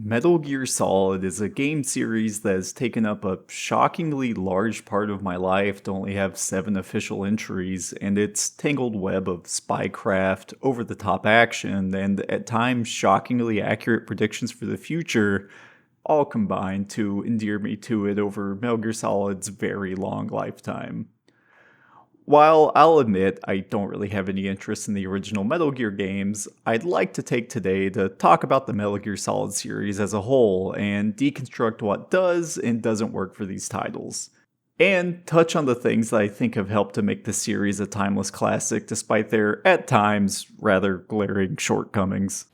Metal Gear Solid is a game series that has taken up a shockingly large part of my life to only have 7 official entries, and its tangled web of spycraft, over the top action, and at times shockingly accurate predictions for the future all combine to endear me to it over Metal Gear Solid's very long lifetime. While I'll admit I don't really have any interest in the original Metal Gear games, I'd like to take today to talk about the Metal Gear Solid series as a whole and deconstruct what does and doesn't work for these titles. And touch on the things that I think have helped to make the series a timeless classic despite their, at times, rather glaring shortcomings.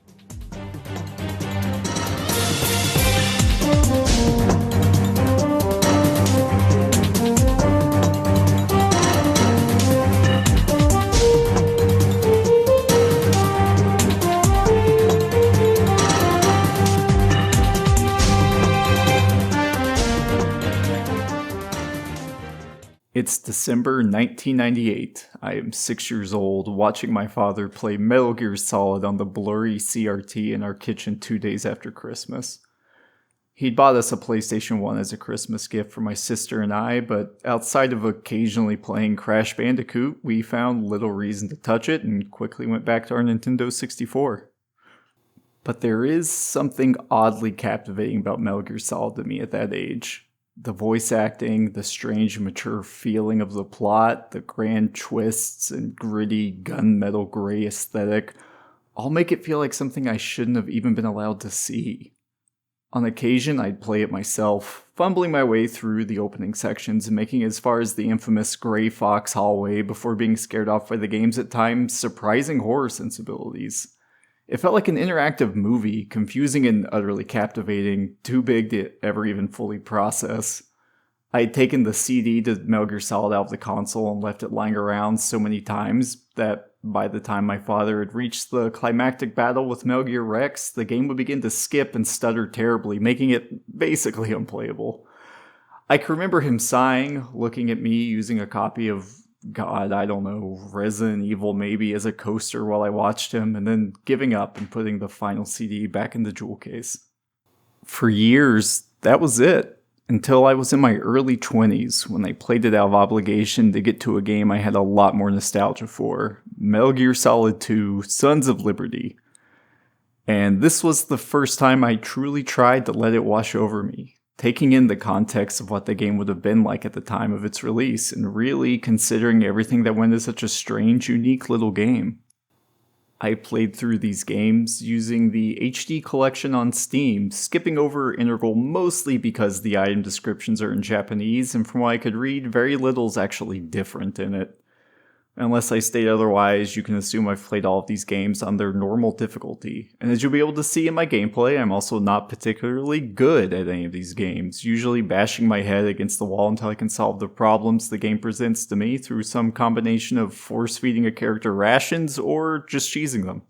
It's December 1998. I am 6 years old, watching my father play Metal Gear Solid on the blurry CRT in our kitchen 2 days after Christmas. He'd bought us a PlayStation 1 as a Christmas gift for my sister and I, but outside of occasionally playing Crash Bandicoot, we found little reason to touch it and quickly went back to our Nintendo 64. But there is something oddly captivating about Metal Gear Solid to me at that age. The voice acting, the strange mature feeling of the plot, the grand twists and gritty gunmetal gray aesthetic all make it feel like something I shouldn't have even been allowed to see. On occasion, I'd play it myself, fumbling my way through the opening sections and making it as far as the infamous Gray Fox hallway before being scared off by the game's at times surprising horror sensibilities. It felt like an interactive movie, confusing and utterly captivating, too big to ever even fully process. I had taken the CD to Metal Gear Solid out of the console and left it lying around so many times that by the time my father had reached the climactic battle with Metal Gear Rex, the game would begin to skip and stutter terribly, making it basically unplayable. I can remember him sighing, looking at me using a copy of God, I don't know, Resident Evil maybe as a coaster while I watched him, and then giving up and putting the final CD back in the jewel case. For years, that was it, until I was in my early 20s when I played it out of obligation to get to a game I had a lot more nostalgia for, Metal Gear Solid 2: Sons of Liberty. And this was the first time I truly tried to let it wash over me, taking in the context of what the game would have been like at the time of its release, and really considering everything that went into such a strange, unique little game. I played through these games using the HD collection on Steam, skipping over Integral mostly because the item descriptions are in Japanese, and from what I could read, very little is actually different in it. Unless I state otherwise, you can assume I've played all of these games on their normal difficulty. And as you'll be able to see in my gameplay, I'm also not particularly good at any of these games, usually bashing my head against the wall until I can solve the problems the game presents to me through some combination of force-feeding a character rations or just cheesing them.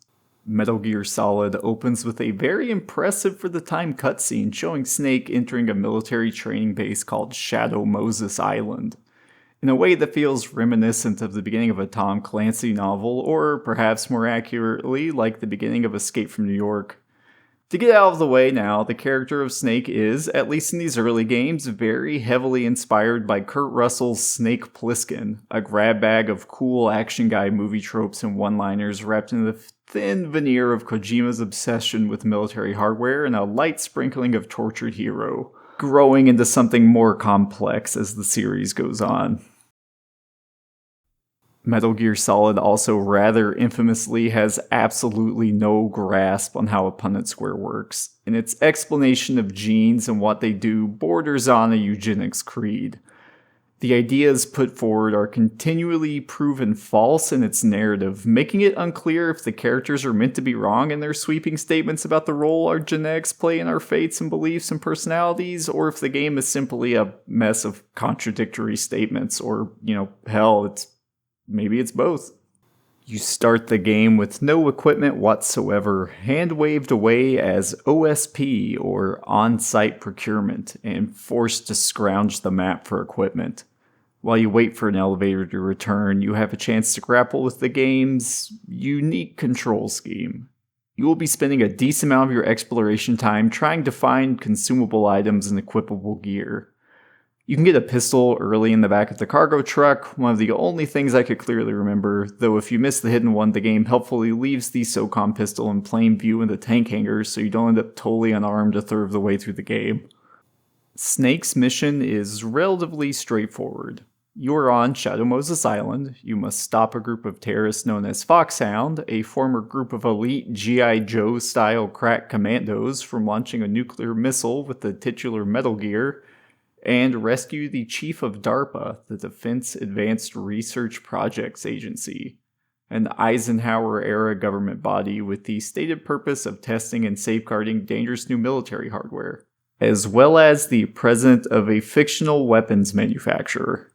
Metal Gear Solid opens with a very impressive for the time cutscene showing Snake entering a military training base called Shadow Moses Island, in a way that feels reminiscent of the beginning of a Tom Clancy novel, or perhaps more accurately, like the beginning of Escape from New York. To get out of the way now, the character of Snake is, at least in these early games, very heavily inspired by Kurt Russell's Snake Plissken, a grab bag of cool action guy movie tropes and one-liners wrapped in the thin veneer of Kojima's obsession with military hardware and a light sprinkling of tortured hero, growing into something more complex as the series goes on. Metal Gear Solid also rather infamously has absolutely no grasp on how a Punnett square works, and its explanation of genes and what they do borders on a eugenics creed. The ideas put forward are continually proven false in its narrative, making it unclear if the characters are meant to be wrong in their sweeping statements about the role our genetics play in our fates and beliefs and personalities, or if the game is simply a mess of contradictory statements, or, hell, maybe it's both. You start the game with no equipment whatsoever, hand-waved away as OSP, or on-site procurement, and forced to scrounge the map for equipment. While you wait for an elevator to return, you have a chance to grapple with the game's unique control scheme. You will be spending a decent amount of your exploration time trying to find consumable items and equipable gear. You can get a pistol early in the back of the cargo truck, one of the only things I could clearly remember, though if you miss the hidden one, the game helpfully leaves the SOCOM pistol in plain view in the tank hangar so you don't end up totally unarmed a third of the way through the game. Snake's mission is relatively straightforward. You are on Shadow Moses Island. You must stop a group of terrorists known as Foxhound, a former group of elite G.I. Joe-style crack commandos, from launching a nuclear missile with the titular Metal Gear, and rescue the chief of DARPA, the Defense Advanced Research Projects Agency, an Eisenhower-era government body with the stated purpose of testing and safeguarding dangerous new military hardware, as well as the president of a fictional weapons manufacturer.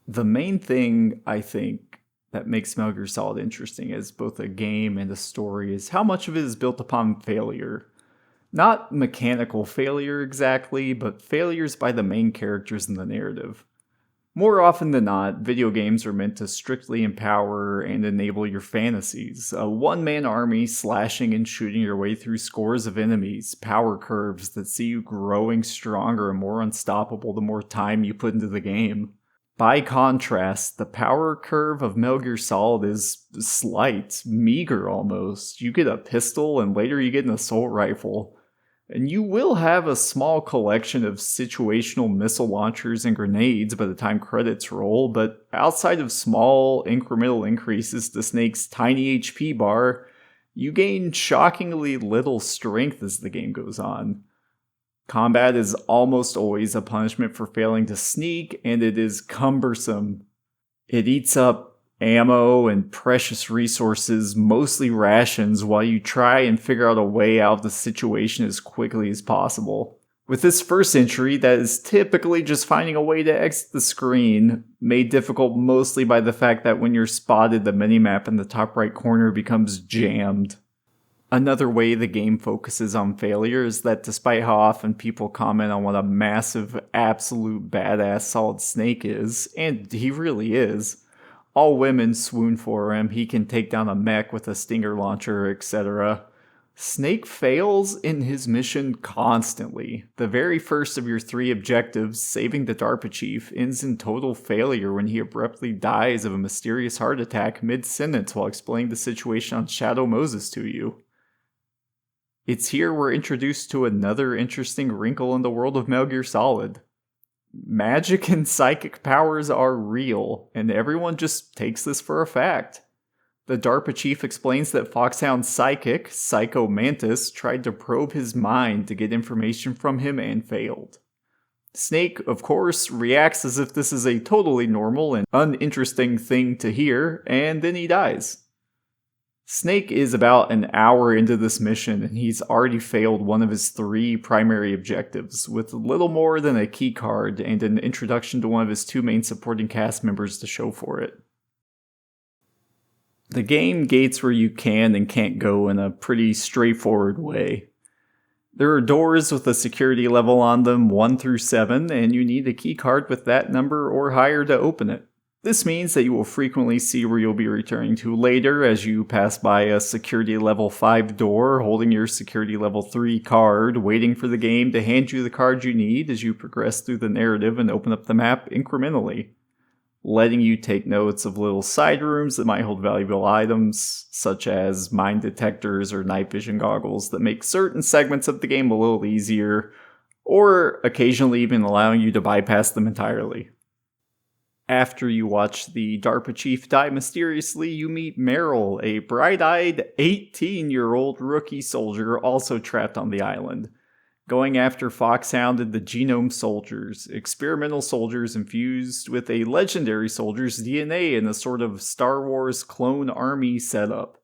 The main thing, I think, that makes Metal Gear Solid interesting as both a game and a story is how much of it is built upon failure. Not mechanical failure exactly, but failures by the main characters in the narrative. More often than not, video games are meant to strictly empower and enable your fantasies. A one-man army slashing and shooting your way through scores of enemies, power curves that see you growing stronger and more unstoppable the more time you put into the game. By contrast, the power curve of Metal Gear Solid is slight, meager almost. You get a pistol and later you get an assault rifle. And you will have a small collection of situational missile launchers and grenades by the time credits roll, but outside of small incremental increases to Snake's tiny HP bar, you gain shockingly little strength as the game goes on. Combat is almost always a punishment for failing to sneak, and it is cumbersome. It eats up ammo and precious resources, mostly rations, while you try and figure out a way out of the situation as quickly as possible. With this first entry, that is typically just finding a way to exit the screen, made difficult mostly by the fact that when you're spotted, the minimap in the top right corner becomes jammed. Another way the game focuses on failure is that despite how often people comment on what a massive, absolute badass Solid Snake is, and he really is, all women swoon for him, he can take down a mech with a stinger launcher, etc. Snake fails in his mission constantly. The very first of your 3 objectives, saving the DARPA chief, ends in total failure when he abruptly dies of a mysterious heart attack mid-sentence while explaining the situation on Shadow Moses to you. It's here we're introduced to another interesting wrinkle in the world of Metal Gear Solid. Magic and psychic powers are real, and everyone just takes this for a fact. The DARPA chief explains that Foxhound's psychic, Psycho Mantis, tried to probe his mind to get information from him and failed. Snake, of course, reacts as if this is a totally normal and uninteresting thing to hear, and then he dies. Snake is about an hour into this mission, and he's already failed one of his 3 primary objectives, with little more than a key card and an introduction to one of his 2 main supporting cast members to show for it. The game gates where you can and can't go in a pretty straightforward way. There are doors with a security level on them, 1 through 7, and you need a key card with that number or higher to open it. This means that you will frequently see where you'll be returning to later as you pass by a security level 5 door holding your security level 3 card, waiting for the game to hand you the card you need as you progress through the narrative and open up the map incrementally, letting you take notes of little side rooms that might hold valuable items, such as mine detectors or night vision goggles that make certain segments of the game a little easier, or occasionally even allowing you to bypass them entirely. After you watch the DARPA chief die mysteriously, you meet Meryl, a bright-eyed 18-year-old rookie soldier also trapped on the island, going after Foxhound and the Genome Soldiers, experimental soldiers infused with a legendary soldier's DNA in a sort of Star Wars clone army setup.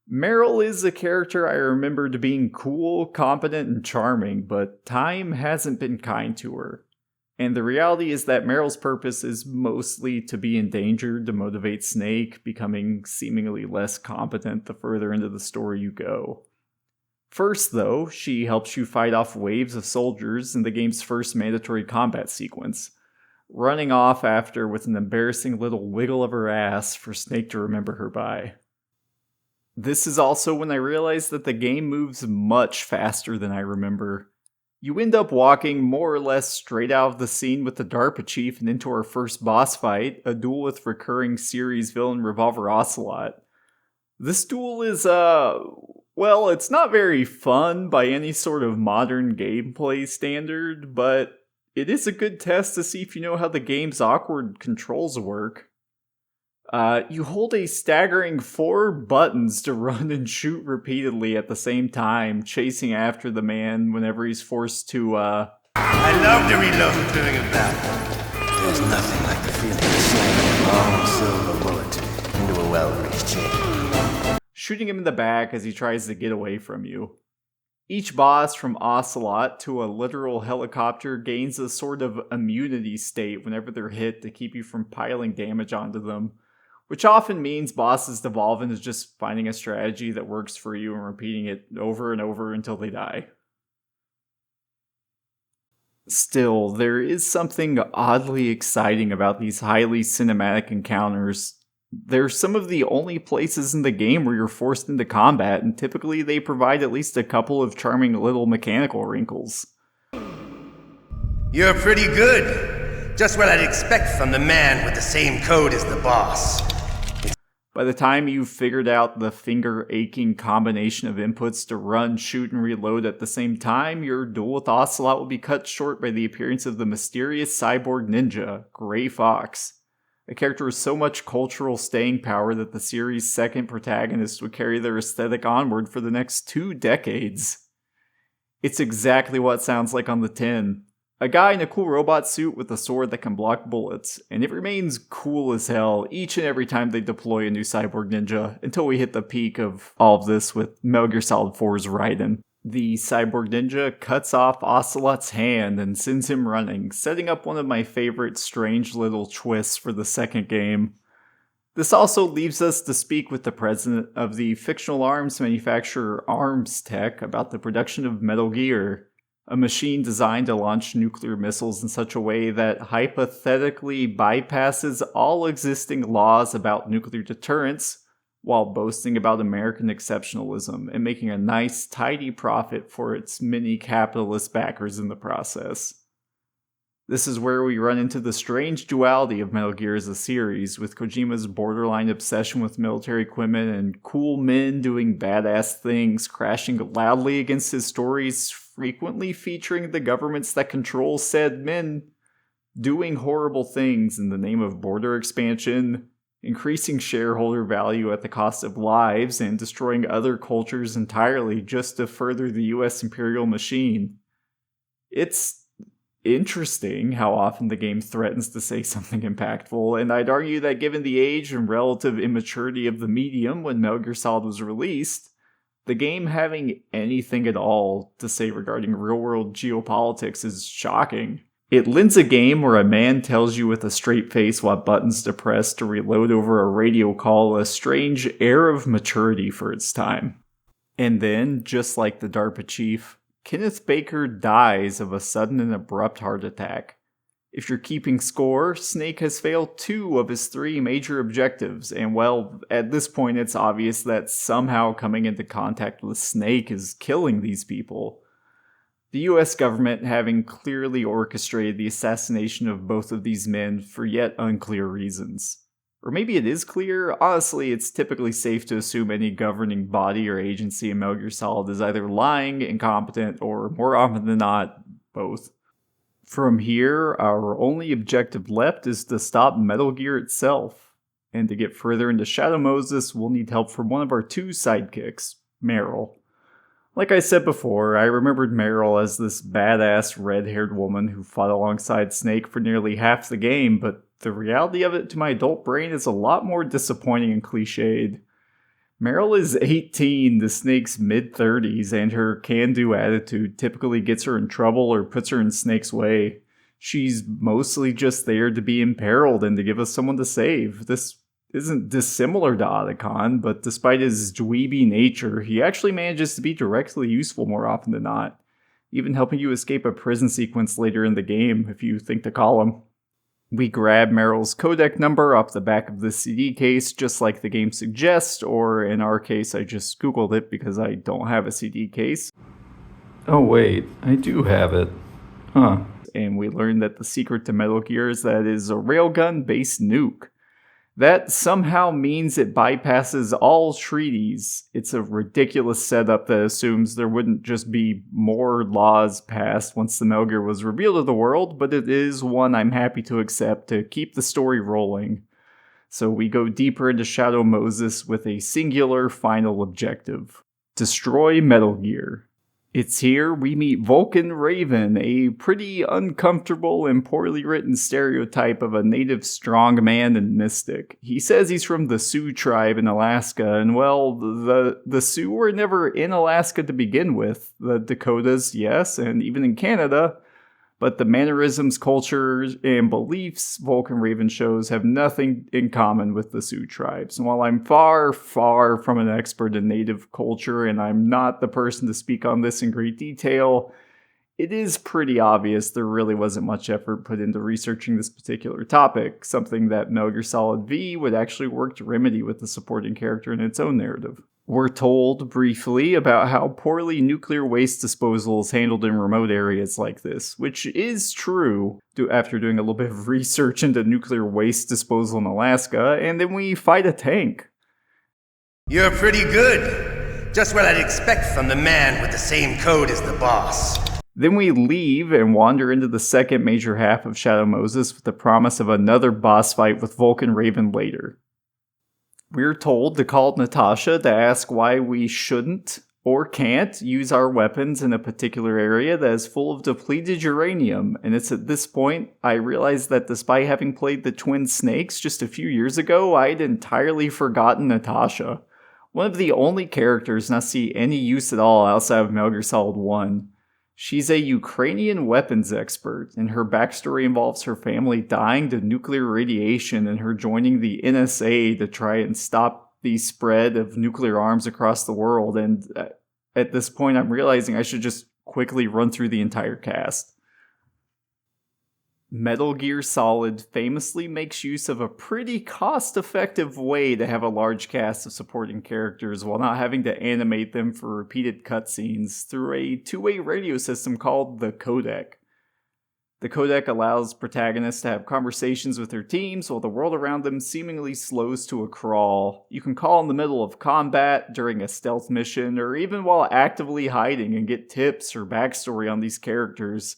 Meryl is a character I remembered being cool, competent, and charming, but time hasn't been kind to her. And the reality is that Meryl's purpose is mostly to be endangered to motivate Snake, becoming seemingly less competent the further into the story you go. First, though, she helps you fight off waves of soldiers in the game's first mandatory combat sequence, running off after with an embarrassing little wiggle of her ass for Snake to remember her by. This is also when I realized that the game moves much faster than I remember. You end up walking more or less straight out of the scene with the DARPA chief and into our first boss fight, a duel with recurring series villain Revolver Ocelot. This duel is, well, it's not very fun by any sort of modern gameplay standard, but it is a good test to see if you know how the game's awkward controls work. You hold a staggering 4 buttons to run and shoot repeatedly at the same time, chasing after the man whenever he's forced to, I love to reload during a battle. There's nothing like the feeling of slamming a long silver bullet into a well-greased chain. shooting him in the back as he tries to get away from you. Each boss, from Ocelot to a literal helicopter, gains a sort of immunity state whenever they're hit to keep you from piling damage onto them, which often means bosses devolve into just finding a strategy that works for you and repeating it over and over until they die. Still, there is something oddly exciting about these highly cinematic encounters. They're some of the only places in the game where you're forced into combat, and typically they provide at least a couple of charming little mechanical wrinkles. You're pretty good. Just what I'd expect from the man with the same code as the boss. By the time you've figured out the finger-aching combination of inputs to run, shoot, and reload at the same time, your duel with Ocelot will be cut short by the appearance of the mysterious cyborg ninja, Gray Fox, a character with so much cultural staying power that the series' second protagonist would carry their aesthetic onward for the next 2 decades. It's exactly what it sounds like on the tin. A guy in a cool robot suit with a sword that can block bullets, and it remains cool as hell each and every time they deploy a new cyborg ninja, until we hit the peak of all of this with Metal Gear Solid 4's Raiden. The cyborg ninja cuts off Ocelot's hand and sends him running, setting up one of my favorite strange little twists for the second game. This also leaves us to speak with the president of the fictional arms manufacturer Arms Tech about the production of Metal Gear, a machine designed to launch nuclear missiles in such a way that hypothetically bypasses all existing laws about nuclear deterrence, while boasting about American exceptionalism and making a nice, tidy profit for its many capitalist backers in the process. This is where we run into the strange duality of Metal Gear as a series, with Kojima's borderline obsession with military equipment and cool men doing badass things crashing loudly against his stories, frequently featuring the governments that control said men doing horrible things in the name of border expansion, increasing shareholder value at the cost of lives, and destroying other cultures entirely just to further the US imperial machine. It's interesting how often the game threatens to say something impactful, and I'd argue that given the age and relative immaturity of the medium when Metal Gear Solid was released, the game having anything at all to say regarding real-world geopolitics is shocking. It lends a game where a man tells you with a straight face what buttons to press to reload over a radio call a strange air of maturity for its time. And then, just like the DARPA chief, Kenneth Baker dies of a sudden and abrupt heart attack. If you're keeping score, Snake has failed 2 of his 3 major objectives, and well, at this point it's obvious that somehow coming into contact with Snake is killing these people. The US government having clearly orchestrated the assassination of both of these men for yet unclear reasons. Or maybe it is clear. Honestly, it's typically safe to assume any governing body or agency in Metal Gear Solid is either lying, incompetent, or more often than not, both. From here, our only objective left is to stop Metal Gear itself. And to get further into Shadow Moses, we'll need help from one of our 2 sidekicks, Meryl. Like I said before, I remembered Meryl as this badass red-haired woman who fought alongside Snake for nearly half the game, but the reality of it to my adult brain is a lot more disappointing and cliched. Meryl is 18 to Snake's mid-30s, and her can-do attitude typically gets her in trouble or puts her in Snake's way. She's mostly just there to be imperiled and to give us someone to save. This isn't dissimilar to Otacon, but despite his dweeby nature, he actually manages to be directly useful more often than not, even helping you escape a prison sequence later in the game if you think to call him. We grab Meryl's codec number off the back of the CD case, just like the game suggests, or in our case, I just Googled it because I don't have a CD case. Oh wait, I do have it. Huh. And we learn that the secret to Metal Gear is that it is a railgun-based nuke. That somehow means it bypasses all treaties. It's a ridiculous setup that assumes there wouldn't just be more laws passed once the Metal Gear was revealed to the world, but it is one I'm happy to accept to keep the story rolling. So we go deeper into Shadow Moses with a singular final objective: destroy Metal Gear. It's here we meet Vulcan Raven, a pretty uncomfortable and poorly written stereotype of a native strongman and mystic. He says he's from the Sioux tribe in Alaska, and well, the Sioux were never in Alaska to begin with. The Dakotas, yes, and even in Canada. But the mannerisms, cultures, and beliefs Vulcan Raven shows have nothing in common with the Sioux tribes. And while I'm far, far from an expert in native culture, and I'm not the person to speak on this in great detail, it is pretty obvious there really wasn't much effort put into researching this particular topic, something that Metal Gear Solid V would actually work to remedy with the supporting character in its own narrative. We're told briefly about how poorly nuclear waste disposal is handled in remote areas like this, which is true after doing a little bit of research into nuclear waste disposal in Alaska, and then we fight a tank. You're pretty good. Just what I'd expect from the man with the same code as the boss. Then we leave and wander into the second major half of Shadow Moses with the promise of another boss fight with Vulcan Raven later. We're told to call Natasha to ask why we shouldn't or can't use our weapons in a particular area that is full of depleted uranium, and it's at this point I realized that despite having played the Twin Snakes just a few years ago, I'd entirely forgotten Natasha. One of the only characters not see any use at all outside of Metal Gear Solid 1. She's a Ukrainian weapons expert, and her backstory involves her family dying to nuclear radiation and her joining the NSA to try and stop the spread of nuclear arms across the world. And at this point, I'm realizing I should just quickly run through the entire cast. Metal Gear Solid famously makes use of a pretty cost-effective way to have a large cast of supporting characters while not having to animate them for repeated cutscenes through a two-way radio system called the codec. The codec allows protagonists to have conversations with their teams while the world around them seemingly slows to a crawl. You can call in the middle of combat, during a stealth mission, or even while actively hiding and get tips or backstory on these characters.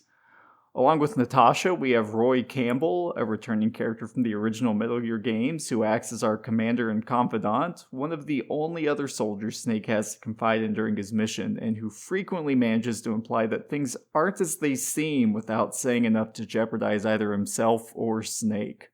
Along with Natasha, we have Roy Campbell, a returning character from the original Metal Gear games, who acts as our commander and confidant, one of the only other soldiers Snake has to confide in during his mission, and who frequently manages to imply that things aren't as they seem without saying enough to jeopardize either himself or Snake.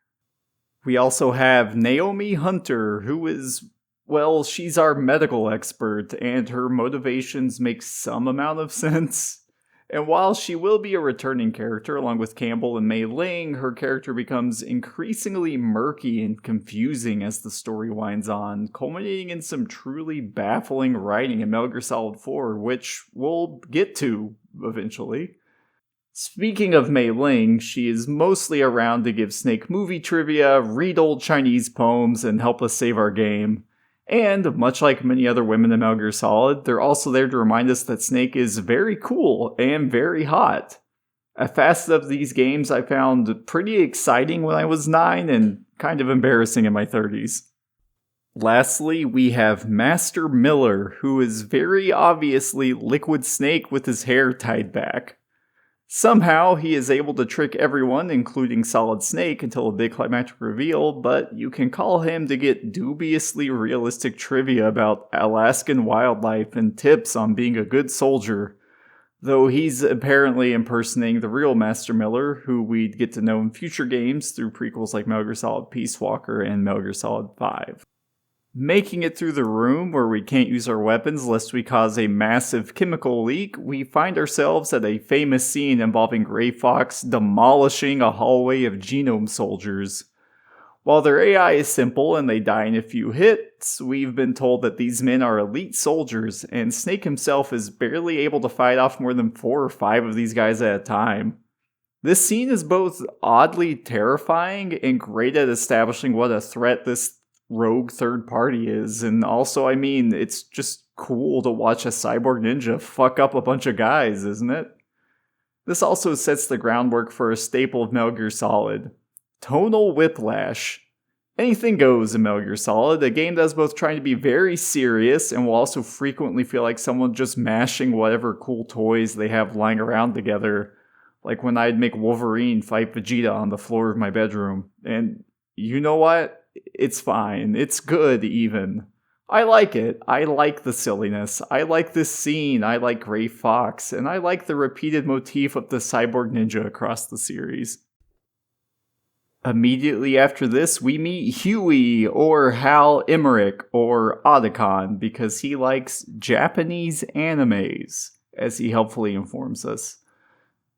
We also have Naomi Hunter, who is, well, she's our medical expert, and her motivations make some amount of sense. And while she will be a returning character along with Campbell and Mei Ling, her character becomes increasingly murky and confusing as the story winds on, culminating in some truly baffling writing in Metal Gear Solid 4, which we'll get to eventually. Speaking of Mei Ling, she is mostly around to give Snake movie trivia, read old Chinese poems, and help us save our game. And, much like many other women in Metal Gear Solid, they're also there to remind us that Snake is very cool and very hot. A facet of these games I found pretty exciting when I was 9 and kind of embarrassing in my 30s. Lastly, we have Master Miller, who is very obviously Liquid Snake with his hair tied back. Somehow, he is able to trick everyone, including Solid Snake, until a big climactic reveal, but you can call him to get dubiously realistic trivia about Alaskan wildlife and tips on being a good soldier, though he's apparently impersonating the real Master Miller, who we'd get to know in future games through prequels like Metal Gear Solid Peace Walker and Metal Gear Solid 5. Making it through the room where we can't use our weapons lest we cause a massive chemical leak, we find ourselves at a famous scene involving Gray Fox demolishing a hallway of genome soldiers. While their AI is simple and they die in a few hits, we've been told that these men are elite soldiers, and Snake himself is barely able to fight off more than 4 or 5 of these guys at a time. This scene is both oddly terrifying and great at establishing what a threat this rogue third party is, and also, I mean, it's just cool to watch a cyborg ninja fuck up a bunch of guys, isn't it? This also sets the groundwork for a staple of Metal Gear Solid: tonal whiplash. Anything goes in Metal Gear Solid, a game that's both trying to be very serious and will also frequently feel like someone just mashing whatever cool toys they have lying around together, like when I'd make Wolverine fight Vegeta on the floor of my bedroom. And you know what? It's fine. It's good, even. I like it. I like the silliness. I like this scene. I like Gray Fox. And I like the repeated motif of the cyborg ninja across the series. Immediately after this, we meet Huey, or Hal Emmerich, or Otacon, because he likes Japanese animes, as he helpfully informs us.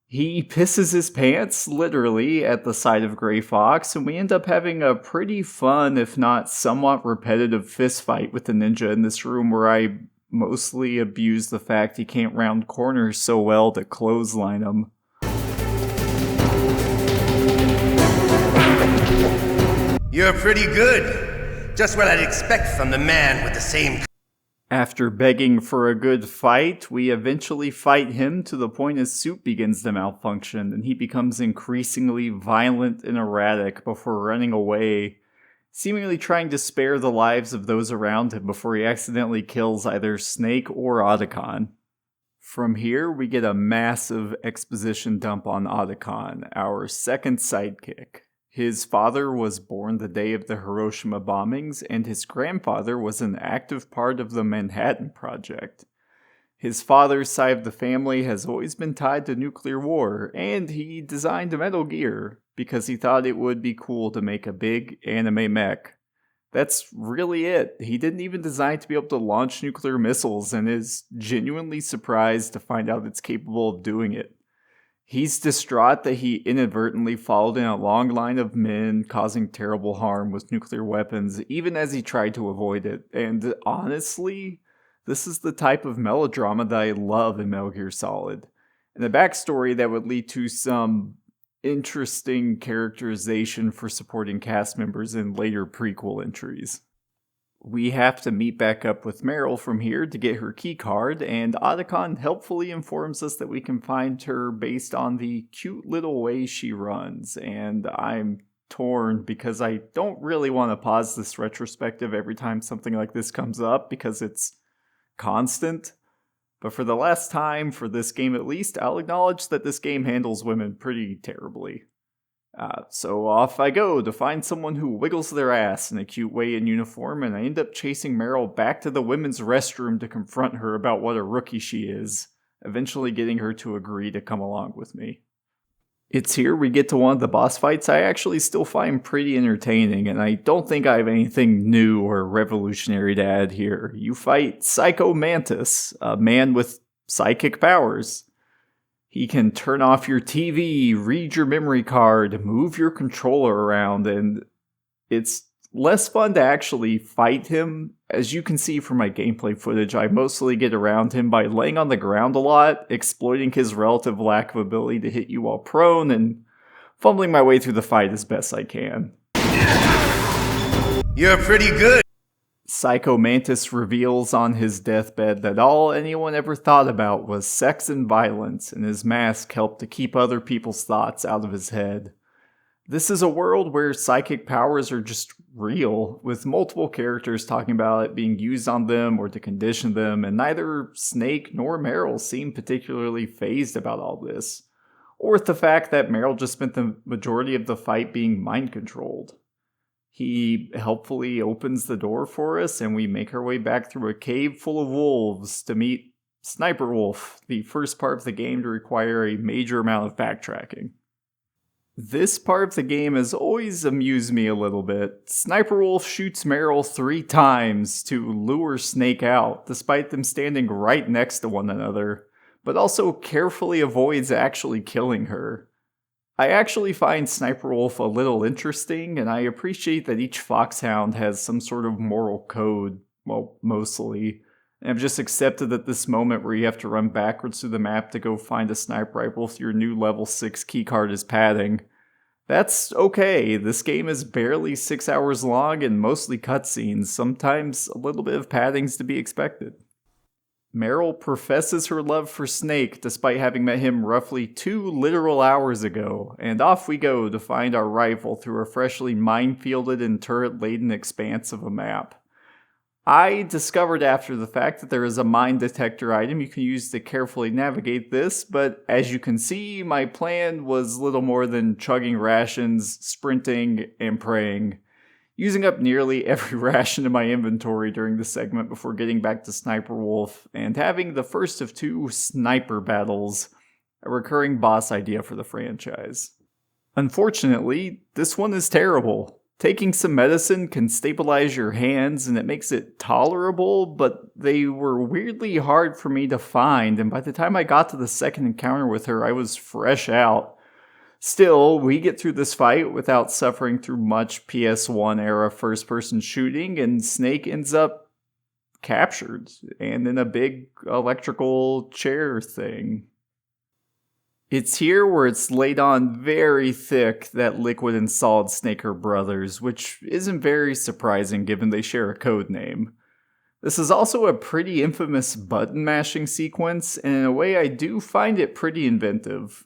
He pisses his pants, literally, at the sight of Gray Fox, and we end up having a pretty fun, if not somewhat repetitive, fistfight with the ninja in this room where I mostly abuse the fact he can't round corners so well to clothesline him. You're pretty good. Just what I'd expect from the man with the same... After begging for a good fight, we eventually fight him to the point his suit begins to malfunction, and he becomes increasingly violent and erratic before running away, seemingly trying to spare the lives of those around him before he accidentally kills either Snake or Otacon. From here, we get a massive exposition dump on Otacon, our second sidekick. His father was born the day of the Hiroshima bombings, and his grandfather was an active part of the Manhattan Project. His father's side of the family has always been tied to nuclear war, and he designed Metal Gear because he thought it would be cool to make a big anime mech. That's really it. He didn't even design to be able to launch nuclear missiles, and is genuinely surprised to find out it's capable of doing it. He's distraught that he inadvertently followed in a long line of men causing terrible harm with nuclear weapons, even as he tried to avoid it. And honestly, this is the type of melodrama that I love in Metal Gear Solid. And a backstory that would lead to some interesting characterization for supporting cast members in later prequel entries. We have to meet back up with Meryl from here to get her key card, and Otacon helpfully informs us that we can find her based on the cute little way she runs, and I'm torn because I don't really want to pause this retrospective every time something like this comes up because it's constant. But for the last time, for this game at least, I'll acknowledge that this game handles women pretty terribly. So off I go to find someone who wiggles their ass in a cute way in uniform, and I end up chasing Meryl back to the women's restroom to confront her about what a rookie she is, eventually getting her to agree to come along with me. It's here we get to one of the boss fights I actually still find pretty entertaining, and I don't think I have anything new or revolutionary to add here. You fight Psycho Mantis, a man with psychic powers. He can turn off your TV, read your memory card, move your controller around, and it's less fun to actually fight him. As you can see from my gameplay footage, I mostly get around him by laying on the ground a lot, exploiting his relative lack of ability to hit you while prone, and fumbling my way through the fight as best I can. You're pretty good. Psycho Mantis reveals on his deathbed that all anyone ever thought about was sex and violence, and his mask helped to keep other people's thoughts out of his head. This is a world where psychic powers are just real, with multiple characters talking about it being used on them or to condition them, and neither Snake nor Meryl seem particularly fazed about all this, or with the fact that Meryl just spent the majority of the fight being mind-controlled. He helpfully opens the door for us, and we make our way back through a cave full of wolves to meet Sniper Wolf, the first part of the game to require a major amount of backtracking. This part of the game has always amused me a little bit. Sniper Wolf shoots Meryl 3 times to lure Snake out, despite them standing right next to one another, but also carefully avoids actually killing her. I actually find Sniper Wolf a little interesting, and I appreciate that each foxhound has some sort of moral code, well, mostly. And I've just accepted that this moment where you have to run backwards through the map to go find a sniper rifle with your new level 6 keycard is padding. That's okay. This game is barely 6 hours long and mostly cutscenes. Sometimes a little bit of padding's to be expected. Meryl professes her love for Snake despite having met him roughly 2 literal hours ago, and off we go to find our rival through a freshly minefielded and turret-laden expanse of a map. I discovered after the fact that there is a mine detector item you can use to carefully navigate this, but as you can see, my plan was little more than chugging rations, sprinting, and praying, using up nearly every ration in my inventory during the segment before getting back to Sniper Wolf, and having the first of 2 sniper battles, a recurring boss idea for the franchise. Unfortunately, this one is terrible. Taking some medicine can stabilize your hands and it makes it tolerable, but they were weirdly hard for me to find, and by the time I got to the second encounter with her, I was fresh out. Still, we get through this fight without suffering through much PS1 era first person shooting, and Snake ends up captured and in a big electrical chair thing. It's here where it's laid on very thick that Liquid and Solid Snake are brothers, which isn't very surprising given they share a code name. This is also a pretty infamous button mashing sequence, and in a way I do find it pretty inventive.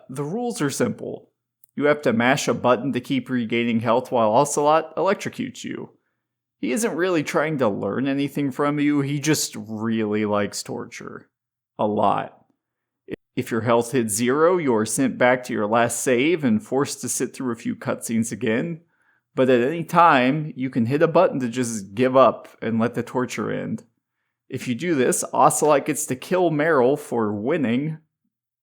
The rules are simple. You have to mash a button to keep regaining health while Ocelot electrocutes you. He isn't really trying to learn anything from you, he just really likes torture. A lot. If your health hits 0, you are sent back to your last save and forced to sit through a few cutscenes again. But at any time, you can hit a button to just give up and let the torture end. If you do this, Ocelot gets to kill Meryl for winning,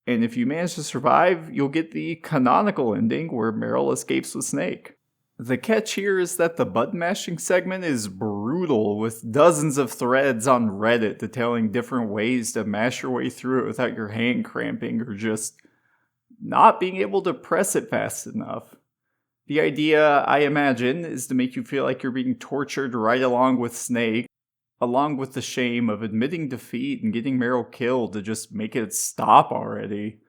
and if you manage to survive, you'll get the canonical ending where Meryl escapes with Snake. The catch here is that the button mashing segment is brutal, with dozens of threads on Reddit detailing different ways to mash your way through it without your hand cramping or just not being able to press it fast enough. The idea, I imagine, is to make you feel like you're being tortured right along with Snake, along with the shame of admitting defeat and getting Meryl killed to just make it stop already.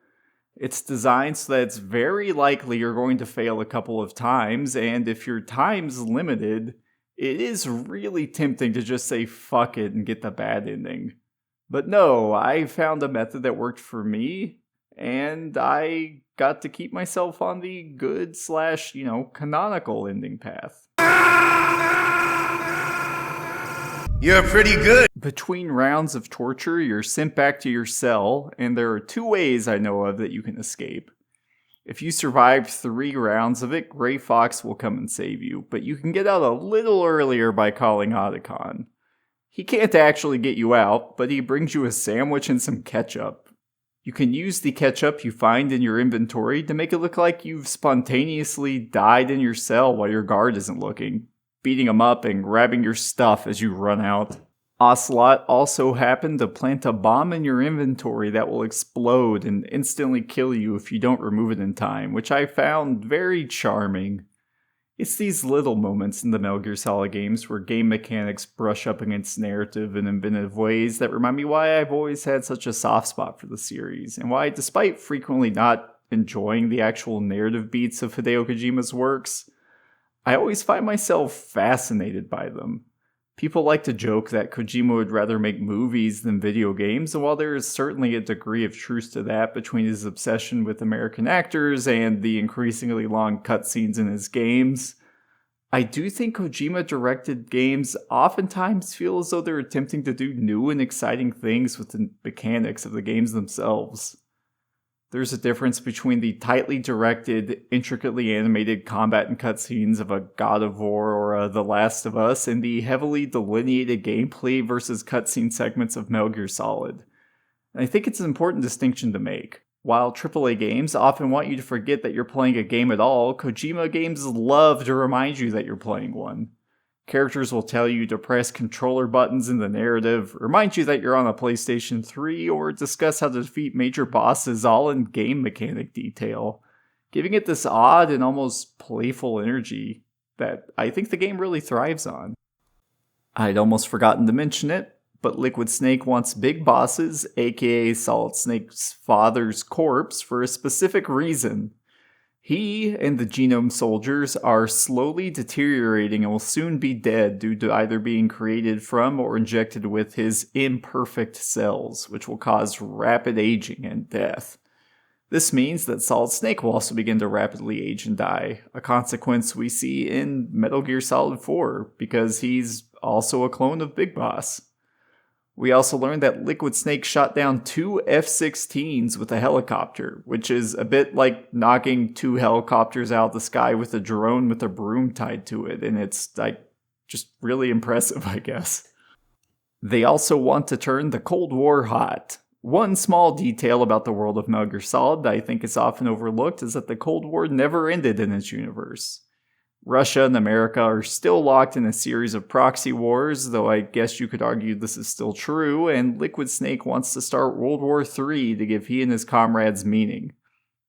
It's designed so that it's very likely you're going to fail a couple of times, and if your time's limited, it is really tempting to just say fuck it and get the bad ending. But no, I found a method that worked for me, and I got to keep myself on the good / canonical ending path. You're pretty good. Between rounds of torture, you're sent back to your cell, and there are 2 ways I know of that you can escape. If you survive 3 rounds of it, Grey Fox will come and save you, but you can get out a little earlier by calling Otacon. He can't actually get you out, but he brings you a sandwich and some ketchup. You can use the ketchup you find in your inventory to make it look like you've spontaneously died in your cell while your guard isn't looking, beating him up and grabbing your stuff as you run out. Ocelot also happened to plant a bomb in your inventory that will explode and instantly kill you if you don't remove it in time, which I found very charming. It's these little moments in the Metal Gear Solid games where game mechanics brush up against narrative in inventive ways that remind me why I've always had such a soft spot for the series, and why, despite frequently not enjoying the actual narrative beats of Hideo Kojima's works, I always find myself fascinated by them. People like to joke that Kojima would rather make movies than video games, and while there is certainly a degree of truth to that between his obsession with American actors and the increasingly long cutscenes in his games, I do think Kojima-directed games oftentimes feel as though they're attempting to do new and exciting things with the mechanics of the games themselves. There's a difference between the tightly directed, intricately animated combat and cutscenes of a God of War or a The Last of Us and the heavily delineated gameplay versus cutscene segments of Metal Gear Solid. And I think it's an important distinction to make. While AAA games often want you to forget that you're playing a game at all, Kojima games love to remind you that you're playing one. Characters will tell you to press controller buttons in the narrative, remind you that you're on a PlayStation 3, or discuss how to defeat major bosses all in game mechanic detail, giving it this odd and almost playful energy that I think the game really thrives on. I'd almost forgotten to mention it, But Liquid Snake wants Big Boss's, aka Solid Snake's father's corpse, for a specific reason. He and the Genome Soldiers are slowly deteriorating and will soon be dead due to either being created from or injected with his imperfect cells, which will cause rapid aging and death. This means that Solid Snake will also begin to rapidly age and die, a consequence we see in Metal Gear Solid 4, because he's also a clone of Big Boss. We also learned that Liquid Snake shot down 2 F-16s with a helicopter, which is a bit like knocking 2 helicopters out of the sky with a drone with a broom tied to it, and it's just really impressive, I guess. They also want to turn the Cold War hot. One small detail about the world of Metal Gear Solid that I think is often overlooked is that the Cold War never ended in its universe. Russia and America are still locked in a series of proxy wars, though I guess you could argue this is still true, and Liquid Snake wants to start World War III to give he and his comrades meaning.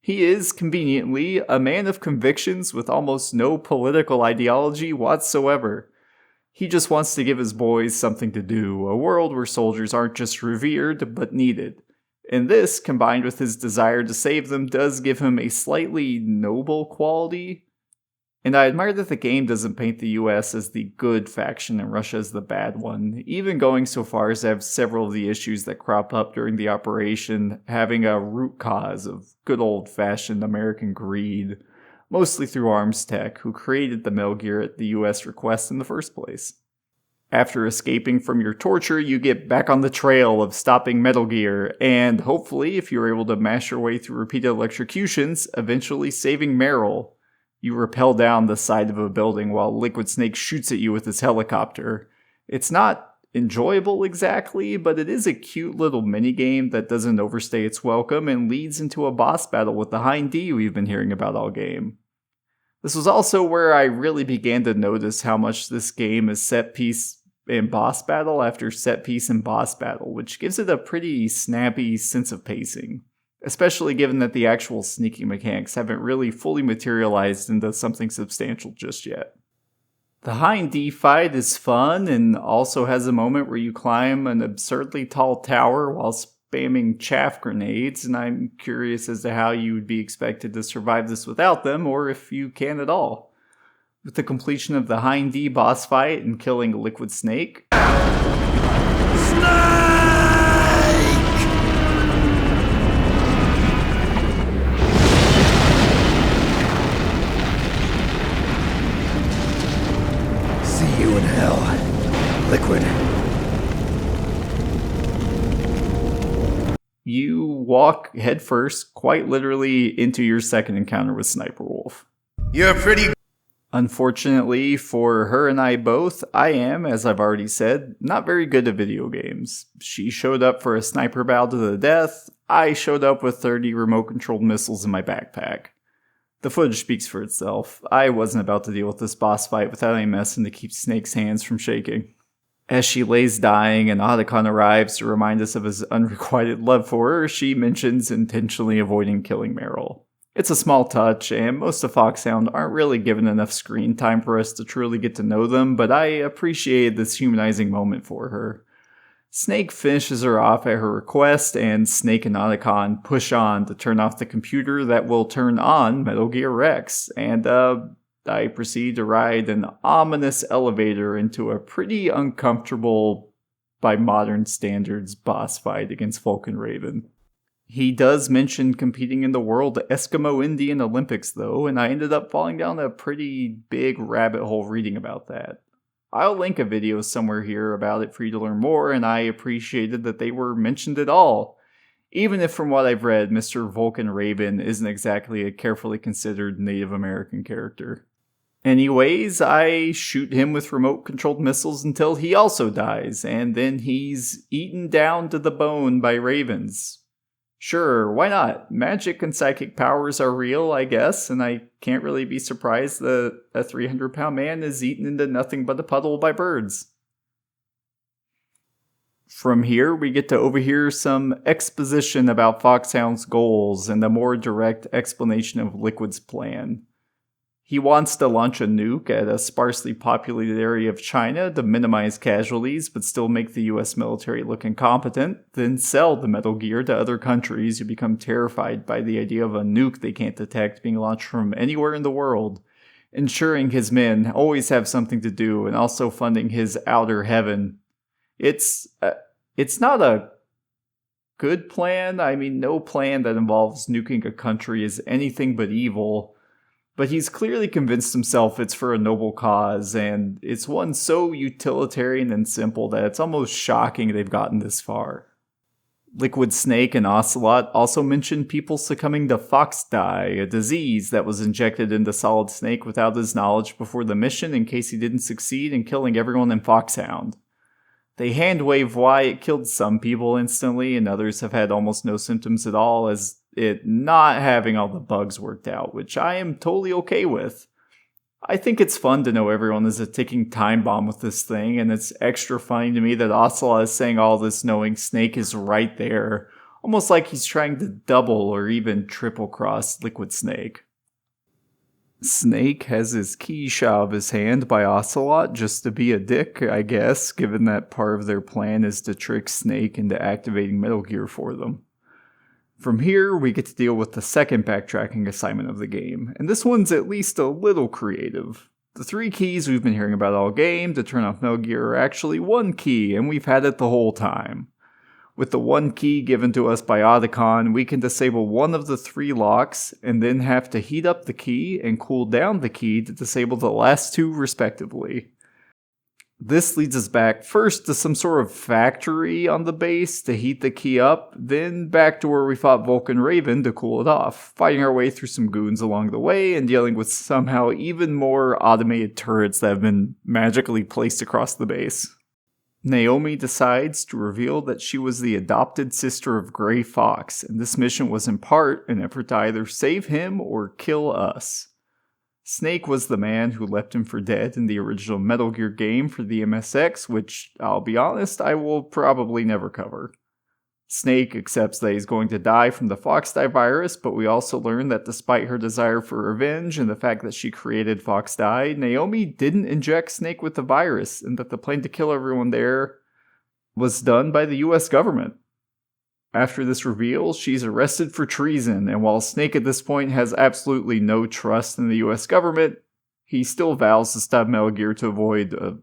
He is, conveniently, a man of convictions with almost no political ideology whatsoever. He just wants to give his boys something to do, a world where soldiers aren't just revered, but needed. And this, combined with his desire to save them, does give him a slightly noble quality. And I admire that the game doesn't paint the US as the good faction and Russia as the bad one, even going so far as to have several of the issues that crop up during the operation having a root cause of good old-fashioned American greed, mostly through Arms Tech, who created the Metal Gear at the US request in the first place. After escaping from your torture, you get back on the trail of stopping Metal Gear, and hopefully, if you're able to mash your way through repeated electrocutions, eventually saving Meryl. You rappel down the side of a building while Liquid Snake shoots at you with his helicopter. It's not enjoyable exactly, but it is a cute little minigame that doesn't overstay its welcome and leads into a boss battle with the Hind D we've been hearing about all game. This was also where I really began to notice how much this game is set piece and boss battle after set piece and boss battle, which gives it a pretty snappy sense of pacing. Especially given that the actual sneaking mechanics haven't really fully materialized into something substantial just yet. The Hind D fight is fun and also has a moment where you climb an absurdly tall tower while spamming chaff grenades, and I'm curious as to how you would be expected to survive this without them, or if you can at all. With the completion of the Hind D boss fight and killing Liquid Snake, In hell. Liquid. you walk headfirst, quite literally, into your second encounter with Sniper Wolf. You're pretty. Unfortunately for her and I both, I am, as I've already said, not very good at video games. She showed up for a sniper battle to the death, I showed up with 30 remote-controlled missiles in my backpack. The footage speaks for itself. I wasn't about to deal with this boss fight without any messing to keep Snake's hands from shaking. As she lays dying and Otacon arrives to remind us of his unrequited love for her, she mentions intentionally avoiding killing Meryl. It's a small touch, and most of Foxhound aren't really given enough screen time for us to truly get to know them, but I appreciated this humanizing moment for her. Snake finishes her off at her request, and Snake and Otacon push on to turn off the computer that will turn on Metal Gear Rex, and I proceed to ride an ominous elevator into a pretty uncomfortable, by modern standards, boss fight against Vulcan Raven. He does mention competing in the World Eskimo Indian Olympics though, and I ended up falling down a pretty big rabbit hole reading about that. I'll link a video somewhere here about it for you to learn more, and I appreciated that they were mentioned at all. Even if from what I've read, Mr. Vulcan Raven isn't exactly a carefully considered Native American character. Anyways, I shoot him with remote-controlled missiles until he also dies, and then he's eaten down to the bone by ravens. Sure, why not? Magic and psychic powers are real, I guess, and I can't really be surprised that a 300-pound man is eaten into nothing but a puddle by birds. From here, we get to overhear some exposition about Foxhound's goals and a more direct explanation of Liquid's plan. He wants to launch a nuke at a sparsely populated area of China to minimize casualties but still make the US military look incompetent, then sell the Metal Gear to other countries who become terrified by the idea of a nuke they can't detect being launched from anywhere in the world, ensuring his men always have something to do and also funding his outer heaven. It's not a good plan. I mean, no plan that involves nuking a country is anything but evil. But he's clearly convinced himself it's for a noble cause, and it's one so utilitarian and simple that it's almost shocking they've gotten this far. Liquid Snake and Ocelot also mention people succumbing to fox dye, a disease that was injected into Solid Snake without his knowledge before the mission in case he didn't succeed in killing everyone in Foxhound. They hand-wave why it killed some people instantly, and others have had almost no symptoms at all, as it not having all the bugs worked out, which I am totally okay with. I think it's fun to know everyone is a ticking time bomb with this thing, and it's extra funny to me that Ocelot is saying all this knowing Snake is right there, almost like he's trying to double or even triple cross Liquid Snake. Snake has his key shot of his hand by Ocelot just to be a dick, I guess, given that part of their plan is to trick Snake into activating Metal Gear for them. From here, we get to deal with the second backtracking assignment of the game, and this one's at least a little creative. The 3 keys we've been hearing about all game to turn off Metal Gear are actually 1 key, and we've had it the whole time. With the 1 key given to us by Otacon, we can disable 1 of the 3 locks, and then have to heat up the key and cool down the key to disable the last 2 respectively. This leads us back first to some sort of factory on the base to heat the key up, then back to where we fought Vulcan Raven to cool it off, fighting our way through some goons along the way and dealing with somehow even more automated turrets that have been magically placed across the base. Naomi decides to reveal that she was the adopted sister of Gray Fox, and this mission was in part an effort to either save him or kill us. Snake was the man who left him for dead in the original Metal Gear game for the MSX, which, I'll be honest, I will probably never cover. Snake accepts that he's going to die from the Foxdie virus, but we also learn that despite her desire for revenge and the fact that she created Foxdie, Naomi didn't inject Snake with the virus, and that the plan to kill everyone there was done by the US government. After this reveal, she's arrested for treason, and while Snake at this point has absolutely no trust in the US government, he still vows to stop Metal Gear to avoid a,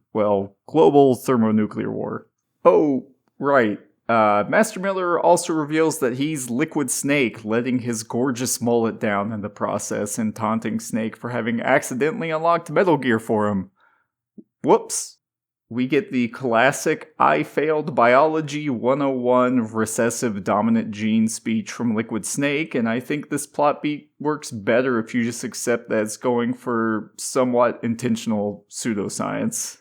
global thermonuclear war. Oh, right. Master Miller also reveals that he's Liquid Snake, letting his gorgeous mullet down in the process and taunting Snake for having accidentally unlocked Metal Gear for him. Whoops. We get the classic I failed biology 101 recessive dominant gene speech from Liquid Snake, and I think this plot beat works better if you just accept that it's going for somewhat intentional pseudoscience.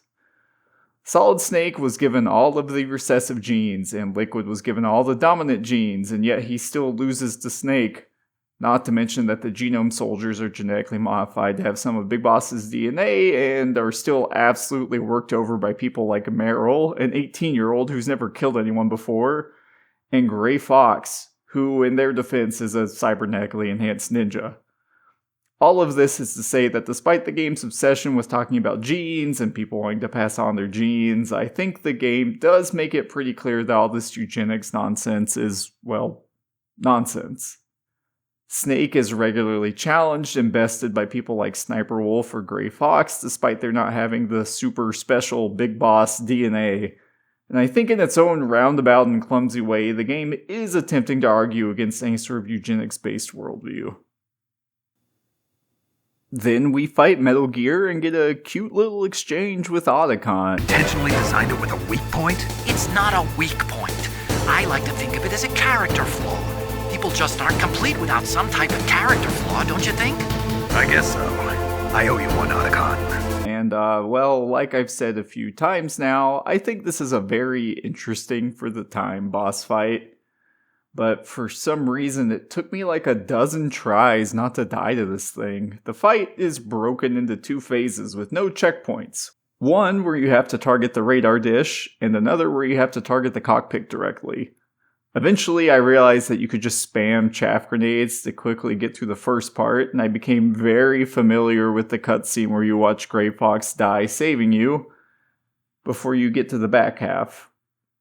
Solid Snake was given all of the recessive genes, and Liquid was given all the dominant genes, and yet he still loses to Snake. Not to mention that the genome soldiers are genetically modified to have some of Big Boss's DNA and are still absolutely worked over by people like Meryl, an 18-year-old who's never killed anyone before, and Gray Fox, who in their defense is a cybernetically enhanced ninja. All of this is to say that despite the game's obsession with talking about genes and people wanting to pass on their genes, I think the game does make it pretty clear that all this eugenics nonsense is, nonsense. Snake is regularly challenged and bested by people like Sniper Wolf or Gray Fox, despite their not having the super special Big Boss DNA. And I think in its own roundabout and clumsy way, the game is attempting to argue against any sort of eugenics-based worldview. Then we fight Metal Gear and get a cute little exchange with Otacon. Intentionally designed it with a weak point? It's not a weak point. I like to think of it as a character flaw. People just aren't complete without some type of character flaw, don't you think? I guess so. I owe you one, Otacon. And, like I've said a few times now, I think this is a very interesting for the time boss fight. But for some reason, it took me like a dozen tries not to die to this thing. The fight is broken into 2 phases with no checkpoints. One where you have to target the radar dish, and another where you have to target the cockpit directly. Eventually, I realized that you could just spam chaff grenades to quickly get through the first part, and I became very familiar with the cutscene where you watch Grey Fox die saving you before you get to the back half.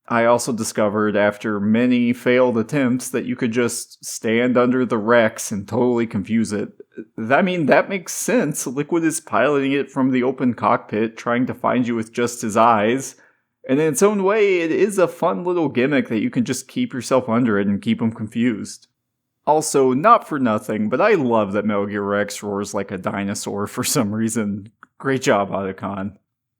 I also discovered after many failed attempts that you could just stand under the Rex and totally confuse it. I mean, that makes sense. Liquid is piloting it from the open cockpit, trying to find you with just his eyes. And in its own way, it is a fun little gimmick that you can just keep yourself under it and keep him confused. Also, not for nothing, but I love that Metal Gear Rex roars like a dinosaur for some reason. Great job, Otacon.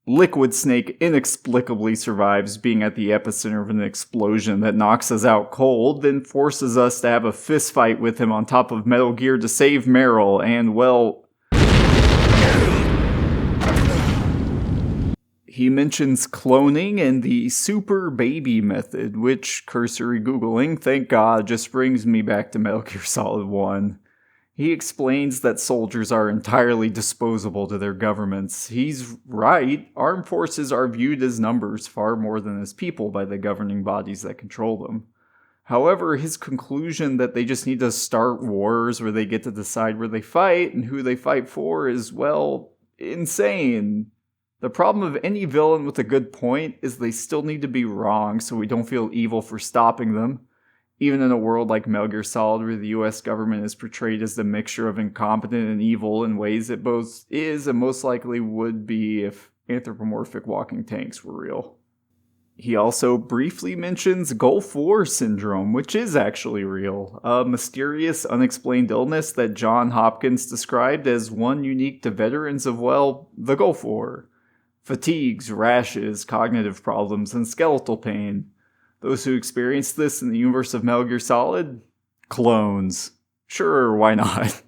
Liquid Snake inexplicably survives being at the epicenter of an explosion that knocks us out cold, then forces us to have a fistfight with him on top of Metal Gear to save Meryl, and well... He mentions cloning and the super baby method, which, cursory Googling, thank God, just brings me back to Metal Gear Solid 1. He explains that soldiers are entirely disposable to their governments. He's right. Armed forces are viewed as numbers far more than as people by the governing bodies that control them. However, his conclusion that they just need to start wars where they get to decide where they fight and who they fight for is, well, insane. The problem of any villain with a good point is they still need to be wrong so we don't feel evil for stopping them. Even in a world like Metal Gear Solid where the US government is portrayed as the mixture of incompetent and evil in ways it both is and most likely would be if anthropomorphic walking tanks were real. He also briefly mentions Gulf War syndrome, which is actually real, a mysterious, unexplained illness that John Hopkins described as one unique to veterans of, well, the Gulf War. Fatigues, rashes, cognitive problems, and skeletal pain. Those who experienced this in the universe of Metal Gear Solid? Clones. Sure, why not?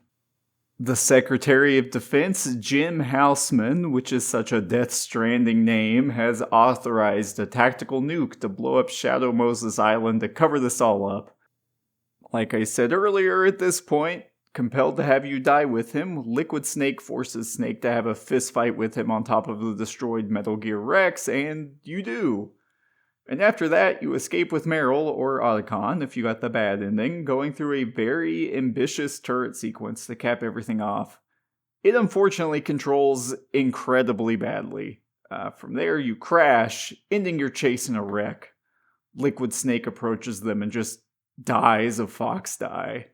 The Secretary of Defense, Jim Houseman, which is such a Death Stranding name, has authorized a tactical nuke to blow up Shadow Moses Island to cover this all up. Like I said earlier, at this point, compelled to have you die with him, Liquid Snake forces Snake to have a fistfight with him on top of the destroyed Metal Gear Rex, and you do. And after that, you escape with Meryl, or Otacon, if you got the bad ending, going through a very ambitious turret sequence to cap everything off. It unfortunately controls incredibly badly. From there, you crash, ending your chase in a wreck. Liquid Snake approaches them and just dies of fox die.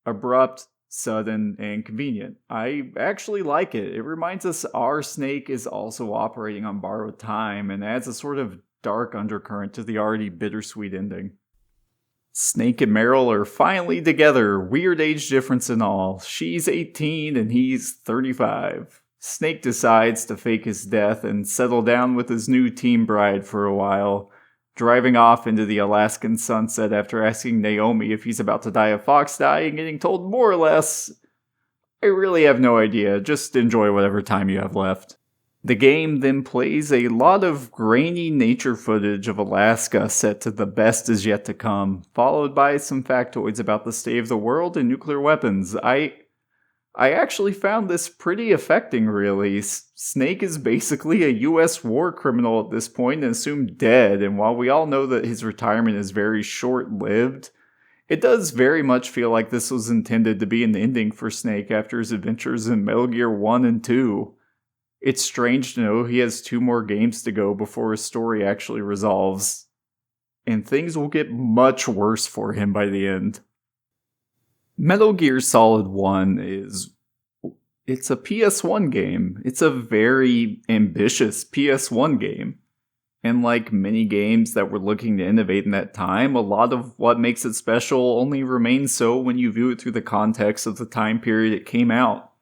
Abrupt, sudden, and convenient. I actually like it. It reminds us our Snake is also operating on borrowed time and adds a sort of dark undercurrent to the already bittersweet ending. Snake and Meryl are finally together, weird age difference and all. She's 18 and he's 35. Snake decides to fake his death and settle down with his new team bride for a while, driving off into the Alaskan sunset after asking Naomi if he's about to die of fox die and getting told more or less, I really have no idea, just enjoy whatever time you have left. The game then plays a lot of grainy nature footage of Alaska set to the best is yet to come, followed by some factoids about the state of the world and nuclear weapons. I actually found this pretty affecting, really. Snake is basically a US war criminal at this point and assumed dead, and while we all know that his retirement is very short-lived, it does very much feel like this was intended to be an ending for Snake after his adventures in Metal Gear 1 and 2. It's strange to know he has 2 more games to go before his story actually resolves, and things will get much worse for him by the end. Metal Gear Solid 1 it's a PS1 game. It's a very ambitious PS1 game. And like many games that were looking to innovate in that time, a lot of what makes it special only remains so when you view it through the context of the time period it came out.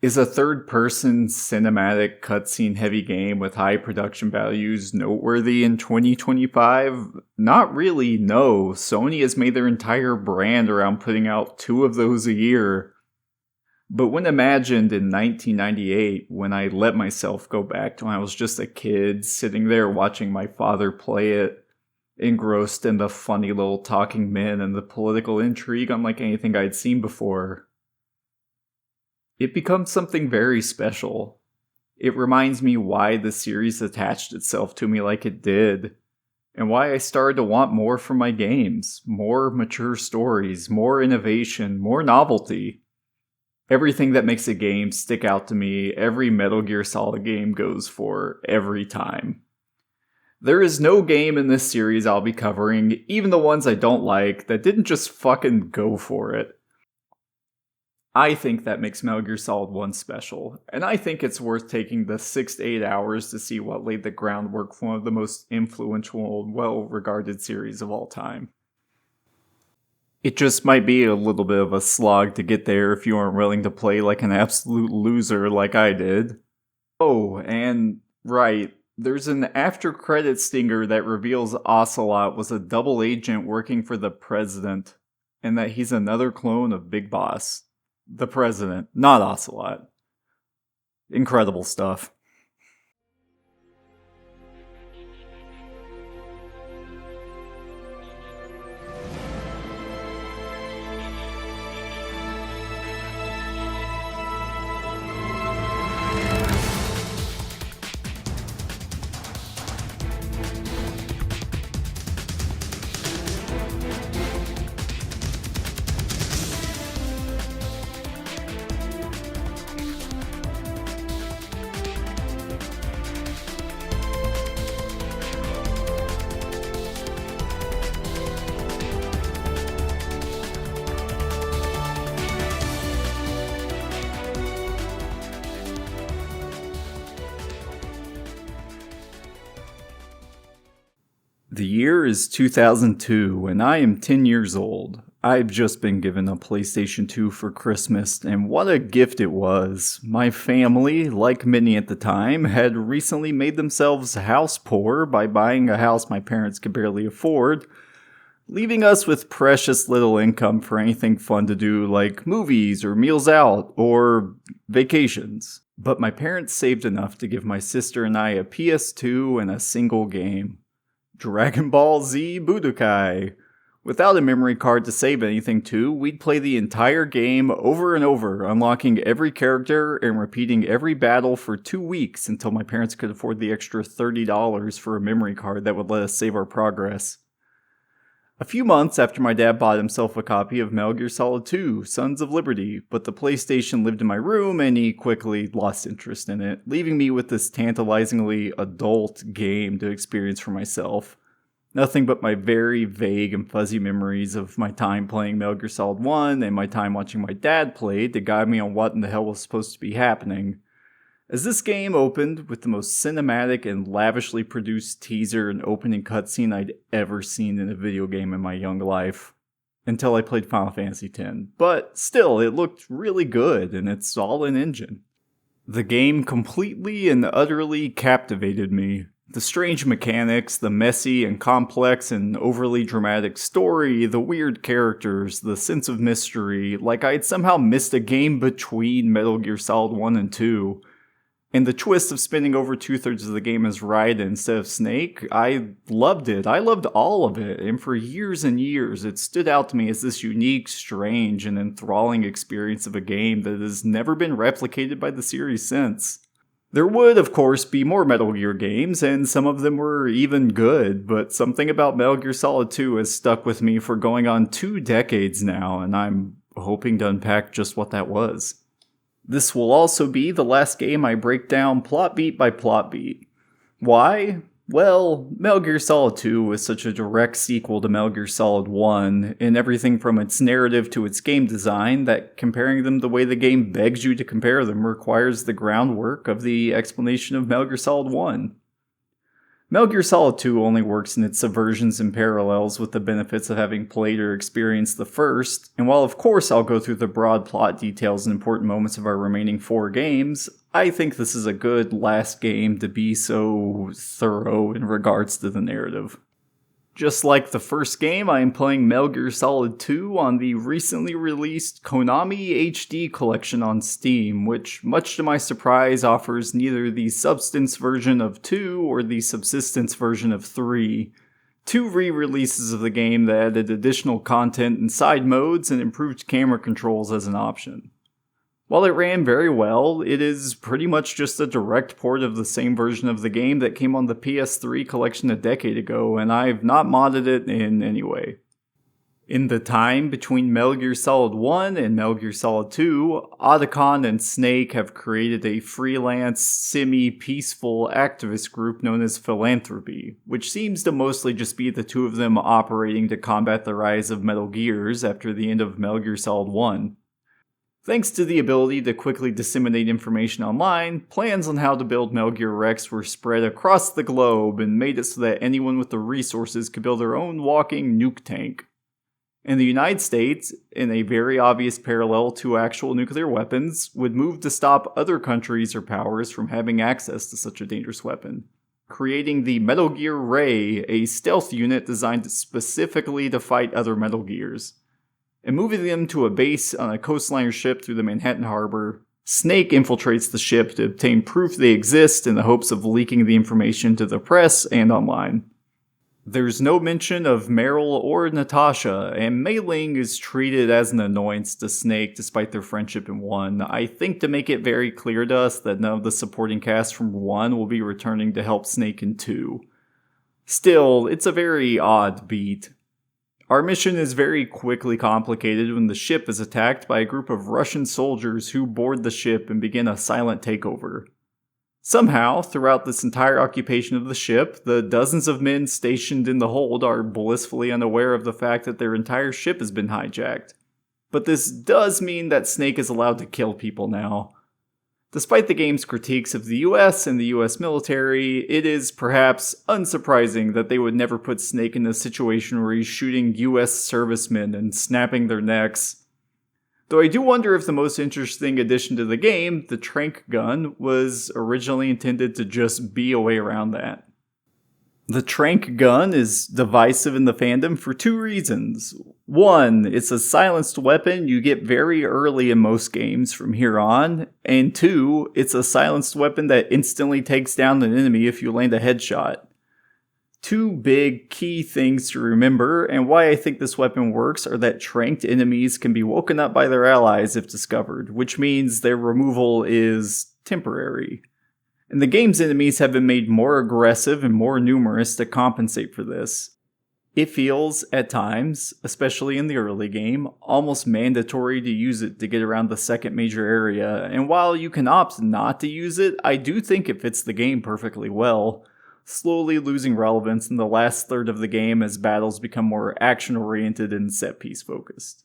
Is a third-person cinematic cutscene-heavy game with high production values noteworthy in 2025? Not really, no. Sony has made their entire brand around putting out 2 of those a year. But when imagined in 1998, when I let myself go back to when I was just a kid, sitting there watching my father play it, engrossed in the funny little talking men and the political intrigue unlike anything I'd seen before, it becomes something very special. It reminds me why the series attached itself to me like it did. and why I started to want more from my games. More mature stories, more innovation, more novelty. Everything that makes a game stick out to me, every Metal Gear Solid game goes for every time. There is no game in this series I'll be covering, even the ones I don't like, that didn't just fucking go for it. I think that makes Metal Gear Solid 1 special, and I think it's worth taking the 6 to 8 hours to see what laid the groundwork for one of the most influential and well-regarded series of all time. It just might be a little bit of a slog to get there if you aren't willing to play like an absolute loser like I did. Oh, and right, there's an after-credit stinger that reveals Ocelot was a double agent working for the President, and that he's another clone of Big Boss. The President, not Ocelot. Incredible stuff. The year is 2002, and I am 10 years old. I've just been given a PlayStation 2 for Christmas, and what a gift it was. My family, like many at the time, had recently made themselves house poor by buying a house my parents could barely afford, leaving us with precious little income for anything fun to do like movies or meals out or vacations. But my parents saved enough to give my sister and I a PS2 and a single game. Dragon Ball Z Budokai. Without a memory card to save anything to, we'd play the entire game over and over, unlocking every character and repeating every battle for 2 weeks until my parents could afford the extra $30 for a memory card that would let us save our progress. A few months after my dad bought himself a copy of Metal Gear Solid 2, Sons of Liberty, but the PlayStation lived in my room and he quickly lost interest in it, leaving me with this tantalizingly adult game to experience for myself. Nothing but my very vague and fuzzy memories of my time playing Metal Gear Solid 1 and my time watching my dad play to guide me on what in the hell was supposed to be happening. As this game opened with the most cinematic and lavishly produced teaser and opening cutscene I'd ever seen in a video game in my young life. Until I played Final Fantasy X. But still, it looked really good, and it's all in engine. The game completely and utterly captivated me. The strange mechanics, the messy and complex and overly dramatic story, the weird characters, the sense of mystery, like I'd somehow missed a game between Metal Gear Solid 1 and 2. And the twist of spending over 2/3 of the game as Raiden instead of Snake, I loved it. I loved all of it, and for years and years, it stood out to me as this unique, strange, and enthralling experience of a game that has never been replicated by the series since. There would, of course, be more Metal Gear games, and some of them were even good, but something about Metal Gear Solid 2 has stuck with me for going on 2 decades now, and I'm hoping to unpack just what that was. This will also be the last game I break down plot beat by plot beat. Why? Well, Metal Gear Solid 2 is such a direct sequel to Metal Gear Solid 1 in everything from its narrative to its game design that comparing them the way the game begs you to compare them requires the groundwork of the explanation of Metal Gear Solid 1. Metal Gear Solid 2 only works in its subversions and parallels with the benefits of having played or experienced the first, and while of course I'll go through the broad plot details and important moments of our remaining 4 games, I think this is a good last game to be so thorough in regards to the narrative. Just like the first game, I am playing Metal Gear Solid 2 on the recently released Konami HD collection on Steam, which, much to my surprise, offers neither the Substance version of 2 or the Subsistence version of 3, 2 re-releases of the game that added additional content and side modes and improved camera controls as an option. While it ran very well, it is pretty much just a direct port of the same version of the game that came on the PS3 collection a decade ago, and I've not modded it in any way. In the time between Metal Gear Solid 1 and Metal Gear Solid 2, Otacon and Snake have created a freelance, semi-peaceful activist group known as Philanthropy, which seems to mostly just be the two of them operating to combat the rise of Metal Gears after the end of Metal Gear Solid 1. Thanks to the ability to quickly disseminate information online, plans on how to build Metal Gear Rex were spread across the globe and made it so that anyone with the resources could build their own walking nuke tank. In the United States, in a very obvious parallel to actual nuclear weapons, would move to stop other countries or powers from having access to such a dangerous weapon, creating the Metal Gear Ray, a stealth unit designed specifically to fight other Metal Gears. And moving them to a base on a coastliner ship through the Manhattan Harbor, Snake infiltrates the ship to obtain proof they exist in the hopes of leaking the information to the press and online. There's no mention of Meryl or Natasha, and Mei Ling is treated as an annoyance to Snake despite their friendship in 1. I think to make it very clear to us that none of the supporting cast from 1 will be returning to help Snake in 2. Still, it's a very odd beat. Our mission is very quickly complicated when the ship is attacked by a group of Russian soldiers who board the ship and begin a silent takeover. Somehow, throughout this entire occupation of the ship, the dozens of men stationed in the hold are blissfully unaware of the fact that their entire ship has been hijacked. But this does mean that Snake is allowed to kill people now. Despite the game's critiques of the US and the US military, it is perhaps unsurprising that they would never put Snake in a situation where he's shooting US servicemen and snapping their necks. Though I do wonder if the most interesting addition to the game, the trank gun, was originally intended to just be a way around that. The trank gun is divisive in the fandom for 2 reasons. 1, it's a silenced weapon you get very early in most games from here on, and 2, it's a silenced weapon that instantly takes down an enemy if you land a headshot. 2 big key things to remember, and why I think this weapon works, are that tranked enemies can be woken up by their allies if discovered, which means their removal is temporary. And the game's enemies have been made more aggressive and more numerous to compensate for this. It feels, at times, especially in the early game, almost mandatory to use it to get around the second major area, and while you can opt not to use it, I do think it fits the game perfectly well, slowly losing relevance in the last third of the game as battles become more action-oriented and set-piece focused.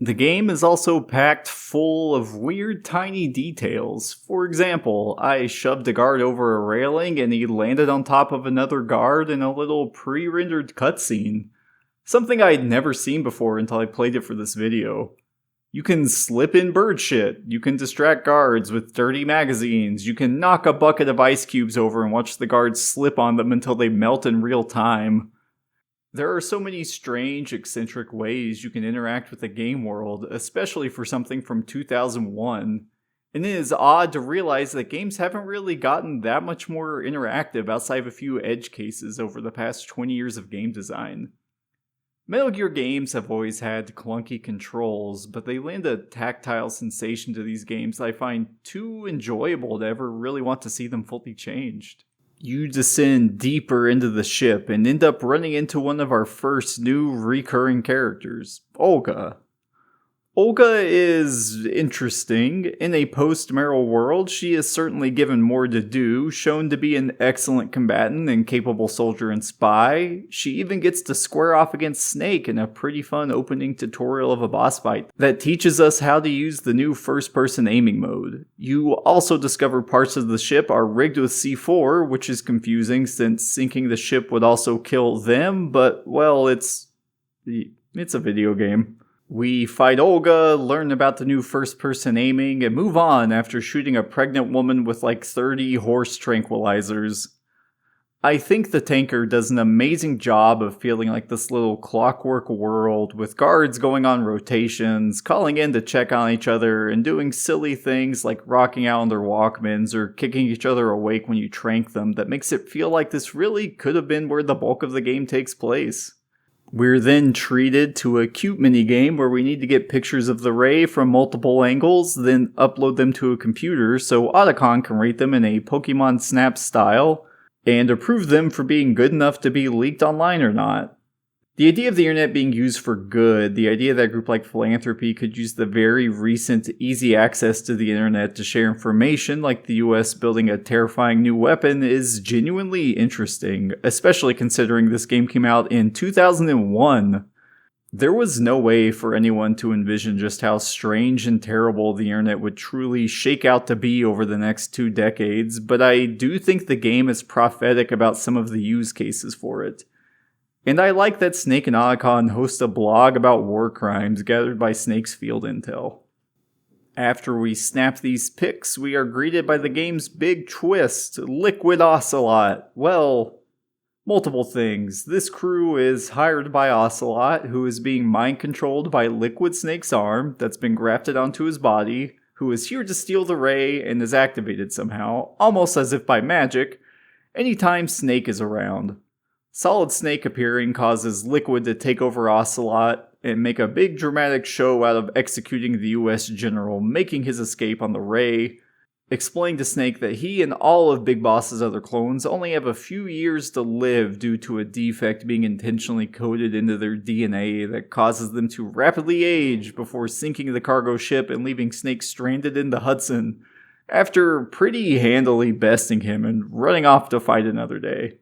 The game is also packed full of weird tiny details. For example, I shoved a guard over a railing and he landed on top of another guard in a little pre-rendered cutscene. Something I'd never seen before until I played it for this video. You can slip in bird shit, you can distract guards with dirty magazines, you can knock a bucket of ice cubes over and watch the guards slip on them until they melt in real time. There are so many strange, eccentric ways you can interact with the game world, especially for something from 2001. And it is odd to realize that games haven't really gotten that much more interactive outside of a few edge cases over the past 20 years of game design. Metal Gear games have always had clunky controls, but they lend a tactile sensation to these games that I find too enjoyable to ever really want to see them fully changed. You descend deeper into the ship and end up running into one of our first new recurring characters, Olga. Olga is interesting. In a post-Meryl world, she is certainly given more to do, shown to be an excellent combatant and capable soldier and spy. She even gets to square off against Snake in a pretty fun opening tutorial of a boss fight that teaches us how to use the new first-person aiming mode. You also discover parts of the ship are rigged with C4, which is confusing since sinking the ship would also kill them, but, well, it's a video game. We fight Olga, learn about the new first-person aiming, and move on after shooting a pregnant woman with like 30 horse tranquilizers. I think the tanker does an amazing job of feeling like this little clockwork world, with guards going on rotations, calling in to check on each other, and doing silly things like rocking out on their Walkmans or kicking each other awake when you trank them that makes it feel like this really could have been where the bulk of the game takes place. We're then treated to a cute minigame where we need to get pictures of the ray from multiple angles, then upload them to a computer so Otacon can rate them in a Pokemon Snap style, and approve them for being good enough to be leaked online or not. The idea of the internet being used for good, the idea that a group like Philanthropy could use the very recent easy access to the internet to share information, like the US building a terrifying new weapon, is genuinely interesting, especially considering this game came out in 2001. There was no way for anyone to envision just how strange and terrible the internet would truly shake out to be over the next 2 decades, but I do think the game is prophetic about some of the use cases for it. And I like that Snake and Otacon host a blog about war crimes gathered by Snake's field intel. After we snap these pics, we are greeted by the game's big twist, Liquid Ocelot. Well, multiple things. This crew is hired by Ocelot, who is being mind-controlled by Liquid Snake's arm that's been grafted onto his body, who is here to steal the ray and is activated somehow, almost as if by magic, anytime Snake is around. Solid Snake appearing causes Liquid to take over Ocelot and make a big dramatic show out of executing the US general, making his escape on the ray, explaining to Snake that he and all of Big Boss's other clones only have a few years to live due to a defect being intentionally coded into their DNA that causes them to rapidly age before sinking the cargo ship and leaving Snake stranded in the Hudson, after pretty handily besting him and running off to fight another day.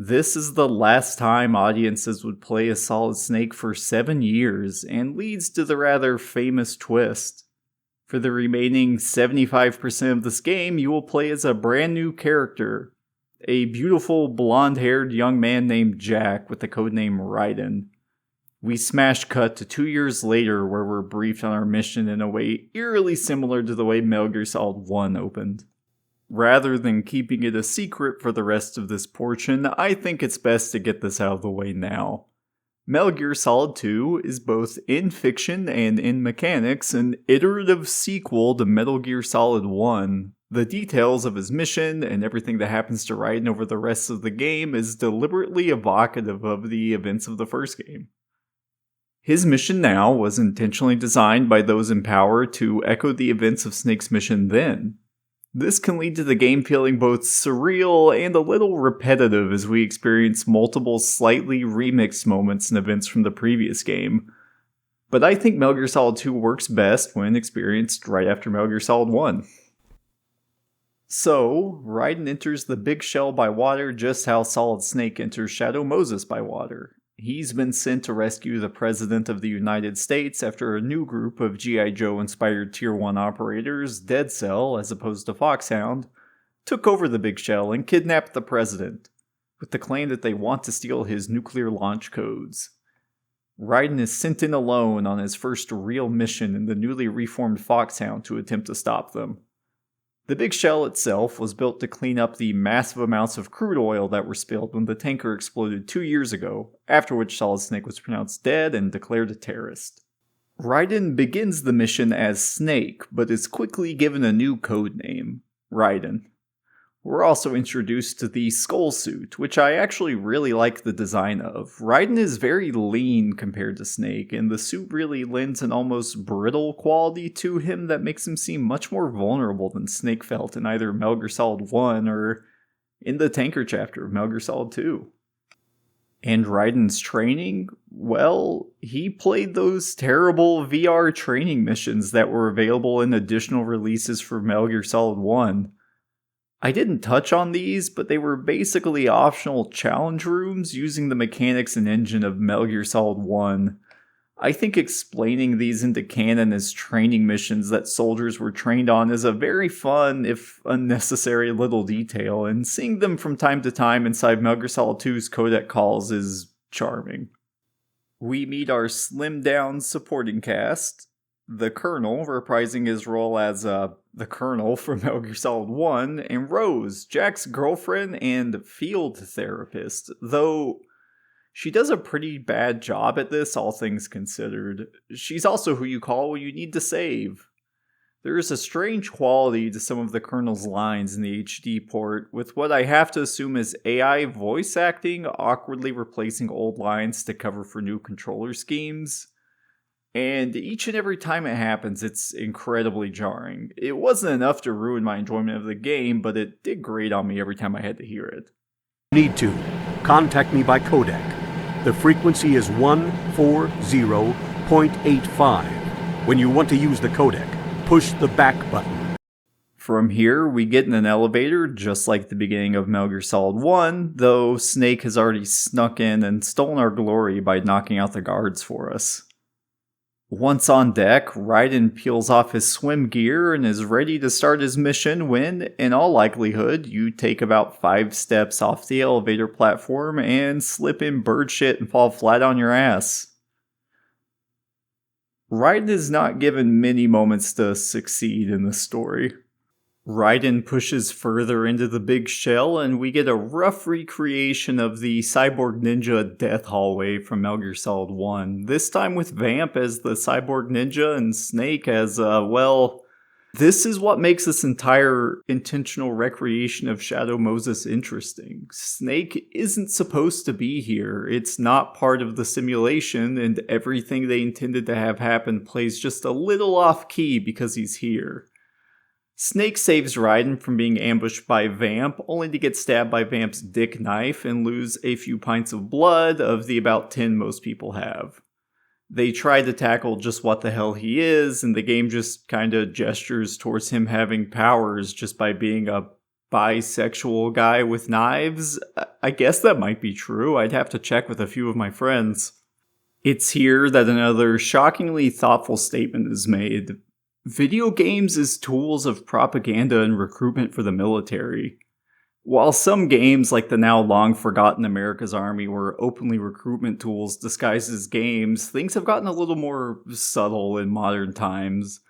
This is the last time audiences would play as Solid Snake for 7 years, and leads to the rather famous twist. For the remaining 75% of this game, you will play as a brand new character, a beautiful blonde-haired young man named Jack with the codename Raiden. We smash cut to 2 years later where we're briefed on our mission in a way eerily similar to the way Metal Gear Solid 1 opened. Rather than keeping it a secret for the rest of this portion, I think it's best to get this out of the way now. Metal Gear Solid 2 is both in fiction and in mechanics an iterative sequel to Metal Gear Solid 1. The details of his mission and everything that happens to Raiden over the rest of the game is deliberately evocative of the events of the first game. His mission now was intentionally designed by those in power to echo the events of Snake's mission then. This can lead to the game feeling both surreal and a little repetitive as we experience multiple slightly remixed moments and events from the previous game. But I think Metal Gear Solid 2 works best when experienced right after Metal Gear Solid 1. So, Raiden enters the Big Shell by water just how Solid Snake enters Shadow Moses by water. He's been sent to rescue the President of the United States after a new group of G.I. Joe-inspired Tier 1 operators, Dead Cell as opposed to Foxhound, took over the Big Shell and kidnapped the President, with the claim that they want to steal his nuclear launch codes. Raiden is sent in alone on his first real mission in the newly reformed Foxhound to attempt to stop them. The Big Shell itself was built to clean up the massive amounts of crude oil that were spilled when the tanker exploded 2 years ago, after which Solid Snake was pronounced dead and declared a terrorist. Raiden begins the mission as Snake, but is quickly given a new code name, Raiden. We're also introduced to the Skull Suit, which I actually really like the design of. Raiden is very lean compared to Snake, and the suit really lends an almost brittle quality to him that makes him seem much more vulnerable than Snake felt in either Metal Gear Solid 1 or in the tanker chapter of Metal Gear Solid 2. And Raiden's training? Well, he played those terrible VR training missions that were available in additional releases for Metal Gear Solid 1. I didn't touch on these, but they were basically optional challenge rooms using the mechanics and engine of Metal Gear Solid 1. I think explaining these into canon as training missions that soldiers were trained on is a very fun, if unnecessary, little detail, and seeing them from time to time inside Metal Gear Solid 2's codec calls is charming. We meet our slimmed-down supporting cast, the Colonel, reprising his role as the Colonel from Metal Gear Solid 1, and Rose, Jack's girlfriend and field therapist, though she does a pretty bad job at this, all things considered. She's also who you call when you need to save. There is a strange quality to some of the Colonel's lines in the HD port, with what I have to assume is AI voice acting awkwardly replacing old lines to cover for new controller schemes. And each and every time it happens, it's incredibly jarring. It wasn't enough to ruin my enjoyment of the game, but it did grate on me every time I had to hear it. Need to. Contact me by codec. The frequency is 140.85. When you want to use the codec, push the back button. From here, we get in an elevator, just like the beginning of Metal Gear Solid 1, though Snake has already snuck in and stolen our glory by knocking out the guards for us. Once on deck, Raiden peels off his swim gear and is ready to start his mission when, in all likelihood, you take about 5 steps off the elevator platform and slip in bird shit and fall flat on your ass. Raiden is not given many moments to succeed in this story. Raiden pushes further into the big shell, and we get a rough recreation of the Cyborg Ninja death hallway from Metal Gear Solid 1, this time with Vamp as the Cyborg Ninja and Snake as, this is what makes this entire intentional recreation of Shadow Moses interesting. Snake isn't supposed to be here, it's not part of the simulation, and everything they intended to have happen plays just a little off-key because he's here. Snake saves Raiden from being ambushed by Vamp, only to get stabbed by Vamp's dick knife and lose a few pints of blood of the about 10 most people have. They try to tackle just what the hell he is, and the game just kinda gestures towards him having powers just by being a bisexual guy with knives. I guess that might be true, I'd have to check with a few of my friends. It's here that another shockingly thoughtful statement is made. Video games as tools of propaganda and recruitment for the military. While some games, like the now long forgotten America's Army, were openly recruitment tools disguised as games, things have gotten a little more subtle in modern times.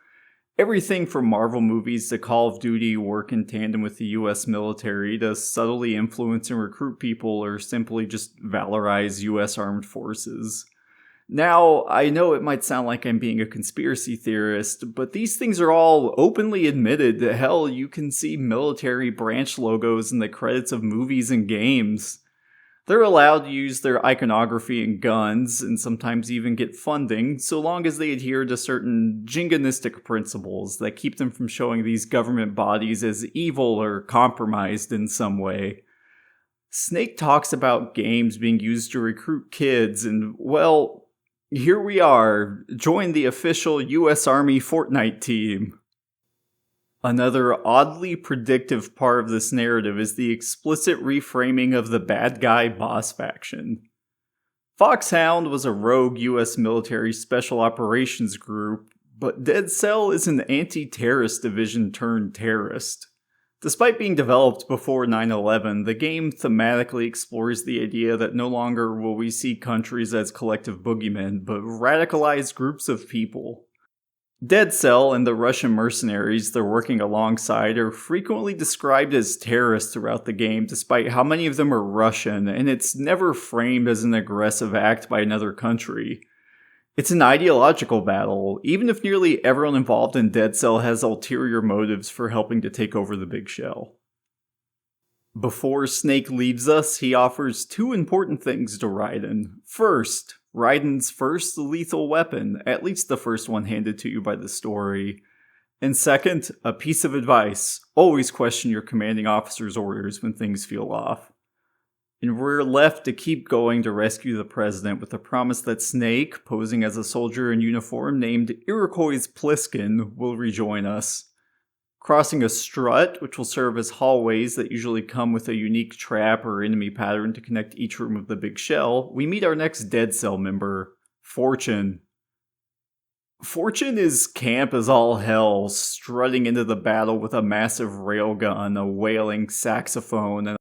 Everything from Marvel movies to Call of Duty work in tandem with the US military to subtly influence and recruit people or simply just valorize US armed forces. Now, I know it might sound like I'm being a conspiracy theorist, but these things are all openly admitted. Hell, you can see military branch logos in the credits of movies and games. They're allowed to use their iconography and guns, and sometimes even get funding, so long as they adhere to certain jingoistic principles that keep them from showing these government bodies as evil or compromised in some way. Snake talks about games being used to recruit kids, and, well, here we are, join the official US Army Fortnite team. Another oddly predictive part of this narrative is the explicit reframing of the bad guy boss faction. Foxhound was a rogue US military special operations group, but Dead Cell is an anti-terrorist division turned terrorist. Despite being developed before 9/11, the game thematically explores the idea that no longer will we see countries as collective boogeymen, but radicalized groups of people. Dead Cell and the Russian mercenaries they're working alongside are frequently described as terrorists throughout the game, despite how many of them are Russian, and it's never framed as an aggressive act by another country. It's an ideological battle, even if nearly everyone involved in Dead Cell has ulterior motives for helping to take over the Big Shell. Before Snake leaves us, he offers 2 important things to Raiden. First, Raiden's first lethal weapon, at least the first one handed to you by the story. And second, a piece of advice: always question your commanding officer's orders when things feel off. And we're left to keep going to rescue the president with the promise that Snake, posing as a soldier in uniform named Iroquois Pliskin, will rejoin us. Crossing a strut, which will serve as hallways that usually come with a unique trap or enemy pattern to connect each room of the Big Shell, we meet our next Dead Cell member, Fortune. Fortune is camp as all hell, strutting into the battle with a massive railgun, a wailing saxophone,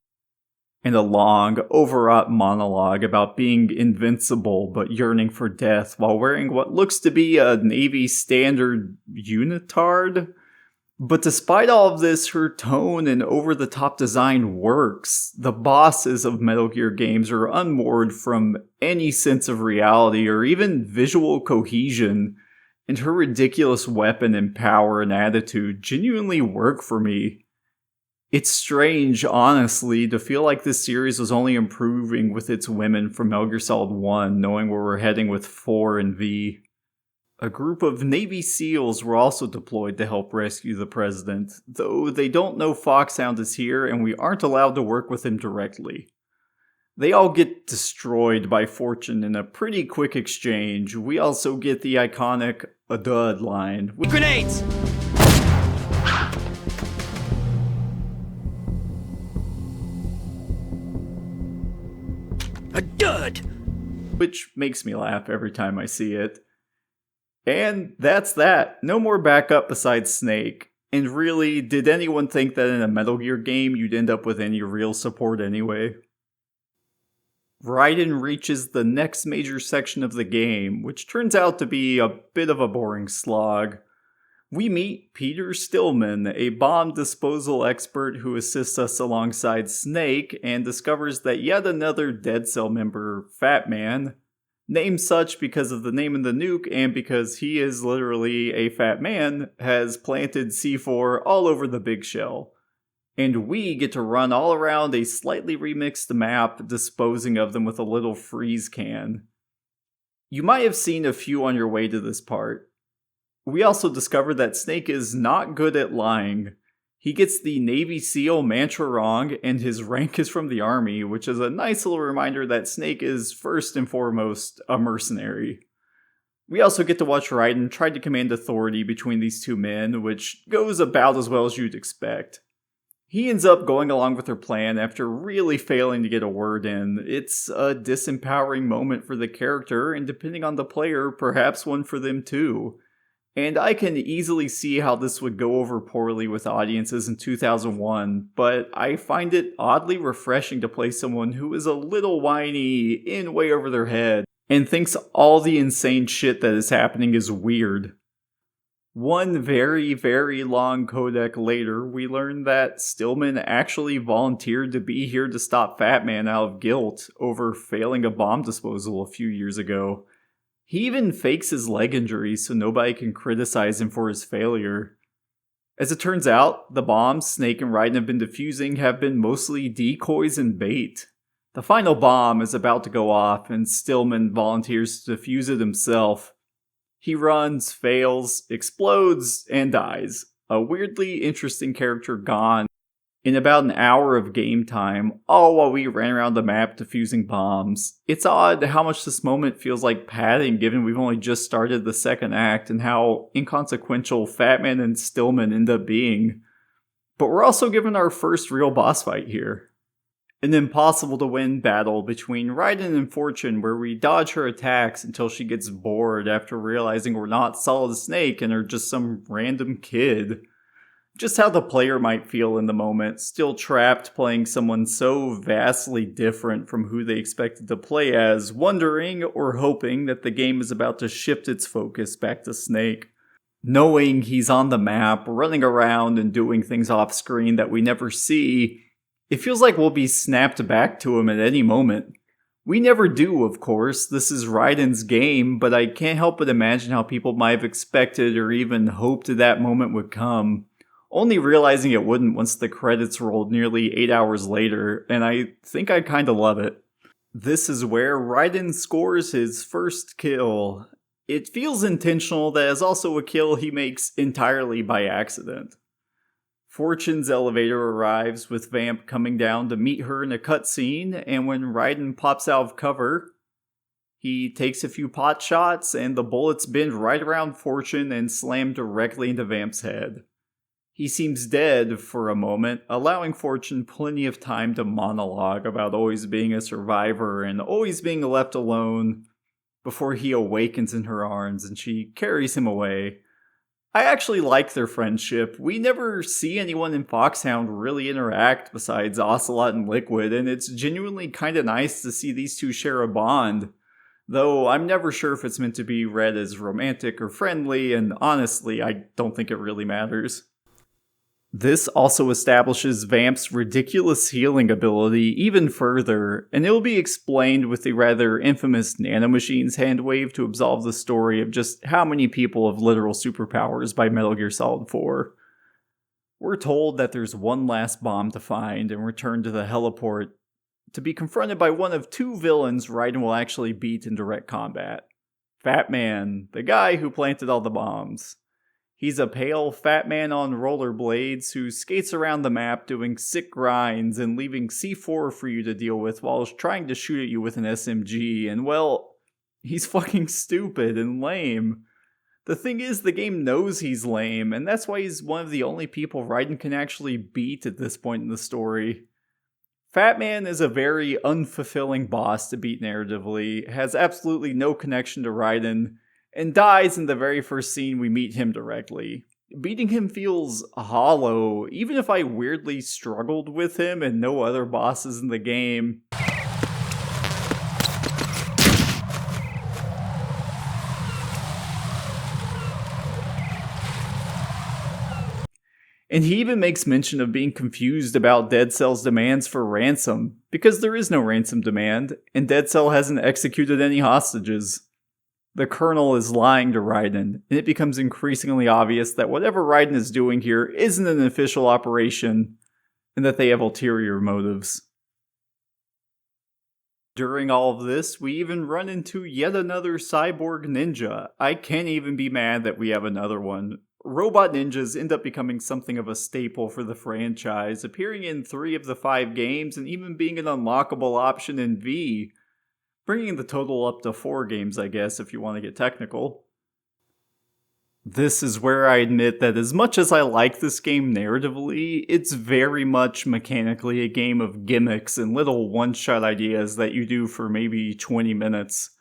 and a long, overwrought monologue about being invincible but yearning for death while wearing what looks to be a Navy standard unitard. But despite all of this, her tone and over-the-top design works. The bosses of Metal Gear games are unmoored from any sense of reality or even visual cohesion, and her ridiculous weapon and power and attitude genuinely work for me. It's strange, honestly, to feel like this series was only improving with its women from Metal Gear Solid 1, knowing where we're heading with 4 and V. A group of Navy SEALs were also deployed to help rescue the president, though they don't know Foxhound is here and we aren't allowed to work with him directly. They all get destroyed by Fortune in a pretty quick exchange. We also get the iconic "a dud" line. Grenades! A dud! Which makes me laugh every time I see it. And that's that. No more backup besides Snake. And really, did anyone think that in a Metal Gear game you'd end up with any real support anyway? Raiden reaches the next major section of the game, which turns out to be a bit of a boring slog. We meet Peter Stillman, a bomb disposal expert who assists us alongside Snake and discovers that yet another Dead Cell member, Fat Man, named such because of the name of the nuke and because he is literally a fat man, has planted C4 all over the big shell. And we get to run all around a slightly remixed map, disposing of them with a little freeze can. You might have seen a few on your way to this part. We also discover that Snake is not good at lying. He gets the Navy SEAL mantra wrong, and his rank is from the Army, which is a nice little reminder that Snake is first and foremost a mercenary. We also get to watch Raiden try to command authority between these two men, which goes about as well as you'd expect. He ends up going along with their plan after really failing to get a word in. It's a disempowering moment for the character, and depending on the player, perhaps one for them too. And I can easily see how this would go over poorly with audiences in 2001, but I find it oddly refreshing to play someone who is a little whiny, in way over their head, and thinks all the insane shit that is happening is weird. One very, very long codec later, we learn that Stillman actually volunteered to be here to stop Fat Man out of guilt over failing a bomb disposal a few years ago. He even fakes his leg injury so nobody can criticize him for his failure. As it turns out, the bombs Snake and Raiden have been defusing have been mostly decoys and bait. The final bomb is about to go off and Stillman volunteers to defuse it himself. He runs, fails, explodes, and dies. A weirdly interesting character gone in about an hour of game time, all while we ran around the map defusing bombs. It's odd how much this moment feels like padding given we've only just started the second act and how inconsequential Fat Man and Stillman end up being. But we're also given our first real boss fight here. An impossible to win battle between Raiden and Fortune where we dodge her attacks until she gets bored after realizing we're not Solid Snake and are just some random kid. Just how the player might feel in the moment, still trapped playing someone so vastly different from who they expected to play as, wondering or hoping that the game is about to shift its focus back to Snake. Knowing he's on the map, running around and doing things off screen that we never see, it feels like we'll be snapped back to him at any moment. We never do, of course. This is Raiden's game, but I can't help but imagine how people might have expected or even hoped that moment would come. Only realizing it wouldn't once the credits rolled nearly 8 hours later, and I think I kinda love it. This is where Raiden scores his first kill. It feels intentional that is also a kill he makes entirely by accident. Fortune's elevator arrives with Vamp coming down to meet her in a cutscene, and when Raiden pops out of cover, he takes a few pot shots and the bullets bend right around Fortune and slam directly into Vamp's head. He seems dead for a moment, allowing Fortune plenty of time to monologue about always being a survivor and always being left alone before he awakens in her arms and she carries him away. I actually like their friendship. We never see anyone in Foxhound really interact besides Ocelot and Liquid, and it's genuinely kinda nice to see these two share a bond. Though I'm never sure if it's meant to be read as romantic or friendly, and honestly, I don't think it really matters. This also establishes Vamp's ridiculous healing ability even further, and it will be explained with the rather infamous Nanomachine's hand wave to absolve the story of just how many people have literal superpowers by Metal Gear Solid 4. We're told that there's one last bomb to find and return to the heliport to be confronted by one of two villains Raiden will actually beat in direct combat. Fat Man, the guy who planted all the bombs. He's a pale, fat man on rollerblades who skates around the map doing sick grinds and leaving C4 for you to deal with while trying to shoot at you with an SMG, and well, he's fucking stupid and lame. The thing is, the game knows he's lame, and that's why he's one of the only people Raiden can actually beat at this point in the story. Fat Man is a very unfulfilling boss to beat narratively, has absolutely no connection to Raiden, and dies in the very first scene we meet him directly. Beating him feels hollow, even if I weirdly struggled with him and no other bosses in the game. And he even makes mention of being confused about Dead Cell's demands for ransom, because there is no ransom demand, and Dead Cell hasn't executed any hostages. The Colonel is lying to Raiden, and it becomes increasingly obvious that whatever Raiden is doing here isn't an official operation, and that they have ulterior motives. During all of this, we even run into yet another cyborg ninja. I can't even be mad that we have another one. Robot ninjas end up becoming something of a staple for the franchise, appearing in 3 of the 5 games and even being an unlockable option in V, bringing the total up to 4 games, I guess, if you want to get technical. This is where I admit that as much as I like this game narratively, it's very much mechanically a game of gimmicks and little one-shot ideas that you do for maybe 20 minutes.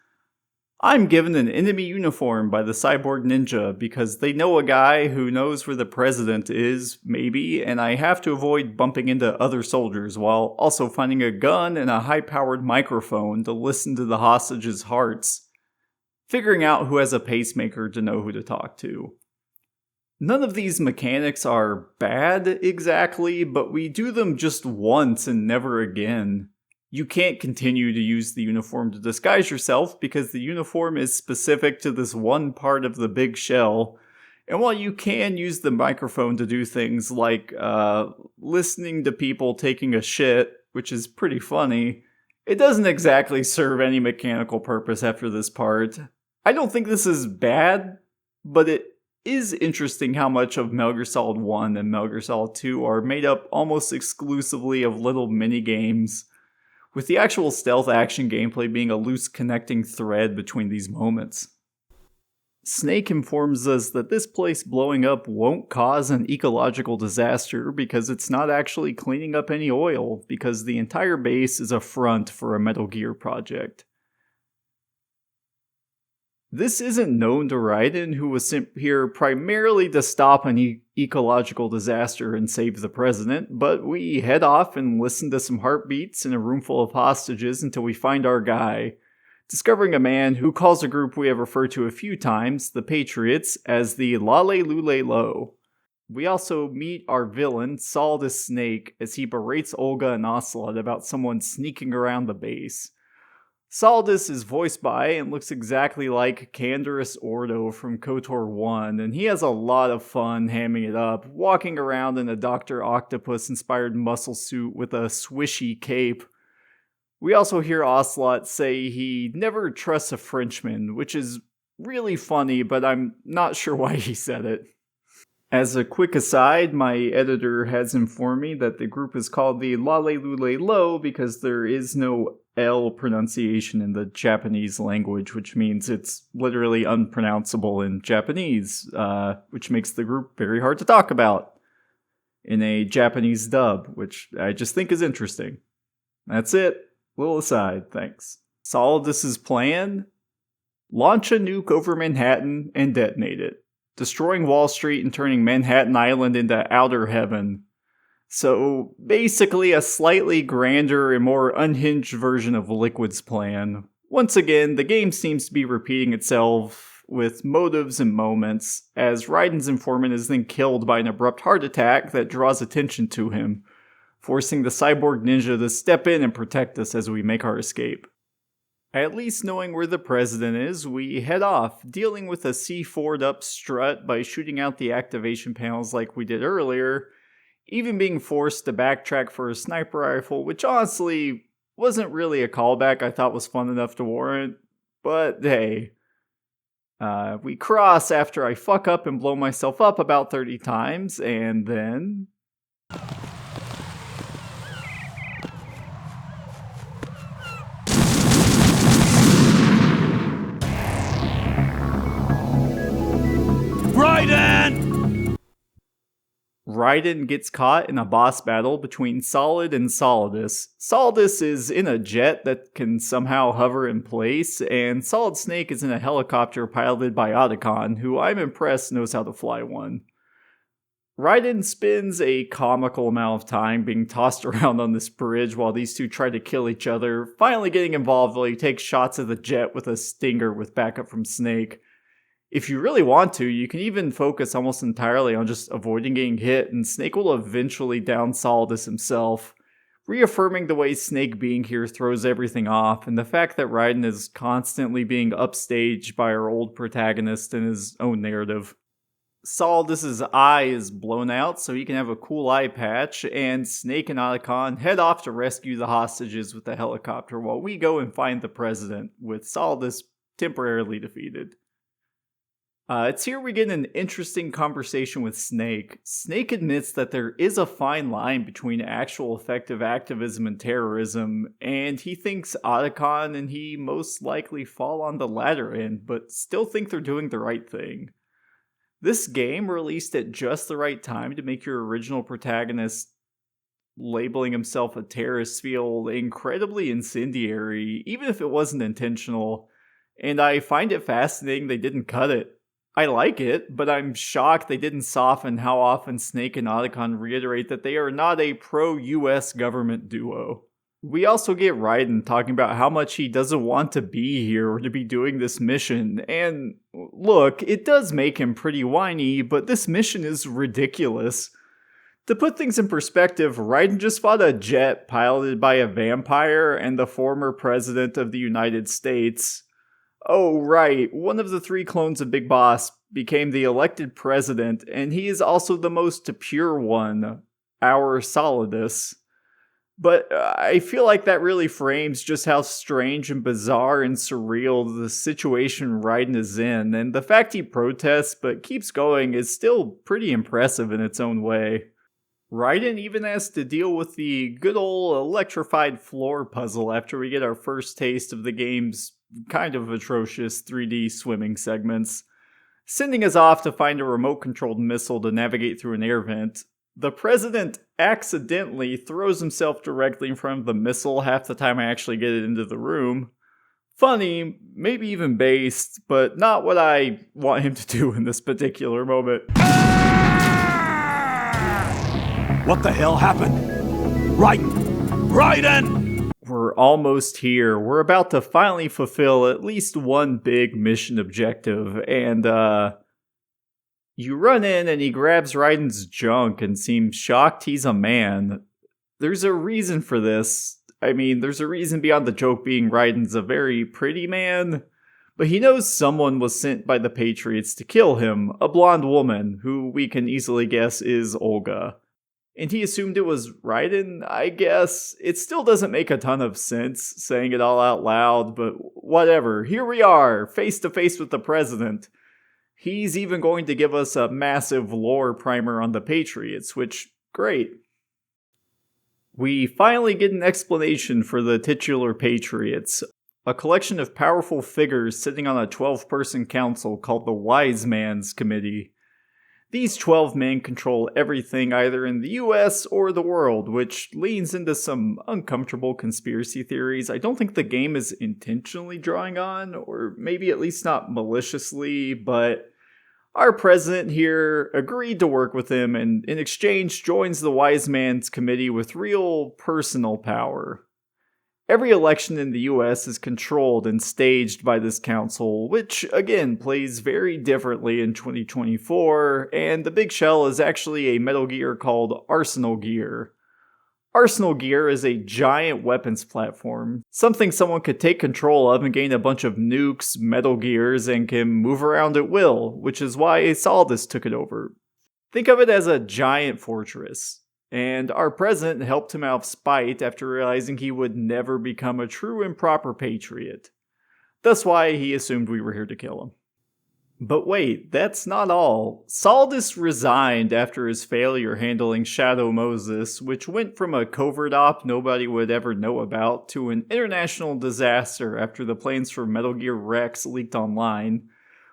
I'm given an enemy uniform by the cyborg ninja because they know a guy who knows where the president is, maybe, and I have to avoid bumping into other soldiers while also finding a gun and a high-powered microphone to listen to the hostages' hearts, figuring out who has a pacemaker to know who to talk to. None of these mechanics are bad exactly, but we do them just once and never again. You can't continue to use the uniform to disguise yourself because the uniform is specific to this one part of the big shell. And while you can use the microphone to do things like listening to people taking a shit, which is pretty funny, it doesn't exactly serve any mechanical purpose after this part. I don't think this is bad, but it is interesting how much of Metal Gear Solid 1 and Metal Gear Solid 2 are made up almost exclusively of little mini-games, with the actual stealth action gameplay being a loose connecting thread between these moments. Snake informs us that this place blowing up won't cause an ecological disaster because it's not actually cleaning up any oil, because the entire base is a front for a Metal Gear project. This isn't known to Raiden, who was sent here primarily to stop an ecological disaster and save the president, but we head off and listen to some heartbeats in a room full of hostages until we find our guy, discovering a man who calls a group we have referred to a few times, the Patriots, as the Lale Lule Lo. We also meet our villain, Solidus Snake, as he berates Olga and Ocelot about someone sneaking around the base. Solidus is voiced by and looks exactly like Canderous Ordo from KOTOR 1, and he has a lot of fun hamming it up, walking around in a Dr. Octopus-inspired muscle suit with a swishy cape. We also hear Ocelot say he never trusts a Frenchman, which is really funny, but I'm not sure why he said it. As a quick aside, my editor has informed me that the group is called the Lale Lule Lo because there is no L pronunciation in the Japanese language, which means it's literally unpronounceable in Japanese, which makes the group very hard to talk about in a Japanese dub, which I just think is interesting. That's it. Little aside, thanks. Solidus's plan? Launch a nuke over Manhattan and detonate it, destroying Wall Street and turning Manhattan Island into outer heaven. So, basically a slightly grander and more unhinged version of Liquid's plan. Once again, the game seems to be repeating itself, with motives and moments, as Raiden's informant is then killed by an abrupt heart attack that draws attention to him, forcing the cyborg ninja to step in and protect us as we make our escape. At least knowing where the president is, we head off, dealing with a C4'd up strut by shooting out the activation panels like we did earlier, even being forced to backtrack for a sniper rifle, which honestly wasn't really a callback I thought was fun enough to warrant, but hey. We cross after I fuck up and blow myself up about 30 times, and then... Raiden gets caught in a boss battle between Solid and Solidus. Solidus is in a jet that can somehow hover in place, and Solid Snake is in a helicopter piloted by Otacon, who I'm impressed knows how to fly one. Raiden spends a comical amount of time being tossed around on this bridge while these two try to kill each other, finally getting involved while he takes shots at the jet with a stinger with backup from Snake. If you really want to, you can even focus almost entirely on just avoiding getting hit, and Snake will eventually down Solidus himself, reaffirming the way Snake being here throws everything off, and the fact that Raiden is constantly being upstaged by our old protagonist in his own narrative. Solidus' eye is blown out so he can have a cool eye patch, and Snake and Otacon head off to rescue the hostages with the helicopter while we go and find the president, with Solidus temporarily defeated. It's here we get an interesting conversation with Snake. Snake admits that there is a fine line between actual effective activism and terrorism, and he thinks Otacon and he most likely fall on the latter end, but still think they're doing the right thing. This game released at just the right time to make your original protagonist labeling himself a terrorist feel incredibly incendiary, even if it wasn't intentional, and I find it fascinating they didn't cut it. I like it, but I'm shocked they didn't soften how often Snake and Otacon reiterate that they are not a pro-US government duo. We also get Raiden talking about how much he doesn't want to be here or to be doing this mission, and look, it does make him pretty whiny, but this mission is ridiculous. To put things in perspective, Raiden just fought a jet piloted by a vampire and the former president of the United States. Oh right, one of the three clones of Big Boss became the elected president, and he is also the most pure one, our Solidus. But I feel like that really frames just how strange and bizarre and surreal the situation Raiden is in, and the fact he protests but keeps going is still pretty impressive in its own way. Raiden even has to deal with the good old electrified floor puzzle after we get our first taste of the game's kind of atrocious 3D swimming segments, sending us off to find a remote-controlled missile to navigate through an air vent. The president accidentally throws himself directly in front of the missile half the time I actually get it into the room. Funny, maybe even based, but not what I want him to do in this particular moment. What the hell happened? Raiden! We're almost here. We're about to finally fulfill at least one big mission objective, and you run in and he grabs Raiden's junk and seems shocked he's a man. There's a reason for this. I mean, there's a reason beyond the joke being Raiden's a very pretty man, but he knows someone was sent by the Patriots to kill him, a blonde woman, who we can easily guess is Olga. And he assumed it was Raiden, I guess. It still doesn't make a ton of sense, saying it all out loud, but whatever. Here we are, face to face with the president. He's even going to give us a massive lore primer on the Patriots, which, great. We finally get an explanation for the titular Patriots, a collection of powerful figures sitting on a 12-person council called the Wise Man's Committee. These 12 men control everything either in the US or the world, which leans into some uncomfortable conspiracy theories I don't think the game is intentionally drawing on, or maybe at least not maliciously, but our president here agreed to work with him and in exchange joins the Wise Man's Committee with real personal power. Every election in the US is controlled and staged by this council, which again plays very differently in 2024, and the Big Shell is actually a Metal Gear called Arsenal Gear. Arsenal Gear is a giant weapons platform, something someone could take control of and gain a bunch of nukes, Metal Gears, and can move around at will, which is why Saldus took it over. Think of it as a giant fortress. And our president helped him out of spite after realizing he would never become a true and proper patriot. That's why he assumed we were here to kill him. But wait, that's not all. Saldus resigned after his failure handling Shadow Moses, which went from a covert op nobody would ever know about to an international disaster after the plans for Metal Gear Rex leaked online.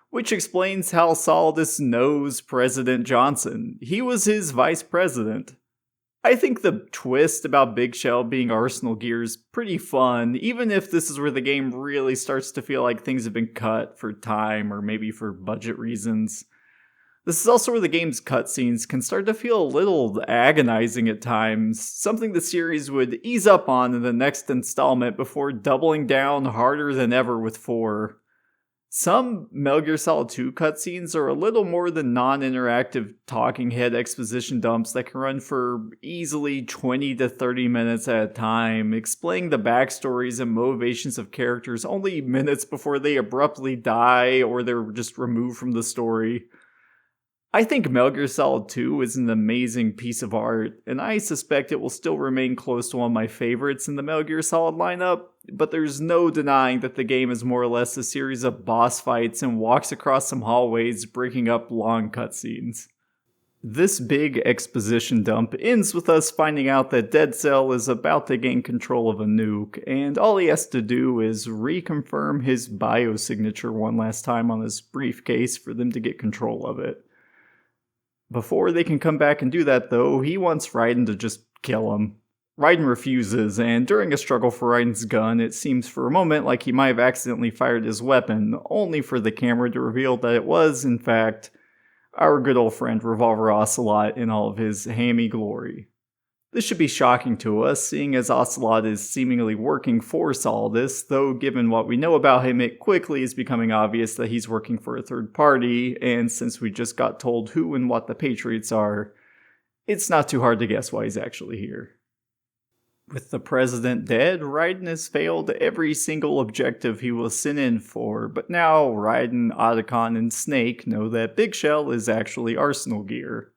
Which explains how Saldus knows President Johnson. He was his vice president. I think the twist about Big Shell being Arsenal Gear is pretty fun, even if this is where the game really starts to feel like things have been cut for time or maybe for budget reasons. This is also where the game's cutscenes can start to feel a little agonizing at times, something the series would ease up on in the next installment before doubling down harder than ever with 4. Some Metal Gear Solid 2 cutscenes are a little more than non-interactive talking head exposition dumps that can run for easily 20 to 30 minutes at a time, explaining the backstories and motivations of characters only minutes before they abruptly die or they're just removed from the story. I think Metal Gear Solid 2 is an amazing piece of art, and I suspect it will still remain close to one of my favorites in the Metal Gear Solid lineup, but there's no denying that the game is more or less a series of boss fights and walks across some hallways, breaking up long cutscenes. This big exposition dump ends with us finding out that Dead Cell is about to gain control of a nuke, and all he has to do is reconfirm his biosignature one last time on his briefcase for them to get control of it. Before they can come back and do that, though, he wants Raiden to just kill him. Raiden refuses, and during a struggle for Raiden's gun, it seems for a moment like he might have accidentally fired his weapon, only for the camera to reveal that it was, in fact, our good old friend Revolver Ocelot in all of his hammy glory. This should be shocking to us, seeing as Ocelot is seemingly working for Saldus, though given what we know about him, it quickly is becoming obvious that he's working for a third party, and since we just got told who and what the Patriots are, it's not too hard to guess why he's actually here. With the president dead, Raiden has failed every single objective he was sent in for, but now Raiden, Otacon, and Snake know that Big Shell is actually Arsenal Gear.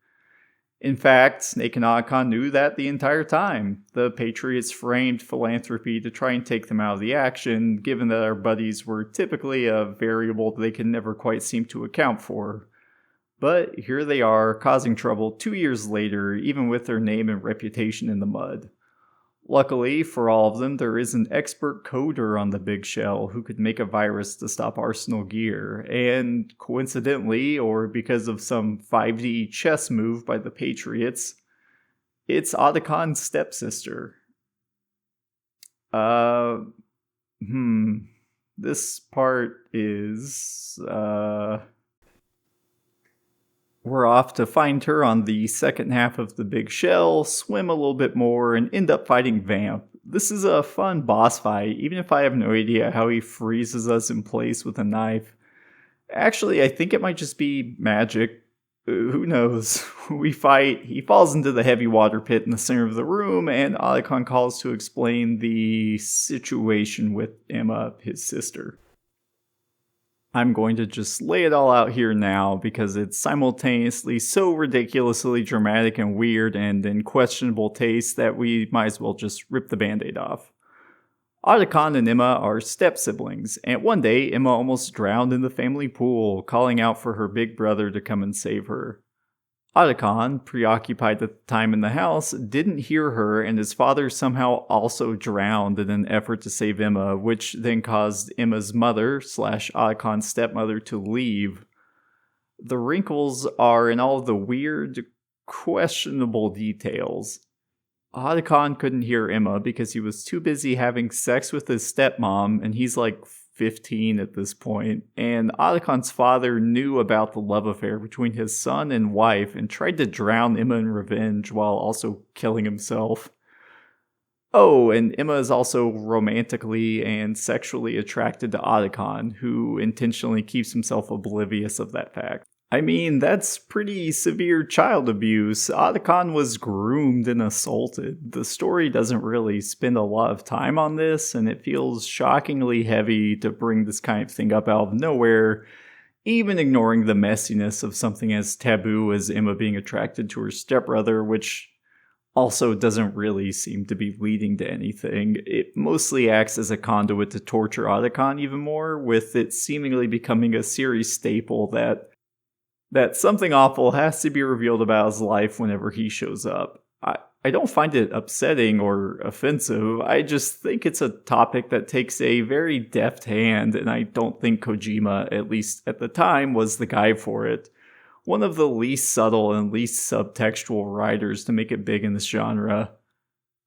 In fact, Snake and Otacon knew that the entire time. The Patriots framed philanthropy to try and take them out of the action, given that our buddies were typically a variable they can never quite seem to account for. But here they are, causing trouble 2 years later, even with their name and reputation in the mud. Luckily, for all of them, there is an expert coder on the Big Shell who could make a virus to stop Arsenal Gear, and coincidentally, or because of some 5D chess move by the Patriots, it's Otacon's stepsister. This part is, We're off to find her on the second half of the Big Shell, swim a little bit more, and end up fighting Vamp. This is a fun boss fight, even if I have no idea how he freezes us in place with a knife. Actually, I think it might just be magic. Who knows? We fight, he falls into the heavy water pit in the center of the room, and Otacon calls to explain the situation with Emma, his sister. I'm going to just lay it all out here now because it's simultaneously so ridiculously dramatic and weird and in questionable taste that we might as well just rip the band-aid off. Otacon and Emma are step-siblings, and one day Emma almost drowned in the family pool, calling out for her big brother to come and save her. Otacon, preoccupied at the time in the house, didn't hear her, and his father somehow also drowned in an effort to save Emma, which then caused Emma's mother / Otacon's stepmother to leave. The wrinkles are in all of the weird, questionable details. Otacon couldn't hear Emma because he was too busy having sex with his stepmom, and he's like 15 at this point, and Otacon's father knew about the love affair between his son and wife and tried to drown Emma in revenge while also killing himself. Oh, and Emma is also romantically and sexually attracted to Otacon, who intentionally keeps himself oblivious of that fact. I mean, that's pretty severe child abuse. Otacon was groomed and assaulted. The story doesn't really spend a lot of time on this, and it feels shockingly heavy to bring this kind of thing up out of nowhere, even ignoring the messiness of something as taboo as Emma being attracted to her stepbrother, which also doesn't really seem to be leading to anything. It mostly acts as a conduit to torture Otacon even more, with it seemingly becoming a series staple that something awful has to be revealed about his life whenever he shows up. I don't find it upsetting or offensive. I just think it's a topic that takes a very deft hand, and I don't think Kojima, at least at the time, was the guy for it. One of the least subtle and least subtextual writers to make it big in this genre.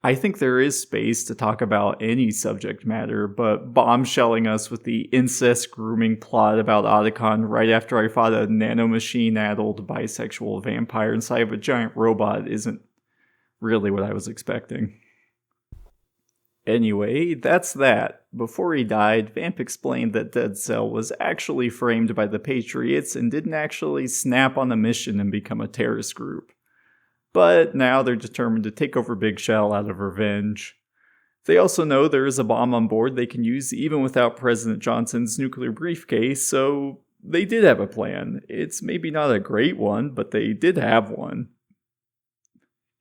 I think there is space to talk about any subject matter, but bombshelling us with the incest grooming plot about Otacon right after I fought a nanomachine-addled bisexual vampire inside of a giant robot isn't really what I was expecting. Anyway, that's that. Before he died, Vamp explained that Dead Cell was actually framed by the Patriots and didn't actually snap on a mission and become a terrorist group. But now they're determined to take over Big Shell out of revenge. They also know there is a bomb on board they can use even without President Johnson's nuclear briefcase, so they did have a plan. It's maybe not a great one, but they did have one.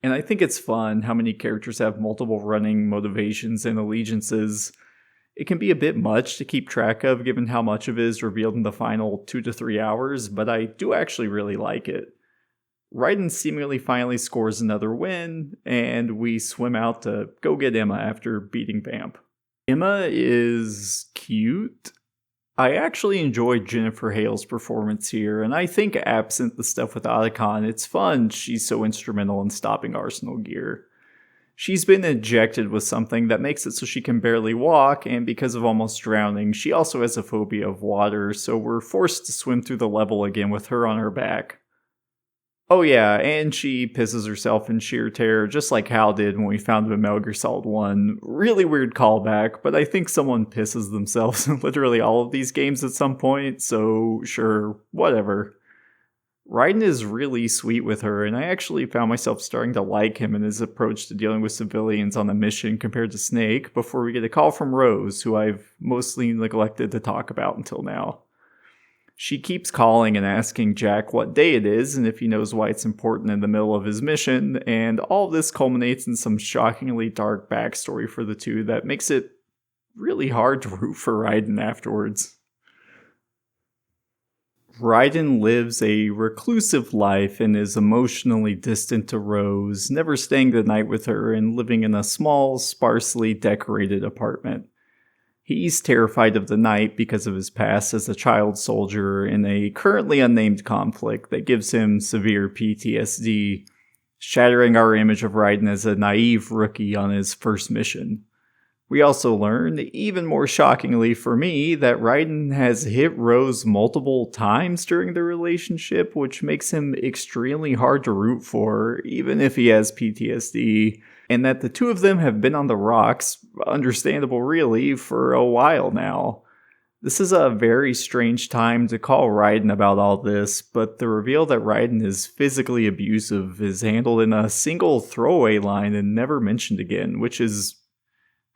And I think it's fun how many characters have multiple running motivations and allegiances. It can be a bit much to keep track of given how much of it is revealed in the final 2 to 3 hours, but I do actually really like it. Raiden seemingly finally scores another win, and we swim out to go get Emma after beating Vamp. Emma is cute. I actually enjoyed Jennifer Hale's performance here, and I think absent the stuff with Otacon, it's fun she's so instrumental in stopping Arsenal Gear. She's been injected with something that makes it so she can barely walk, and because of almost drowning, she also has a phobia of water, so we're forced to swim through the level again with her on her back. Oh yeah, and she pisses herself in sheer terror, just like Hal did when we found him in Metal Gear Solid 1. Really weird callback, but I think someone pisses themselves in literally all of these games at some point, so sure, whatever. Raiden is really sweet with her, and I actually found myself starting to like him in his approach to dealing with civilians on the mission compared to Snake, before we get a call from Rose, who I've mostly neglected to talk about until now. She keeps calling and asking Jack what day it is and if he knows why it's important in the middle of his mission, and all of this culminates in some shockingly dark backstory for the two that makes it really hard to root for Raiden afterwards. Raiden lives a reclusive life and is emotionally distant to Rose, never staying the night with her and living in a small, sparsely decorated apartment. He's terrified of the night because of his past as a child soldier in a currently unnamed conflict that gives him severe PTSD, shattering our image of Raiden as a naive rookie on his first mission. We also learn, even more shockingly for me, that Raiden has hit Rose multiple times during the relationship, which makes him extremely hard to root for, even if he has PTSD, and that the two of them have been on the rocks, understandable really, for a while now. This is a very strange time to call Raiden about all this, but the reveal that Raiden is physically abusive is handled in a single throwaway line and never mentioned again, which is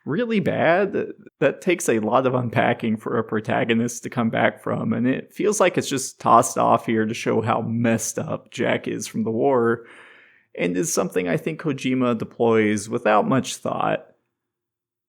really bad. That takes a lot of unpacking for a protagonist to come back from, and it feels like it's just tossed off here to show how messed up Jack is from the war, and is something I think Kojima deploys without much thought.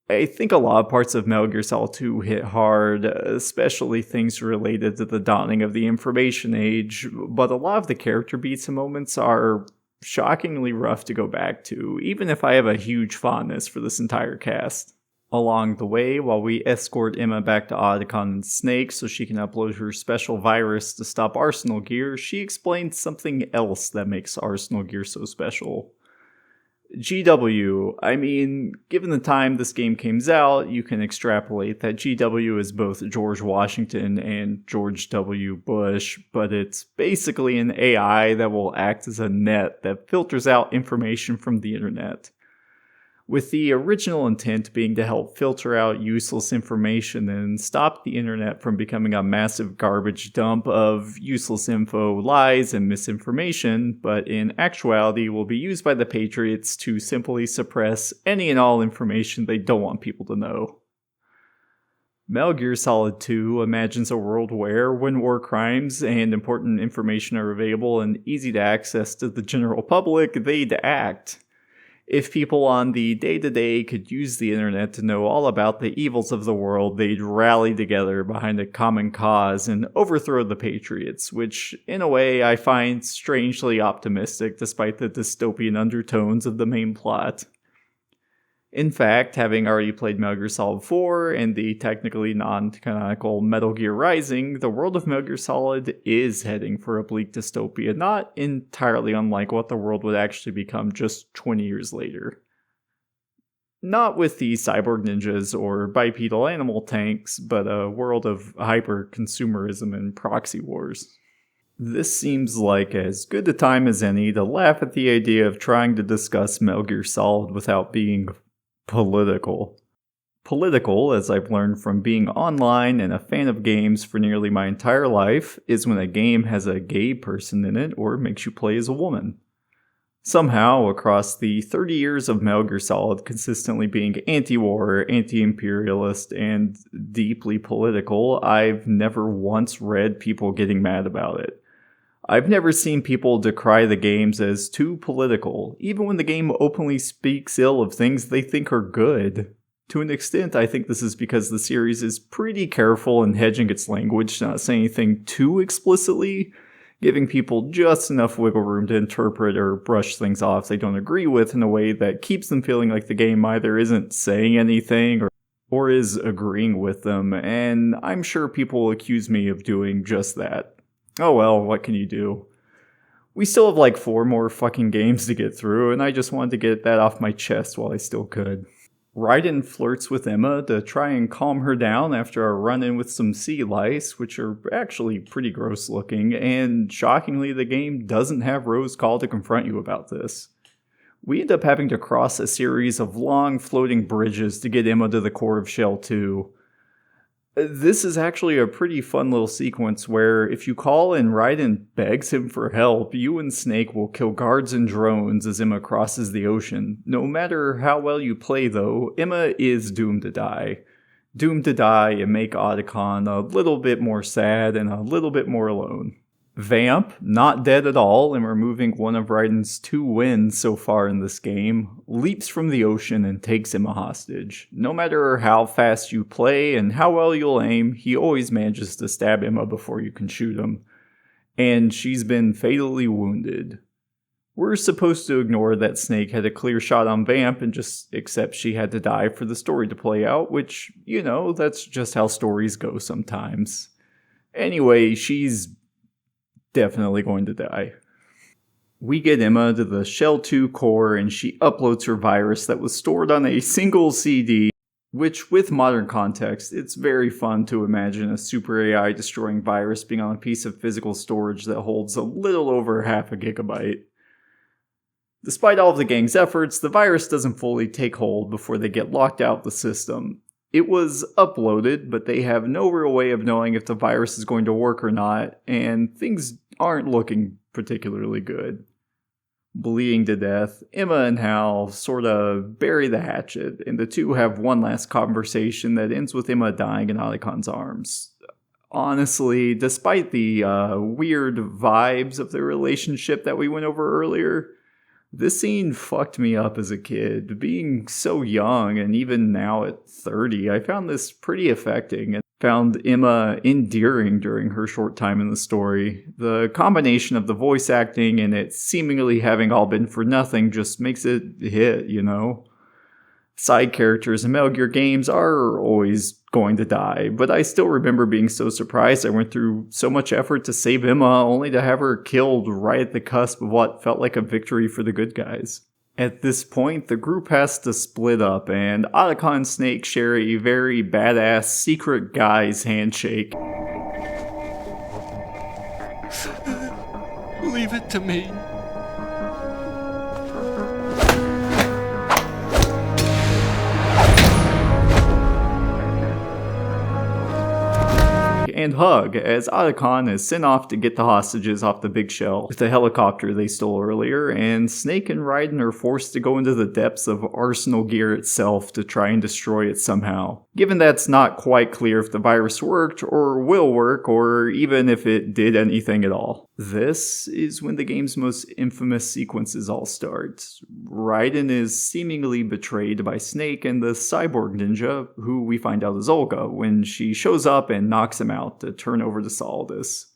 I think a lot of parts of Metal Gear Solid 2 hit hard, especially things related to the dawning of the information age, but a lot of the character beats and moments are shockingly rough to go back to, even if I have a huge fondness for this entire cast. Along the way, while we escort Emma back to Otacon and Snake so she can upload her special virus to stop Arsenal Gear, she explains something else that makes Arsenal Gear so special. GW. I mean, given the time this game came out, you can extrapolate that GW is both George Washington and George W. Bush, but it's basically an AI that will act as a net that filters out information from the internet. with the original intent being to help filter out useless information and stop the internet from becoming a massive garbage dump of useless info, lies, and misinformation, but in actuality will be used by the Patriots to simply suppress any and all information they don't want people to know. Metal Gear Solid 2 imagines a world where, when war crimes and important information are available and easy to access to the general public, they'd act. If people on the day-to-day could use the internet to know all about the evils of the world, they'd rally together behind a common cause and overthrow the Patriots, which, in a way, I find strangely optimistic despite the dystopian undertones of the main plot. In fact, having already played Metal Gear Solid 4 and the technically non-canonical Metal Gear Rising, the world of Metal Gear Solid is heading for a bleak dystopia, not entirely unlike what the world would actually become just 20 years later. Not with the cyborg ninjas or bipedal animal tanks, but a world of hyper-consumerism and proxy wars. This seems like as good a time as any to laugh at the idea of trying to discuss Metal Gear Solid without being political. Political, as I've learned from being online and a fan of games for nearly my entire life, is when a game has a gay person in it or makes you play as a woman. Somehow, across the 30 years of Metal Gear Solid consistently being anti-war, anti-imperialist, and deeply political, I've never once read people getting mad about it. I've never seen people decry the games as too political, even when the game openly speaks ill of things they think are good. To an extent, I think this is because the series is pretty careful in hedging its language to not say anything too explicitly, giving people just enough wiggle room to interpret or brush things off they don't agree with in a way that keeps them feeling like the game either isn't saying anything or is agreeing with them, and I'm sure people will accuse me of doing just that. Oh well, what can you do? We still have like 4 more fucking games to get through, and I just wanted to get that off my chest while I still could. Raiden flirts with Emma to try and calm her down after a run-in with some sea lice, which are actually pretty gross looking, and shockingly the game doesn't have Rose call to confront you about this. We end up having to cross a series of long floating bridges to get Emma to the core of Shell 2. This is actually a pretty fun little sequence where if you call and Raiden begs him for help, you and Snake will kill guards and drones as Emma crosses the ocean. No matter how well you play though, Emma is doomed to die. Doomed to die and make Otacon a little bit more sad and a little bit more alone. Vamp, not dead at all and removing one of Raiden's 2 wins so far in this game, leaps from the ocean and takes him a hostage. No matter how fast you play and how well you'll aim, he always manages to stab Emma before you can shoot him. And she's been fatally wounded. We're supposed to ignore that Snake had a clear shot on Vamp and just accept she had to die for the story to play out, which, you know, that's just how stories go sometimes. Anyway, she's definitely going to die. We get Emma to the Shell 2 core and she uploads her virus that was stored on a single CD, which with modern context, it's very fun to imagine a super AI destroying virus being on a piece of physical storage that holds a little over half a gigabyte. Despite all of the gang's efforts, the virus doesn't fully take hold before they get locked out of the system. It was uploaded, but they have no real way of knowing if the virus is going to work or not, and things aren't looking particularly good. Bleeding to death, Emma and Hal sorta bury the hatchet, and the two have one last conversation that ends with Emma dying in Otacon's arms. Honestly, despite the weird vibes of their relationship that we went over earlier, this scene fucked me up as a kid. Being so young, and even now at 30, I found this pretty affecting and found Emma endearing during her short time in the story. The combination of the voice acting and it seemingly having all been for nothing just makes it hit, you know? Side characters in Metal Gear games are always going to die, but I still remember being so surprised I went through so much effort to save Emma only to have her killed right at the cusp of what felt like a victory for the good guys. At this point, the group has to split up, and Otacon and Snake share a very badass secret guys handshake. Leave it to me. and hug as Otacon is sent off to get the hostages off the big shell with the helicopter they stole earlier, and Snake and Raiden are forced to go into the depths of Arsenal Gear itself to try and destroy it somehow. Given that it's not quite clear if the virus worked or will work, or even if it did anything at all. This is when the game's most infamous sequences all start. Raiden is seemingly betrayed by Snake and the cyborg ninja, who we find out is Olga, when she shows up and knocks him out to turn over to Solidus.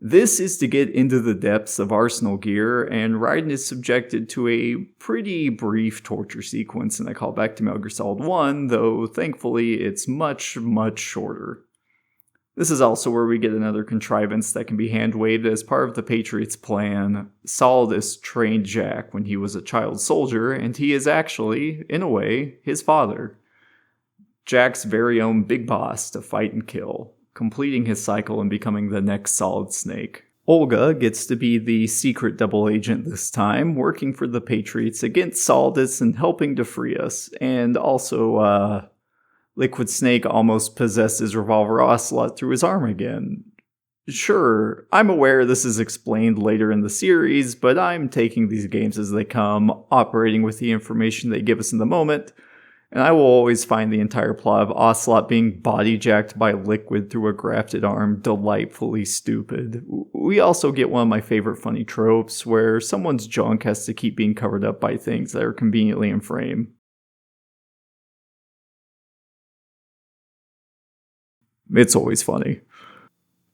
This is to get into the depths of Arsenal Gear, and Raiden is subjected to a pretty brief torture sequence in a callback to Metal Gear Solid 1, though thankfully it's much, much shorter. This is also where we get another contrivance that can be hand-waved as part of the Patriots' plan. Solidus trained Jack when he was a child soldier, and he is actually, in a way, his father. Jack's very own big boss to fight and kill, completing his cycle and becoming the next Solid Snake. Olga gets to be the secret double agent this time, working for the Patriots against Solidus and helping to free us, and also, Liquid Snake almost possesses Revolver Ocelot through his arm again. Sure, I'm aware this is explained later in the series, but I'm taking these games as they come, operating with the information they give us in the moment, and I will always find the entire plot of Ocelot being body-jacked by Liquid through a grafted arm delightfully stupid. We also get one of my favorite funny tropes, where someone's junk has to keep being covered up by things that are conveniently in frame. It's always funny.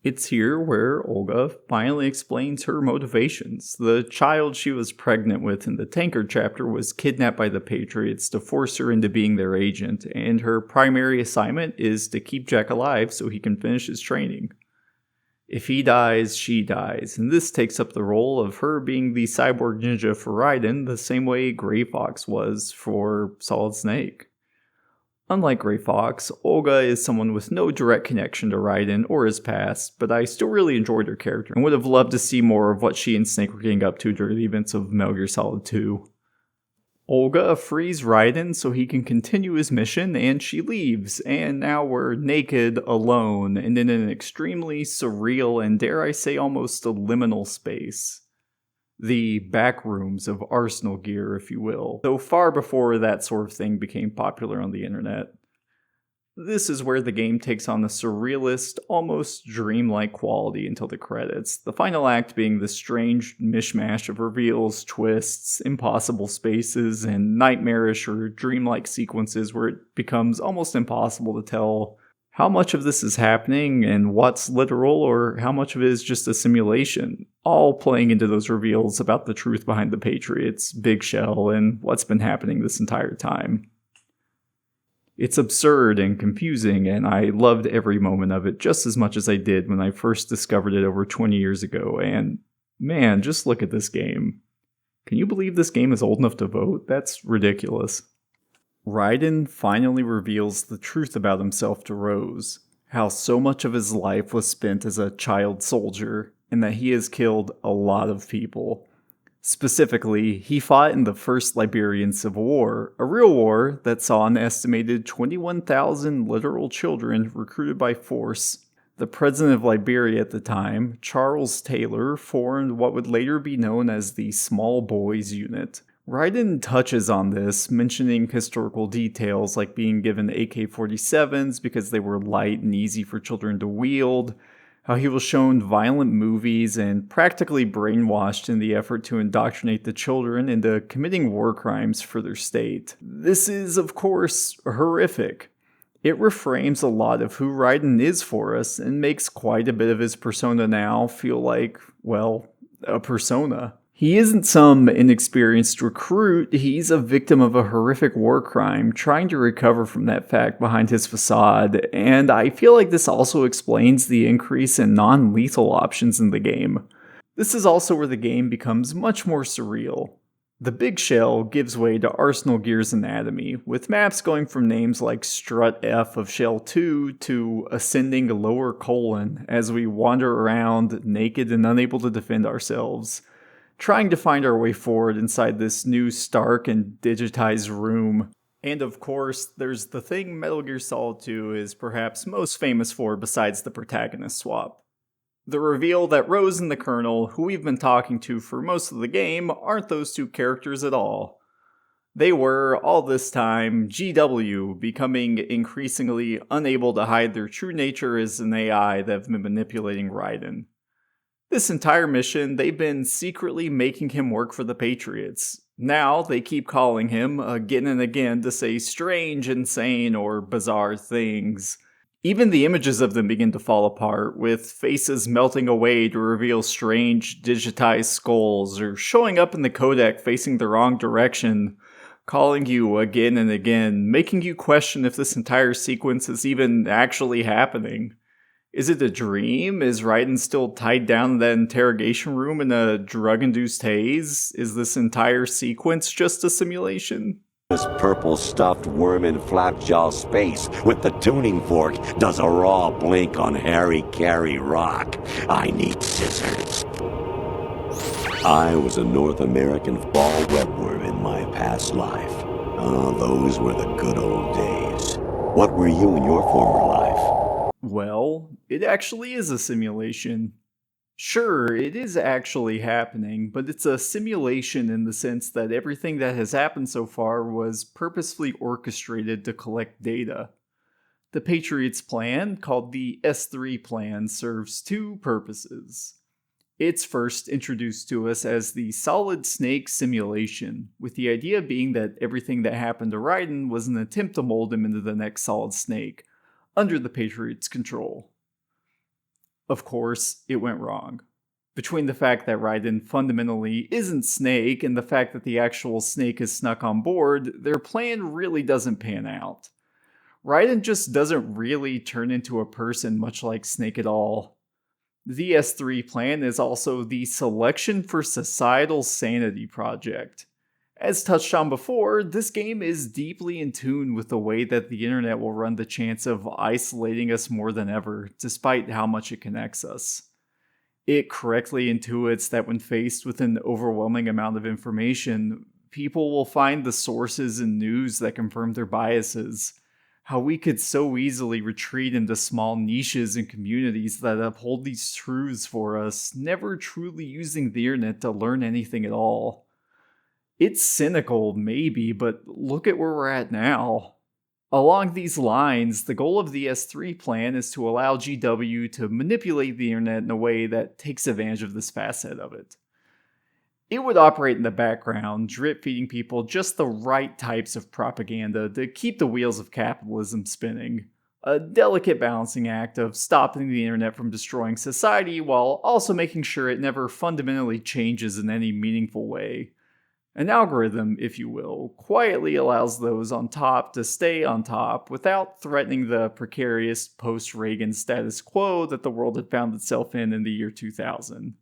It's here where Olga finally explains her motivations. The child she was pregnant with in the Tankard chapter was kidnapped by the Patriots to force her into being their agent, and her primary assignment is to keep Jack alive so he can finish his training. If he dies, she dies, and this takes up the role of her being the cyborg ninja for Raiden the same way Gray Fox was for Solid Snake. Unlike Gray Fox, Olga is someone with no direct connection to Raiden or his past, but I still really enjoyed her character and would have loved to see more of what she and Snake were getting up to during the events of Metal Gear Solid 2. Olga frees Raiden so he can continue his mission, and she leaves, and now we're naked, alone, and in an extremely surreal and, dare I say, almost a liminal space. The back rooms of Arsenal Gear, if you will, though far before that sort of thing became popular on the internet. This is where the game takes on a surrealist, almost dreamlike quality until the credits, the final act being the strange mishmash of reveals, twists, impossible spaces, and nightmarish or dreamlike sequences where it becomes almost impossible to tell how much of this is happening and what's literal or how much of it is just a simulation, all playing into those reveals about the truth behind the Patriots, Big Shell, and what's been happening this entire time. It's absurd and confusing, and I loved every moment of it just as much as I did when I first discovered it over 20 years ago, and man, just look at this game. Can you believe this game is old enough to vote? That's ridiculous. Raiden finally reveals the truth about himself to Rose, how so much of his life was spent as a child soldier, and that he has killed a lot of people. Specifically, he fought in the First Liberian Civil War, a real war that saw an estimated 21,000 literal children recruited by force. The president of Liberia at the time, Charles Taylor, formed what would later be known as the Small Boys Unit. Raiden touches on this, mentioning historical details like being given AK-47s because they were light and easy for children to wield, how he was shown violent movies and practically brainwashed in the effort to indoctrinate the children into committing war crimes for their state. This is, of course, horrific. It reframes a lot of who Raiden is for us and makes quite a bit of his persona now feel like, well, a persona. He isn't some inexperienced recruit, he's a victim of a horrific war crime, trying to recover from that fact behind his facade, and I feel like this also explains the increase in non-lethal options in the game. This is also where the game becomes much more surreal. The Big Shell gives way to Arsenal Gear's anatomy, with maps going from names like Strut F of Shell 2 to Ascending Lower Colon as we wander around naked and unable to defend ourselves, trying to find our way forward inside this new stark and digitized room. And of course, there's the thing Metal Gear Solid 2 is perhaps most famous for besides the protagonist swap. The reveal that Rose and the Colonel, who we've been talking to for most of the game, aren't those two characters at all. They were, all this time, GW, becoming increasingly unable to hide their true nature as an AI that have been manipulating Raiden. This entire mission, they've been secretly making him work for the Patriots. Now, they keep calling him again and again to say strange, insane, or bizarre things. Even the images of them begin to fall apart, with faces melting away to reveal strange, digitized skulls, or showing up in the codec facing the wrong direction, calling you again and again, making you question if this entire sequence is even actually happening. Is it a dream? Is Raiden still tied down in that interrogation room in a drug-induced haze? Is this entire sequence just a simulation? This purple stuffed worm in flapjaw space with the tuning fork does a raw blink on Harry Carey rock. I need scissors. I was a North American fall webworm in my past life. Oh, those were the good old days. What were you in your former life? Well, it actually is a simulation. Sure, it is actually happening, but it's a simulation in the sense that everything that has happened so far was purposefully orchestrated to collect data. The Patriots plan, called the S3 plan, serves two purposes. It's first introduced to us as the Solid Snake simulation, with the idea being that everything that happened to Raiden was an attempt to mold him into the next Solid Snake, under the Patriots' control. Of course, it went wrong. Between the fact that Raiden fundamentally isn't Snake and the fact that the actual Snake is snuck on board, their plan really doesn't pan out. Raiden just doesn't really turn into a person much like Snake at all. The S3 plan is also the Selection for Societal Sanity project. As touched on before, this game is deeply in tune with the way that the internet will run the chance of isolating us more than ever, despite how much it connects us. It correctly intuits that when faced with an overwhelming amount of information, people will find the sources and news that confirm their biases. How we could so easily retreat into small niches and communities that uphold these truths for us, never truly using the internet to learn anything at all. It's cynical, maybe, but look at where we're at now. Along these lines, the goal of the S3 plan is to allow GW to manipulate the internet in a way that takes advantage of this facet of it. It would operate in the background, drip-feeding people just the right types of propaganda to keep the wheels of capitalism spinning. A delicate balancing act of stopping the internet from destroying society while also making sure it never fundamentally changes in any meaningful way. An algorithm, if you will, quietly allows those on top to stay on top without threatening the precarious post-Reagan status quo that the world had found itself in the year 2000.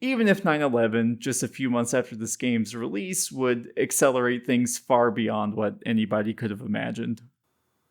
Even if 9/11, just a few months after this game's release, would accelerate things far beyond what anybody could have imagined.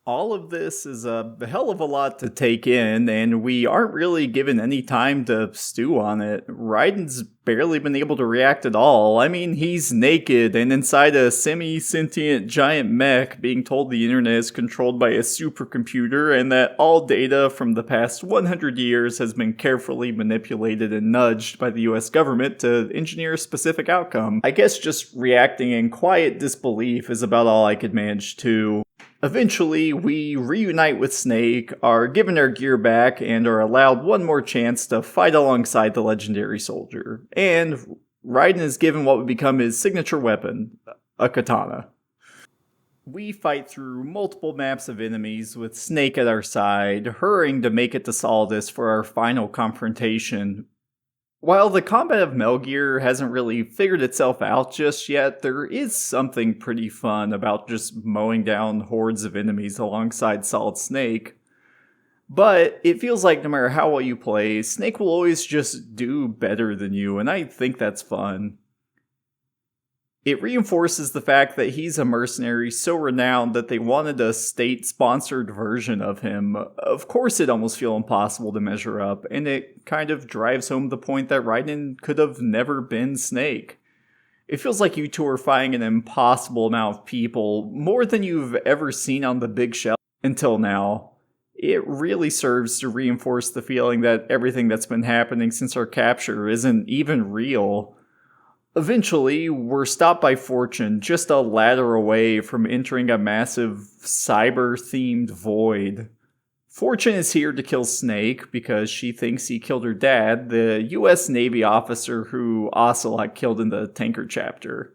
All of this is a hell of a lot to take in, and we aren't really given any time to stew on it. Raiden's barely been able to react at all. I mean, he's naked and inside a semi-sentient giant mech being told the internet is controlled by a supercomputer and that all data from the past 100 years has been carefully manipulated and nudged by the US government to engineer a specific outcome. I guess just reacting in quiet disbelief is about all I could manage to. Eventually, we reunite with Snake, are given our gear back, and are allowed one more chance to fight alongside the legendary soldier. And Raiden is given what would become his signature weapon, a katana. We fight through multiple maps of enemies with Snake at our side, hurrying to make it to Solidus for our final confrontation. While the combat of Metal Gear hasn't really figured itself out just yet, there is something pretty fun about just mowing down hordes of enemies alongside Solid Snake. But it feels like no matter how well you play, Snake will always just do better than you, and I think that's fun. It reinforces the fact that he's a mercenary so renowned that they wanted a state-sponsored version of him. Of course it'd almost feel impossible to measure up, and it kind of drives home the point that Raiden could have never been Snake. It feels like you two are fighting an impossible amount of people, more than you've ever seen on the big shelf until now. It really serves to reinforce the feeling that everything that's been happening since our capture isn't even real. Eventually, we're stopped by Fortune, just a ladder away from entering a massive cyber-themed void. Fortune is here to kill Snake because she thinks he killed her dad, the US Navy officer who Ocelot killed in the tanker chapter.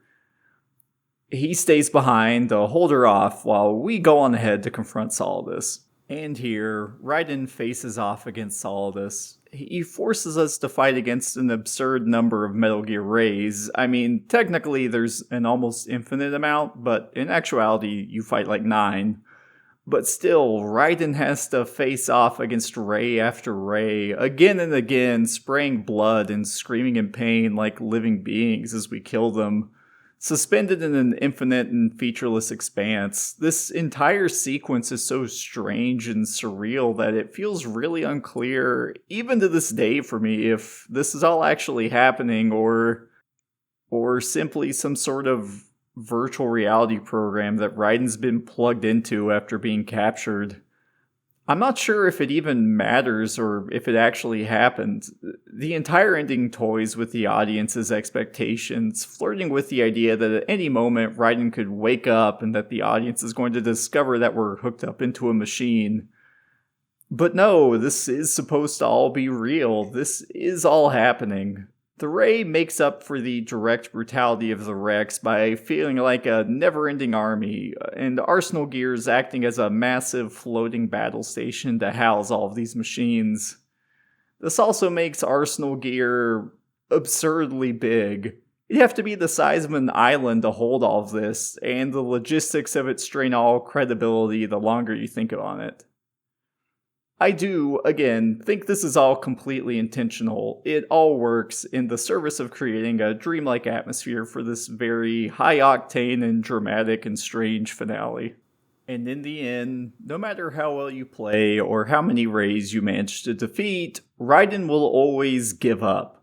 He stays behind to hold her off while we go on ahead to confront Solidus. And here, Raiden faces off against Solidus. He forces us to fight against an absurd number of Metal Gear Rays. I mean, technically there's an almost infinite amount, but in actuality you fight like 9. But still, Raiden has to face off against ray after ray, again and again, spraying blood and screaming in pain like living beings as we kill them. Suspended in an infinite and featureless expanse, this entire sequence is so strange and surreal that it feels really unclear, even to this day for me, if this is all actually happening or simply some sort of virtual reality program that Raiden's been plugged into after being captured. I'm not sure if it even matters or if it actually happened. The entire ending toys with the audience's expectations, flirting with the idea that at any moment Raiden could wake up and that the audience is going to discover that we're hooked up into a machine. But no, this is supposed to all be real. This is all happening. The Ray makes up for the direct brutality of the Rex by feeling like a never-ending army, and Arsenal Gear's acting as a massive floating battle station to house all of these machines. This also makes Arsenal Gear absurdly big. You'd have to be the size of an island to hold all of this, and the logistics of it strain all credibility the longer you think on it. I do, again, think this is all completely intentional. It all works in the service of creating a dreamlike atmosphere for this very high-octane and dramatic and strange finale. And in the end, no matter how well you play or how many Rays you manage to defeat, Raiden will always give up.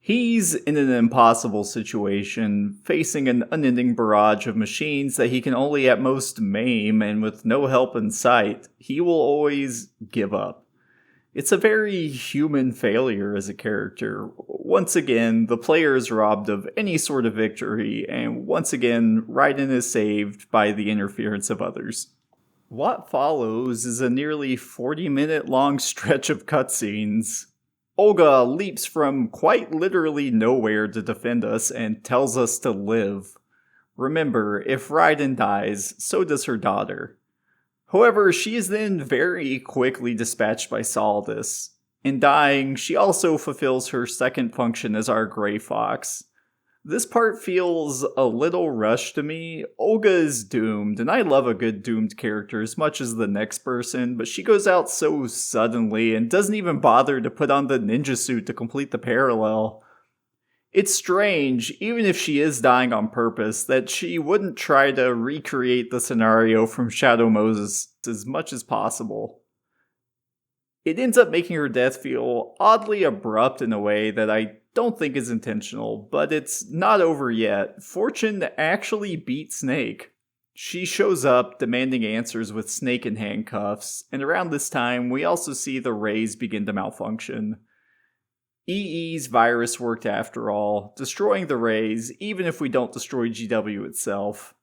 He's in an impossible situation, facing an unending barrage of machines that he can only at most maim, and with no help in sight, he will always give up. It's a very human failure as a character. Once again, the player is robbed of any sort of victory, and once again, Raiden is saved by the interference of others. What follows is a nearly 40-minute long stretch of cutscenes. Olga leaps from quite literally nowhere to defend us and tells us to live. Remember, if Raiden dies, so does her daughter. However, she is then very quickly dispatched by Solidus. In dying, she also fulfills her second function as our Grey Fox. This part feels a little rushed to me. Olga is doomed, and I love a good doomed character as much as the next person, but she goes out so suddenly and doesn't even bother to put on the ninja suit to complete the parallel. It's strange, even if she is dying on purpose, that she wouldn't try to recreate the scenario from Shadow Moses as much as possible. It ends up making her death feel oddly abrupt in a way that I don't think is intentional, but it's not over yet. Fortune actually beat Snake. She shows up demanding answers with Snake in handcuffs, and around this time we also see the Rays begin to malfunction. EE's virus worked after all, destroying the Rays even if we don't destroy GW itself.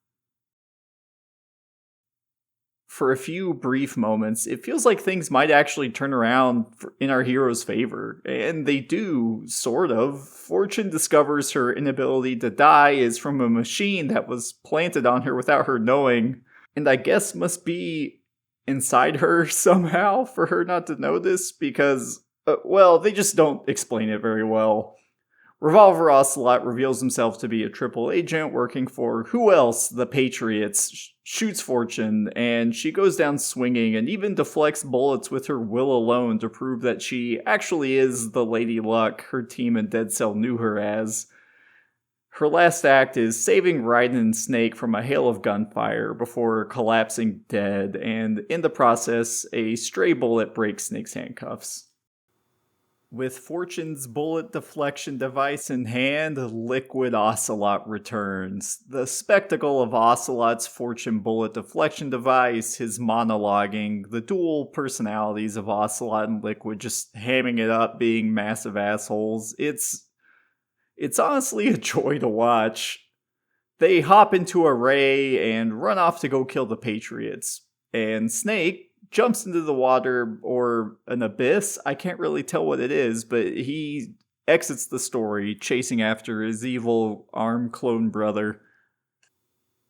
For a few brief moments, it feels like things might actually turn around in our hero's favor. And they do, sort of. Fortune discovers her inability to die is from a machine that was planted on her without her knowing, and I guess must be inside her somehow for her not to know this, because, well, they just don't explain it very well. Revolver Ocelot reveals himself to be a triple agent working for who else? The Patriots. Shoots Fortune, and she goes down swinging and even deflects bullets with her will alone to prove that she actually is the Lady Luck her team in Dead Cell knew her as. Her last act is saving Raiden and Snake from a hail of gunfire before collapsing dead, and in the process, a stray bullet breaks Snake's handcuffs. With Fortune's bullet deflection device in hand, Liquid Ocelot returns. The spectacle of Ocelot's Fortune bullet deflection device, his monologuing, the dual personalities of Ocelot and Liquid just hamming it up, being massive assholes. It's honestly a joy to watch. They hop into a ray and run off to go kill the Patriots. And Snake jumps into the water or an abyss. I can't really tell what it is, but he exits the story chasing after his evil arm clone brother.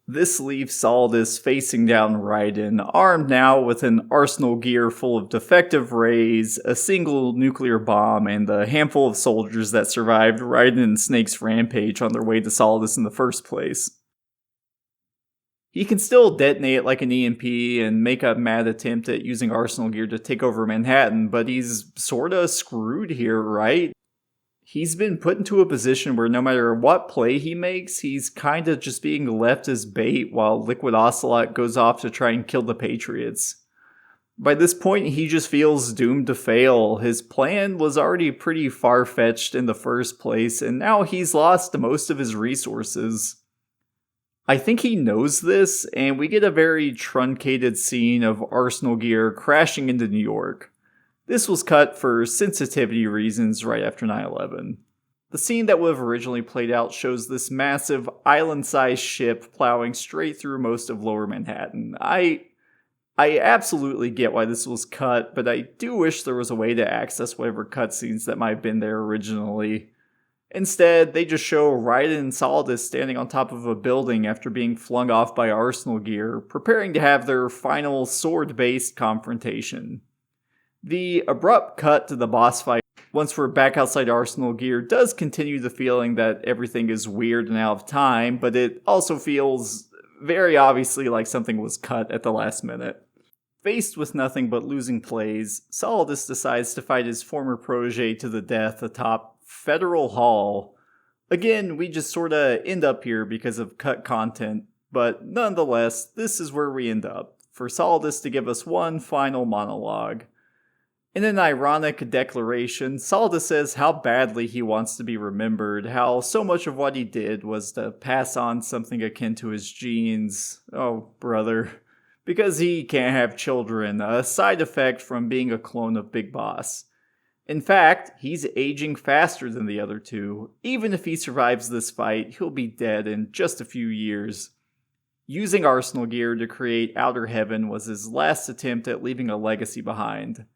This leaves Saldus facing down Raiden, armed now with an arsenal gear full of defective rays, a single nuclear bomb, and a handful of soldiers that survived Raiden and Snake's rampage on their way to Saldus in the first place. He can still detonate like an EMP and make a mad attempt at using arsenal gear to take over Manhattan, but he's sorta screwed here, right? He's been put into a position where no matter what play he makes, he's kinda just being left as bait while Liquid Ocelot goes off to try and kill the Patriots. By this point, he just feels doomed to fail. His plan was already pretty far-fetched in the first place, and now he's lost most of his resources. I think he knows this, and we get a very truncated scene of Arsenal gear crashing into New York. This was cut for sensitivity reasons right after 9/11. The scene that would have originally played out shows this massive island-sized ship plowing straight through most of Lower Manhattan. I absolutely get why this was cut, but I do wish there was a way to access whatever cutscenes that might have been there originally. Instead, they just show Raiden and Saldus standing on top of a building after being flung off by Arsenal gear, preparing to have their final sword-based confrontation. The abrupt cut to the boss fight, once we're back outside Arsenal gear, does continue the feeling that everything is weird and out of time, but it also feels very obviously like something was cut at the last minute. Faced with nothing but losing plays, Saldus decides to fight his former protege to the death atop Federal Hall. Again, we just sorta end up here because of cut content, but nonetheless, this is where we end up, for Saldus to give us one final monologue. In an ironic declaration, Saldus says how badly he wants to be remembered, how so much of what he did was to pass on something akin to his genes. Oh, brother. Because he can't have children, a side effect from being a clone of Big Boss. In fact, he's aging faster than the other two. Even if he survives this fight, he'll be dead in just a few years. Using Arsenal gear to create Outer Heaven was his last attempt at leaving a legacy behind.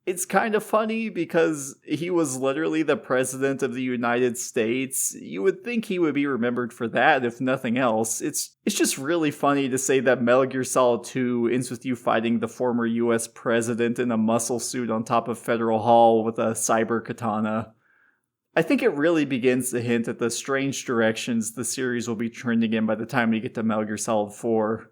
It's kind of funny because he was literally the president of the United States. You would think he would be remembered for that, if nothing else. It's just really funny to say that Metal Gear Solid 2 ends with you fighting the former US president in a muscle suit on top of Federal Hall with a cyber katana. I think it really begins to hint at the strange directions the series will be trending in by the time we get to Metal Gear Solid 4.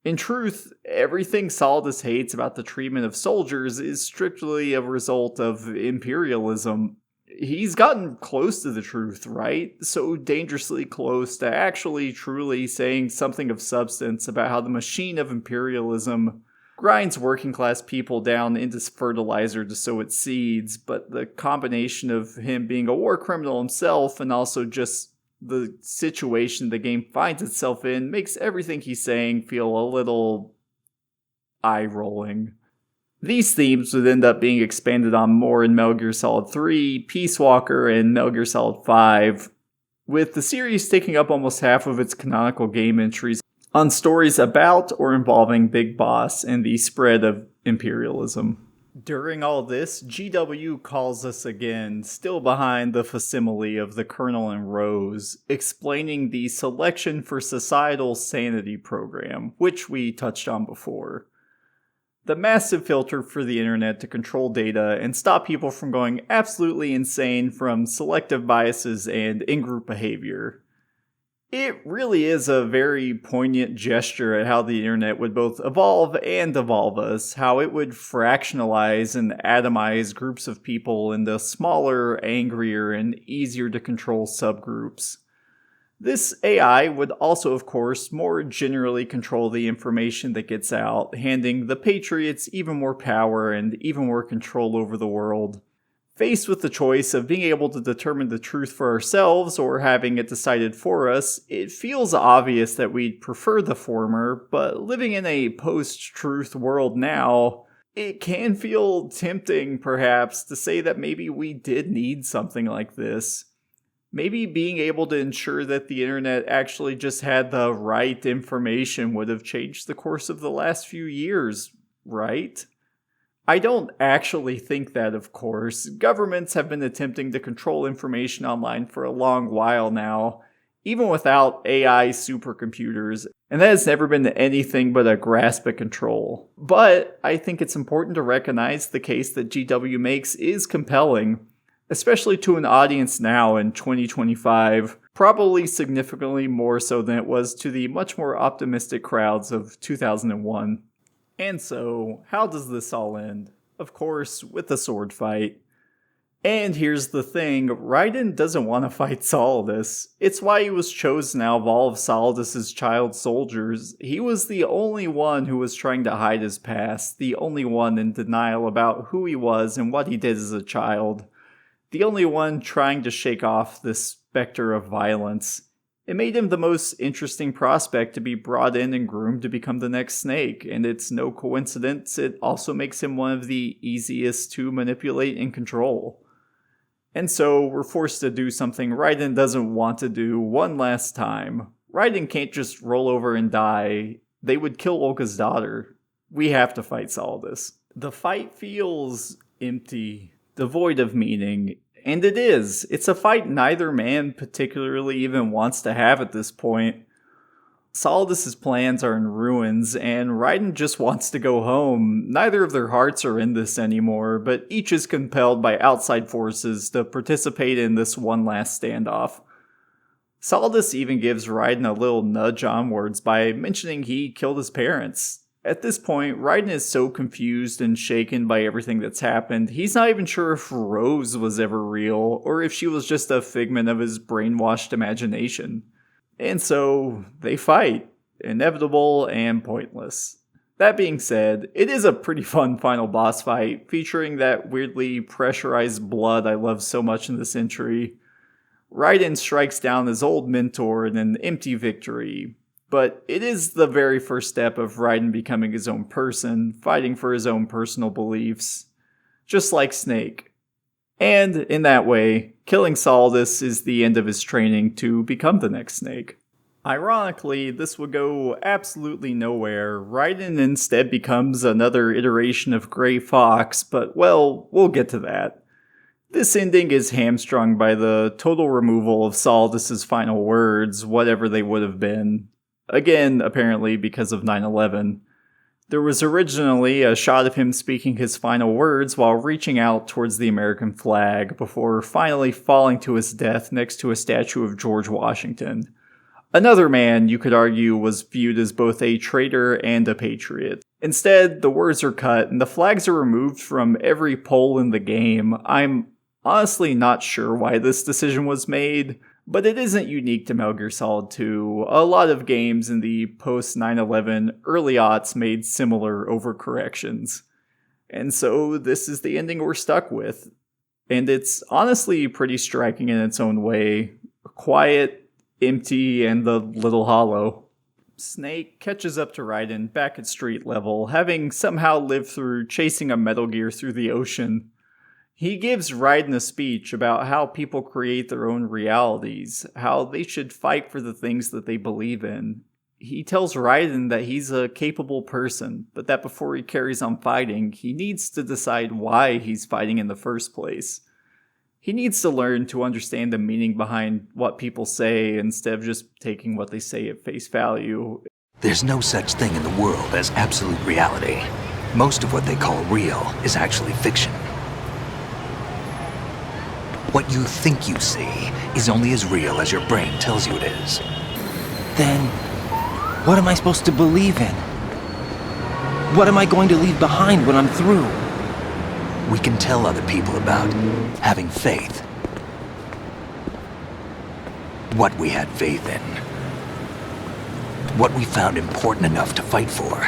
In truth, everything Saldus hates about the treatment of soldiers is strictly a result of imperialism. He's gotten close to the truth, right? So dangerously close to actually truly saying something of substance about how the machine of imperialism grinds working class people down into fertilizer to sow its seeds, but the combination of him being a war criminal himself and also just the situation the game finds itself in makes everything he's saying feel a little eye-rolling. These themes would end up being expanded on more in Metal Gear Solid 3, Peace Walker, and Metal Gear Solid 5, with the series taking up almost half of its canonical game entries on stories about or involving Big Boss and the spread of imperialism. During all this, GW calls us again, still behind the facsimile of the Colonel and Rose, explaining the Selection for Societal Sanity program, which we touched on before. The massive filter for the internet to control data and stop people from going absolutely insane from selective biases and in-group behavior. It really is a very poignant gesture at how the internet would both evolve and devolve us, how it would fractionalize and atomize groups of people into smaller, angrier, and easier to control subgroups. This AI would also, of course, more generally control the information that gets out, handing the Patriots even more power and even more control over the world. Faced with the choice of being able to determine the truth for ourselves or having it decided for us, it feels obvious that we'd prefer the former, but living in a post-truth world now, it can feel tempting, perhaps, to say that maybe we did need something like this. Maybe being able to ensure that the internet actually just had the right information would have changed the course of the last few years, right? I don't actually think that, of course. Governments have been attempting to control information online for a long while now, even without AI supercomputers, and that has never been anything but a grasp at control. But I think it's important to recognize the case that GW makes is compelling, especially to an audience now in 2025, probably significantly more so than it was to the much more optimistic crowds of 2001. And so, how does this all end? Of course, with a sword fight. And here's the thing, Raiden doesn't want to fight Solidus. It's why he was chosen out of all of Solidus' child soldiers. He was the only one who was trying to hide his past, the only one in denial about who he was and what he did as a child, the only one trying to shake off this specter of violence. It made him the most interesting prospect to be brought in and groomed to become the next Snake, and it's no coincidence it also makes him one of the easiest to manipulate and control. And so we're forced to do something Raiden doesn't want to do one last time. Raiden can't just roll over and die. They would kill Olga's daughter. We have to fight Solidus. The fight feels empty, devoid of meaning. And it is. It's a fight neither man particularly even wants to have at this point. Solidus' plans are in ruins, and Raiden just wants to go home. Neither of their hearts are in this anymore, but each is compelled by outside forces to participate in this one last standoff. Solidus even gives Raiden a little nudge onwards by mentioning he killed his parents. At this point, Raiden is so confused and shaken by everything that's happened, he's not even sure if Rose was ever real, or if she was just a figment of his brainwashed imagination. And so, they fight. Inevitable and pointless. That being said, it is a pretty fun final boss fight, featuring that weirdly pressurized blood I love so much in this entry. Raiden strikes down his old mentor in an empty victory, but it is the very first step of Raiden becoming his own person, fighting for his own personal beliefs, just like Snake. And in that way, killing Solidus is the end of his training to become the next Snake. Ironically, this would go absolutely nowhere. Raiden instead becomes another iteration of Grey Fox, but well, we'll get to that. This ending is hamstrung by the total removal of Solidus' final words, whatever they would have been. Again, apparently because of 9/11. There was originally a shot of him speaking his final words while reaching out towards the American flag before finally falling to his death next to a statue of George Washington. Another man, you could argue, was viewed as both a traitor and a patriot. Instead, the words are cut and the flags are removed from every pole in the game. I'm honestly not sure why this decision was made, but it isn't unique to Metal Gear Solid 2. A lot of games in the post-9/11 early aughts made similar overcorrections. And so this is the ending we're stuck with. And it's honestly pretty striking in its own way. Quiet, empty, and a little hollow. Snake catches up to Raiden back at street level, having somehow lived through chasing a Metal Gear through the ocean. He gives Raiden a speech about how people create their own realities, how they should fight for the things that they believe in. He tells Raiden that he's a capable person, but that before he carries on fighting, he needs to decide why he's fighting in the first place. He needs to learn to understand the meaning behind what people say instead of just taking what they say at face value. There's no such thing in the world as absolute reality. Most of what they call real is actually fiction. What you think you see is only as real as your brain tells you it is. Then, what am I supposed to believe in? What am I going to leave behind when I'm through? We can tell other people about having faith. What we had faith in. What we found important enough to fight for.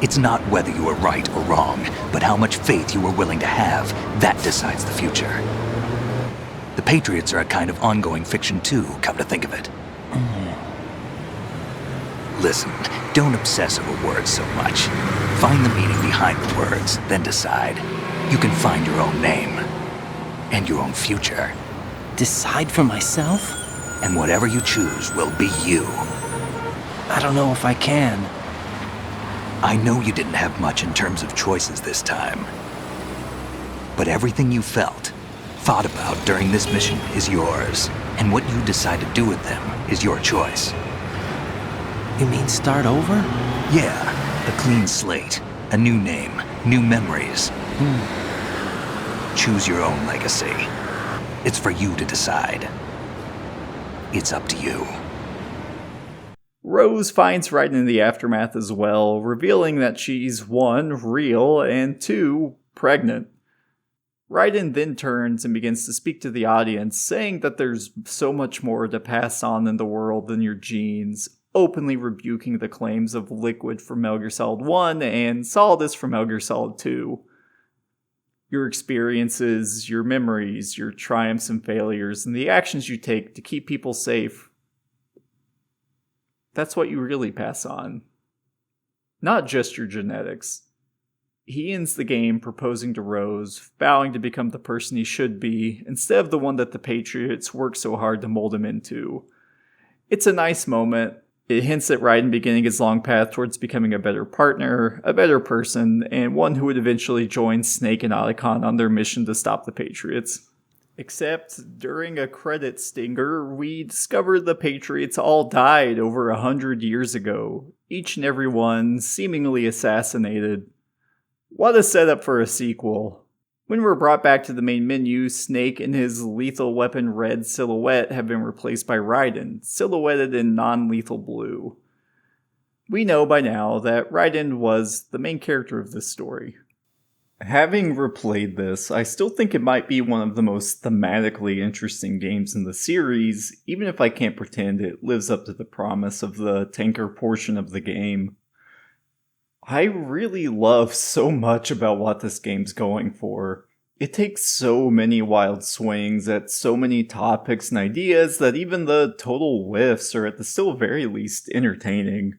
It's not whether you are right or wrong, but how much faith you are willing to have. That decides the future. The Patriots are a kind of ongoing fiction too, come to think of it. Listen, don't obsess over words so much. Find the meaning behind the words, then decide. You can find your own name. And your own future. Decide for myself? And whatever you choose will be you. I don't know if I can. I know you didn't have much in terms of choices this time. But everything you felt, thought about during this mission is yours. And what you decide to do with them is your choice. You mean start over? Yeah, a clean slate, a new name, new memories. Choose your own legacy. It's for you to decide. It's up to you. Rose finds Raiden in the aftermath as well, revealing that she's 1, real, and 2, pregnant. Raiden then turns and begins to speak to the audience, saying that there's so much more to pass on in the world than your genes, openly rebuking the claims of Liquid from Metal Gear Solid 1 and Solidus from Metal Gear Solid 2. Your experiences, your memories, your triumphs and failures, and the actions you take to keep people safe, that's what you really pass on. Not just your genetics. He ends the game proposing to Rose, vowing to become the person he should be, instead of the one that the Patriots worked so hard to mold him into. It's a nice moment. It hints at Raiden beginning his long path towards becoming a better partner, a better person, and one who would eventually join Snake and Otacon on their mission to stop the Patriots. Except, during a credit stinger, we discover the Patriots all died over 100 years ago, each and every one seemingly assassinated. What a setup for a sequel. When we're brought back to the main menu, Snake and his lethal weapon red silhouette have been replaced by Raiden, silhouetted in non-lethal blue. We know by now that Raiden was the main character of this story. Having replayed this, I still think it might be one of the most thematically interesting games in the series, even if I can't pretend it lives up to the promise of the tanker portion of the game. I really love so much about what this game's going for. It takes so many wild swings at so many topics and ideas that even the total whiffs are at the still very least entertaining.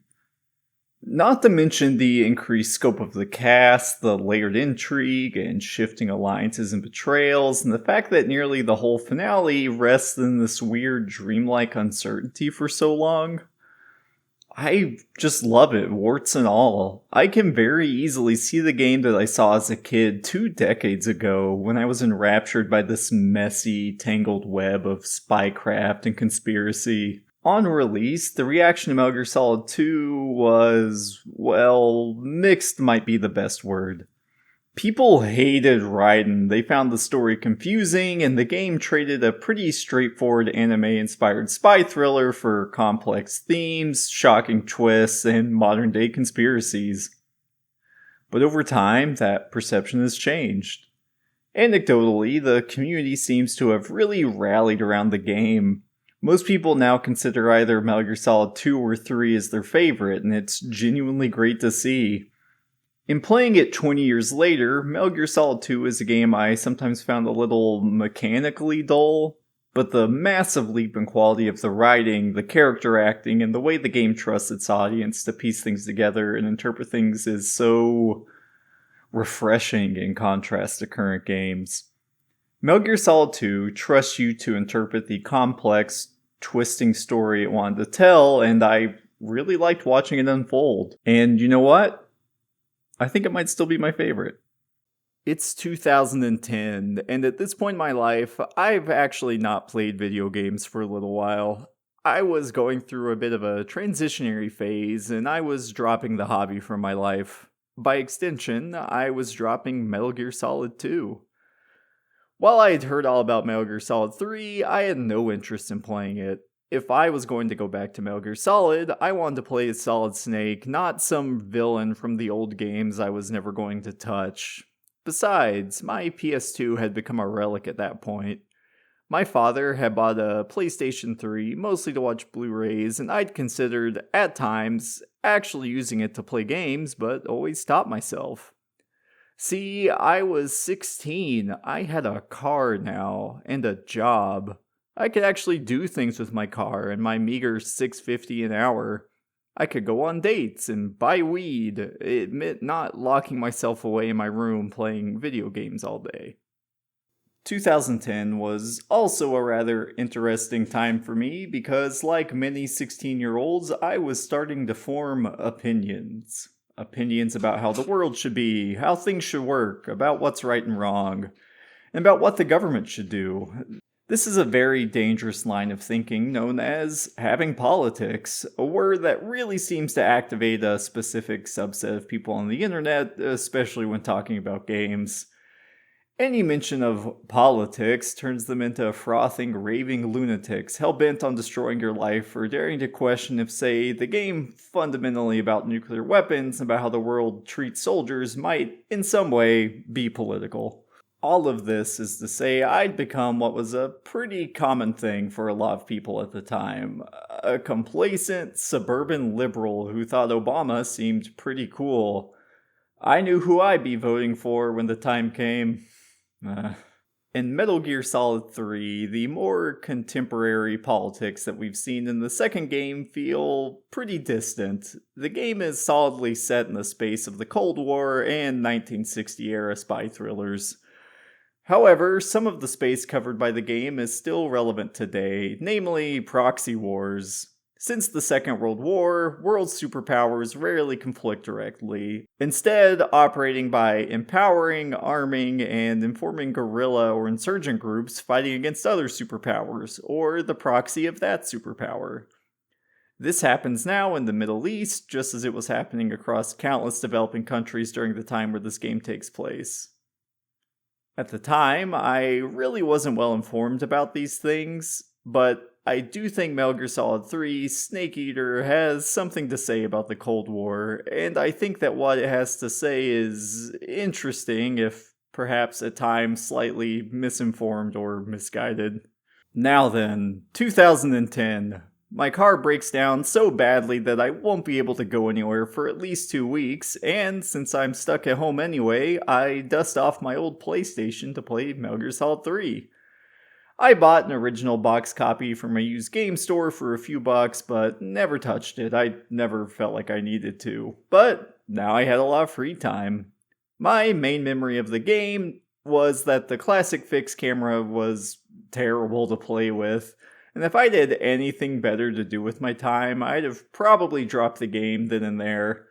Not to mention the increased scope of the cast, the layered intrigue, and shifting alliances and betrayals, and the fact that nearly the whole finale rests in this weird dreamlike uncertainty for so long. I just love it, warts and all. I can very easily see the game that I saw as a kid 2 decades ago when I was enraptured by this messy, tangled web of spycraft and conspiracy. On release, the reaction to Metal Gear Solid 2 was, well, mixed might be the best word. People hated Raiden, they found the story confusing, and the game traded a pretty straightforward anime-inspired spy thriller for complex themes, shocking twists, and modern-day conspiracies. But over time, that perception has changed. Anecdotally, the community seems to have really rallied around the game. Most people now consider either Metal Gear Solid 2 or 3 as their favorite, and it's genuinely great to see. In playing it 20 years later, Metal Gear Solid 2 is a game I sometimes found a little mechanically dull, but the massive leap in quality of the writing, the character acting, and the way the game trusts its audience to piece things together and interpret things is so refreshing in contrast to current games. Metal Gear Solid 2 trusts you to interpret the complex, twisting story it wanted to tell, and I really liked watching it unfold. And you know what? I think it might still be my favorite. It's 2010, and at this point in my life, I've actually not played video games for a little while. I was going through a bit of a transitionary phase, and I was dropping the hobby from my life. By extension, I was dropping Metal Gear Solid 2. While I had heard all about Metal Gear Solid 3, I had no interest in playing it. If I was going to go back to Metal Gear Solid, I wanted to play as Solid Snake, not some villain from the old games I was never going to touch. Besides, my PS2 had become a relic at that point. My father had bought a PlayStation 3, mostly to watch Blu-rays, and I'd considered, at times, actually using it to play games, but always stopped myself. See, I was 16, I had a car now, and a job. I could actually do things with my car and my meager $6.50 an hour. I could go on dates and buy weed. It meant not locking myself away in my room playing video games all day. 2010 was also a rather interesting time for me because, like many 16-year-olds, I was starting to form opinions. Opinions about how the world should be, how things should work, about what's right and wrong, and about what the government should do. This is a very dangerous line of thinking known as having politics, a word that really seems to activate a specific subset of people on the internet, especially when talking about games. Any mention of politics turns them into frothing, raving lunatics, hell-bent on destroying your life or daring to question if, say, the game fundamentally about nuclear weapons and about how the world treats soldiers might, in some way, be political. All of this is to say I'd become what was a pretty common thing for a lot of people at the time. A complacent, suburban liberal who thought Obama seemed pretty cool. I knew who I'd be voting for when the time came. In Metal Gear Solid 3, the more contemporary politics that we've seen in the second game feel pretty distant. The game is solidly set in the space of the Cold War and 1960-era spy thrillers. However, some of the space covered by the game is still relevant today, namely proxy wars. Since the Second World War, world superpowers rarely conflict directly, instead operating by empowering, arming, and informing guerrilla or insurgent groups fighting against other superpowers, or the proxy of that superpower. This happens now in the Middle East, just as it was happening across countless developing countries during the time where this game takes place. At the time, I really wasn't well informed about these things, but I do think Metal Gear Solid 3 Snake Eater has something to say about the Cold War, and I think that what it has to say is interesting, if perhaps at times slightly misinformed or misguided. Now then, 2010. My car breaks down so badly that I won't be able to go anywhere for at least 2 weeks, and since I'm stuck at home anyway, I dust off my old PlayStation to play Metal Gear Solid 3. I bought an original box copy from a used game store for a few bucks, but never touched it. I never felt like I needed to. But now I had a lot of free time. My main memory of the game was that the classic fixed camera was terrible to play with, and if I did anything better to do with my time, I'd have probably dropped the game then and there.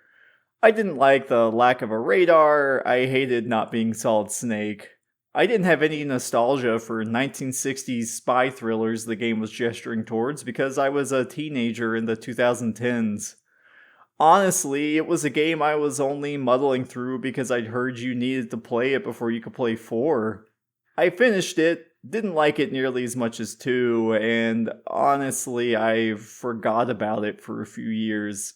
I didn't like the lack of a radar, I hated not being Solid Snake. I didn't have any nostalgia for 1960s spy thrillers the game was gesturing towards because I was a teenager in the 2010s. Honestly, it was a game I was only muddling through because I'd heard you needed to play it before you could play 4. I finished it, didn't like it nearly as much as 2, and honestly, I forgot about it for a few years.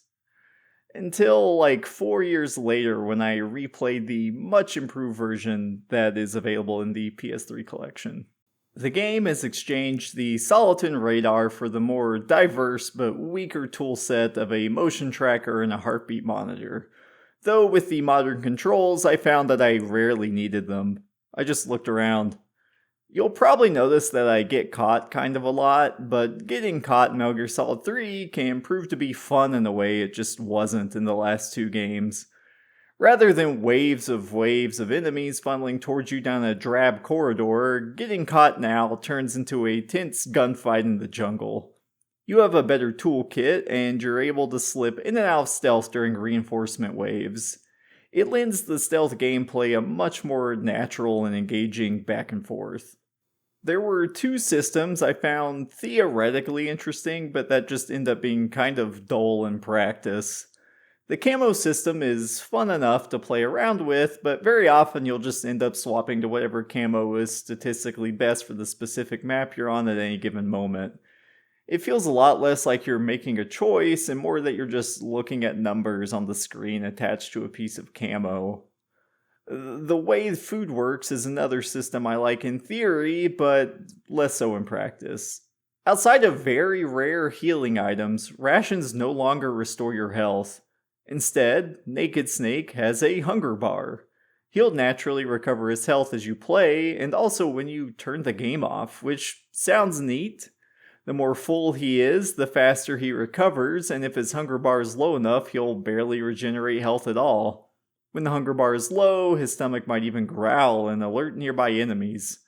Until like 4 years later when I replayed the much improved version that is available in the PS3 collection. The game has exchanged the Soliton radar for the more diverse but weaker toolset of a motion tracker and a heartbeat monitor. Though with the modern controls, I found that I rarely needed them. I just looked around. You'll probably notice that I get caught kind of a lot, but getting caught in Metal Gear Solid 3 can prove to be fun in a way it just wasn't in the last 2 games. Rather than waves of enemies funneling towards you down a drab corridor, getting caught now turns into a tense gunfight in the jungle. You have a better toolkit, and you're able to slip in and out of stealth during reinforcement waves. It lends the stealth gameplay a much more natural and engaging back and forth. There were 2 systems I found theoretically interesting, but that just end up being kind of dull in practice. The camo system is fun enough to play around with, but very often you'll just end up swapping to whatever camo is statistically best for the specific map you're on at any given moment. It feels a lot less like you're making a choice and more that you're just looking at numbers on the screen attached to a piece of camo. The way food works is another system I like in theory, but less so in practice. Outside of very rare healing items, rations no longer restore your health. Instead, Naked Snake has a hunger bar. He'll naturally recover his health as you play, and also when you turn the game off, which sounds neat. The more full he is, the faster he recovers, and if his hunger bar is low enough, he'll barely regenerate health at all. When the hunger bar is low, his stomach might even growl and alert nearby enemies.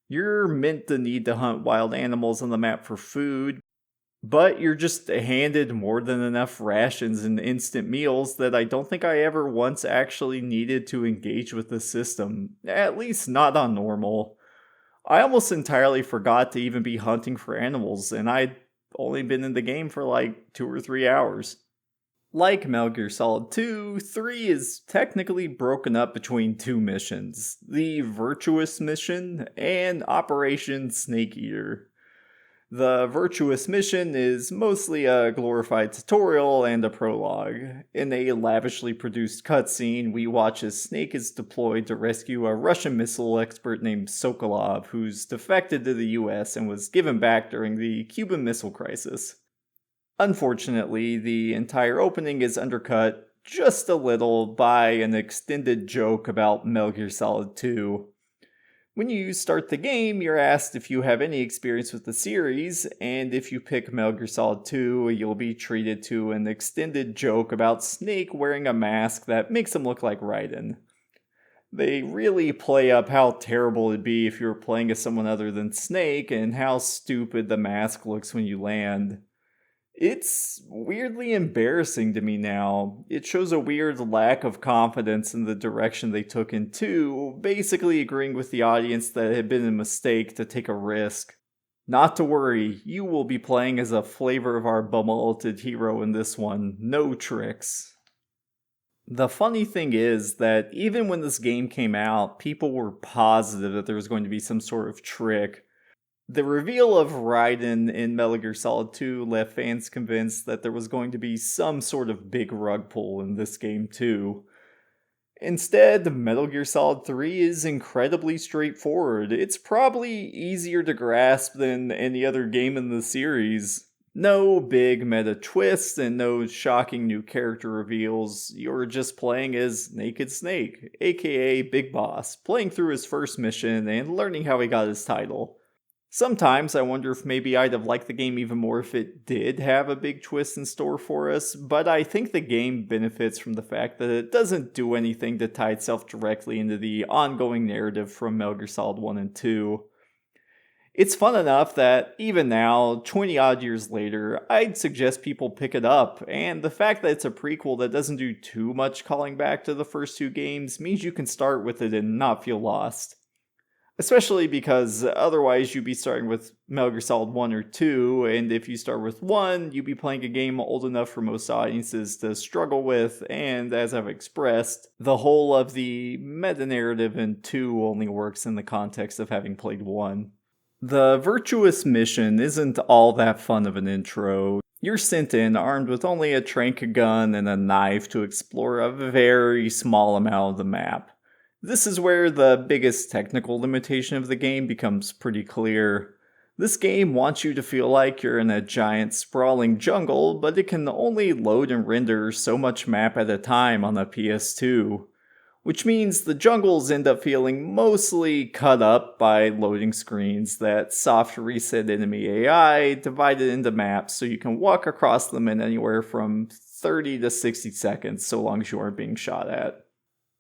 You're meant to need to hunt wild animals on the map for food, but you're just handed more than enough rations and instant meals that I don't think I ever once actually needed to engage with the system, at least not on normal. I almost entirely forgot to even be hunting for animals, and I'd only been in the game for like 2 or 3 hours. Like Metal Gear Solid 2, 3 is technically broken up between 2 missions, the Virtuous Mission and Operation Snake Eater. The Virtuous Mission is mostly a glorified tutorial and a prologue. In a lavishly produced cutscene, we watch as Snake is deployed to rescue a Russian missile expert named Sokolov, who's defected to the US and was given back during the Cuban Missile Crisis. Unfortunately, the entire opening is undercut just a little by an extended joke about Metal Gear Solid 2. When you start the game, you're asked if you have any experience with the series, and if you pick Metal Gear Solid 2, you'll be treated to an extended joke about Snake wearing a mask that makes him look like Raiden. They really play up how terrible it'd be if you were playing as someone other than Snake, and how stupid the mask looks when you land. It's weirdly embarrassing to me now. It shows a weird lack of confidence in the direction they took in 2, basically agreeing with the audience that it had been a mistake to take a risk. Not to worry, you will be playing as a flavor of our bemulleted hero in this one, no tricks. The funny thing is that even when this game came out, people were positive that there was going to be some sort of trick. The reveal of Raiden in Metal Gear Solid 2 left fans convinced that there was going to be some sort of big rug pull in this game too. Instead, Metal Gear Solid 3 is incredibly straightforward. It's probably easier to grasp than any other game in the series. No big meta twists and no shocking new character reveals. You're just playing as Naked Snake, aka Big Boss, playing through his first mission and learning how he got his title. Sometimes I wonder if maybe I'd have liked the game even more if it did have a big twist in store for us, but I think the game benefits from the fact that it doesn't do anything to tie itself directly into the ongoing narrative from Metal Gear Solid 1 and 2. It's fun enough that, even now, 20 odd years later, I'd suggest people pick it up, and the fact that it's a prequel that doesn't do too much calling back to the first 2 games means you can start with it and not feel lost. Especially because otherwise you'd be starting with Metal Gear Solid 1 or 2, and if you start with 1, you'd be playing a game old enough for most audiences to struggle with, and as I've expressed, the whole of the meta-narrative in 2 only works in the context of having played 1. The Virtuous Mission isn't all that fun of an intro. You're sent in armed with only a tranq gun and a knife to explore a very small amount of the map. This is where the biggest technical limitation of the game becomes pretty clear. This game wants you to feel like you're in a giant sprawling jungle, but it can only load and render so much map at a time on a PS2. Which means the jungles end up feeling mostly cut up by loading screens that soft reset enemy AI divided into maps so you can walk across them in anywhere from 30 to 60 seconds so long as you aren't being shot at.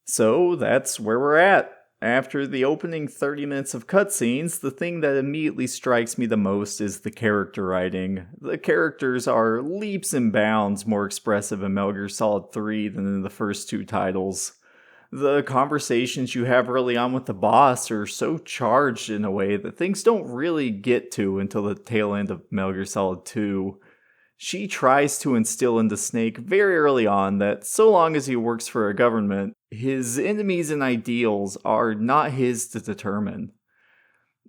So that's where we're at. After the opening 30 minutes of cutscenes, the thing that immediately strikes me the most is the character writing. The characters are leaps and bounds more expressive in Metal Gear Solid 3 than in the first 2 titles. The conversations you have early on with the boss are so charged in a way that things don't really get to until the tail end of Metal Gear Solid 2. She tries to instill into Snake very early on that so long as he works for a government, his enemies and ideals are not his to determine.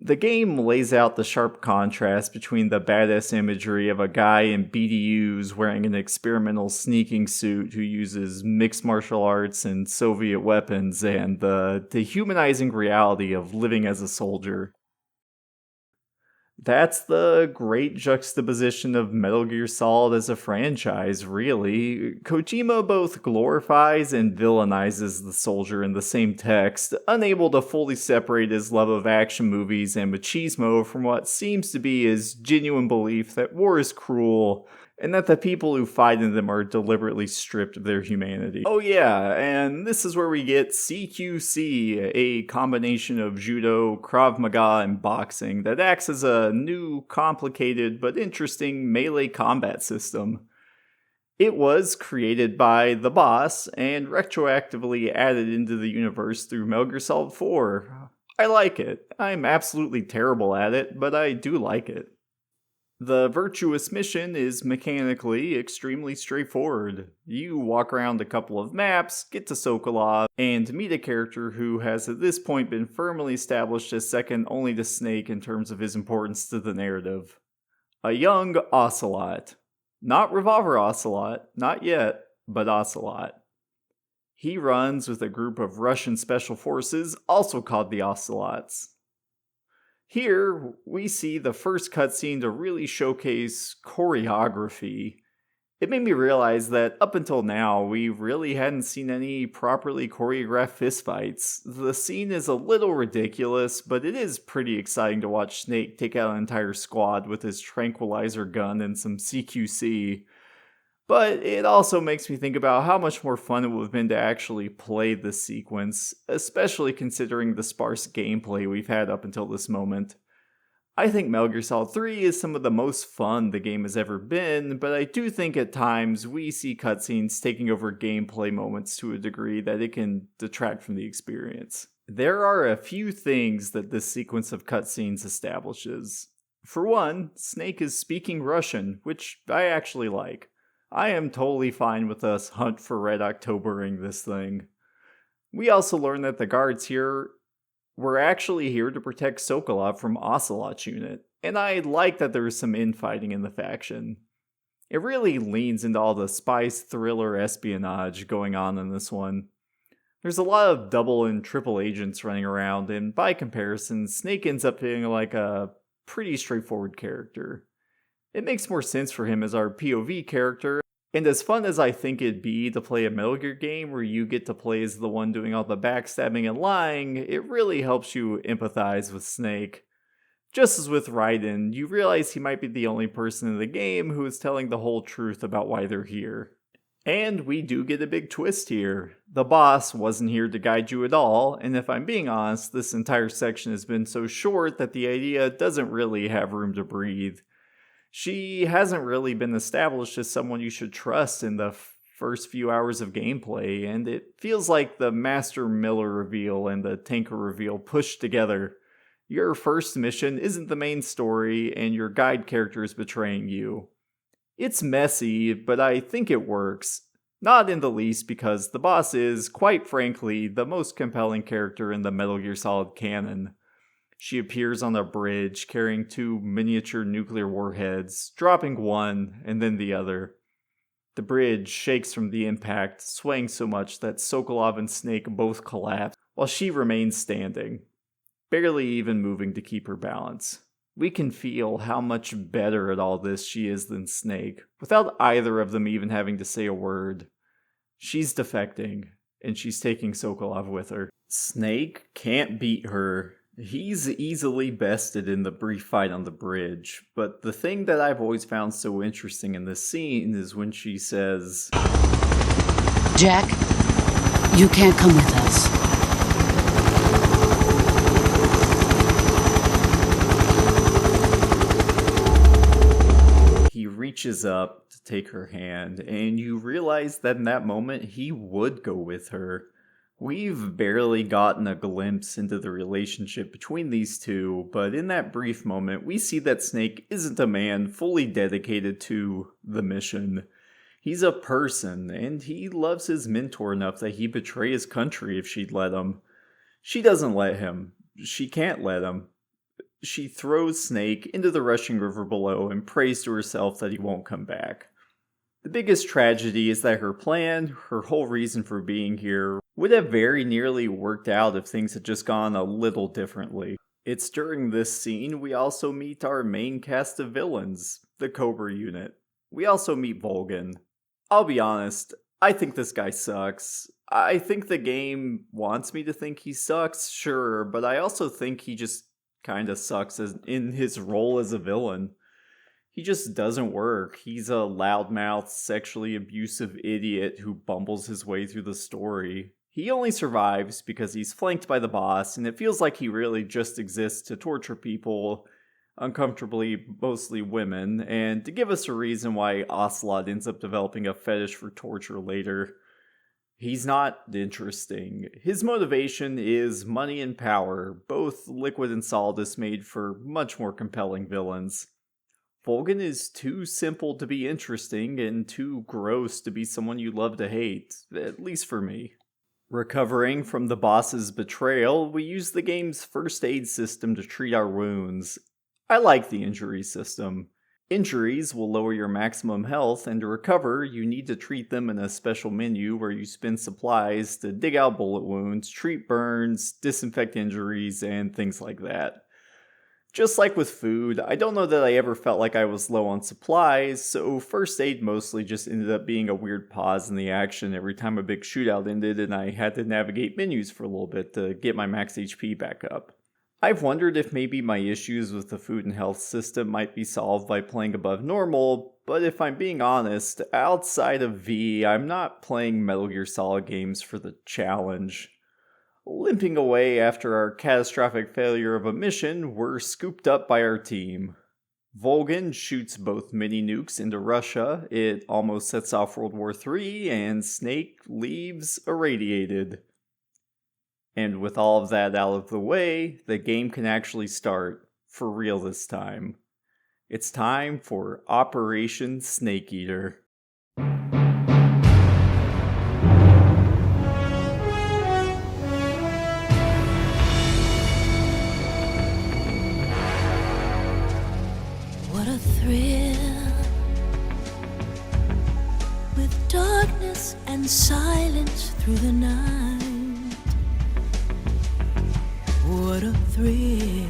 The game lays out the sharp contrast between the badass imagery of a guy in BDUs wearing an experimental sneaking suit who uses mixed martial arts and Soviet weapons and the dehumanizing reality of living as a soldier. That's the great juxtaposition of Metal Gear Solid as a franchise, really. Kojima both glorifies and villainizes the soldier in the same text, unable to fully separate his love of action movies and machismo from what seems to be his genuine belief that war is cruel and that the people who fight in them are deliberately stripped of their humanity. Oh yeah, and this is where we get CQC, a combination of judo, Krav Maga, and boxing that acts as a new, complicated, but interesting melee combat system. It was created by the boss and retroactively added into the universe through Metal Gear Solid 4. I like it. I'm absolutely terrible at it, but I do like it. The virtuous mission is mechanically extremely straightforward. You walk around a couple of maps, get to Sokolov, and meet a character who has at this point been firmly established as second only to Snake in terms of his importance to the narrative. A young Ocelot. Not Revolver Ocelot, not yet, but Ocelot. He runs with a group of Russian special forces, also called the Ocelots. Here, we see the first cutscene to really showcase choreography. It made me realize that up until now, we really hadn't seen any properly choreographed fistfights. The scene is a little ridiculous, but it is pretty exciting to watch Snake take out an entire squad with his tranquilizer gun and some CQC. But it also makes me think about how much more fun it would have been to actually play this sequence, especially considering the sparse gameplay we've had up until this moment. I think Metal Gear Solid 3 is some of the most fun the game has ever been, but I do think at times we see cutscenes taking over gameplay moments to a degree that it can detract from the experience. There are a few things that this sequence of cutscenes establishes. For one, Snake is speaking Russian, which I actually like. I am totally fine with us Hunt for Red Octobering this thing. We also learn that the guards here were actually here to protect Sokolov from Ocelot's unit, and I like that there is some infighting in the faction. It really leans into all the spice, thriller, espionage going on in this one. There's a lot of double and triple agents running around, and by comparison, Snake ends up being like a pretty straightforward character. It makes more sense for him as our POV character, and as fun as I think it'd be to play a Metal Gear game where you get to play as the one doing all the backstabbing and lying, it really helps you empathize with Snake. Just as with Raiden, you realize he might be the only person in the game who is telling the whole truth about why they're here. And we do get a big twist here. The boss wasn't here to guide you at all, and if I'm being honest, this entire section has been so short that the idea doesn't really have room to breathe. She hasn't really been established as someone you should trust in the first few hours of gameplay, and it feels like the Master Miller reveal and the Tanker reveal pushed together. Your first mission isn't the main story, and your guide character is betraying you. It's messy, but I think it works. Not in the least because the boss is, quite frankly, the most compelling character in the Metal Gear Solid canon. She appears on a bridge carrying two miniature nuclear warheads, dropping one and then the other. The bridge shakes from the impact, swaying so much that Sokolov and Snake both collapse, while she remains standing, barely even moving to keep her balance. We can feel how much better at all this she is than Snake, without either of them even having to say a word. She's defecting, and she's taking Sokolov with her. Snake can't beat her. He's easily bested in the brief fight on the bridge, but the thing that I've always found so interesting in this scene is when she says, "Jack, you can't come with us." He reaches up to take her hand, and you realize that in that moment he would go with her. We've barely gotten a glimpse into the relationship between these two, but in that brief moment, we see that Snake isn't a man fully dedicated to the mission. He's a person, and he loves his mentor enough that he'd betray his country if she'd let him. She doesn't let him. She can't let him. She throws Snake into the rushing river below and prays to herself that he won't come back. The biggest tragedy is that her plan, her whole reason for being here, would have very nearly worked out if things had just gone a little differently. It's during this scene we also meet our main cast of villains, the Cobra unit. We also meet Volgan. I'll be honest, I think this guy sucks. I think the game wants me to think he sucks, sure, but I also think he just kinda sucks in his role as a villain. He just doesn't work. He's a loudmouth, sexually abusive idiot who bumbles his way through the story. He only survives because he's flanked by the boss, and it feels like he really just exists to torture people, uncomfortably, mostly women, and to give us a reason why Ocelot ends up developing a fetish for torture later. He's not interesting. His motivation is money and power. Both Liquid and Solidus made for much more compelling villains. Volgan is too simple to be interesting and too gross to be someone you love to hate, at least for me. Recovering from the boss's betrayal, we use the game's first aid system to treat our wounds. I like the injury system. Injuries will lower your maximum health, and to recover, you need to treat them in a special menu where you spend supplies to dig out bullet wounds, treat burns, disinfect injuries, and things like that. Just like with food, I don't know that I ever felt like I was low on supplies, so first aid mostly just ended up being a weird pause in the action every time a big shootout ended and I had to navigate menus for a little bit to get my max HP back up. I've wondered if maybe my issues with the food and health system might be solved by playing above normal, but if I'm being honest, outside of V, I'm not playing Metal Gear Solid games for the challenge. Limping away after our catastrophic failure of a mission, we're scooped up by our team. Volgan shoots both mini nukes into Russia, it almost sets off World War III, and Snake leaves irradiated. And with all of that out of the way, the game can actually start, for real this time. It's time for Operation Snake Eater. What a thrill, with darkness and silence through the night. What a thrill,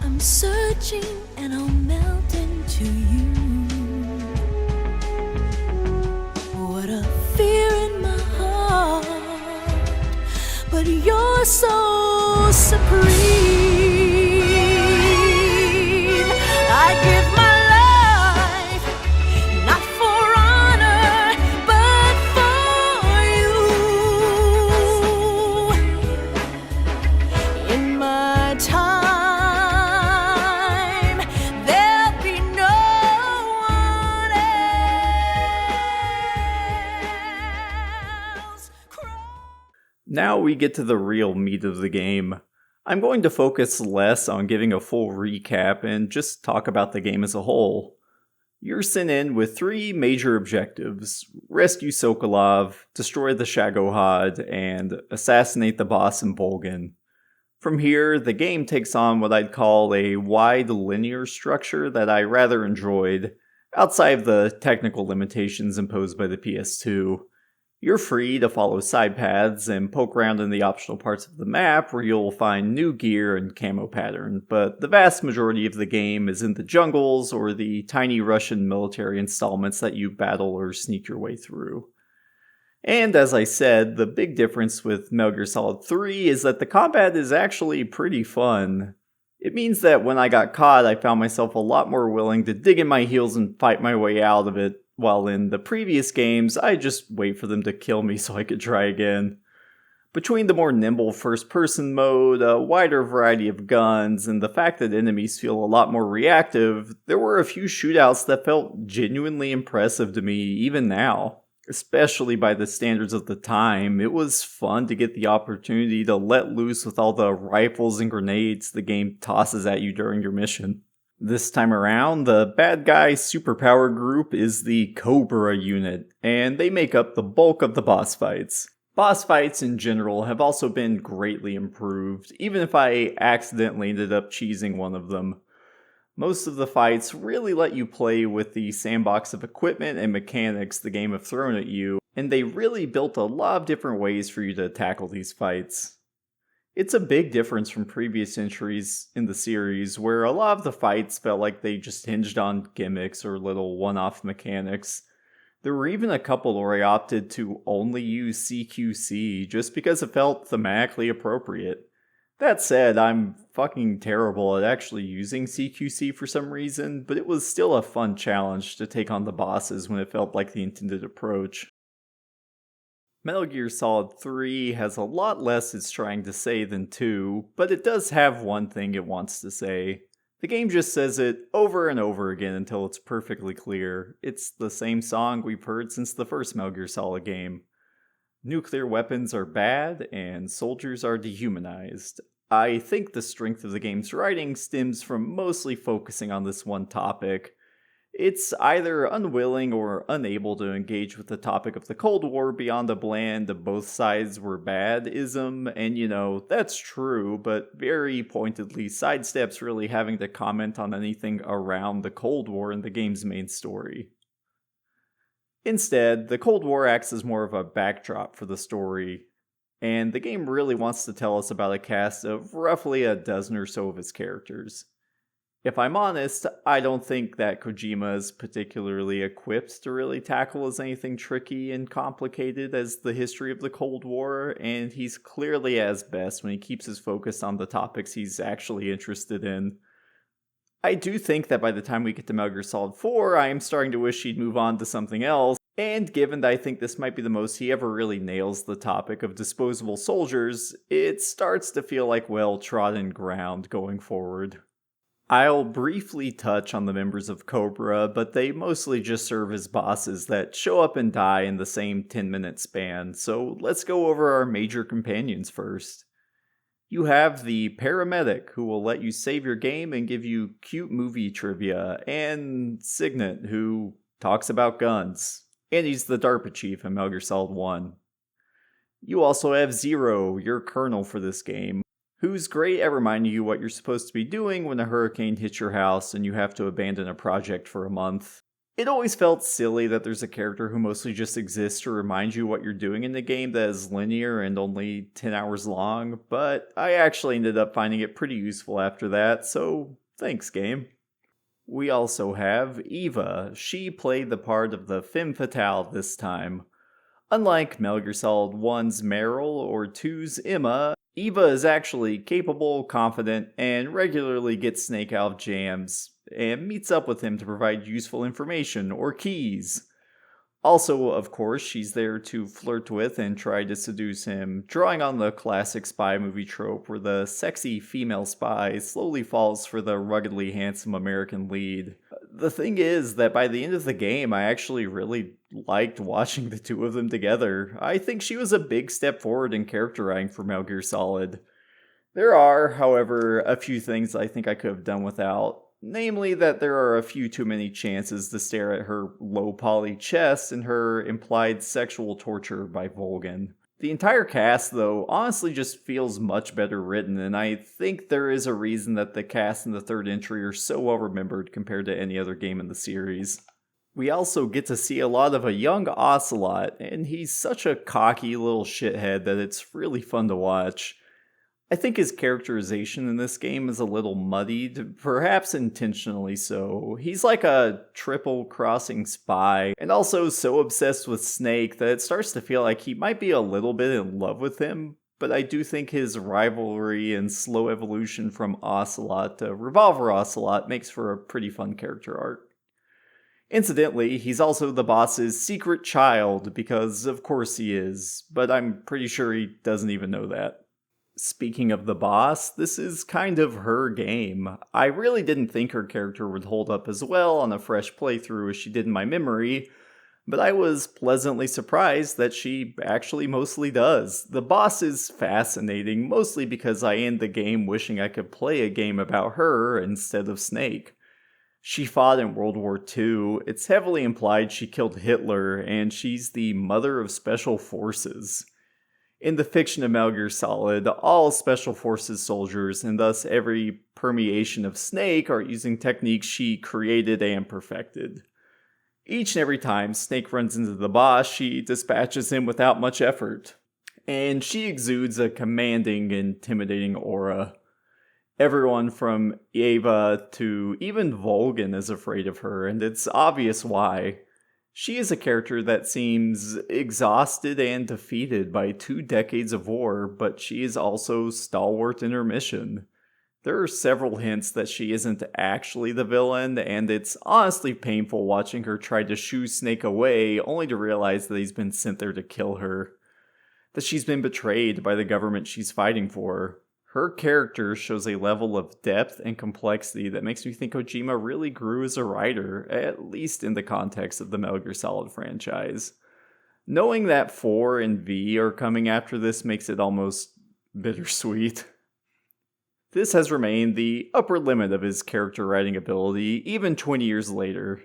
I'm searching and I'll melt into you. What a fear in my heart, but you're so supreme. I give my life, not for honor, but for you. In my time, there'll be no one else. Now we get to the real meat of the game. I'm going to focus less on giving a full recap and just talk about the game as a whole. You're sent in with 3 major objectives: rescue Sokolov, destroy the Shagohod, and assassinate the boss in Volgan. From here, the game takes on what I'd call a wide linear structure that I rather enjoyed, outside of the technical limitations imposed by the PS2. You're free to follow side paths and poke around in the optional parts of the map where you'll find new gear and camo pattern, but the vast majority of the game is in the jungles or the tiny Russian military installments that you battle or sneak your way through. And as I said, the big difference with Metal Gear Solid 3 is that the combat is actually pretty fun. It means that when I got caught, I found myself a lot more willing to dig in my heels and fight my way out of it, while in the previous games, I'd just wait for them to kill me so I could try again. Between the more nimble first-person mode, a wider variety of guns, and the fact that enemies feel a lot more reactive, there were a few shootouts that felt genuinely impressive to me even now. Especially by the standards of the time, it was fun to get the opportunity to let loose with all the rifles and grenades the game tosses at you during your mission. This time around, the bad guy superpower group is the Cobra unit, and they make up the bulk of the boss fights. Boss fights in general have also been greatly improved, even if I accidentally ended up cheesing one of them. Most of the fights really let you play with the sandbox of equipment and mechanics the game have thrown at you, and they really built a lot of different ways for you to tackle these fights. It's a big difference from previous entries in the series, where a lot of the fights felt like they just hinged on gimmicks or little one-off mechanics. There were even a couple where I opted to only use CQC just because it felt thematically appropriate. That said, I'm fucking terrible at actually using CQC for some reason, but it was still a fun challenge to take on the bosses when it felt like the intended approach. Metal Gear Solid 3 has a lot less it's trying to say than 2, but it does have one thing it wants to say. The game just says it over and over again until it's perfectly clear. It's the same song we've heard since the first Metal Gear Solid game. Nuclear weapons are bad, and soldiers are dehumanized. I think the strength of the game's writing stems from mostly focusing on this one topic. It's either unwilling or unable to engage with the topic of the Cold War beyond a bland both sides were bad ism, and that's true, but very pointedly sidesteps really having to comment on anything around the Cold War in the game's main story. Instead, the Cold War acts as more of a backdrop for the story, and the game really wants to tell us about a cast of roughly a dozen or so of its characters. If I'm honest, I don't think that Kojima is particularly equipped to really tackle as anything tricky and complicated as the history of the Cold War, and he's clearly at best when he keeps his focus on the topics he's actually interested in. I do think that by the time we get to Metal Gear Solid 4, I am starting to wish he'd move on to something else, and given that I think this might be the most he ever really nails the topic of disposable soldiers, it starts to feel like well-trodden ground going forward. I'll briefly touch on the members of Cobra, but they mostly just serve as bosses that show up and die in the same 10-minute span, so let's go over our major companions first. You have the paramedic, who will let you save your game and give you cute movie trivia, and Signet, who talks about guns, and he's the DARPA chief in Metal Gear Solid 1. You also have Zero, your colonel for this game, who's great at reminding you what you're supposed to be doing when a hurricane hits your house and you have to abandon a project for a month. It always felt silly that there's a character who mostly just exists to remind you what you're doing in the game that is linear and only 10 hours long, but I actually ended up finding it pretty useful after that, so thanks game. We also have Eva. She played the part of the femme fatale this time. Unlike Metal Gear Solid 1's Meryl or 2's Emma, Eva is actually capable, confident, and regularly gets Snake out of jams, and meets up with him to provide useful information or keys. Also, of course, she's there to flirt with and try to seduce him, drawing on the classic spy movie trope where the sexy female spy slowly falls for the ruggedly handsome American lead. The thing is that by the end of the game, I actually really liked watching the two of them together. I think she was a big step forward in character writing for Metal Gear Solid. There are, however, a few things I think I could have done without. Namely that there are a few too many chances to stare at her low-poly chest and her implied sexual torture by Volgin. The entire cast, though, honestly just feels much better written, and I think there is a reason that the cast in the third entry are so well remembered compared to any other game in the series. We also get to see a lot of a young Ocelot, and he's such a cocky little shithead that it's really fun to watch. I think his characterization in this game is a little muddied, perhaps intentionally so. He's like a triple-crossing spy, and also so obsessed with Snake that it starts to feel like he might be a little bit in love with him, but I do think his rivalry and slow evolution from Ocelot to Revolver Ocelot makes for a pretty fun character arc. Incidentally, he's also the boss's secret child, because of course he is, but I'm pretty sure he doesn't even know that. Speaking of the boss, this is kind of her game. I really didn't think her character would hold up as well on a fresh playthrough as she did in my memory, but I was pleasantly surprised that she actually mostly does. The boss is fascinating, mostly because I end the game wishing I could play a game about her instead of Snake. She fought in World War II, it's heavily implied she killed Hitler, and she's the mother of special forces. In the fiction of Metal Gear Solid, all Special Forces soldiers, and thus every permeation of Snake, are using techniques she created and perfected. Each and every time Snake runs into the boss, she dispatches him without much effort. and she exudes a commanding, intimidating aura. Everyone from Eva to even Volgan is afraid of her, and it's obvious why. She is a character that seems exhausted and defeated by 2 decades of war, but she is also stalwart in her mission. There are several hints that she isn't actually the villain, and it's honestly painful watching her try to shoo Snake away, only to realize that he's been sent there to kill her. That she's been betrayed by the government she's fighting for. Her character shows a level of depth and complexity that makes me think Kojima really grew as a writer, at least in the context of the Metal Gear Solid franchise. Knowing that 4 and V are coming after this makes it almost bittersweet. This has remained the upper limit of his character writing ability, even 20 years later.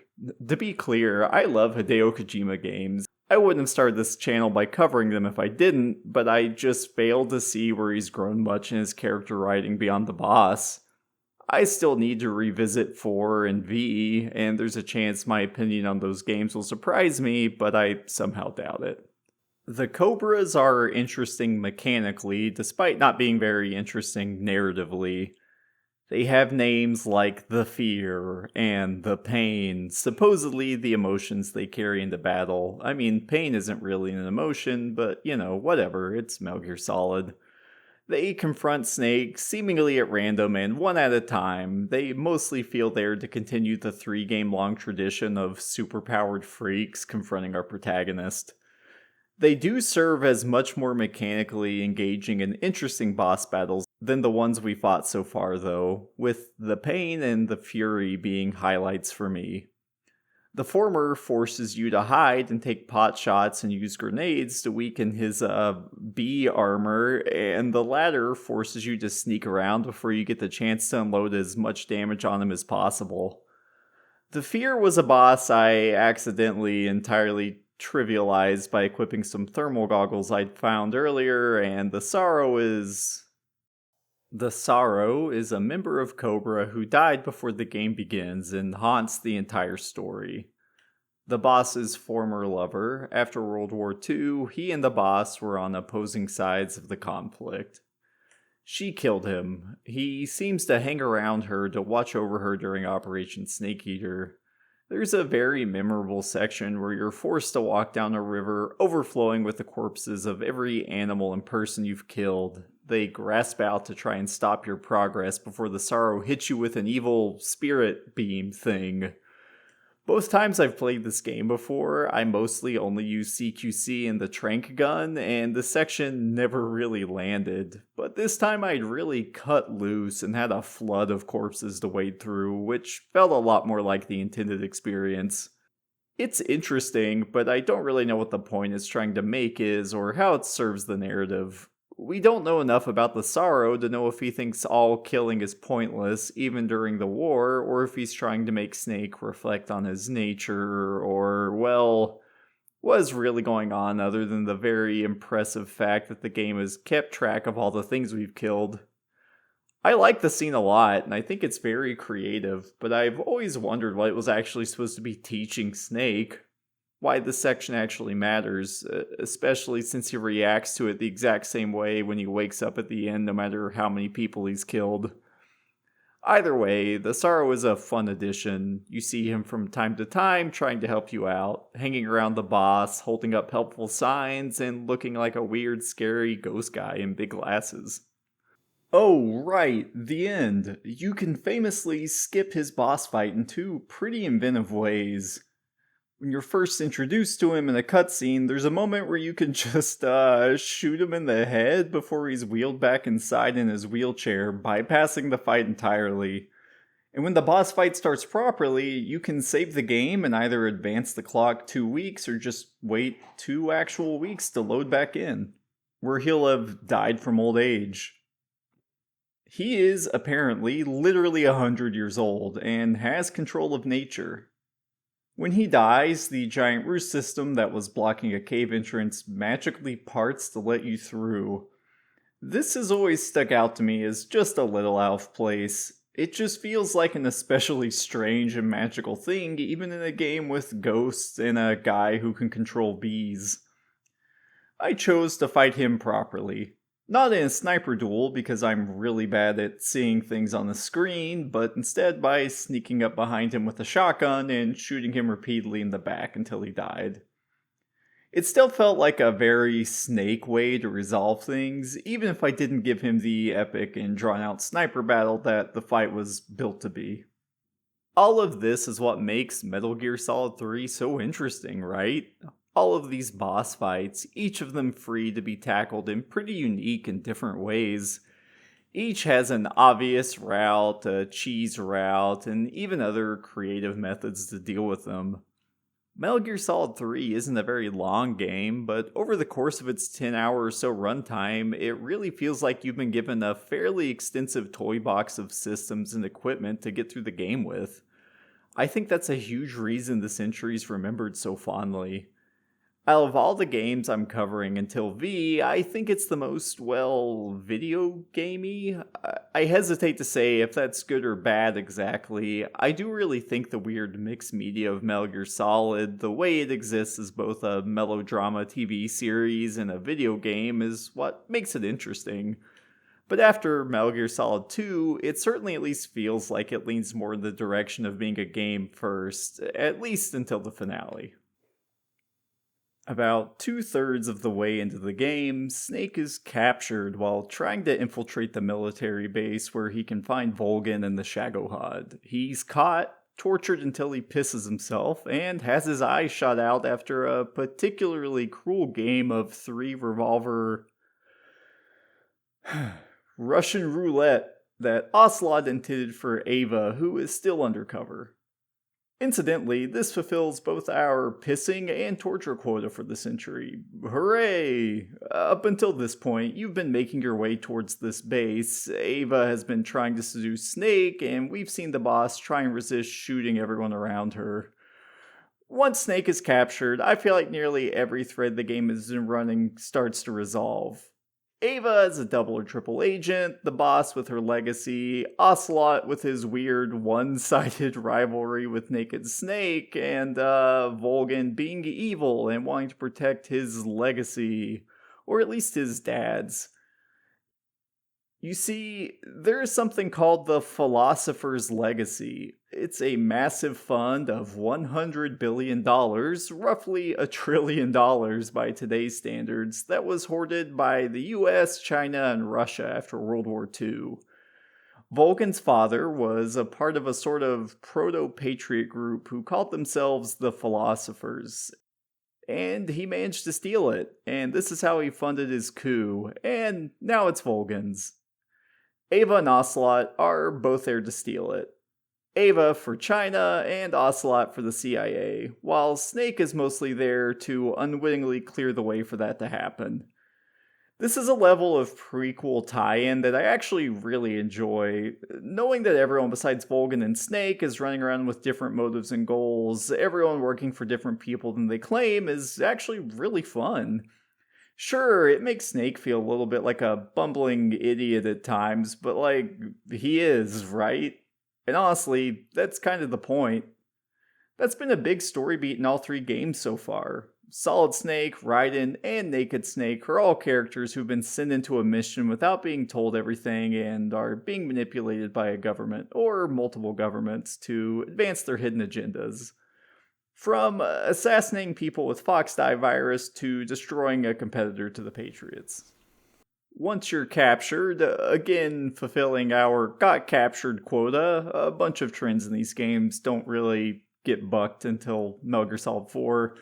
To be clear, I love Hideo Kojima games. I wouldn't have started this channel by covering them if I didn't, but I just failed to see where he's grown much in his character writing beyond the boss. I still need to revisit 4 and V, and there's a chance my opinion on those games will surprise me, but I somehow doubt it. The Cobras are interesting mechanically, despite not being very interesting narratively. They have names like the Fear and the Pain, supposedly the emotions they carry into battle. I mean, pain isn't really an emotion, but whatever, it's Metal Gear Solid. They confront Snake seemingly at random and one at a time. They mostly feel there to continue the 3-game-long tradition of superpowered freaks confronting our protagonist. They do serve as much more mechanically engaging and interesting boss battles than the ones we fought so far, though, with the Pain and the Fury being highlights for me. The former forces you to hide and take pot shots and use grenades to weaken his B armor, and the latter forces you to sneak around before you get the chance to unload as much damage on him as possible. The Fear was a boss I accidentally entirely trivialized by equipping some thermal goggles I'd found earlier, and the Sorrow is a member of Cobra who died before the game begins and haunts the entire story. The boss's former lover, after World War II, he and the boss were on opposing sides of the conflict. She killed him. He seems to hang around her to watch over her during Operation Snake Eater. There's a very memorable section where you're forced to walk down a river overflowing with the corpses of every animal and person you've killed. They grasp out to try and stop your progress before the Sorrow hits you with an evil spirit beam thing. Both times I've played this game before, I mostly only use CQC and the trank gun, and the section never really landed. But this time I'd really cut loose and had a flood of corpses to wade through, which felt a lot more like the intended experience. It's interesting, but I don't really know what the point it's trying to make is, or how it serves the narrative. We don't know enough about the Sorrow to know if he thinks all killing is pointless, even during the war, or if he's trying to make Snake reflect on his nature, or, well, what is really going on other than the very impressive fact that the game has kept track of all the things we've killed. I like the scene a lot, and I think it's very creative, but I've always wondered what it was actually supposed to be teaching Snake. Why this section actually matters, especially since he reacts to it the exact same way when he wakes up at the end, no matter how many people he's killed. Either way, the Sorrow is a fun addition. You see him from time to time trying to help you out, hanging around the boss, holding up helpful signs, and looking like a weird, scary ghost guy in big glasses. Oh, right, the end. You can famously skip his boss fight in 2 pretty inventive ways. When you're first introduced to him in a cutscene, there's a moment where you can just shoot him in the head before he's wheeled back inside in his wheelchair, bypassing the fight entirely. And when the boss fight starts properly, you can save the game and either advance the clock 2 weeks or just wait 2 actual weeks to load back in, where he'll have died from old age. He is apparently literally 100 years old and has control of nature. When he dies, the giant roost system that was blocking a cave entrance magically parts to let you through. This has always stuck out to me as just a little out of place. It just feels like an especially strange and magical thing, even in a game with ghosts and a guy who can control bees. I chose to fight him properly. Not in a sniper duel because I'm really bad at seeing things on the screen, but instead by sneaking up behind him with a shotgun and shooting him repeatedly in the back until he died. It still felt like a very Snake way to resolve things, even if I didn't give him the epic and drawn out sniper battle that the fight was built to be. All of this is what makes Metal Gear Solid 3 so interesting, right? All of these boss fights, each of them free to be tackled in pretty unique and different ways. Each has an obvious route, a cheese route, and even other creative methods to deal with them. Metal Gear Solid 3 isn't a very long game, but over the course of its 10-hour or so runtime, it really feels like you've been given a fairly extensive toy box of systems and equipment to get through the game with. I think that's a huge reason this entry is remembered so fondly. Out of all the games I'm covering until V, I think it's the most, video gamey. I hesitate to say if that's good or bad exactly. I do really think the weird mixed media of Metal Gear Solid, the way it exists as both a melodrama TV series and a video game, is what makes it interesting. But after Metal Gear Solid 2, it certainly at least feels like it leans more in the direction of being a game first, at least until the finale. About 2/3 of the way into the game, Snake is captured while trying to infiltrate the military base where he can find Volgin and the Shagohod. He's caught, tortured until he pisses himself, and has his eyes shot out after a particularly cruel game of 3 revolver Russian roulette that Ocelot intended for Ava, who is still undercover. Incidentally, this fulfills both our pissing and torture quota for the century. Hooray! Up until this point, you've been making your way towards this base. Ava has been trying to seduce Snake, and we've seen the boss try and resist shooting everyone around her. Once Snake is captured, I feel like nearly every thread the game has been running starts to resolve. Ava is a double or triple agent, the boss with her legacy, Ocelot with his weird one-sided rivalry with Naked Snake, and Volgin being evil and wanting to protect his legacy, or at least his dad's. You see, there is something called the Philosopher's Legacy. It's a massive fund of $100 billion, roughly $1 trillion by today's standards, that was hoarded by the US, China, and Russia after World War II. Volgin's father was a part of a sort of proto-patriot group who called themselves the Philosophers. And he managed to steal it, and this is how he funded his coup, and now it's Volgin's. Ava and Ocelot are both there to steal it. Ava for China and Ocelot for the CIA, while Snake is mostly there to unwittingly clear the way for that to happen. This is a level of prequel tie-in that I actually really enjoy. Knowing that everyone besides Volgin and Snake is running around with different motives and goals, everyone working for different people than they claim, is actually really fun. Sure, it makes Snake feel a little bit like a bumbling idiot at times, but he is, right? And honestly, that's kind of the point. That's been a big story beat in all 3 games so far. Solid Snake, Raiden, and Naked Snake are all characters who've been sent into a mission without being told everything and are being manipulated by a government, or multiple governments, to advance their hidden agendas. From assassinating people with Foxdie virus to destroying a competitor to the Patriots. Once you're captured, again fulfilling our got captured quota, a bunch of trends in these games don't really get bucked until Metal Gear Solid 4.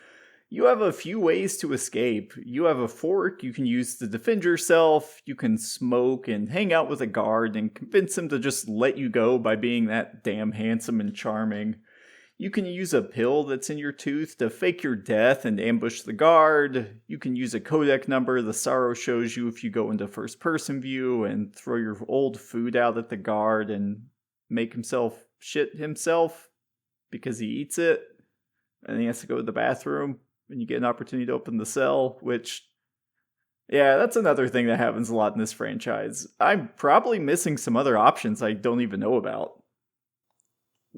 You have a few ways to escape. You have a fork you can use to defend yourself, you can smoke and hang out with a guard and convince him to just let you go by being that damn handsome and charming. You can use a pill that's in your tooth to fake your death and ambush the guard. You can use a codec number the Sorrow shows you if you go into first person view and throw your old food out at the guard and make himself shit himself because he eats it. And he has to go to the bathroom and you get an opportunity to open the cell, which, yeah, that's another thing that happens a lot in this franchise. I'm probably missing some other options I don't even know about.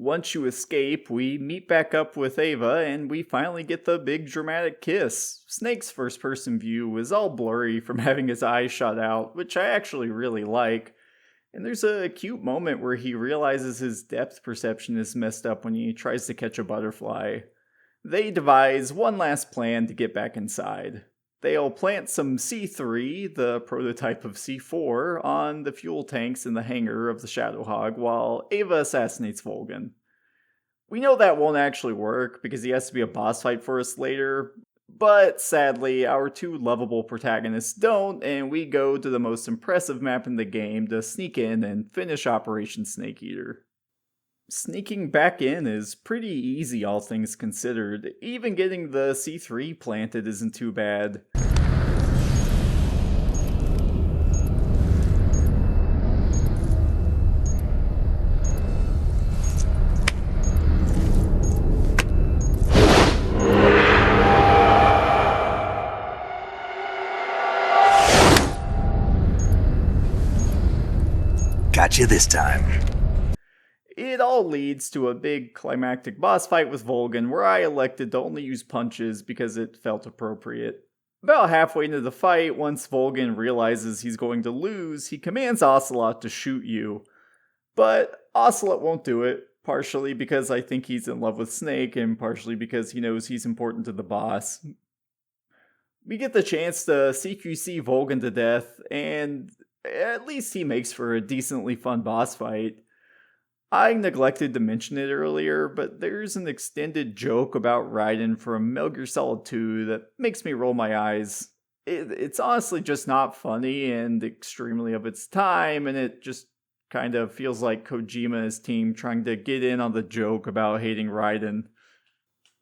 Once you escape, we meet back up with Ava and we finally get the big dramatic kiss. Snake's first person view is all blurry from having his eyes shot out, which I actually really like. And there's a cute moment where he realizes his depth perception is messed up when he tries to catch a butterfly. They devise one last plan to get back inside. They'll plant some C3, the prototype of C4, on the fuel tanks in the hangar of the Shadowhog while Ava assassinates Volgan. We know that won't actually work because he has to be a boss fight for us later, but sadly, our two lovable protagonists don't, and we go to the most impressive map in the game to sneak in and finish Operation Snake Eater. Sneaking back in is pretty easy, all things considered. Even getting the C3 planted isn't too bad. Gotcha this time. It all leads to a big climactic boss fight with Volgan where I elected to only use punches because it felt appropriate. About halfway into the fight, once Volgan realizes he's going to lose, he commands Ocelot to shoot you. But Ocelot won't do it, partially because I think he's in love with Snake and partially because he knows he's important to the boss. We get the chance to CQC Volgan to death, and at least he makes for a decently fun boss fight. I neglected to mention it earlier, but there's an extended joke about Raiden from Metal Gear Solid 2 that makes me roll my eyes. It's honestly just not funny and extremely of its time, and it just kind of feels like Kojima and his team trying to get in on the joke about hating Raiden.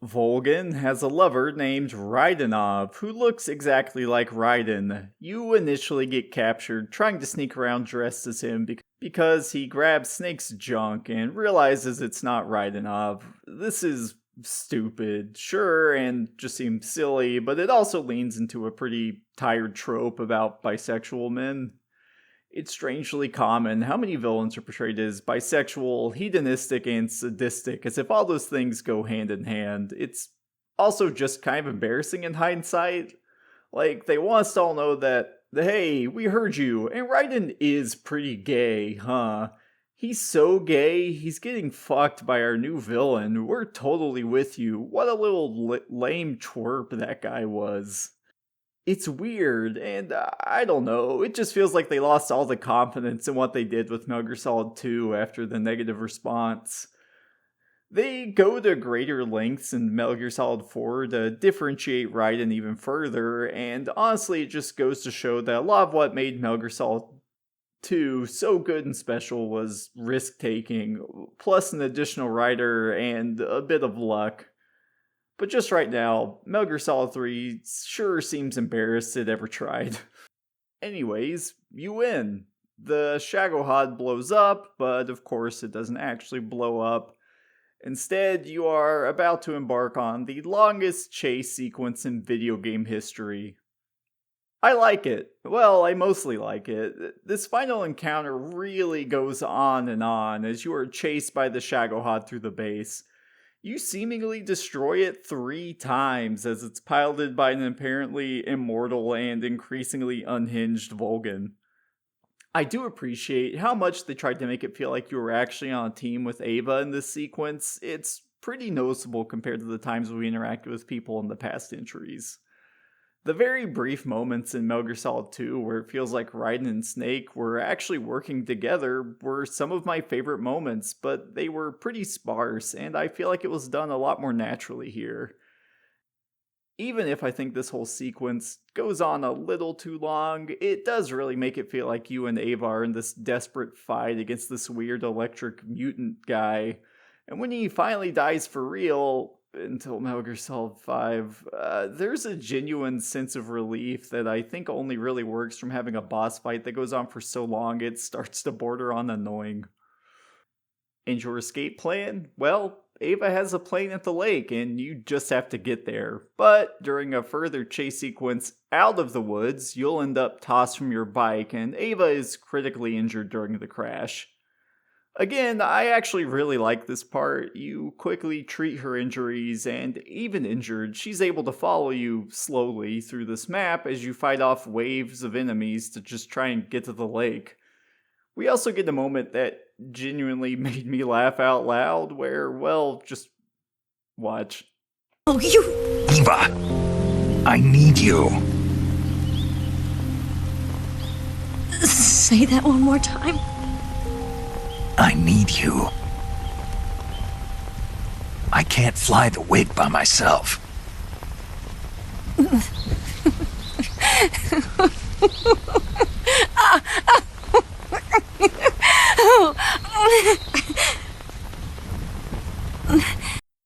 Volgan has a lover named Raidenov, who looks exactly like Raiden. You initially get captured trying to sneak around dressed as him because he grabs Snake's junk and realizes it's not Raidenov. This is stupid, sure, and just seems silly, but it also leans into a pretty tired trope about bisexual men. It's strangely common how many villains are portrayed as bisexual, hedonistic, and sadistic, as if all those things go hand in hand. It's also just kind of embarrassing in hindsight. Like, they want us to all know that, hey, we heard you, and Raiden is pretty gay, huh? He's so gay, he's getting fucked by our new villain. We're totally with you. What a little lame twerp that guy was. It's weird, and I don't know, it just feels like they lost all the confidence in what they did with Metal Gear Solid 2 after the negative response. They go to greater lengths in Metal Gear Solid 4 to differentiate Raiden even further, and honestly it just goes to show that a lot of what made Metal Gear Solid 2 so good and special was risk-taking, plus an additional writer and a bit of luck. But just right now, Metal Gear Solid 3 sure seems embarrassed it ever tried. Anyways, you win. The Shagohod blows up, but of course it doesn't actually blow up. Instead, you are about to embark on the longest chase sequence in video game history. I like it. Well, I mostly like it. This final encounter really goes on as you are chased by the Shagohod through the base. You seemingly destroy it 3 times as it's piloted by an apparently immortal and increasingly unhinged Volgan. I do appreciate how much they tried to make it feel like you were actually on a team with Ava in this sequence. It's pretty noticeable compared to the times we interacted with people in the past entries. The very brief moments in Metal Gear Solid 2 where it feels like Raiden and Snake were actually working together were some of my favorite moments, but they were pretty sparse, and I feel like it was done a lot more naturally here. Even if I think this whole sequence goes on a little too long, it does really make it feel like you and Ava are in this desperate fight against this weird electric mutant guy. And when he finally dies for real, until Metal Gear Solid 5, there's a genuine sense of relief that I think only really works from having a boss fight that goes on for so long it starts to border on annoying. And your escape plan? Well, Ava has a plane at the lake and you just have to get there. But during a further chase sequence out of the woods, you'll end up tossed from your bike and Ava is critically injured during the crash. Again, I actually really like this part. You quickly treat her injuries, and even injured, she's able to follow you slowly through this map as you fight off waves of enemies to just try and get to the lake. We also get a moment that genuinely made me laugh out loud where, well, just watch. Oh, you. Eva, I need you. Say that one more time. I need you. I can't fly the wig by myself.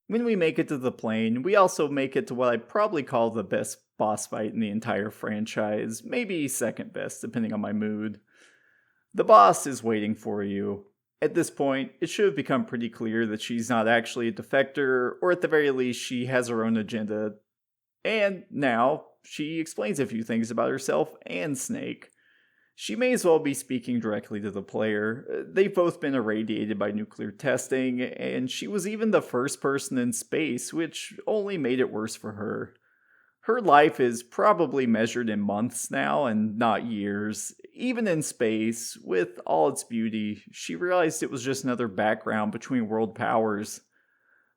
When we make it to the plane, we also make it to what I'd probably call the best boss fight in the entire franchise, maybe second best, depending on my mood. The boss is waiting for you. At this point, it should have become pretty clear that she's not actually a defector, or at the very least, she has her own agenda. And now, she explains a few things about herself and Snake. She may as well be speaking directly to the player. They've both been irradiated by nuclear testing, and she was even the first person in space, which only made it worse for her. Her life is probably measured in months now and not years. Even in space, with all its beauty, she realized it was just another background between world powers.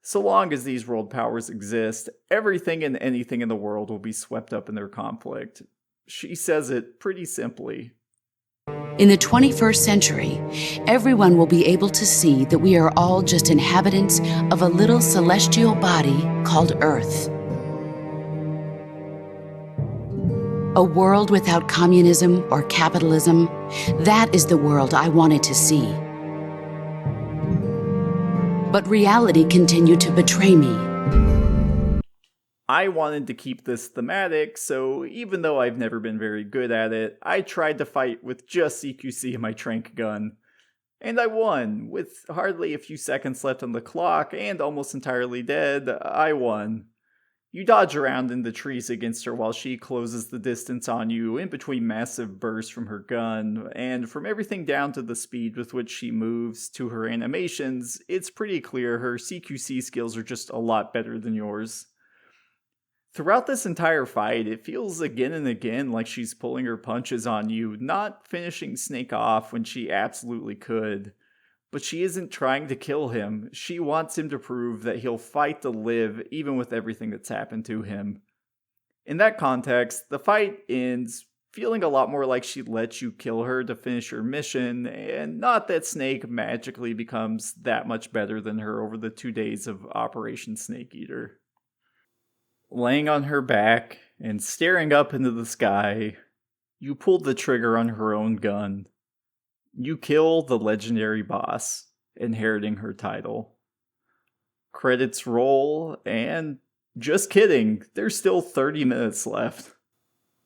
So long as these world powers exist, everything and anything in the world will be swept up in their conflict. She says it pretty simply. In the 21st century, everyone will be able to see that we are all just inhabitants of a little celestial body called Earth. A world without communism or capitalism, that is the world I wanted to see. But reality continued to betray me. I wanted to keep this thematic, so even though I've never been very good at it, I tried to fight with just CQC and my trank gun. And I won. With hardly a few seconds left on the clock and almost entirely dead, I won. You dodge around in the trees against her while she closes the distance on you in between massive bursts from her gun, and from everything down to the speed with which she moves to her animations, it's pretty clear her CQC skills are just a lot better than yours. Throughout this entire fight, it feels again and again like she's pulling her punches on you, not finishing Snake off when she absolutely could. But she isn't trying to kill him. She wants him to prove that he'll fight to live even with everything that's happened to him. In that context, the fight ends feeling a lot more like she lets you kill her to finish her mission, and not that Snake magically becomes that much better than her over the 2 days of Operation Snake Eater. Laying on her back and staring up into the sky, you pulled the trigger on her own gun. You kill the legendary boss, inheriting her title. Credits roll, and just kidding, there's still 30 minutes left.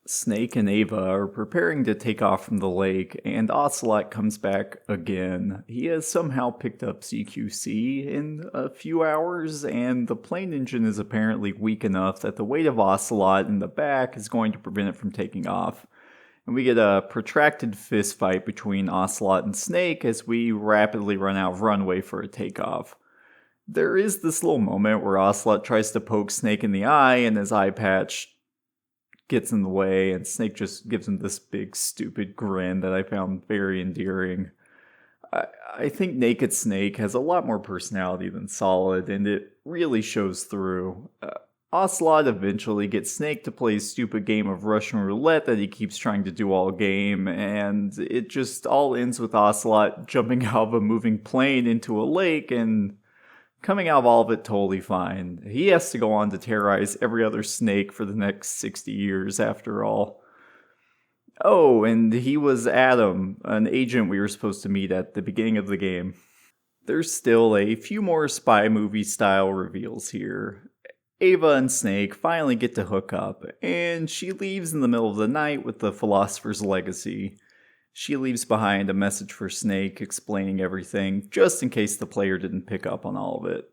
Snake and Ava are preparing to take off from the lake, and Ocelot comes back again. He has somehow picked up CQC in a few hours, and the plane engine is apparently weak enough that the weight of Ocelot in the back is going to prevent it from taking off. And we get a protracted fist fight between Ocelot and Snake as we rapidly run out of runway for a takeoff. There is this little moment where Ocelot tries to poke Snake in the eye, and his eye patch gets in the way, and Snake just gives him this big stupid grin that I found very endearing. I think Naked Snake has a lot more personality than Solid, and it really shows through. Ocelot eventually gets Snake to play a stupid game of Russian roulette that he keeps trying to do all game, and it just all ends with Ocelot jumping out of a moving plane into a lake and coming out of all of it totally fine. He has to go on to terrorize every other snake for the next 60 years after all. Oh, and he was Adam, an agent we were supposed to meet at the beginning of the game. There's still a few more spy movie style reveals here. Ava and Snake finally get to hook up, and she leaves in the middle of the night with the Philosopher's Legacy. She leaves behind a message for Snake explaining everything, just in case the player didn't pick up on all of it.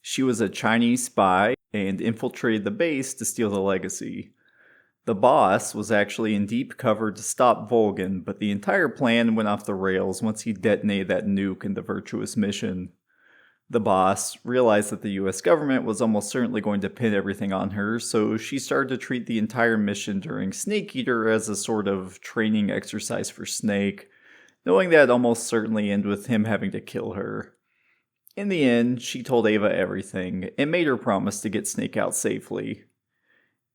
She was a Chinese spy and infiltrated the base to steal the legacy. The boss was actually in deep cover to stop Volgin, but the entire plan went off the rails once he detonated that nuke in the Virtuous mission. The boss realized that the US government was almost certainly going to pin everything on her, so she started to treat the entire mission during Snake Eater as a sort of training exercise for Snake, knowing that it'd almost certainly end with him having to kill her. In the end, she told Ava everything and made her promise to get Snake out safely.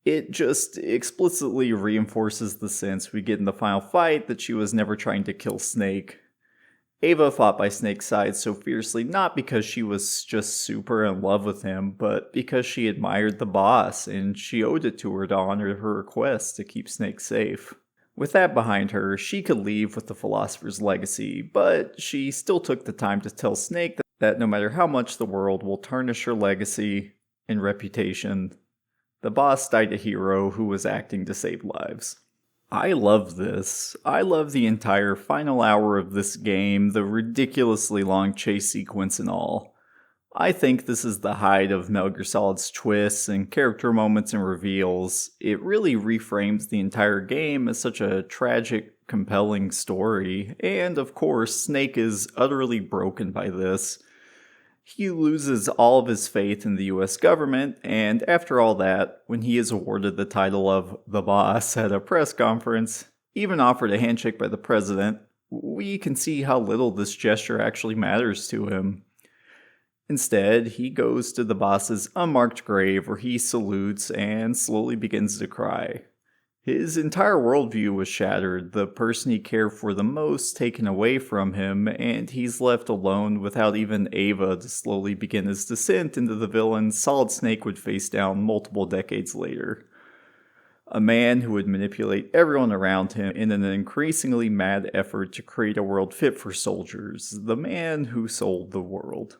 It just explicitly reinforces the sense we get in the final fight that she was never trying to kill Snake. Ava fought by Snake's side so fiercely not because she was just super in love with him, but because she admired the boss and she owed it to her to honor her request to keep Snake safe. With that behind her, she could leave with the Philosopher's legacy, but she still took the time to tell Snake that no matter how much the world will tarnish her legacy and reputation, the boss died a hero who was acting to save lives. I love this. I love the entire final hour of this game, the ridiculously long chase sequence and all. I think this is the height of Metal Gear Solid's twists and character moments and reveals. It really reframes the entire game as such a tragic, compelling story, and of course, Snake is utterly broken by this. He loses all of his faith in the US government, and after all that, when he is awarded the title of the boss at a press conference, even offered a handshake by the president, we can see how little this gesture actually matters to him. Instead, he goes to the boss's unmarked grave where he salutes and slowly begins to cry. His entire worldview was shattered, the person he cared for the most taken away from him, and he's left alone without even Ava to slowly begin his descent into the villain Solid Snake would face down multiple decades later. A man who would manipulate everyone around him in an increasingly mad effort to create a world fit for soldiers, the man who sold the world.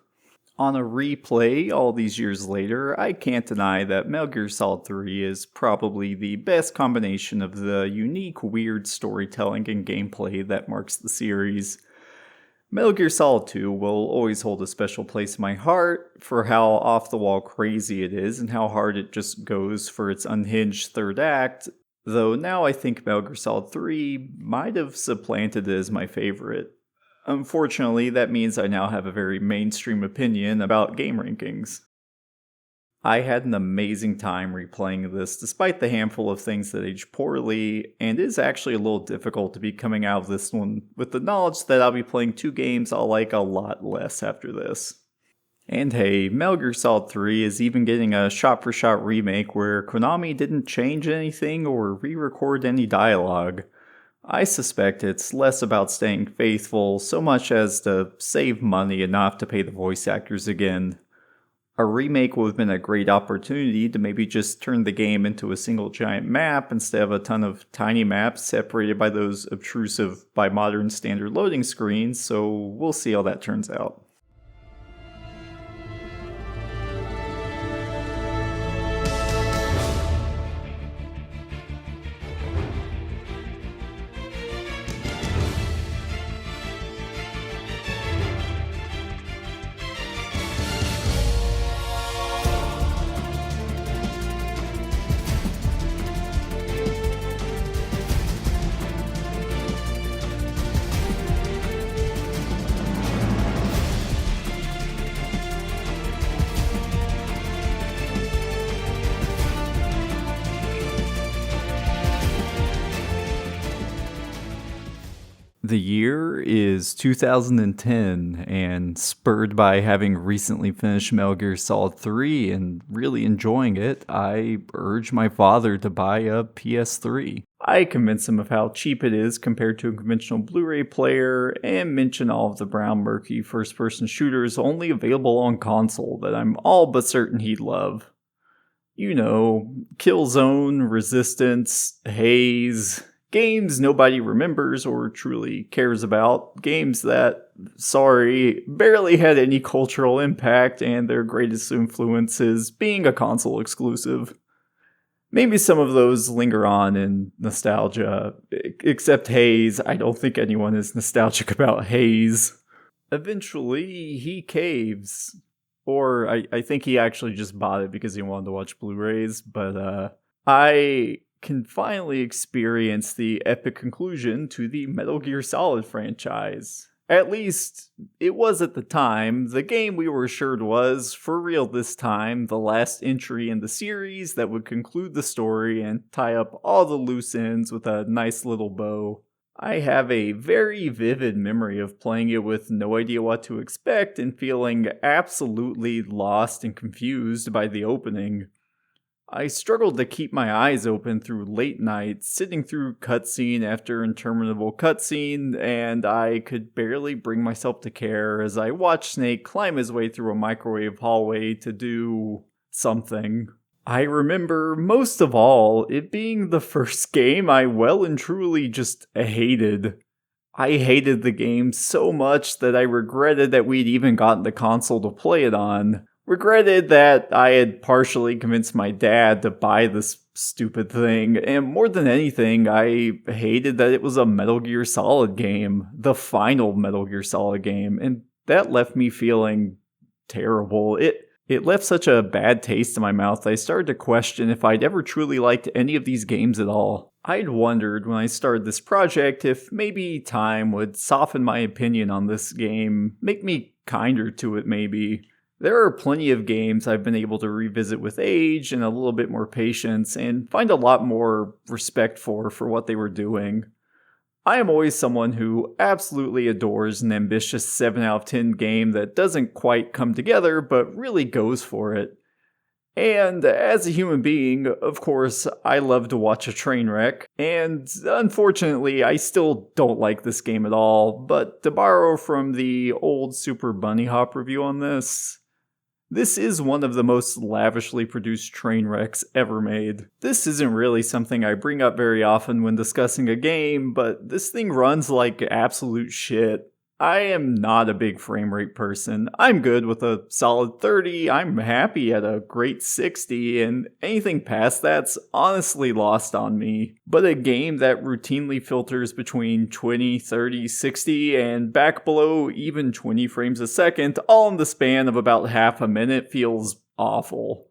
On a replay all these years later, I can't deny that Metal Gear Solid 3 is probably the best combination of the unique, weird storytelling and gameplay that marks the series. Metal Gear Solid 2 will always hold a special place in my heart for how off-the-wall crazy it is and how hard it just goes for its unhinged third act, though now I think Metal Gear Solid 3 might have supplanted it as my favorite. Unfortunately, that means I now have a very mainstream opinion about game rankings. I had an amazing time replaying this despite the handful of things that aged poorly, and it is actually a little difficult to be coming out of this one with the knowledge that I'll be playing two games I'll like a lot less after this. And hey, Metal Gear Solid 3 is even getting a shot-for-shot remake where Konami didn't change anything or re-record any dialogue. I suspect it's less about staying faithful so much as to save money and not have to pay the voice actors again. A remake would have been a great opportunity to maybe just turn the game into a single giant map instead of a ton of tiny maps separated by those obtrusive by modern standard loading screens, so we'll see how that turns out. The year is 2010, and spurred by having recently finished Metal Gear Solid 3 and really enjoying it, I urged my father to buy a PS3. I convinced him of how cheap it is compared to a conventional Blu-ray player, and mention all of the brown murky first-person shooters only available on console that I'm all but certain he'd love. You know, Killzone, Resistance, Haze... games nobody remembers or truly cares about. Games that, sorry, barely had any cultural impact and their greatest influences being a console exclusive. Maybe some of those linger on in nostalgia, except Haze. I don't think anyone is nostalgic about Haze. Eventually, he caves. Or I think he actually just bought it because he wanted to watch Blu-rays, but I can finally experience the epic conclusion to the Metal Gear Solid franchise. At least, it was at the time. The game we were assured was, for real this time, the last entry in the series that would conclude the story and tie up all the loose ends with a nice little bow. I have a very vivid memory of playing it with no idea what to expect and feeling absolutely lost and confused by the opening. I struggled to keep my eyes open through late nights, sitting through cutscene after interminable cutscene, and I could barely bring myself to care as I watched Snake climb his way through a microwave hallway to do something. I remember, most of all, it being the first game I well and truly just hated. I hated the game so much that I regretted that we'd even gotten the console to play it on. Regretted that I had partially convinced my dad to buy this stupid thing, and more than anything, I hated that it was a Metal Gear Solid game, the final Metal Gear Solid game, and that left me feeling terrible. It left such a bad taste in my mouth that I started to question if I'd ever truly liked any of these games at all. I'd wondered when I started this project if maybe time would soften my opinion on this game, make me kinder to it maybe. There are plenty of games I've been able to revisit with age and a little bit more patience and find a lot more respect for what they were doing. I am always someone who absolutely adores an ambitious 7 out of 10 game that doesn't quite come together but really goes for it. And as a human being, of course, I love to watch a train wreck, and unfortunately I still don't like this game at all, but to borrow from the old Super Bunny Hop review on this is one of the most lavishly produced train wrecks ever made. This isn't really something I bring up very often when discussing a game, but this thing runs like absolute shit. I am not a big frame rate person. I'm good with a solid 30, I'm happy at a great 60, and anything past that's honestly lost on me. But a game that routinely filters between 20, 30, 60, and back below even 20 frames a second, all in the span of about half a minute, feels awful.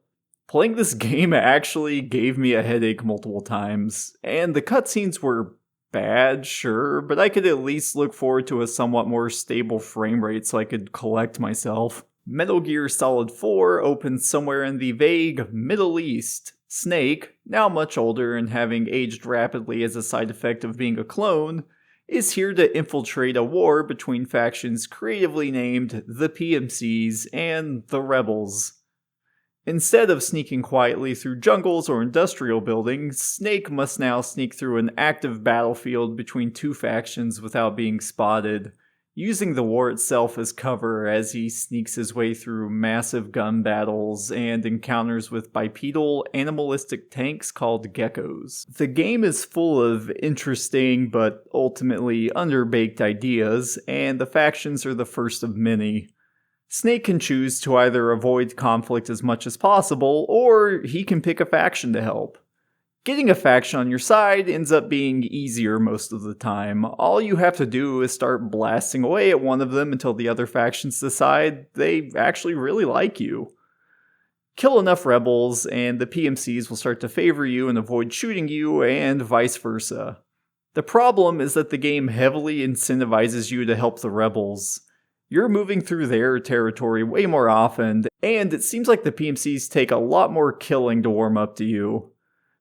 Playing this game actually gave me a headache multiple times, and the cutscenes were bad, sure, but I could at least look forward to a somewhat more stable frame rate so I could collect myself. Metal Gear Solid 4 opens somewhere in the vague Middle East. Snake, now much older and having aged rapidly as a side effect of being a clone, is here to infiltrate a war between factions creatively named the PMCs and the Rebels. Instead of sneaking quietly through jungles or industrial buildings, Snake must now sneak through an active battlefield between two factions without being spotted, using the war itself as cover as he sneaks his way through massive gun battles and encounters with bipedal, animalistic tanks called geckos. The game is full of interesting but ultimately underbaked ideas, and the factions are the first of many. Snake can choose to either avoid conflict as much as possible, or he can pick a faction to help. Getting a faction on your side ends up being easier most of the time. All you have to do is start blasting away at one of them until the other factions decide they actually really like you. Kill enough rebels, and the PMCs will start to favor you and avoid shooting you, and vice versa. The problem is that the game heavily incentivizes you to help the rebels. You're moving through their territory way more often, and it seems like the PMCs take a lot more killing to warm up to you.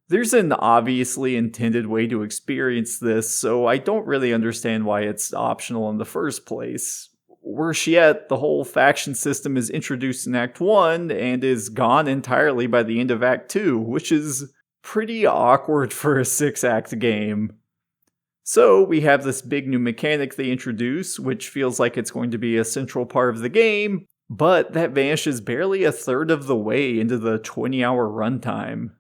There's an obviously intended way to experience this, so I don't really understand why it's optional in the first place. Worse yet, the whole faction system is introduced in Act 1 and is gone entirely by the end of Act 2, which is pretty awkward for a 6-act game. So we have this big new mechanic they introduce, which feels like it's going to be a central part of the game, but that vanishes barely a third of the way into the 20-hour runtime.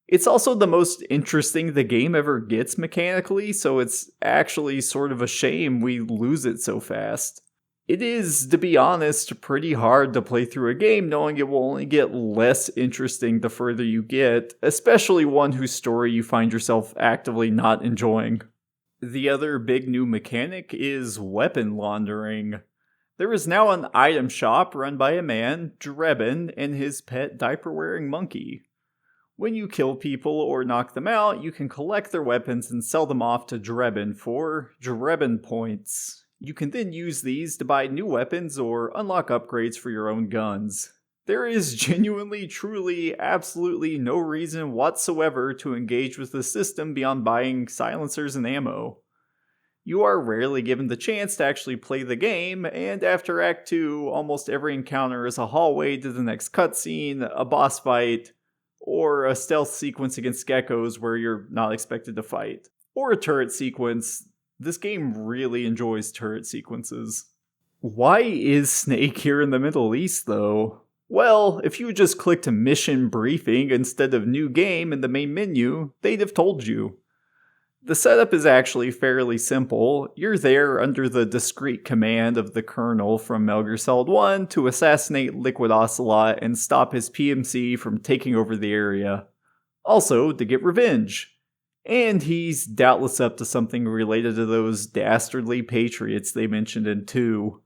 It's also the most interesting the game ever gets mechanically, so it's actually sort of a shame we lose it so fast. It is, to be honest, pretty hard to play through a game knowing it will only get less interesting the further you get, especially one whose story you find yourself actively not enjoying. The other big new mechanic is weapon laundering. There is now an item shop run by a man, Drebin, and his pet diaper-wearing monkey. When you kill people or knock them out, you can collect their weapons and sell them off to Drebin for Drebin points. You can then use these to buy new weapons or unlock upgrades for your own guns. There is genuinely, truly, absolutely no reason whatsoever to engage with the system beyond buying silencers and ammo. You are rarely given the chance to actually play the game, and after Act 2, almost every encounter is a hallway to the next cutscene, a boss fight, or a stealth sequence against geckos where you're not expected to fight, or a turret sequence. This game really enjoys turret sequences. Why is Snake here in the Middle East, though? Well, if you just clicked Mission Briefing instead of New Game in the main menu, they'd have told you. The setup is actually fairly simple. You're there under the discreet command of the Colonel from Metal Gear Solid 1 to assassinate Liquid Ocelot and stop his PMC from taking over the area. Also, to get revenge. And he's doubtless up to something related to those dastardly Patriots they mentioned in 2.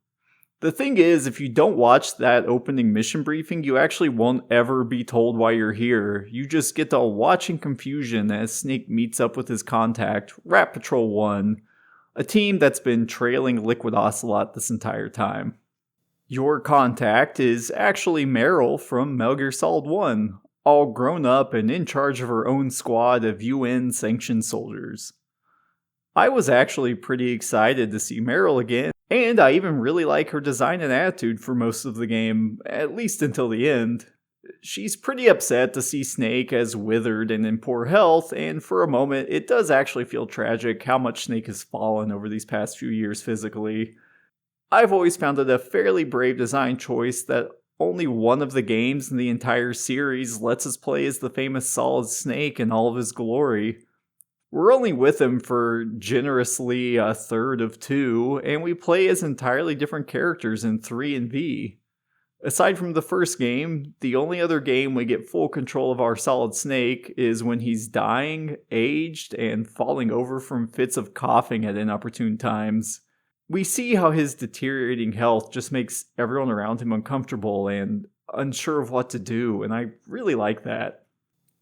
The thing is, if you don't watch that opening mission briefing, you actually won't ever be told why you're here. You just get to watch in confusion as Snake meets up with his contact, Rat Patrol 1, a team that's been trailing Liquid Ocelot this entire time. Your contact is actually Meryl from Metal Gear Solid 1, all grown up and in charge of her own squad of UN-sanctioned soldiers. I was actually pretty excited to see Meryl again, and I even really like her design and attitude for most of the game, at least until the end. She's pretty upset to see Snake as withered and in poor health, and for a moment it does actually feel tragic how much Snake has fallen over these past few years physically. I've always found it a fairly brave design choice that only one of the games in the entire series lets us play as the famous Solid Snake in all of his glory. We're only with him for generously a third of 2, and we play as entirely different characters in 3 and V. Aside from the first game, the only other game we get full control of our Solid Snake is when he's dying, aged, and falling over from fits of coughing at inopportune times. We see how his deteriorating health just makes everyone around him uncomfortable and unsure of what to do, and I really like that.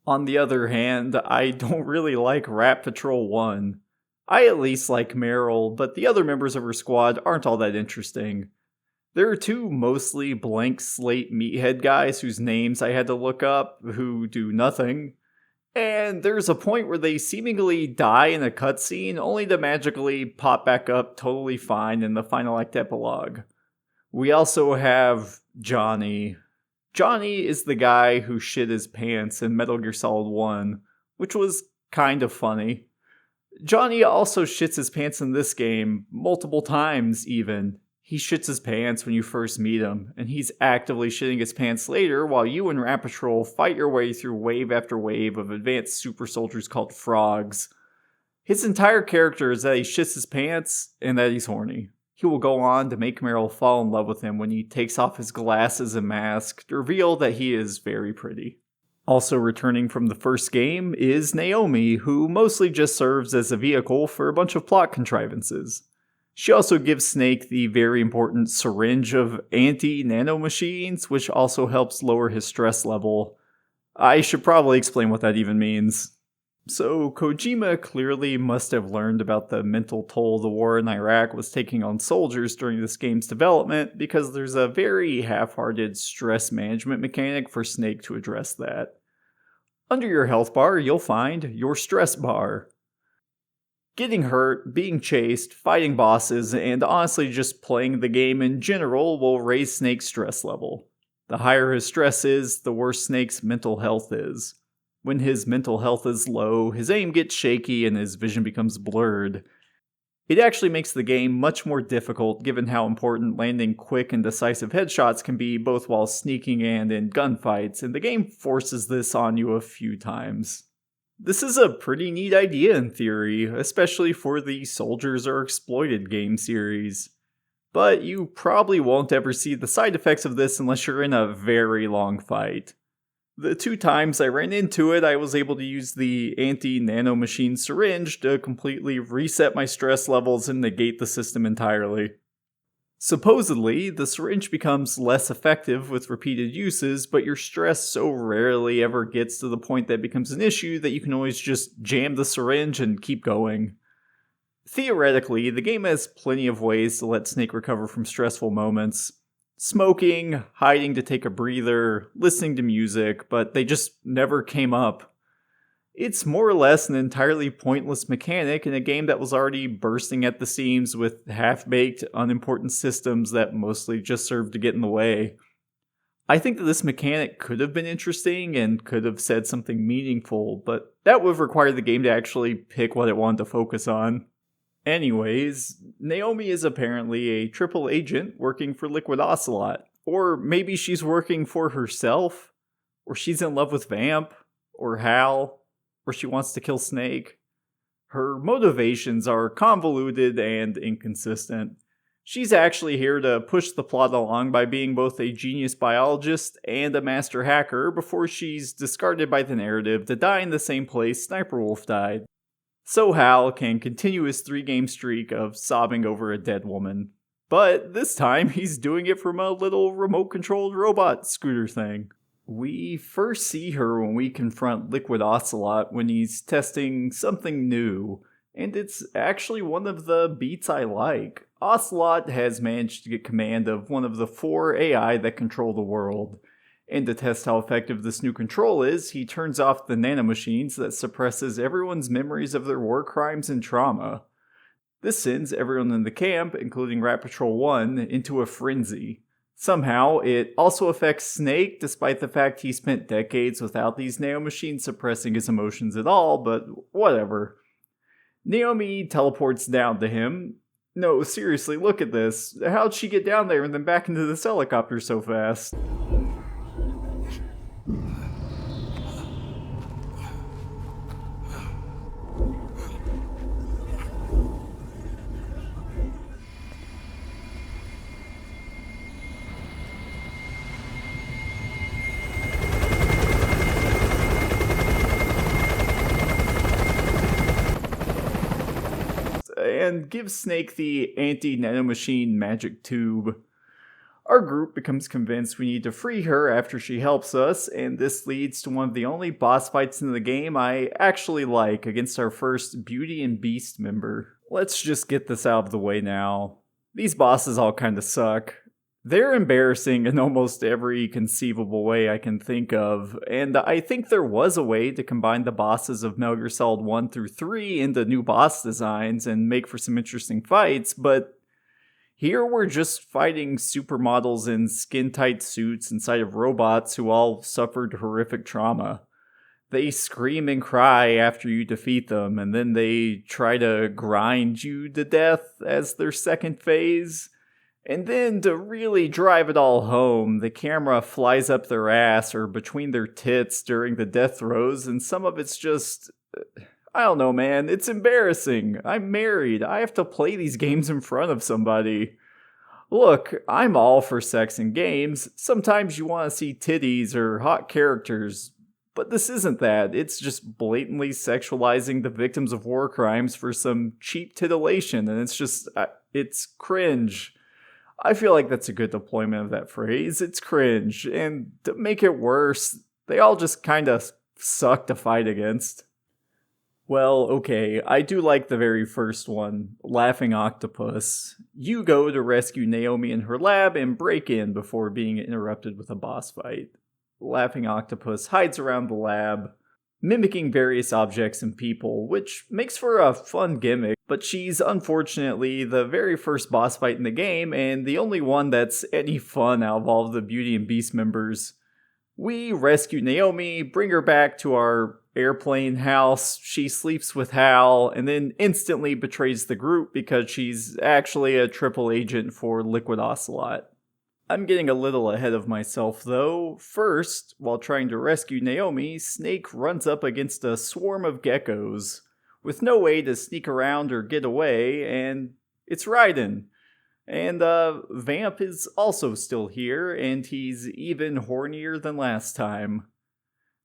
On the other hand, I don't really like Rat Patrol 1. I at least like Meryl, but the other members of her squad aren't all that interesting. There are 2 mostly blank slate meathead guys whose names I had to look up, who do nothing. And there's a point where they seemingly die in a cutscene, only to magically pop back up totally fine in the final act epilogue. We also have Johnny. Johnny is the guy who shit his pants in Metal Gear Solid 1, which was kind of funny. Johnny also shits his pants in this game, multiple times even. He shits his pants when you first meet him, and he's actively shitting his pants later while you and Rat Patrol fight your way through wave after wave of advanced super soldiers called frogs. His entire character is that he shits his pants and that he's horny. He will go on to make Meryl fall in love with him when he takes off his glasses and mask to reveal that he is very pretty. Also returning from the first game is Naomi, who mostly just serves as a vehicle for a bunch of plot contrivances. She also gives Snake the very important syringe of anti-nanomachines, which also helps lower his stress level. I should probably explain what that even means. So, Kojima clearly must have learned about the mental toll the war in Iraq was taking on soldiers during this game's development, because there's a very half-hearted stress management mechanic for Snake to address that. Under your health bar, you'll find your stress bar. Getting hurt, being chased, fighting bosses, and honestly just playing the game in general will raise Snake's stress level. The higher his stress is, the worse Snake's mental health is. When his mental health is low, his aim gets shaky and his vision becomes blurred. It actually makes the game much more difficult given how important landing quick and decisive headshots can be both while sneaking and in gunfights, and the game forces this on you a few times. This is a pretty neat idea in theory, especially for the Soldiers Are Exploited game series. But you probably won't ever see the side effects of this unless you're in a very long fight. The 2 times I ran into it, I was able to use the anti-nanomachine syringe to completely reset my stress levels and negate the system entirely. Supposedly, the syringe becomes less effective with repeated uses, but your stress so rarely ever gets to the point that it becomes an issue that you can always just jam the syringe and keep going. Theoretically, the game has plenty of ways to let Snake recover from stressful moments. Smoking, hiding to take a breather, listening to music, but they just never came up. It's more or less an entirely pointless mechanic in a game that was already bursting at the seams with half-baked, unimportant systems that mostly just served to get in the way. I think that this mechanic could have been interesting and could have said something meaningful, but that would have required the game to actually pick what it wanted to focus on. Anyways, Naomi is apparently a triple agent working for Liquid Ocelot. Or maybe she's working for herself, or she's in love with Vamp, or Hal, or she wants to kill Snake. Her motivations are convoluted and inconsistent. She's actually here to push the plot along by being both a genius biologist and a master hacker before she's discarded by the narrative to die in the same place Sniper Wolf died. So Hal can continue his 3-game streak of sobbing over a dead woman. But this time he's doing it from a little remote-controlled robot scooter thing. We first see her when we confront Liquid Ocelot when he's testing something new, and it's actually one of the beats I like. Ocelot has managed to get command of one of the 4 AI that control the world, and to test how effective this new control is, he turns off the nanomachines that suppresses everyone's memories of their war crimes and trauma. This sends everyone in the camp, including Rat Patrol 1, into a frenzy. Somehow, it also affects Snake, despite the fact he spent decades without these nanomachines suppressing his emotions at all, but whatever. Naomi teleports down to him. No, seriously, look at this. How'd she get down there and then back into this helicopter so fast? And gives Snake the anti-nanomachine magic tube. Our group becomes convinced we need to free her after she helps us, and this leads to one of the only boss fights in the game I actually like against our first Beauty and Beast member. Let's just get this out of the way now. These bosses all kinda suck. They're embarrassing in almost every conceivable way I can think of, and I think there was a way to combine the bosses of Metal Gear Solid 1 through 3 into new boss designs and make for some interesting fights, but here we're just fighting supermodels in skin-tight suits inside of robots who all suffered horrific trauma. They scream and cry after you defeat them, and then they try to grind you to death as their second phase. And then, to really drive it all home, the camera flies up their ass or between their tits during the death throes, and some of it's just... I don't know, man. It's embarrassing. I'm married. I have to play these games in front of somebody. Look, I'm all for sex in games. Sometimes you want to see titties or hot characters. But this isn't that. It's just blatantly sexualizing the victims of war crimes for some cheap titillation, and it's cringe. I feel like that's a good deployment of that phrase. It's cringe, and to make it worse, they all just kinda suck to fight against. Well, okay, I do like the very first one, Laughing Octopus. You go to rescue Naomi in her lab and break in before being interrupted with a boss fight. Laughing Octopus hides around the lab, mimicking various objects and people, which makes for a fun gimmick, but she's unfortunately the very first boss fight in the game, and the only one that's any fun out of all of the Beauty and Beast members. We rescue Naomi, bring her back to our airplane house, she sleeps with Hal, and then instantly betrays the group because she's actually a triple agent for Liquid Ocelot. I'm getting a little ahead of myself though. First, while trying to rescue Naomi, Snake runs up against a swarm of geckos, with no way to sneak around or get away, and it's Raiden. And Vamp is also still here, and he's even hornier than last time.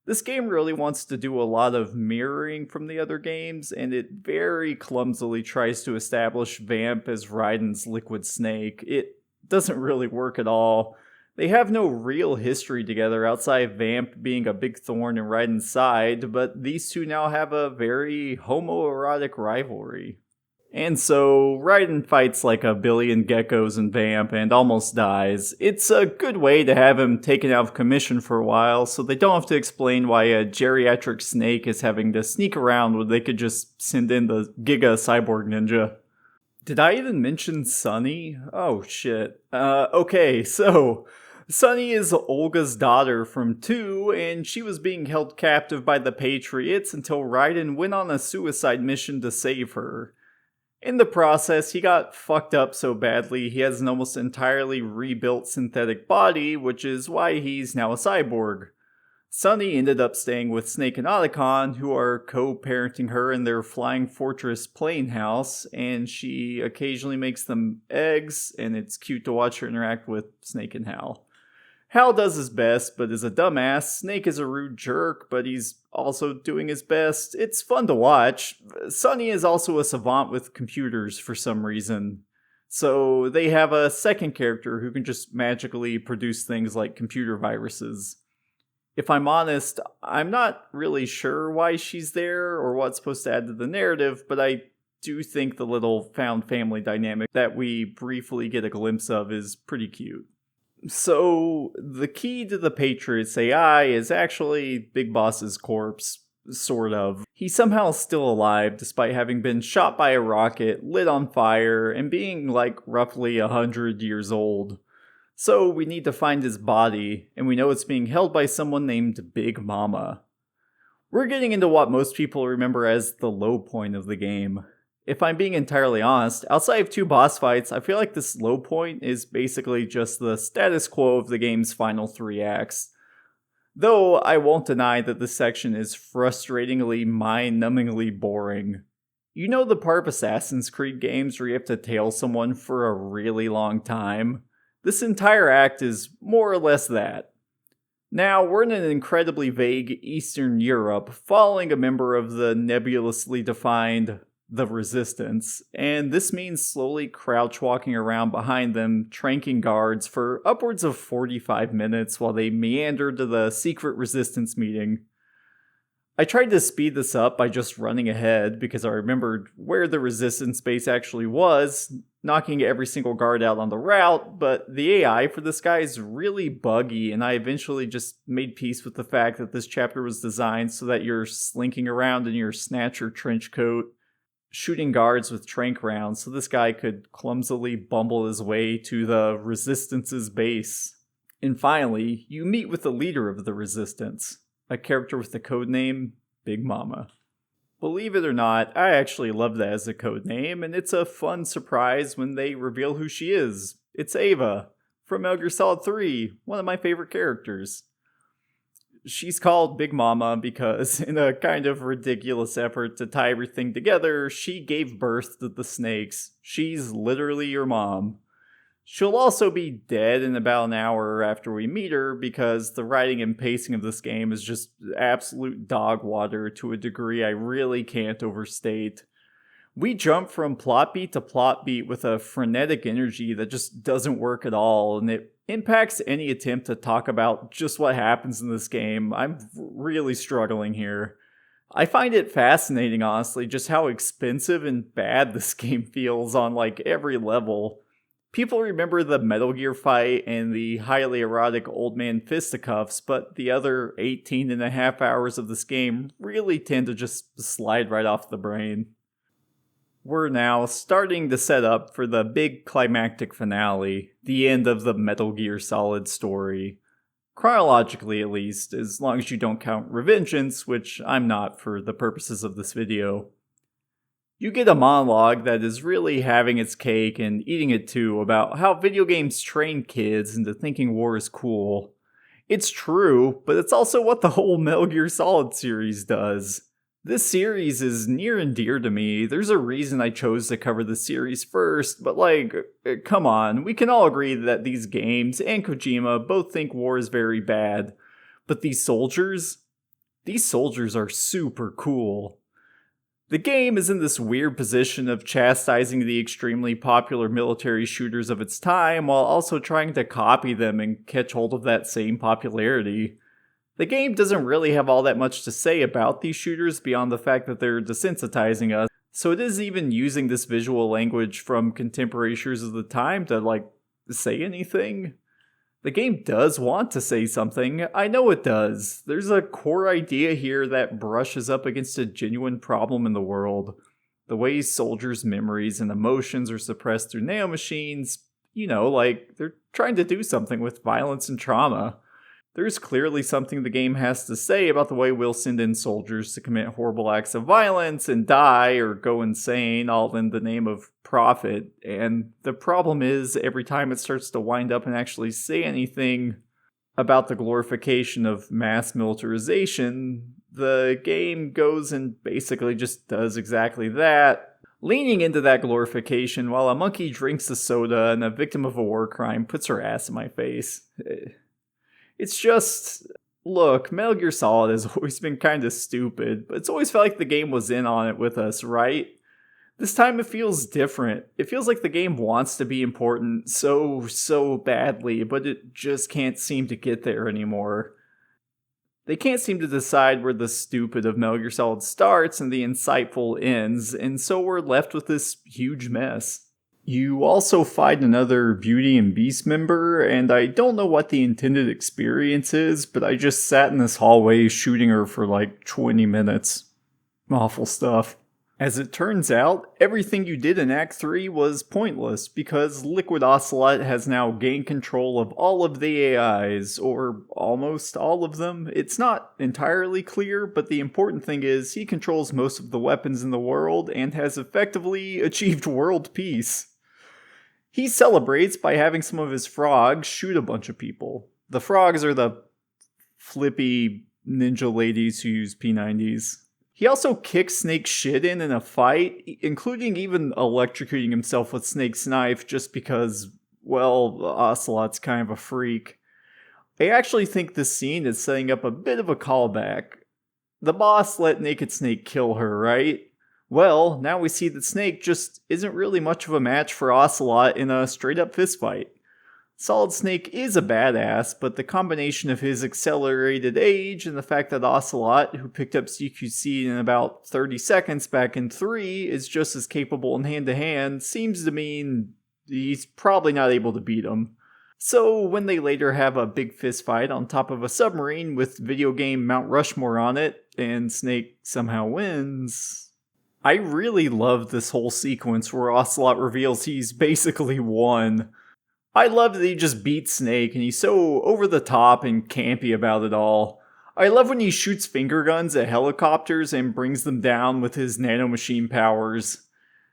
This game really wants to do a lot of mirroring from the other games, and it very clumsily tries to establish Vamp as Raiden's Liquid Snake. It Doesn't really work at all. They have no real history together outside of Vamp being a big thorn in Raiden's side, but these two now have a very homoerotic rivalry. And so, Raiden fights like a billion geckos in Vamp and almost dies. It's a good way to have him taken out of commission for a while, so they don't have to explain why a geriatric snake is having to sneak around when they could just send in the Giga Cyborg Ninja. Did I even mention Sunny? Oh shit. Okay, so Sunny is Olga's daughter from 2, and she was being held captive by the Patriots until Raiden went on a suicide mission to save her. In the process, he got fucked up so badly he has an almost entirely rebuilt synthetic body, which is why he's now a cyborg. Sunny ended up staying with Snake and Otacon, who are co-parenting her in their Flying Fortress plane house, and she occasionally makes them eggs, and it's cute to watch her interact with Snake and Hal. Hal does his best, but is a dumbass. Snake is a rude jerk, but he's also doing his best. It's fun to watch. Sunny is also a savant with computers for some reason. So they have a second character who can just magically produce things like computer viruses. If I'm honest, I'm not really sure why she's there or what's supposed to add to the narrative, but I do think the little found family dynamic that we briefly get a glimpse of is pretty cute. So, the key to the Patriots AI is actually Big Boss's corpse, sort of. He's somehow still alive despite having been shot by a rocket, lit on fire, and being like roughly 100 years old. So, we need to find his body, and we know it's being held by someone named Big Mama. We're getting into what most people remember as the low point of the game. If I'm being entirely honest, outside of 2 boss fights, I feel like this low point is basically just the status quo of the game's final 3 acts. Though I won't deny that this section is frustratingly, mind-numbingly boring. You know the part of Assassin's Creed games where you have to tail someone for a really long time? This entire act is more or less that. Now, we're in an incredibly vague Eastern Europe, following a member of the nebulously defined the Resistance, and this means slowly crouch walking around behind them, tranking guards for upwards of 45 minutes while they meander to the secret Resistance meeting. I tried to speed this up by just running ahead because I remembered where the Resistance base actually was, knocking every single guard out on the route, but the AI for this guy is really buggy, and I eventually just made peace with the fact that this chapter was designed so that you're slinking around in your Snatcher trench coat, shooting guards with tranq rounds so this guy could clumsily bumble his way to the Resistance's base. And finally, you meet with the leader of the Resistance, a character with the codename Big Mama. Believe it or not, I actually love that as a codename, and it's a fun surprise when they reveal who she is. It's Ava, from Metal Gear Solid 3, one of my favorite characters. She's called Big Mama because, in a kind of ridiculous effort to tie everything together, she gave birth to the snakes. She's literally your mom. She'll also be dead in about an hour after we meet her because the writing and pacing of this game is just absolute dog water to a degree I really can't overstate. We jump from plot beat to plot beat with a frenetic energy that just doesn't work at all, and it impacts any attempt to talk about just what happens in this game. I'm really struggling here. I find it fascinating, honestly, just how expensive and bad this game feels on like every level. People remember the Metal Gear fight and the highly erotic old man fisticuffs, but the other 18 and a half hours of this game really tend to just slide right off the brain. We're now starting to set up for the big climactic finale, the end of the Metal Gear Solid story. Chronologically, at least, as long as you don't count Revengeance, which I'm not for the purposes of this video. You get a monologue that is really having its cake and eating it too about how video games train kids into thinking war is cool. It's true, but it's also what the whole Metal Gear Solid series does. This series is near and dear to me. There's a reason I chose to cover the series first, but come on, we can all agree that these games and Kojima both think war is very bad. But these soldiers are super cool. The game is in this weird position of chastising the extremely popular military shooters of its time while also trying to copy them and catch hold of that same popularity. The game doesn't really have all that much to say about these shooters beyond the fact that they're desensitizing us, so it is even using this visual language from contemporary shooters of the time to, say anything. The game does want to say something, I know it does. There's a core idea here that brushes up against a genuine problem in the world. The way soldiers' memories and emotions are suppressed through nanomachines, they're trying to do something with violence and trauma. There's clearly something the game has to say about the way we'll send in soldiers to commit horrible acts of violence and die or go insane, all in the name of profit. And the problem is, every time it starts to wind up and actually say anything about the glorification of mass militarization, the game goes and basically just does exactly that, leaning into that glorification while a monkey drinks a soda and a victim of a war crime puts her ass in my face. It's just, look, Metal Gear Solid has always been kind of stupid, but it's always felt like the game was in on it with us, right? This time it feels different. It feels like the game wants to be important so badly, but it just can't seem to get there anymore. They can't seem to decide where the stupid of Metal Gear Solid starts and the insightful ends, and so we're left with this huge mess. You also find another Beauty and Beast member, and I don't know what the intended experience is, but I just sat in this hallway shooting her for 20 minutes. Awful stuff. As it turns out, everything you did in Act 3 was pointless, because Liquid Ocelot has now gained control of all of the AIs, or almost all of them. It's not entirely clear, but the important thing is he controls most of the weapons in the world and has effectively achieved world peace. He celebrates by having some of his frogs shoot a bunch of people. The frogs are the flippy ninja ladies who use P90s. He also kicks Snake's shit in a fight, including even electrocuting himself with Snake's knife just because, Ocelot's kind of a freak. I actually think this scene is setting up a bit of a callback. The boss let Naked Snake kill her, right? Well, now we see that Snake just isn't really much of a match for Ocelot in a straight-up fistfight. Solid Snake is a badass, but the combination of his accelerated age and the fact that Ocelot, who picked up CQC in about 30 seconds back in 3, is just as capable in hand-to-hand, seems to mean he's probably not able to beat him. So when they later have a big fist fight on top of a submarine with video game Mount Rushmore on it, and Snake somehow wins, I really love this whole sequence where Ocelot reveals he's basically won. I love that he just beats Snake and he's so over the top and campy about it all. I love when he shoots finger guns at helicopters and brings them down with his nanomachine powers.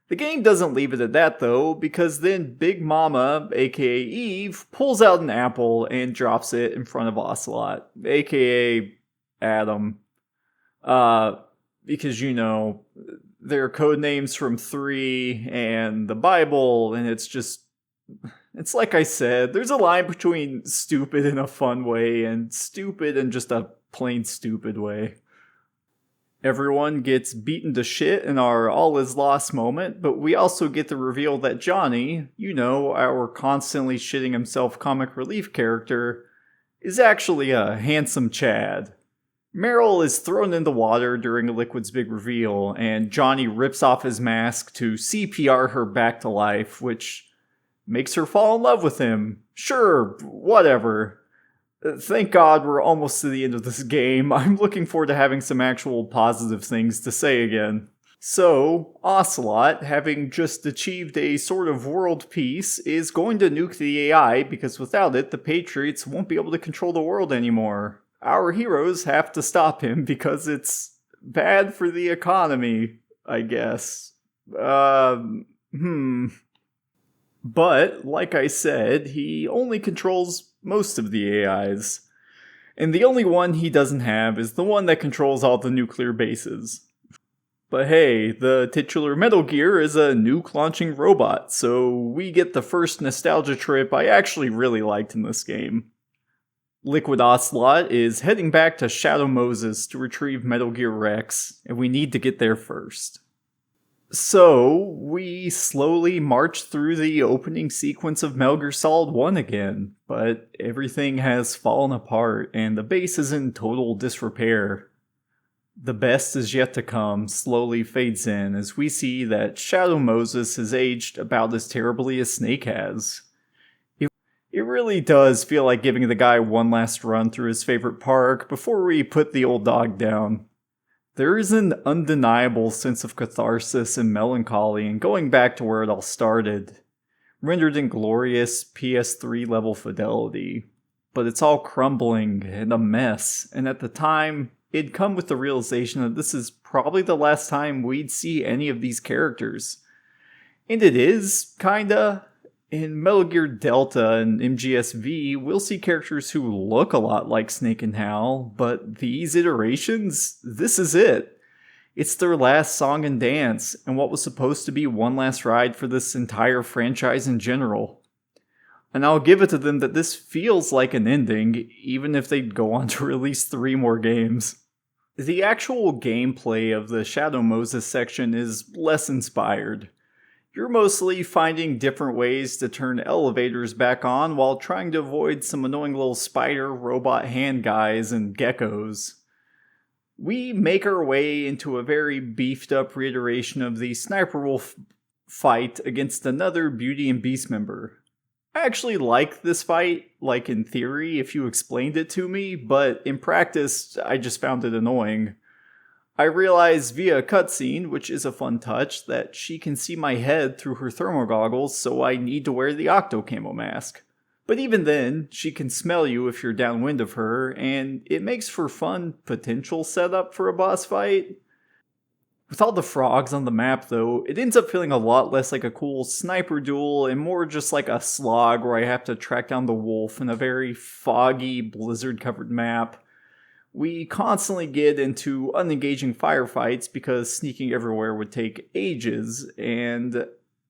The game doesn't leave it at that though, because then Big Mama, aka Eve, pulls out an apple and drops it in front of Ocelot, aka Adam. Because there are code names from 3 and the Bible, and it's like I said, there's a line between stupid in a fun way and stupid in just a plain stupid way. Everyone gets beaten to shit in our all is lost moment, but we also get the reveal that Johnny, our constantly shitting himself comic relief character, is actually a handsome Chad. Meryl is thrown into water during Liquid's big reveal, and Johnny rips off his mask to CPR her back to life, which makes her fall in love with him. Sure, whatever. Thank God we're almost to the end of this game. I'm looking forward to having some actual positive things to say again. So, Ocelot, having just achieved a sort of world peace, is going to nuke the AI because without it, the Patriots won't be able to control the world anymore. Our heroes have to stop him because it's bad for the economy, I guess. But, like I said, he only controls most of the AIs. And the only one he doesn't have is the one that controls all the nuclear bases. But hey, the titular Metal Gear is a nuke-launching robot, so we get the first nostalgia trip I actually really liked in this game. Liquid Ocelot is heading back to Shadow Moses to retrieve Metal Gear Rex, and we need to get there first. So, we slowly march through the opening sequence of Metal Gear Solid 1 again, but everything has fallen apart and the base is in total disrepair. The best is yet to come slowly fades in as we see that Shadow Moses has aged about as terribly as Snake has. It really does feel like giving the guy one last run through his favorite park before we put the old dog down. There is an undeniable sense of catharsis and melancholy in going back to where it all started, rendered in glorious PS3 level fidelity. But it's all crumbling and a mess, and at the time, it'd come with the realization that this is probably the last time we'd see any of these characters. And it is, kinda. In Metal Gear Delta and MGSV, we'll see characters who look a lot like Snake and Hal, but these iterations, this is it. It's their last song and dance, and what was supposed to be one last ride for this entire franchise in general. And I'll give it to them that this feels like an ending, even if they'd go on to release 3 more games. The actual gameplay of the Shadow Moses section is less inspired. You're mostly finding different ways to turn elevators back on while trying to avoid some annoying little spider robot hand guys and geckos. We make our way into a very beefed up reiteration of the Sniper Wolf fight against another Beauty and Beast member. I actually like this fight, like in theory, if you explained it to me, but in practice, I just found it annoying. I realize via a cutscene, which is a fun touch, that she can see my head through her thermal goggles, so I need to wear the Octo Camo mask. But even then, she can smell you if you're downwind of her, and it makes for fun potential setup for a boss fight. With all the frogs on the map though, it ends up feeling a lot less like a cool sniper duel and more just like a slog where I have to track down the wolf in a very foggy, blizzard-covered map. We constantly get into unengaging firefights because sneaking everywhere would take ages, and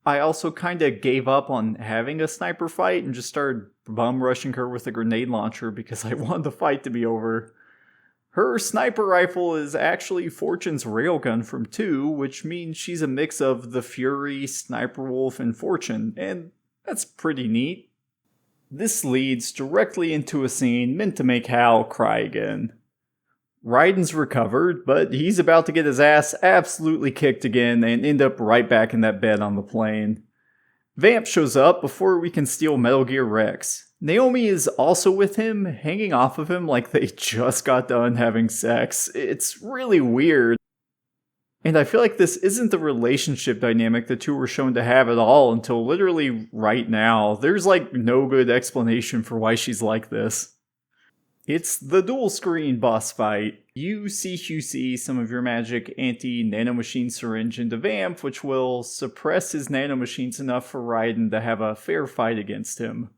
I also kinda gave up on having a sniper fight and just started bum rushing her with a grenade launcher because I wanted the fight to be over. Her sniper rifle is actually Fortune's railgun from 2, which means she's a mix of the Fury, Sniper Wolf, and Fortune, and that's pretty neat. This leads directly into a scene meant to make Hal cry again. Raiden's recovered, but he's about to get his ass absolutely kicked again and end up right back in that bed on the plane. Vamp shows up before we can steal Metal Gear Rex. Naomi is also with him, hanging off of him like they just got done having sex. It's really weird. And I feel like this isn't the relationship dynamic the two were shown to have at all until literally right now. There's like no good explanation for why she's like this. It's the dual screen boss fight. You CQC some of your magic anti-nanomachine syringe into Vamp, which will suppress his nanomachines enough for Raiden to have a fair fight against him.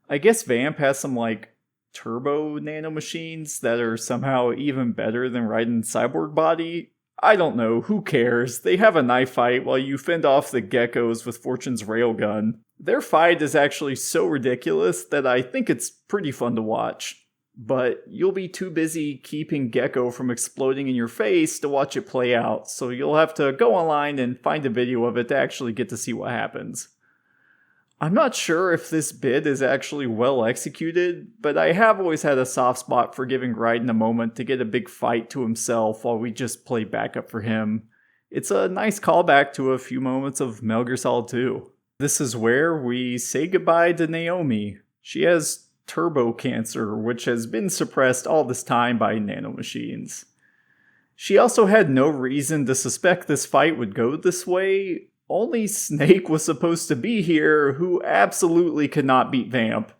I guess Vamp has some like turbo nanomachines that are somehow even better than Raiden's cyborg body. I don't know, who cares? They have a knife fight while you fend off the geckos with Fortune's railgun. Their fight is actually so ridiculous that I think it's pretty fun to watch. But you'll be too busy keeping Gecko from exploding in your face to watch it play out, so you'll have to go online and find a video of it to actually get to see what happens. I'm not sure if this bit is actually well executed, but I have always had a soft spot for giving Raiden a moment to get a big fight to himself while we just play backup for him. It's a nice callback to a few moments of Metal Gear Solid 2. This is where we say goodbye to Naomi. She has turbo cancer, which has been suppressed all this time by nanomachines. She also had no reason to suspect this fight would go this way. Only Snake was supposed to be here, who absolutely could not beat Vamp.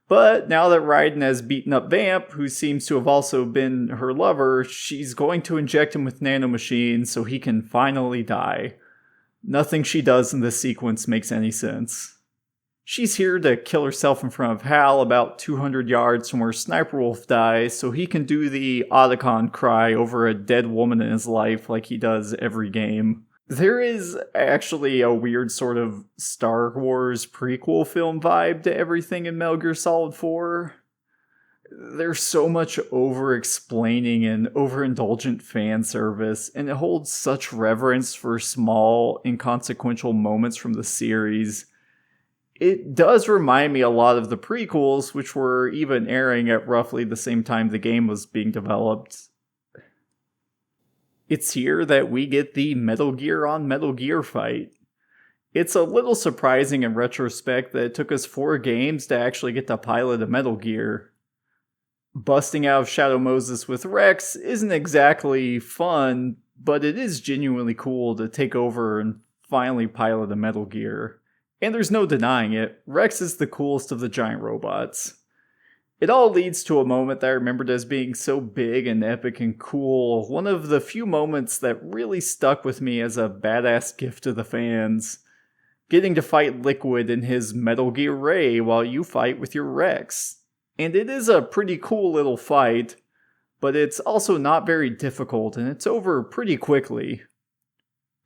But now that Raiden has beaten up Vamp, who seems to have also been her lover, she's going to inject him with nanomachines so he can finally die. Nothing she does in this sequence makes any sense. She's here to kill herself in front of Hal about 200 yards from where Sniper Wolf dies so he can do the Otacon cry over a dead woman in his life like he does every game. There is actually a weird sort of Star Wars prequel film vibe to everything in Metal Gear Solid 4. There's so much over-explaining and overindulgent fan service, and it holds such reverence for small, inconsequential moments from the series. It does remind me a lot of the prequels, which were even airing at roughly the same time the game was being developed. It's here that we get the Metal Gear on Metal Gear fight. It's a little surprising in retrospect that it took us 4 games to actually get to pilot a Metal Gear. Busting out of Shadow Moses with Rex isn't exactly fun, but it is genuinely cool to take over and finally pilot a Metal Gear. And there's no denying it, Rex is the coolest of the giant robots. It all leads to a moment that I remembered as being so big and epic and cool, one of the few moments that really stuck with me as a badass gift to the fans. Getting to fight Liquid in his Metal Gear Ray while you fight with your Rex. And it is a pretty cool little fight, but it's also not very difficult and it's over pretty quickly.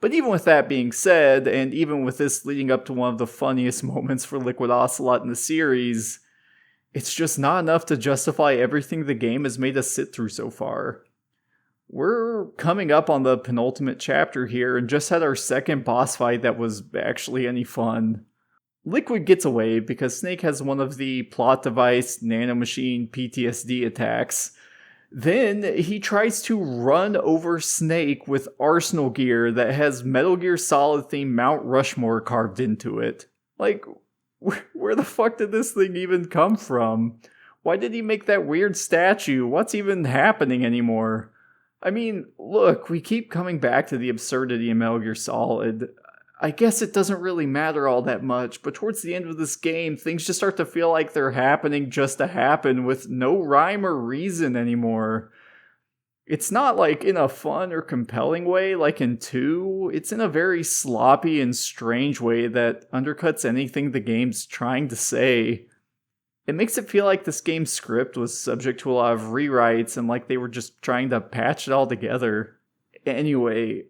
But even with that being said, and even with this leading up to one of the funniest moments for Liquid Ocelot in the series, it's just not enough to justify everything the game has made us sit through so far. We're coming up on the penultimate chapter here and just had our second boss fight that was actually any fun. Liquid gets away because Snake has one of the plot device nanomachine PTSD attacks. Then he tries to run over Snake with Arsenal gear that has Metal Gear Solid themed Mount Rushmore carved into it. Like, where the fuck did this thing even come from? Why did he make that weird statue? What's even happening anymore? I mean, look, we keep coming back to the absurdity in Metal Gear Solid. I guess it doesn't really matter all that much, but towards the end of this game, things just start to feel like they're happening just to happen with no rhyme or reason anymore. It's not like in a fun or compelling way like in 2, it's in a very sloppy and strange way that undercuts anything the game's trying to say. It makes it feel like this game's script was subject to a lot of rewrites and like they were just trying to patch it all together. Anyway,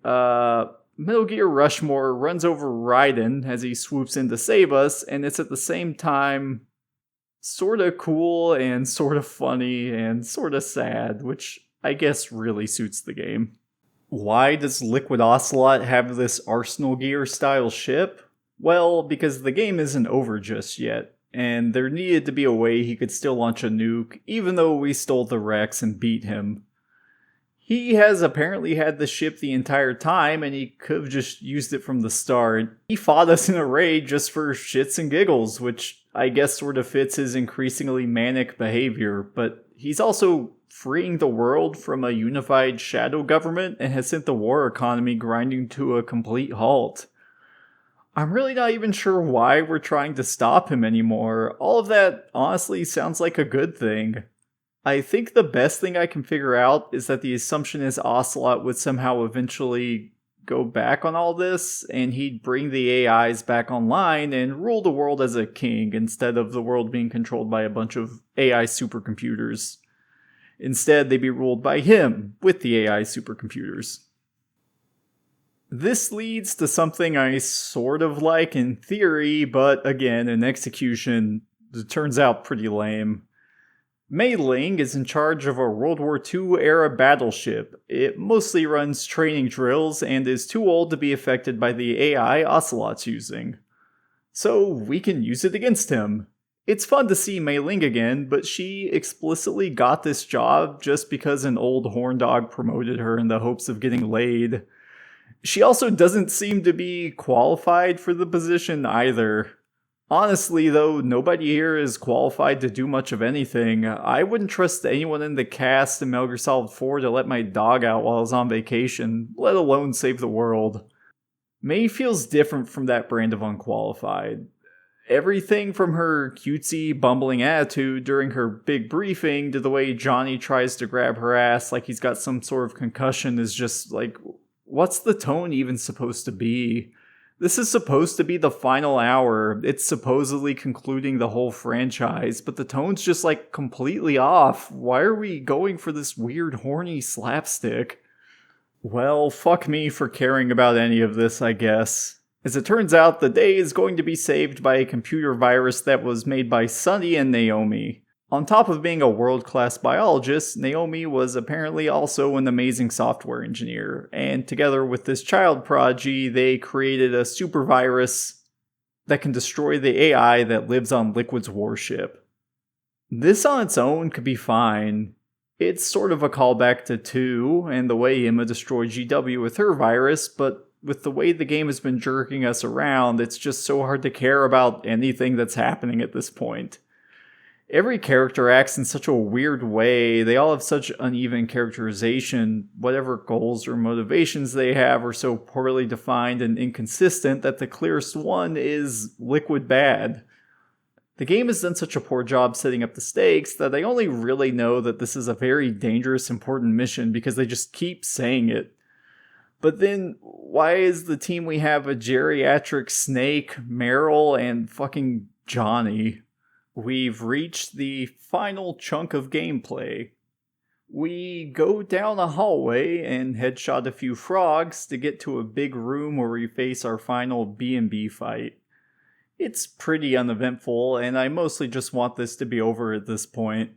Metal Gear Rushmore runs over Raiden as he swoops in to save us, and it's at the same time sorta cool and sorta funny and sorta sad, which I guess really suits the game. Why does Liquid Ocelot have this Arsenal Gear style ship? Well, because the game isn't over just yet, and there needed to be a way he could still launch a nuke, even though we stole the Rex and beat him. He has apparently had the ship the entire time, and he could have just used it from the start. He fought us in a raid just for shits and giggles, which I guess sort of fits his increasingly manic behavior, but he's also freeing the world from a unified shadow government and has sent the war economy grinding to a complete halt. I'm really not even sure why we're trying to stop him anymore. All of that honestly sounds like a good thing. I think the best thing I can figure out is that the assumption is Ocelot would somehow eventually go back on all this, and he'd bring the AIs back online and rule the world as a king instead of the world being controlled by a bunch of AI supercomputers. Instead, they'd be ruled by him with the AI supercomputers. This leads to something I sort of like in theory, but again, in execution, it turns out pretty lame. Mei Ling is in charge of a World War II era battleship. It mostly runs training drills and is too old to be affected by the AI Ocelot's using. So we can use it against him. It's fun to see Mei Ling again, but she explicitly got this job just because an old horn dog promoted her in the hopes of getting laid. She also doesn't seem to be qualified for the position either. Honestly, though, nobody here is qualified to do much of anything. I wouldn't trust anyone in the cast in Metal Gear Solid 4 to let my dog out while I was on vacation, let alone save the world. Mei feels different from that brand of unqualified. Everything from her cutesy, bumbling attitude during her big briefing to the way Johnny tries to grab her ass like he's got some sort of concussion is just like, what's the tone even supposed to be? This is supposed to be the final hour. It's supposedly concluding the whole franchise, but the tone's just like completely off. Why are we going for this weird horny slapstick? Well, fuck me for caring about any of this, I guess. As it turns out, the day is going to be saved by a computer virus that was made by Sunny and Naomi. On top of being a world-class biologist, Naomi was apparently also an amazing software engineer, and together with this child prodigy, they created a super virus that can destroy the AI that lives on Liquid's warship. This on its own could be fine. It's sort of a callback to 2 and the way Emma destroyed GW with her virus, but with the way the game has been jerking us around, it's just so hard to care about anything that's happening at this point. Every character acts in such a weird way, they all have such uneven characterization, whatever goals or motivations they have are so poorly defined and inconsistent that the clearest one is Liquid bad. The game has done such a poor job setting up the stakes that I only really know that this is a very dangerous, important mission because they just keep saying it. But then, why is the team we have a geriatric Snake, Meryl, and fucking Johnny? We've reached the final chunk of gameplay. We go down a hallway and headshot a few frogs to get to a big room where we face our final B&B fight. It's pretty uneventful, and I mostly just want this to be over at this point.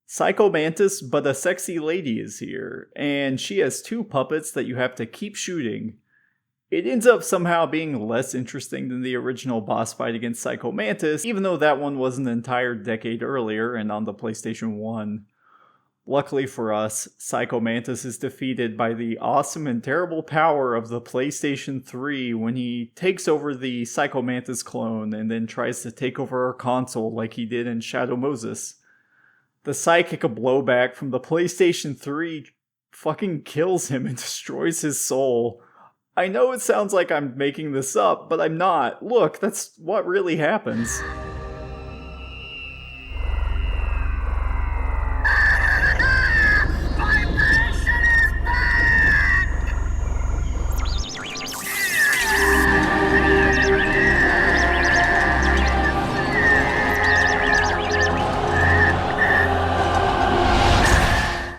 Psycho Mantis, but a sexy lady is here, and she has 2 puppets that you have to keep shooting. It ends up somehow being less interesting than the original boss fight against Psycho Mantis, even though that one was an entire decade earlier and on the PlayStation 1. Luckily for us, Psycho Mantis is defeated by the awesome and terrible power of the PlayStation 3 when he takes over the Psycho Mantis clone and then tries to take over our console like he did in Shadow Moses. The psychic blowback from the PlayStation 3 fucking kills him and destroys his soul. I know it sounds like I'm making this up, but I'm not. Look, that's what really happens.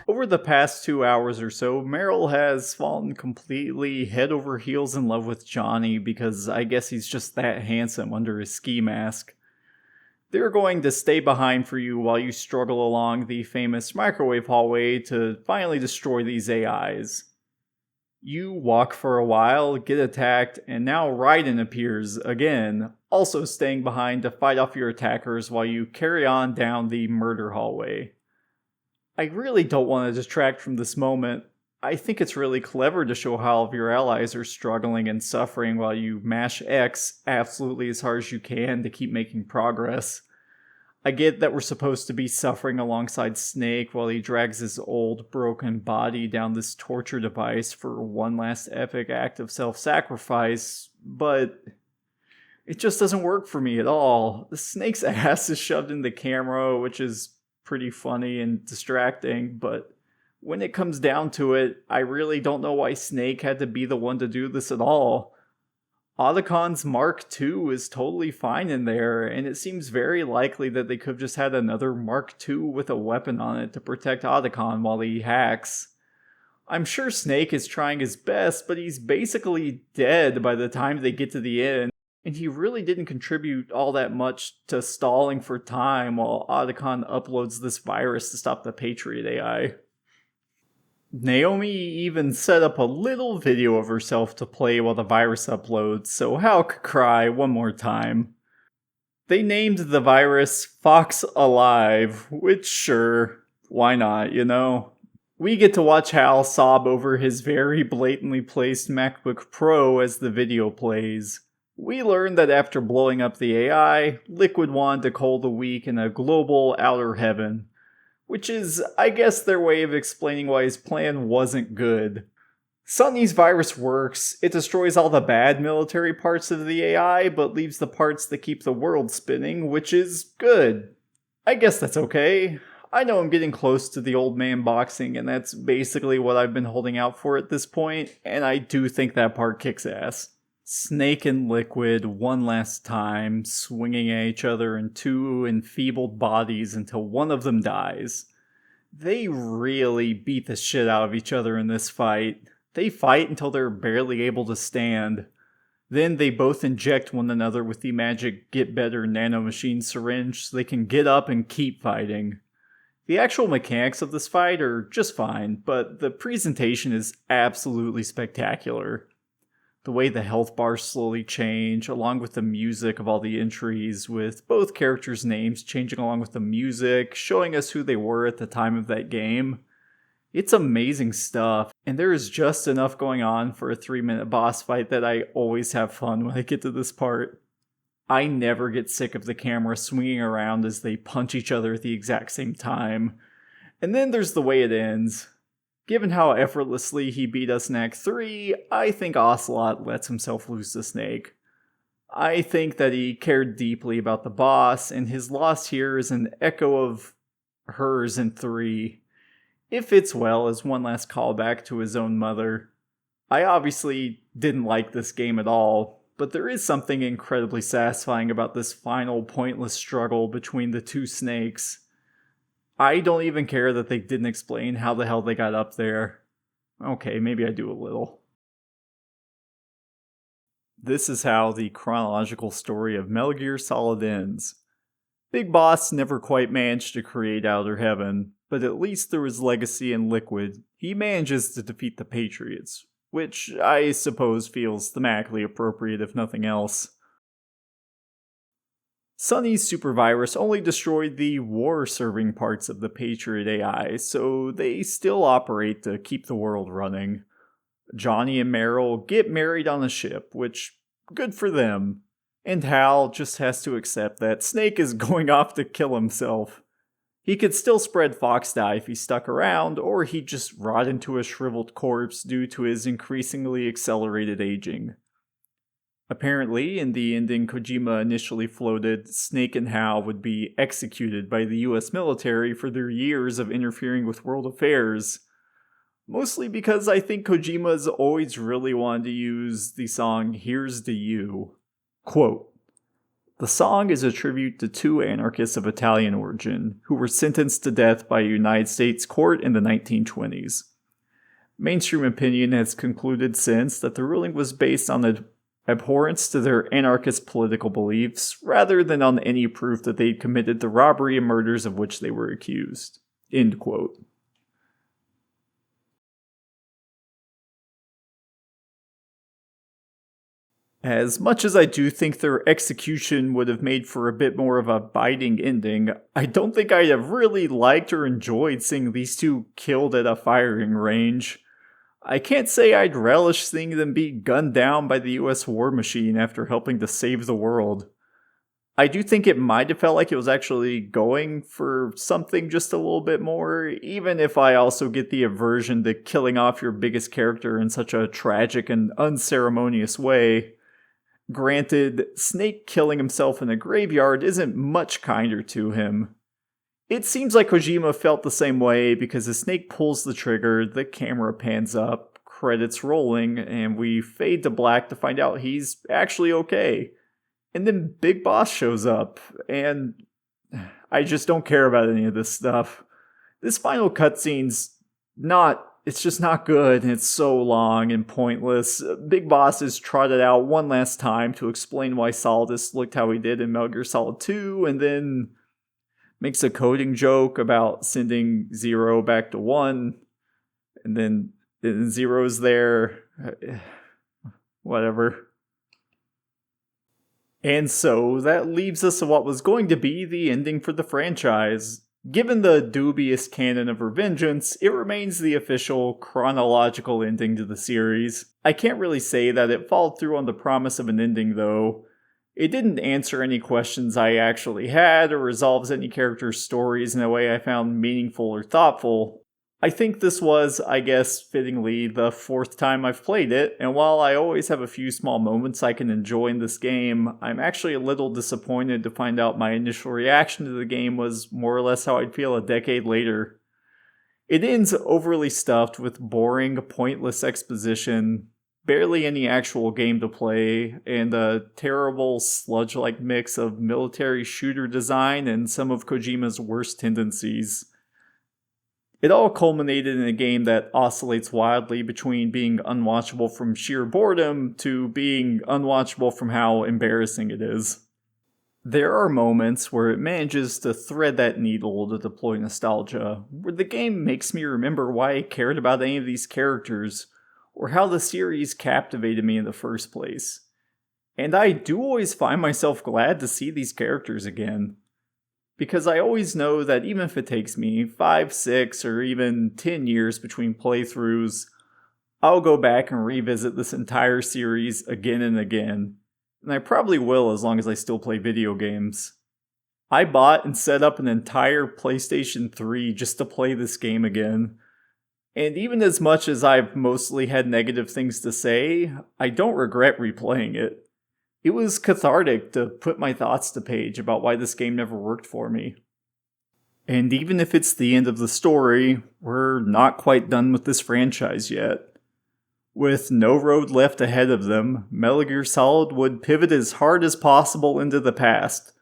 Over the past 2 hours or so, Meryl has fallen completely head over heels in love with Johnny because I guess he's just that handsome under his ski mask. They're going to stay behind for you while you struggle along the famous microwave hallway to finally destroy these AIs. You walk for a while, get attacked, and now Raiden appears again, also staying behind to fight off your attackers while you carry on down the murder hallway. I really don't want to distract from this moment. I think it's really clever to show how all of your allies are struggling and suffering while you mash X absolutely as hard as you can to keep making progress. I get that we're supposed to be suffering alongside Snake while he drags his old, broken body down this torture device for one last epic act of self-sacrifice, but it just doesn't work for me at all. The Snake's ass is shoved in the camera, which is pretty funny and distracting, but when it comes down to it, I really don't know why Snake had to be the one to do this at all. Otacon's Mark II is totally fine in there, and it seems very likely that they could have just had another Mark II with a weapon on it to protect Otacon while he hacks. I'm sure Snake is trying his best, but he's basically dead by the time they get to the end. And he really didn't contribute all that much to stalling for time while Otacon uploads this virus to stop the Patriot AI. Naomi even set up a little video of herself to play while the virus uploads, so Hal could cry one more time. They named the virus Fox Alive, which sure, why not, you know? We get to watch Hal sob over his very blatantly placed MacBook Pro as the video plays. We learn that after blowing up the AI, Liquid wanted to call the week in a global outer heaven, which is, I guess, their way of explaining why his plan wasn't good. Sonny's virus works. It destroys all the bad military parts of the AI, but leaves the parts that keep the world spinning, which is good. I guess that's okay. I know I'm getting close to the old man boxing, and that's basically what I've been holding out for at this point, and I do think that part kicks ass. Snake and Liquid one last time, swinging at each other in 2 enfeebled bodies until one of them dies. They really beat the shit out of each other in this fight. They fight until they're barely able to stand. Then they both inject one another with the magic Get Better nanomachine syringe so they can get up and keep fighting. The actual mechanics of this fight are just fine, but the presentation is absolutely spectacular. The way the health bars slowly change, along with the music of all the entries, with both characters' names changing along with the music, showing us who they were at the time of that game. It's amazing stuff, and there is just enough going on for a 3-minute boss fight that I always have fun when I get to this part. I never get sick of the camera swinging around as they punch each other at the exact same time. And then there's the way it ends. Given how effortlessly he beat us in Act 3, I think Ocelot lets himself loose to Snake. I think that he cared deeply about the boss, and his loss here is an echo of hers in 3. It fits well as one last callback to his own mother. I obviously didn't like this game at all, but there is something incredibly satisfying about this final pointless struggle between the two snakes. I don't even care that they didn't explain how the hell they got up there. Okay, maybe I do a little. This is how the chronological story of Metal Gear Solid ends. Big Boss never quite managed to create Outer Heaven, but at least through his legacy in Liquid, he manages to defeat the Patriots, which I suppose feels thematically appropriate if nothing else. Sonny's supervirus only destroyed the war-serving parts of the Patriot AI, so they still operate to keep the world running. Johnny and Meryl get married on a ship, which, good for them. And Hal just has to accept that Snake is going off to kill himself. He could still spread fox dye if he stuck around, or he'd just rot into a shriveled corpse due to his increasingly accelerated aging. Apparently, in the ending Kojima initially floated, Snake and Hal would be executed by the US military for their years of interfering with world affairs. Mostly because I think Kojima's always really wanted to use the song Here's to You. Quote, "The song is a tribute to 2 anarchists of Italian origin who were sentenced to death by a United States court in the 1920s. Mainstream opinion has concluded since that the ruling was based on an abhorrence to their anarchist political beliefs, rather than on any proof that they'd committed the robbery and murders of which they were accused." End quote. As much as I do think their execution would have made for a bit more of a biting ending, I don't think I'd have really liked or enjoyed seeing these two killed at a firing range. I can't say I'd relish seeing them be gunned down by the US war machine after helping to save the world. I do think it might have felt like it was actually going for something just a little bit more, even if I also get the aversion to killing off your biggest character in such a tragic and unceremonious way. Granted, Snake killing himself in a graveyard isn't much kinder to him. It seems like Kojima felt the same way because as Snake pulls the trigger, the camera pans up, credits rolling, and we fade to black to find out he's actually okay. And then Big Boss shows up, and I just don't care about any of this stuff. This final cutscene's it's just not good, and it's so long and pointless. Big Boss is trotted out one last time to explain why Solidus looked how he did in Metal Gear Solid 2, and then makes a coding joke about sending 0 back to 1, and then Zero's there. Whatever. And so, that leaves us to what was going to be the ending for the franchise. Given the dubious canon of Revengeance, it remains the official, chronological ending to the series. I can't really say that it followed through on the promise of an ending, though. It didn't answer any questions I actually had, or resolves any characters' stories in a way I found meaningful or thoughtful. I think this was, I guess, fittingly, the 4th time I've played it, and while I always have a few small moments I can enjoy in this game, I'm actually a little disappointed to find out my initial reaction to the game was more or less how I'd feel a decade later. It ends overly stuffed with boring, pointless exposition, barely any actual game to play, and a terrible sludge-like mix of military shooter design and some of Kojima's worst tendencies. It all culminated in a game that oscillates wildly between being unwatchable from sheer boredom to being unwatchable from how embarrassing it is. There are moments where it manages to thread that needle to deploy nostalgia, where the game makes me remember why I cared about any of these characters, or how the series captivated me in the first place. And I do always find myself glad to see these characters again. Because I always know that even if it takes me 5, 6, or even 10 years between playthroughs, I'll go back and revisit this entire series again and again. And I probably will as long as I still play video games. I bought and set up an entire PlayStation 3 just to play this game again. And even as much as I've mostly had negative things to say, I don't regret replaying it. It was cathartic to put my thoughts to page about why this game never worked for me. And even if it's the end of the story, we're not quite done with this franchise yet. With no road left ahead of them, Metal Gear Solid would pivot as hard as possible into the past,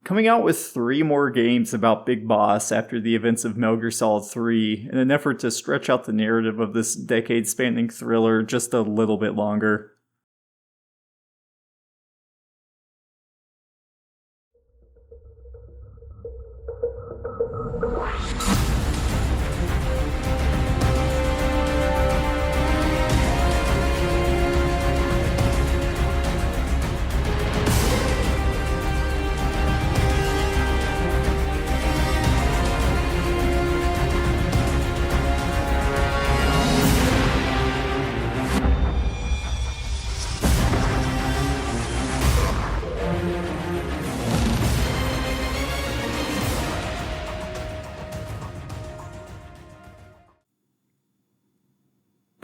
coming out with 3 more games about Big Boss after the events of Metal Gear Solid 3 in an effort to stretch out the narrative of this decade-spanning thriller just a little bit longer.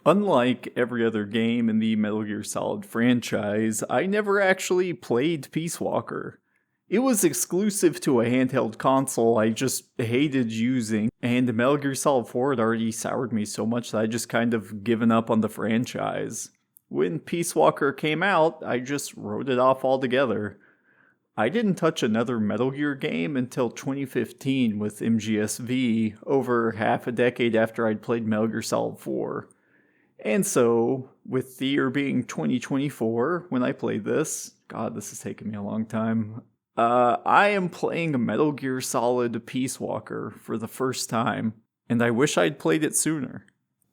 Unlike every other game in the Metal Gear Solid franchise, I never actually played Peace Walker. It was exclusive to a handheld console I just hated using, and Metal Gear Solid 4 had already soured me so much that I just kind of given up on the franchise. When Peace Walker came out, I just wrote it off altogether. I didn't touch another Metal Gear game until 2015 with MGSV, over half a decade after I'd played Metal Gear Solid 4. And so, with the year being 2024, when I played this, God, this has taken me a long time, I am playing Metal Gear Solid Peace Walker for the first time, and I wish I'd played it sooner.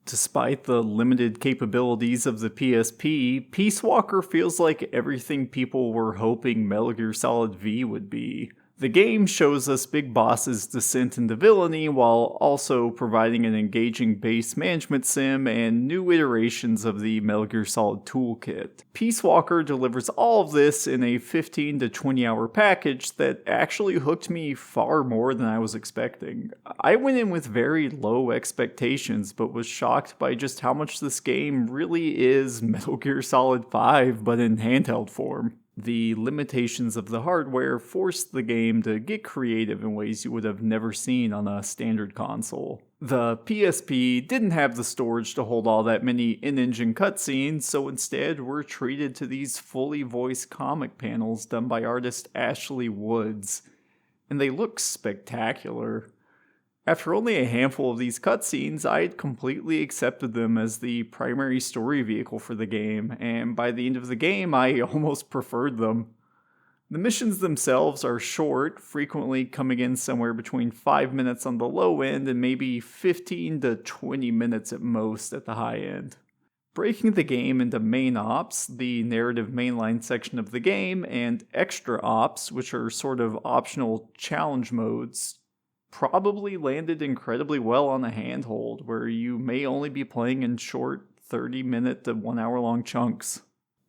Despite the limited capabilities of the PSP, Peace Walker feels like everything people were hoping Metal Gear Solid V would be. The game shows us Big Boss's descent into villainy while also providing an engaging base management sim and new iterations of the Metal Gear Solid toolkit. Peace Walker delivers all of this in a 15 to 20 hour package that actually hooked me far more than I was expecting. I went in with very low expectations but was shocked by just how much this game really is Metal Gear Solid 5 but in handheld form. The limitations of the hardware forced the game to get creative in ways you would have never seen on a standard console. The PSP didn't have the storage to hold all that many in-engine cutscenes, so instead we're treated to these fully voiced comic panels done by artist Ashley Woods, and they look spectacular. After only a handful of these cutscenes, I had completely accepted them as the primary story vehicle for the game, and by the end of the game, I almost preferred them. The missions themselves are short, frequently coming in somewhere between 5 minutes on the low end and maybe 15 to 20 minutes at most at the high end. Breaking the game into main ops, the narrative mainline section of the game, and extra ops, which are sort of optional challenge modes, probably landed incredibly well on a handhold, where you may only be playing in short 30-minute to 1 hour long chunks.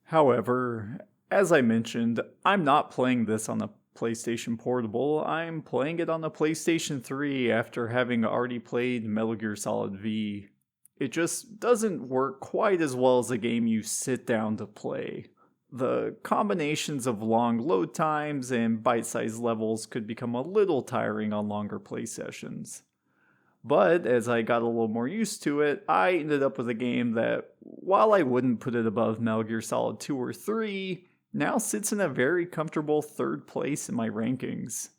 However, as I mentioned, I'm not playing this on a PlayStation Portable, I'm playing it on the PlayStation 3 after having already played Metal Gear Solid V. It just doesn't work quite as well as a game you sit down to play. The combinations of long load times and bite-sized levels could become a little tiring on longer play sessions. But as I got a little more used to it, I ended up with a game that, while I wouldn't put it above Metal Gear Solid 2 or 3, now sits in a very comfortable third place in my rankings.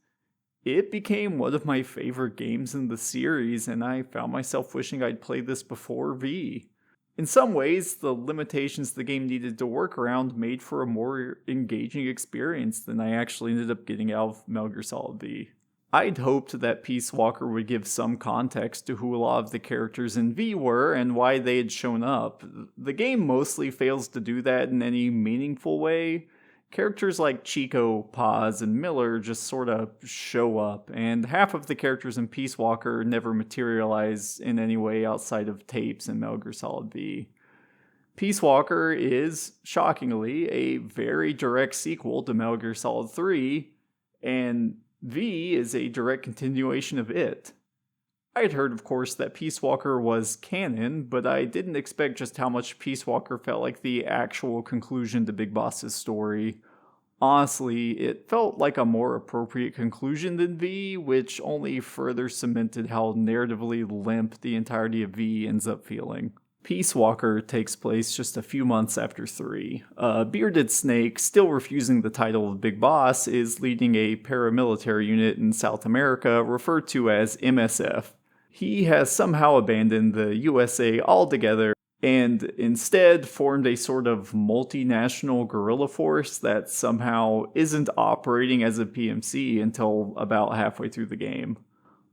It became one of my favorite games in the series, and I found myself wishing I'd played this before V. In some ways, the limitations the game needed to work around made for a more engaging experience than I actually ended up getting out of Metal Gear Solid V. I'd hoped that Peace Walker would give some context to who a lot of the characters in V were and why they had shown up. The game mostly fails to do that in any meaningful way. Characters like Chico, Paz, and Miller just sort of show up, and half of the characters in Peace Walker never materialize in any way outside of tapes in Metal Gear Solid V. Peace Walker is, shockingly, a very direct sequel to Metal Gear Solid 3, and V is a direct continuation of it. I had heard, of course, that Peace Walker was canon, but I didn't expect just how much Peace Walker felt like the actual conclusion to Big Boss's story. Honestly, it felt like a more appropriate conclusion than V, which only further cemented how narratively limp the entirety of V ends up feeling. Peace Walker takes place just a few months after 3. Bearded Snake, still refusing the title of Big Boss, is leading a paramilitary unit in South America referred to as MSF. He has somehow abandoned the USA altogether and instead formed a sort of multinational guerrilla force that somehow isn't operating as a PMC until about halfway through the game.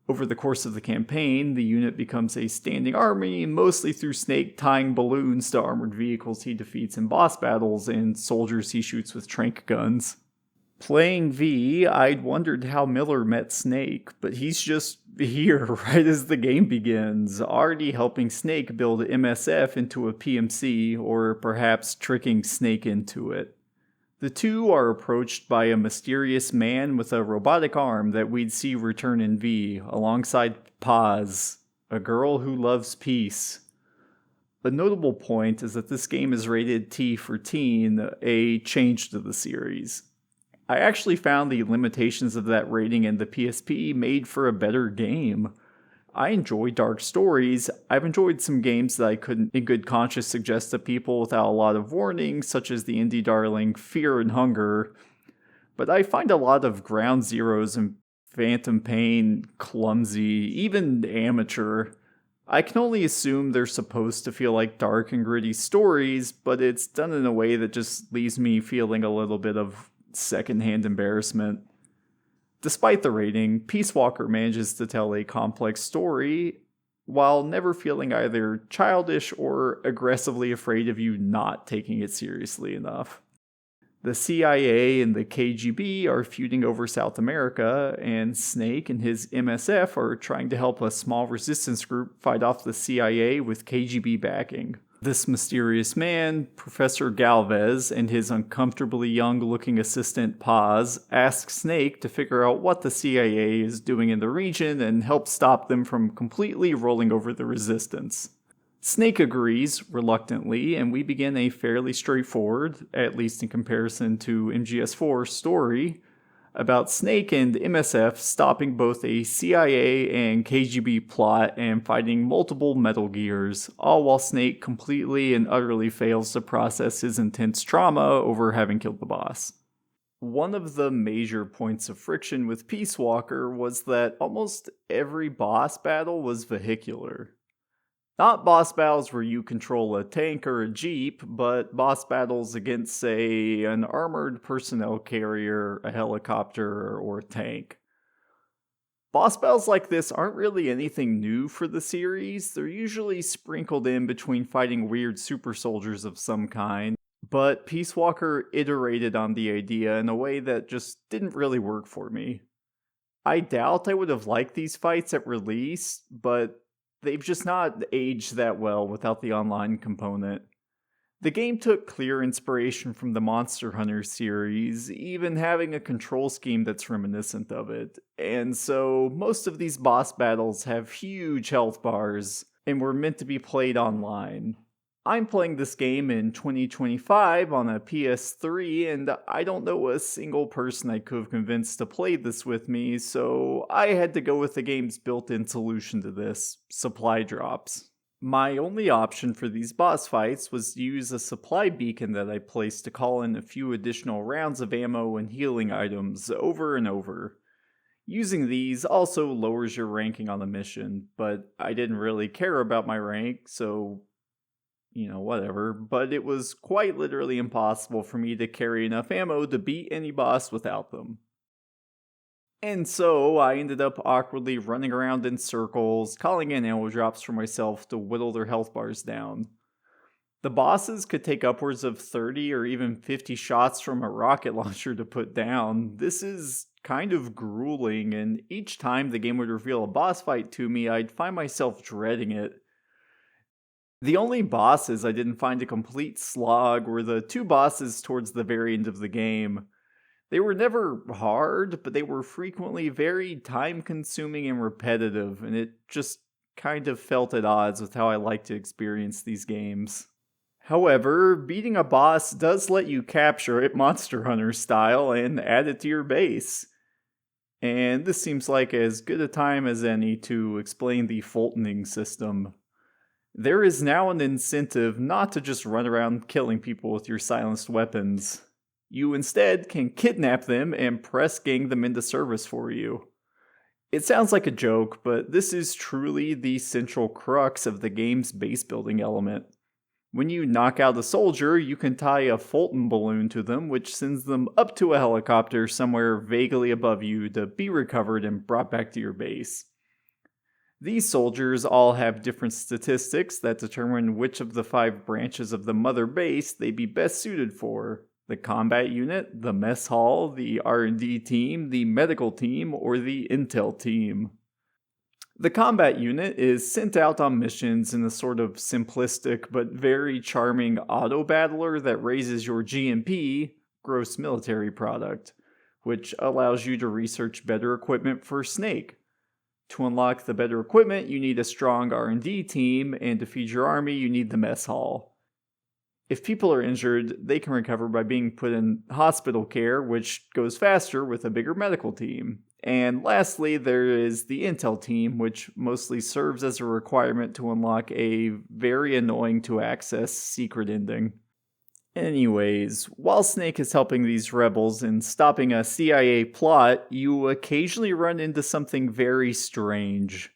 Over the course of the campaign, the unit becomes a standing army, mostly through Snake tying balloons to armored vehicles he defeats in boss battles and soldiers he shoots with tranq guns. Playing V, I'd wondered how Miller met Snake, but he's just here right as the game begins, already helping Snake build MSF into a PMC, or perhaps tricking Snake into it. The two are approached by a mysterious man with a robotic arm that we'd see return in V, alongside Paz, a girl who loves peace. A notable point is that this game is rated T for teen, a change to the series. I actually found the limitations of that rating in the PSP made for a better game. I enjoy dark stories. I've enjoyed some games that I couldn't in good conscience suggest to people without a lot of warning, such as the indie darling Fear and Hunger. But I find a lot of Ground Zeroes and Phantom Pain clumsy, even amateur. I can only assume they're supposed to feel like dark and gritty stories, but it's done in a way that just leaves me feeling a little bit of secondhand embarrassment. Despite the rating, Peace Walker manages to tell a complex story while never feeling either childish or aggressively afraid of you not taking it seriously enough. The CIA and the KGB are feuding over South America, and Snake and his MSF are trying to help a small resistance group fight off the CIA with KGB backing. This mysterious man, Professor Galvez, and his uncomfortably young-looking assistant Paz ask Snake to figure out what the CIA is doing in the region and help stop them from completely rolling over the resistance. Snake agrees, reluctantly, and we begin a fairly straightforward, at least in comparison to MGS4, story about Snake and MSF stopping both a CIA and KGB plot and fighting multiple Metal Gears, all while Snake completely and utterly fails to process his intense trauma over having killed the boss. One of the major points of friction with Peace Walker was that almost every boss battle was vehicular. Not boss battles where you control a tank or a jeep, but boss battles against, say, an armored personnel carrier, a helicopter, or a tank. Boss battles like this aren't really anything new for the series. They're usually sprinkled in between fighting weird super soldiers of some kind, but Peace Walker iterated on the idea in a way that just didn't really work for me. I doubt I would have liked these fights at release, but they've just not aged that well without the online component. The game took clear inspiration from the Monster Hunter series, even having a control scheme that's reminiscent of it, and so most of these boss battles have huge health bars and were meant to be played online. I'm playing this game in 2025 on a PS3, and I don't know a single person I could have convinced to play this with me, so I had to go with the game's built-in solution to this: supply drops. My only option for these boss fights was to use a supply beacon that I placed to call in a few additional rounds of ammo and healing items over and over. Using these also lowers your ranking on the mission, but I didn't really care about my rank, so whatever. But it was quite literally impossible for me to carry enough ammo to beat any boss without them. And so I ended up awkwardly running around in circles, calling in ammo drops for myself to whittle their health bars down. The bosses could take upwards of 30 or even 50 shots from a rocket launcher to put down. This is kind of grueling, and each time the game would reveal a boss fight to me, I'd find myself dreading it. The only bosses I didn't find a complete slog were the two bosses towards the very end of the game. They were never hard, but they were frequently very time consuming and repetitive, and it just kind of felt at odds with how I like to experience these games. However, beating a boss does let you capture it Monster Hunter style and add it to your base. And this seems like as good a time as any to explain the Fultoning system. There is now an incentive not to just run around killing people with your silenced weapons. You instead can kidnap them and press gang them into service for you. It sounds like a joke, but this is truly the central crux of the game's base building element. When you knock out a soldier, you can tie a Fulton balloon to them, which sends them up to a helicopter somewhere vaguely above you to be recovered and brought back to your base. These soldiers all have different statistics that determine which of the 5 branches of the mother base they'd be best suited for: the combat unit, the mess hall, the R&D team, the medical team, or the intel team. The combat unit is sent out on missions in a sort of simplistic but very charming auto-battler that raises your GMP, gross military product, which allows you to research better equipment for Snake. To unlock the better equipment, you need a strong R&D team, and to feed your army, you need the mess hall. If people are injured, they can recover by being put in hospital care, which goes faster with a bigger medical team. And lastly, there is the intel team, which mostly serves as a requirement to unlock a very annoying to access secret ending. Anyways, while Snake is helping these rebels in stopping a CIA plot, you occasionally run into something very strange.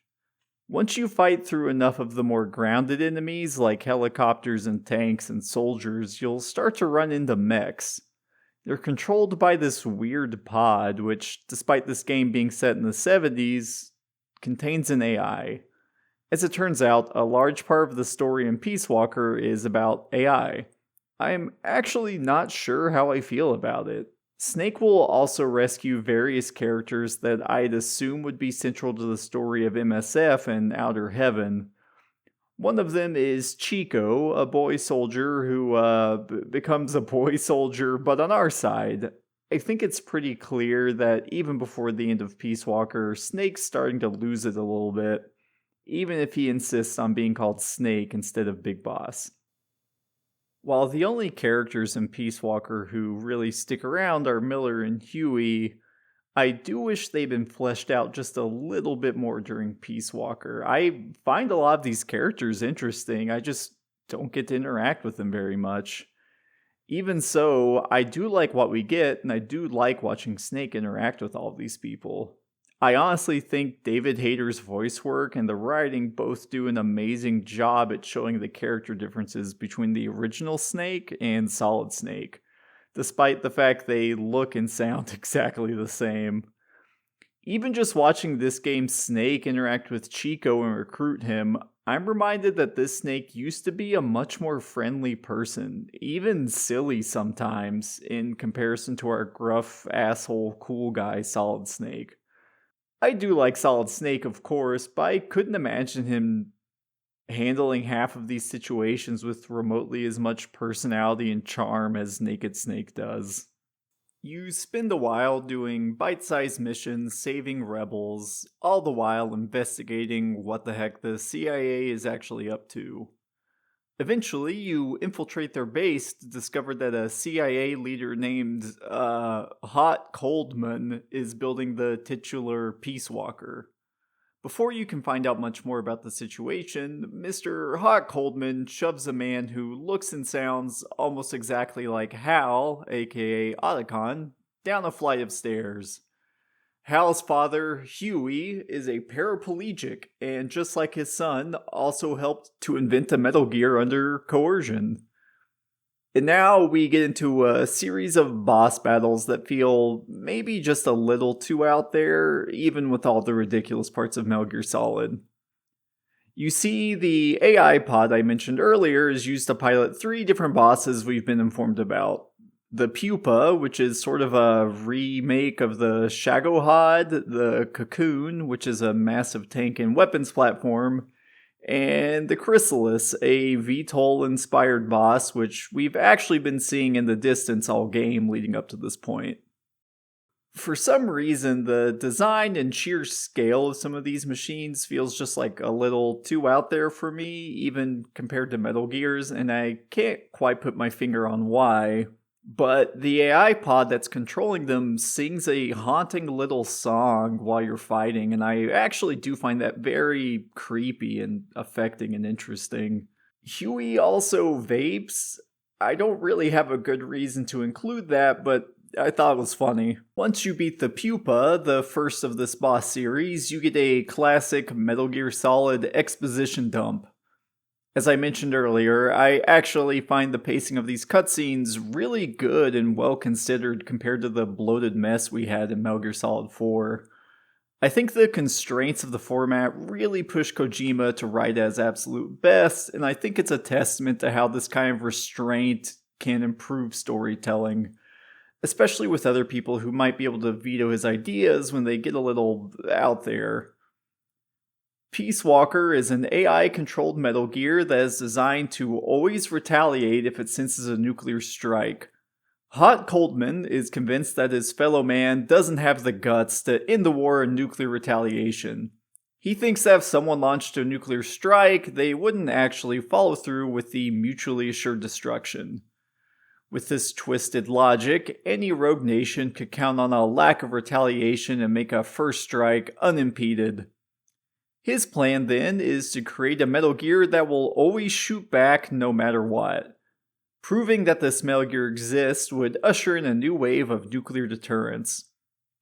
Once you fight through enough of the more grounded enemies, like helicopters and tanks and soldiers, you'll start to run into mechs. They're controlled by this weird pod, which, despite this game being set in the 70s, contains an AI. As it turns out, a large part of the story in Peace Walker is about AI. I'm actually not sure how I feel about it. Snake will also rescue various characters that I'd assume would be central to the story of MSF and Outer Heaven. One of them is Chico, a boy soldier who becomes a boy soldier, but on our side. I think it's pretty clear that even before the end of Peace Walker, Snake's starting to lose it a little bit, even if he insists on being called Snake instead of Big Boss. While the only characters in Peace Walker who really stick around are Miller and Huey, I do wish they'd been fleshed out just a little bit more during Peace Walker. I find a lot of these characters interesting, I just don't get to interact with them very much. Even so, I do like what we get, and I do like watching Snake interact with all of these people. I honestly think David Hayter's voice work and the writing both do an amazing job at showing the character differences between the original Snake and Solid Snake, despite the fact they look and sound exactly the same. Even just watching this game's Snake interact with Chico and recruit him, I'm reminded that this Snake used to be a much more friendly person, even silly sometimes, in comparison to our gruff, asshole, cool guy Solid Snake. I do like Solid Snake, of course, but I couldn't imagine him handling half of these situations with remotely as much personality and charm as Naked Snake does. You spend a while doing bite-sized missions, saving rebels, all the while investigating what the heck the CIA is actually up to. Eventually, you infiltrate their base to discover that a CIA leader named Hot Coldman is building the titular Peace Walker. Before you can find out much more about the situation, Mr. Hot Coldman shoves a man who looks and sounds almost exactly like Hal, aka Otacon, down a flight of stairs. Hal's father, Huey, is a paraplegic, and just like his son, also helped to invent the Metal Gear under coercion. And now we get into a series of boss battles that feel maybe just a little too out there, even with all the ridiculous parts of Metal Gear Solid. You see, the AI pod I mentioned earlier is used to pilot 3 different bosses we've been informed about. The Pupa, which is sort of a remake of the Shagohod, the Cocoon, which is a massive tank and weapons platform, and the Chrysalis, a VTOL-inspired boss, which we've actually been seeing in the distance all game leading up to this point. For some reason, the design and sheer scale of some of these machines feels just like a little too out there for me, even compared to Metal Gear's, and I can't quite put my finger on why. But the AI pod that's controlling them sings a haunting little song while you're fighting, and I actually do find that very creepy and affecting and interesting. Huey also vapes. I don't really have a good reason to include that, but I thought it was funny. Once you beat the Pupa, the first of this boss series, you get a classic Metal Gear Solid exposition dump. As I mentioned earlier, I actually find the pacing of these cutscenes really good and well considered compared to the bloated mess we had in Metal Gear Solid 4. I think the constraints of the format really push Kojima to write at his absolute best, and I think it's a testament to how this kind of restraint can improve storytelling, especially with other people who might be able to veto his ideas when they get a little out there. Peace Walker is an AI-controlled Metal Gear that is designed to always retaliate if it senses a nuclear strike. Hot Coldman is convinced that his fellow man doesn't have the guts to end the war in nuclear retaliation. He thinks that if someone launched a nuclear strike, they wouldn't actually follow through with the mutually assured destruction. With this twisted logic, any rogue nation could count on a lack of retaliation and make a first strike unimpeded. His plan then is to create a Metal Gear that will always shoot back no matter what. Proving that this Metal Gear exists would usher in a new wave of nuclear deterrence.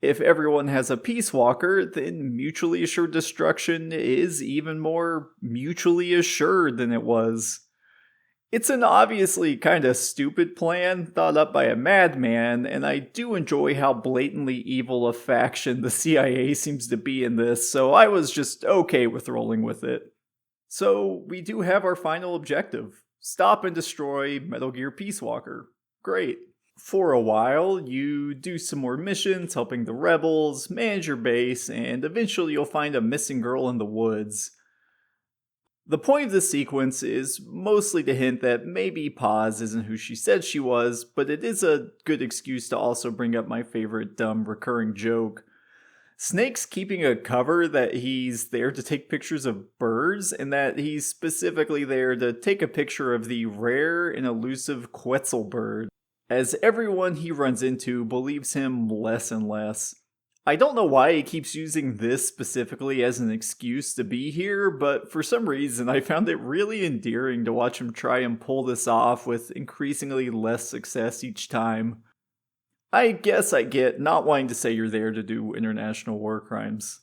If everyone has a Peace Walker, then mutually assured destruction is even more mutually assured than it was. It's an obviously kinda stupid plan thought up by a madman, and I do enjoy how blatantly evil a faction the CIA seems to be in this, so I was just okay with rolling with it. So we do have our final objective. Stop and destroy Metal Gear Peace Walker. Great. For a while, you do some more missions helping the rebels, manage your base, and eventually you'll find a missing girl in the woods. The point of this sequence is mostly to hint that maybe Paz isn't who she said she was, but it is a good excuse to also bring up my favorite dumb recurring joke. Snake's keeping a cover that he's there to take pictures of birds, and that he's specifically there to take a picture of the rare and elusive Quetzal bird, as everyone he runs into believes him less and less. I don't know why he keeps using this specifically as an excuse to be here, but for some reason I found it really endearing to watch him try and pull this off with increasingly less success each time. I guess I get not wanting to say you're there to do international war crimes.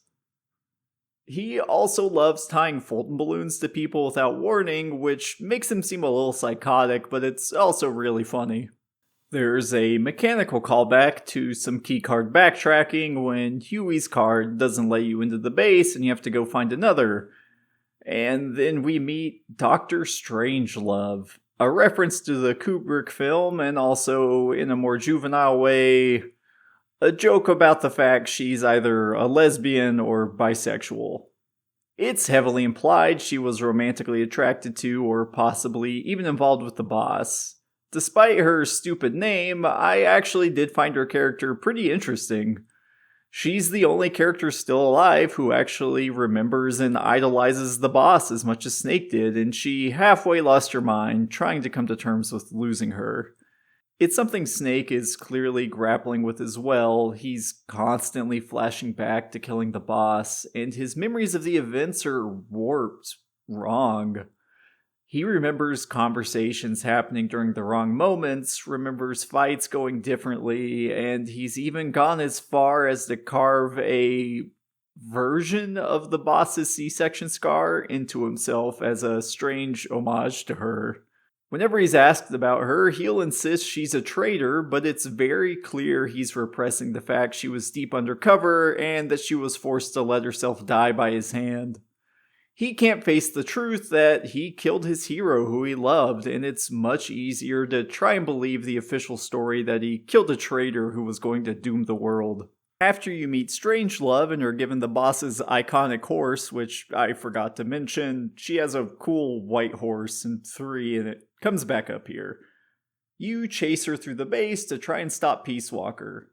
He also loves tying Fulton balloons to people without warning, which makes him seem a little psychotic, but it's also really funny. There's a mechanical callback to some keycard backtracking when Huey's card doesn't let you into the base and you have to go find another. And then we meet Dr. Strangelove, a reference to the Kubrick film, and also, in a more juvenile way, a joke about the fact she's either a lesbian or bisexual. It's heavily implied she was romantically attracted to or possibly even involved with the boss. Despite her stupid name, I actually did find her character pretty interesting. She's the only character still alive who actually remembers and idolizes the boss as much as Snake did, and she halfway lost her mind trying to come to terms with losing her. It's something Snake is clearly grappling with as well. He's constantly flashing back to killing the boss, and his memories of the events are warped, wrong. He remembers conversations happening during the wrong moments, remembers fights going differently, and he's even gone as far as to carve a version of the boss's C-section scar into himself as a strange homage to her. Whenever he's asked about her, he'll insist she's a traitor, but it's very clear he's repressing the fact she was deep undercover and that she was forced to let herself die by his hand. He can't face the truth that he killed his hero who he loved, and it's much easier to try and believe the official story that he killed a traitor who was going to doom the world. After you meet Strangelove and are given the boss's iconic horse, which I forgot to mention, she has a cool white horse in 3 and it comes back up here. You chase her through the base to try and stop Peace Walker.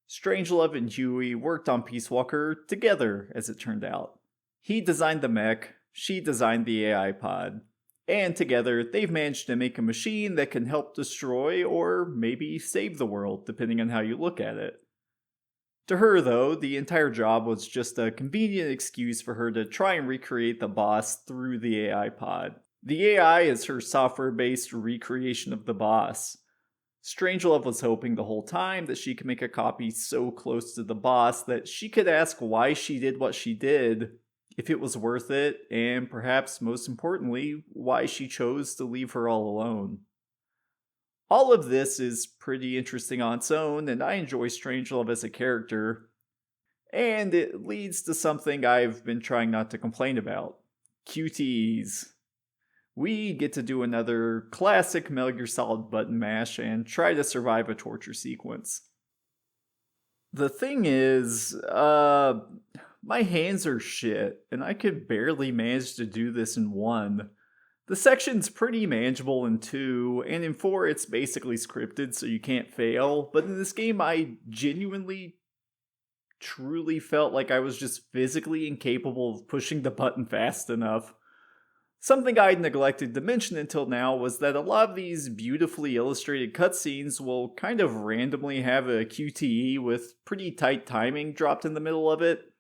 Strangelove and Huey worked on Peace Walker together, as it turned out. He designed the mech, she designed the AI pod, and together they've managed to make a machine that can help destroy or maybe save the world, depending on how you look at it. To her, though, the entire job was just a convenient excuse for her to try and recreate the boss through the AI pod. The AI is her software-based recreation of the boss. Strangelove was hoping the whole time that she could make a copy so close to the boss that she could ask why she did what she did, if it was worth it, and perhaps most importantly, why she chose to leave her all alone. All of this is pretty interesting on its own, and I enjoy Strangelove as a character, and it leads to something I've been trying not to complain about: QTEs. We get to do another classic Metal Gear Solid button mash and try to survive a torture sequence. The thing is, my hands are shit, and I could barely manage to do this in 1. The section's pretty manageable in 2, and in 4 it's basically scripted so you can't fail, but in this game I genuinely, truly felt like I was just physically incapable of pushing the button fast enough. Something I'd neglected to mention until now was that a lot of these beautifully illustrated cutscenes will kind of randomly have a QTE with pretty tight timing dropped in the middle of it.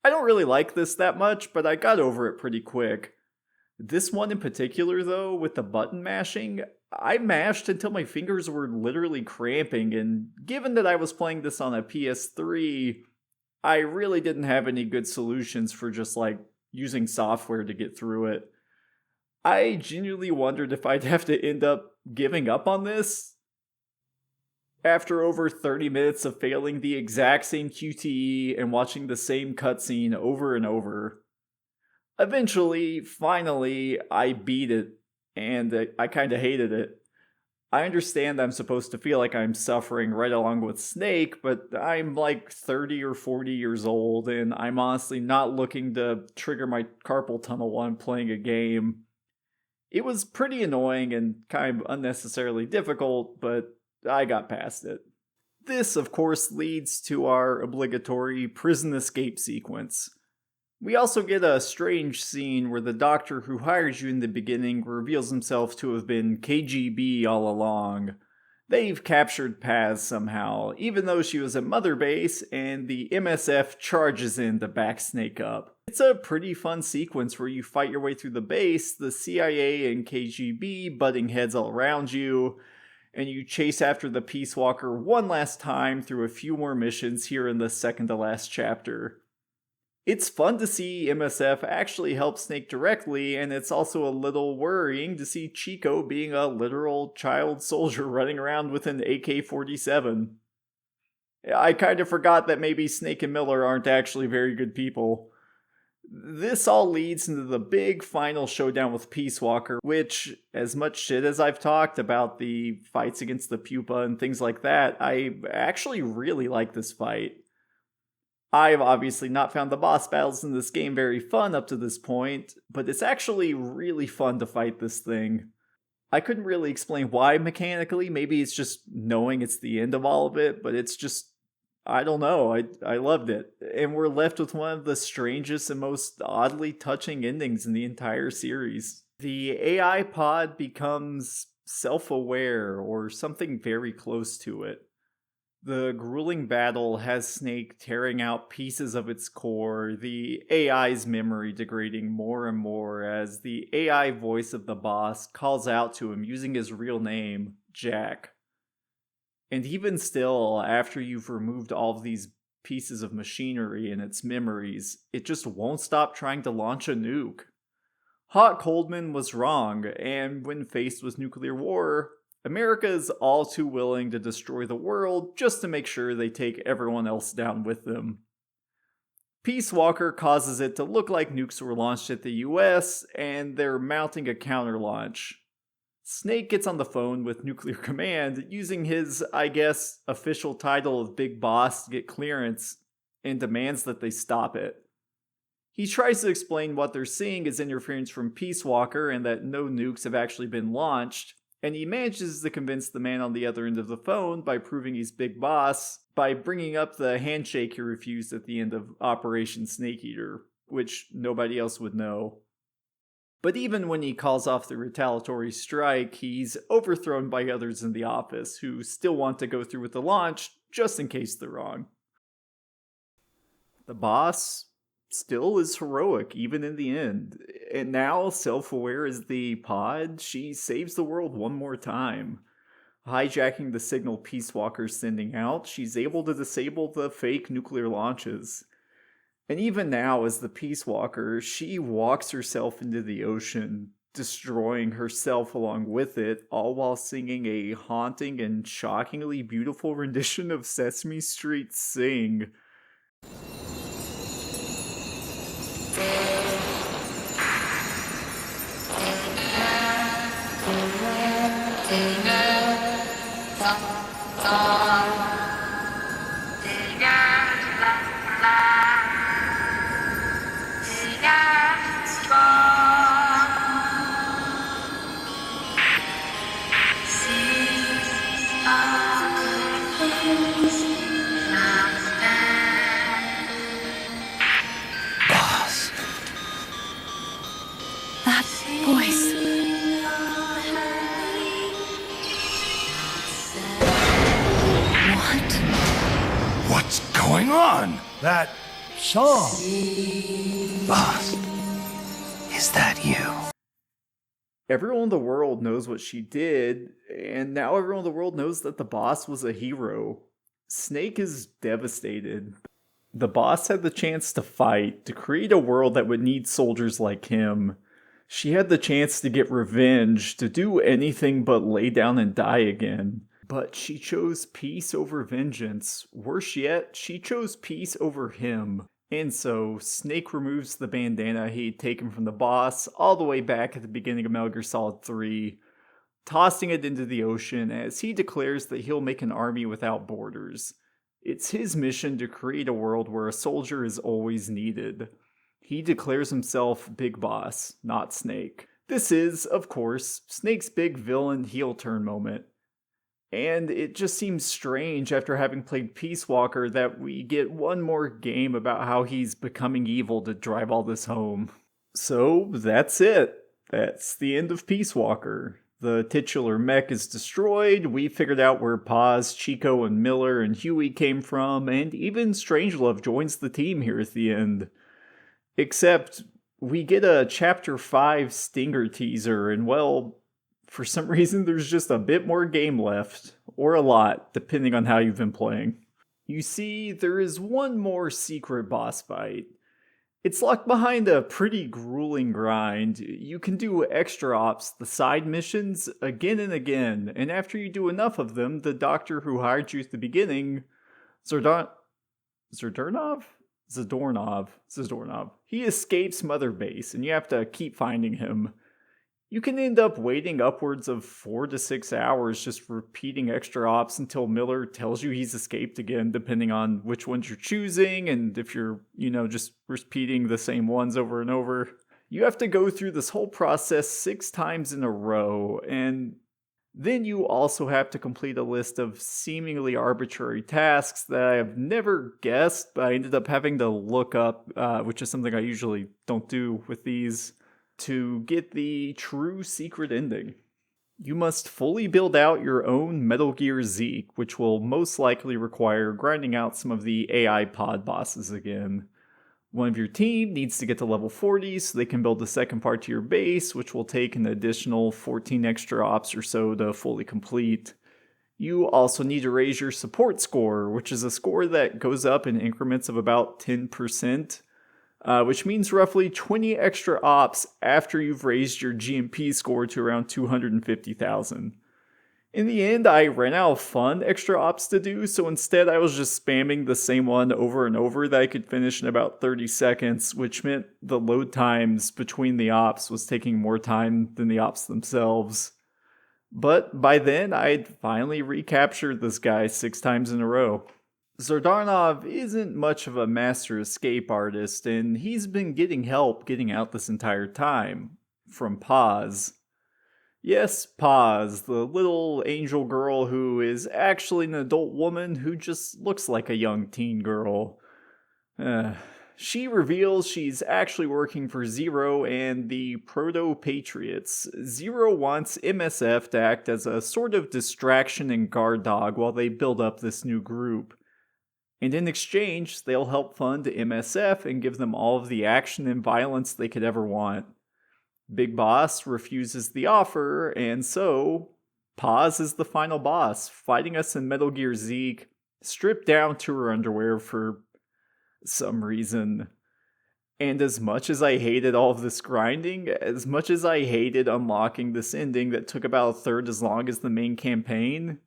I don't really like this that much, but I got over it pretty quick. This one in particular, though, with the button mashing, I mashed until my fingers were literally cramping, and given that I was playing this on a PS3, I really didn't have any good solutions for just using software to get through it. I genuinely wondered if I'd have to end up giving up on this. After over 30 minutes of failing the exact same QTE and watching the same cutscene over and over. Eventually, finally, I beat it, and I kinda hated it. I understand I'm supposed to feel like I'm suffering right along with Snake, but I'm 30 or 40 years old, and I'm honestly not looking to trigger my carpal tunnel while I'm playing a game. It was pretty annoying and kind of unnecessarily difficult, but I got past it. This, of course, leads to our obligatory prison escape sequence. We also get a strange scene where the doctor who hires you in the beginning reveals himself to have been KGB all along. They've captured Paz somehow, even though she was at Mother Base, and the MSF charges in to back Snake up. It's a pretty fun sequence where you fight your way through the base, the CIA and KGB butting heads all around you, and you chase after the Peace Walker one last time through a few more missions here in the second to last chapter. It's fun to see MSF actually help Snake directly, and it's also a little worrying to see Chico being a literal child soldier running around with an AK-47. I kind of forgot that maybe Snake and Miller aren't actually very good people. This all leads into the big final showdown with Peace Walker, which, as much shit as I've talked about the fights against the pupa and things like that, I actually really like this fight. I've obviously not found the boss battles in this game very fun up to this point, but it's actually really fun to fight this thing. I couldn't really explain why mechanically, maybe it's just knowing it's the end of all of it, but it's just, I don't know, I loved it. And we're left with one of the strangest and most oddly touching endings in the entire series. The AI pod becomes self-aware, or something very close to it. The grueling battle has Snake tearing out pieces of its core, the AI's memory degrading more and more as the AI voice of the boss calls out to him using his real name, Jack. And even still, after you've removed all of these pieces of machinery and its memories, it just won't stop trying to launch a nuke. Hawk Coldman was wrong, and when faced with nuclear war, America is all too willing to destroy the world just to make sure they take everyone else down with them. Peace Walker causes it to look like nukes were launched at the US, and they're mounting a counter launch. Snake gets on the phone with Nuclear Command, using his, I guess, official title of Big Boss to get clearance, and demands that they stop it. He tries to explain what they're seeing is interference from Peace Walker and that no nukes have actually been launched, and he manages to convince the man on the other end of the phone by proving he's Big Boss by bringing up the handshake he refused at the end of Operation Snake Eater, which nobody else would know. But even when he calls off the retaliatory strike, he's overthrown by others in the office who still want to go through with the launch just in case they're wrong. The boss still is heroic even in the end, and now, self-aware as the pod, she saves the world one more time. Hijacking the signal Peace Walker's sending out, she's able to disable the fake nuclear launches. And even now, as the Peace Walker, she walks herself into the ocean, destroying herself along with it, all while singing a haunting and shockingly beautiful rendition of Sesame Street Sing. That voice. What? What's going on? That song. Boss, is that you? Everyone in the world knows what she did, and now everyone in the world knows that the boss was a hero. Snake is devastated. The boss had the chance to fight, to create a world that would need soldiers like him. She had the chance to get revenge, to do anything but lay down and die again. But she chose peace over vengeance. Worse yet, she chose peace over him. And so, Snake removes the bandana he'd taken from the boss all the way back at the beginning of Metal Gear Solid 3, tossing it into the ocean as he declares that he'll make an army without borders. It's his mission to create a world where a soldier is always needed. He declares himself Big Boss, not Snake. This is, of course, Snake's big villain heel turn moment. And it just seems strange after having played Peace Walker that we get one more game about how he's becoming evil to drive all this home. So that's it. That's the end of Peace Walker. The titular mech is destroyed, we figured out where Paz, Chico, and Miller and Huey came from, and even Strangelove joins the team here at the end. Except, we get a Chapter 5 Stinger teaser, and well, for some reason there's just a bit more game left, or a lot, depending on how you've been playing. You see, there is one more secret boss fight. It's locked behind a pretty grueling grind. You can do extra ops, the side missions, again and again, and after you do enough of them, the doctor who hired you at the beginning, Zadornov, he escapes Mother Base, and you have to keep finding him. You can end up waiting upwards of 4 to 6 hours just repeating extra ops until Miller tells you he's escaped again, depending on which ones you're choosing, and if you're, just repeating the same ones over and over. You have to go through this whole process 6 times in a row, and then you also have to complete a list of seemingly arbitrary tasks that I have never guessed, but I ended up having to look up, which is something I usually don't do with these, to get the true secret ending. You must fully build out your own Metal Gear Zeke, which will most likely require grinding out some of the AI pod bosses again. One of your team needs to get to level 40 so they can build the second part to your base, which will take an additional 14 extra ops or so to fully complete. You also need to raise your support score, which is a score that goes up in increments of about 10%, which means roughly 20 extra ops after you've raised your GMP score to around 250,000. In the end, I ran out of fun extra ops to do, so instead I was just spamming the same one over and over that I could finish in about 30 seconds, which meant the load times between the ops was taking more time than the ops themselves. But by then, I'd finally recaptured this guy 6 times in a row. Zardanov isn't much of a master escape artist, and he's been getting help getting out this entire time. From Paz. Yes, Paz, the little angel girl who is actually an adult woman who just looks like a young teen girl. She reveals she's actually working for Zero and the Proto-Patriots. Zero wants MSF to act as a sort of distraction and guard dog while they build up this new group. And in exchange, they'll help fund MSF and give them all of the action and violence they could ever want. Big Boss refuses the offer, and so Paz is the final boss, fighting us in Metal Gear Zeke, stripped down to her underwear for some reason. And as much as I hated all of this grinding, as much as I hated unlocking this ending that took about a third as long as the main campaign,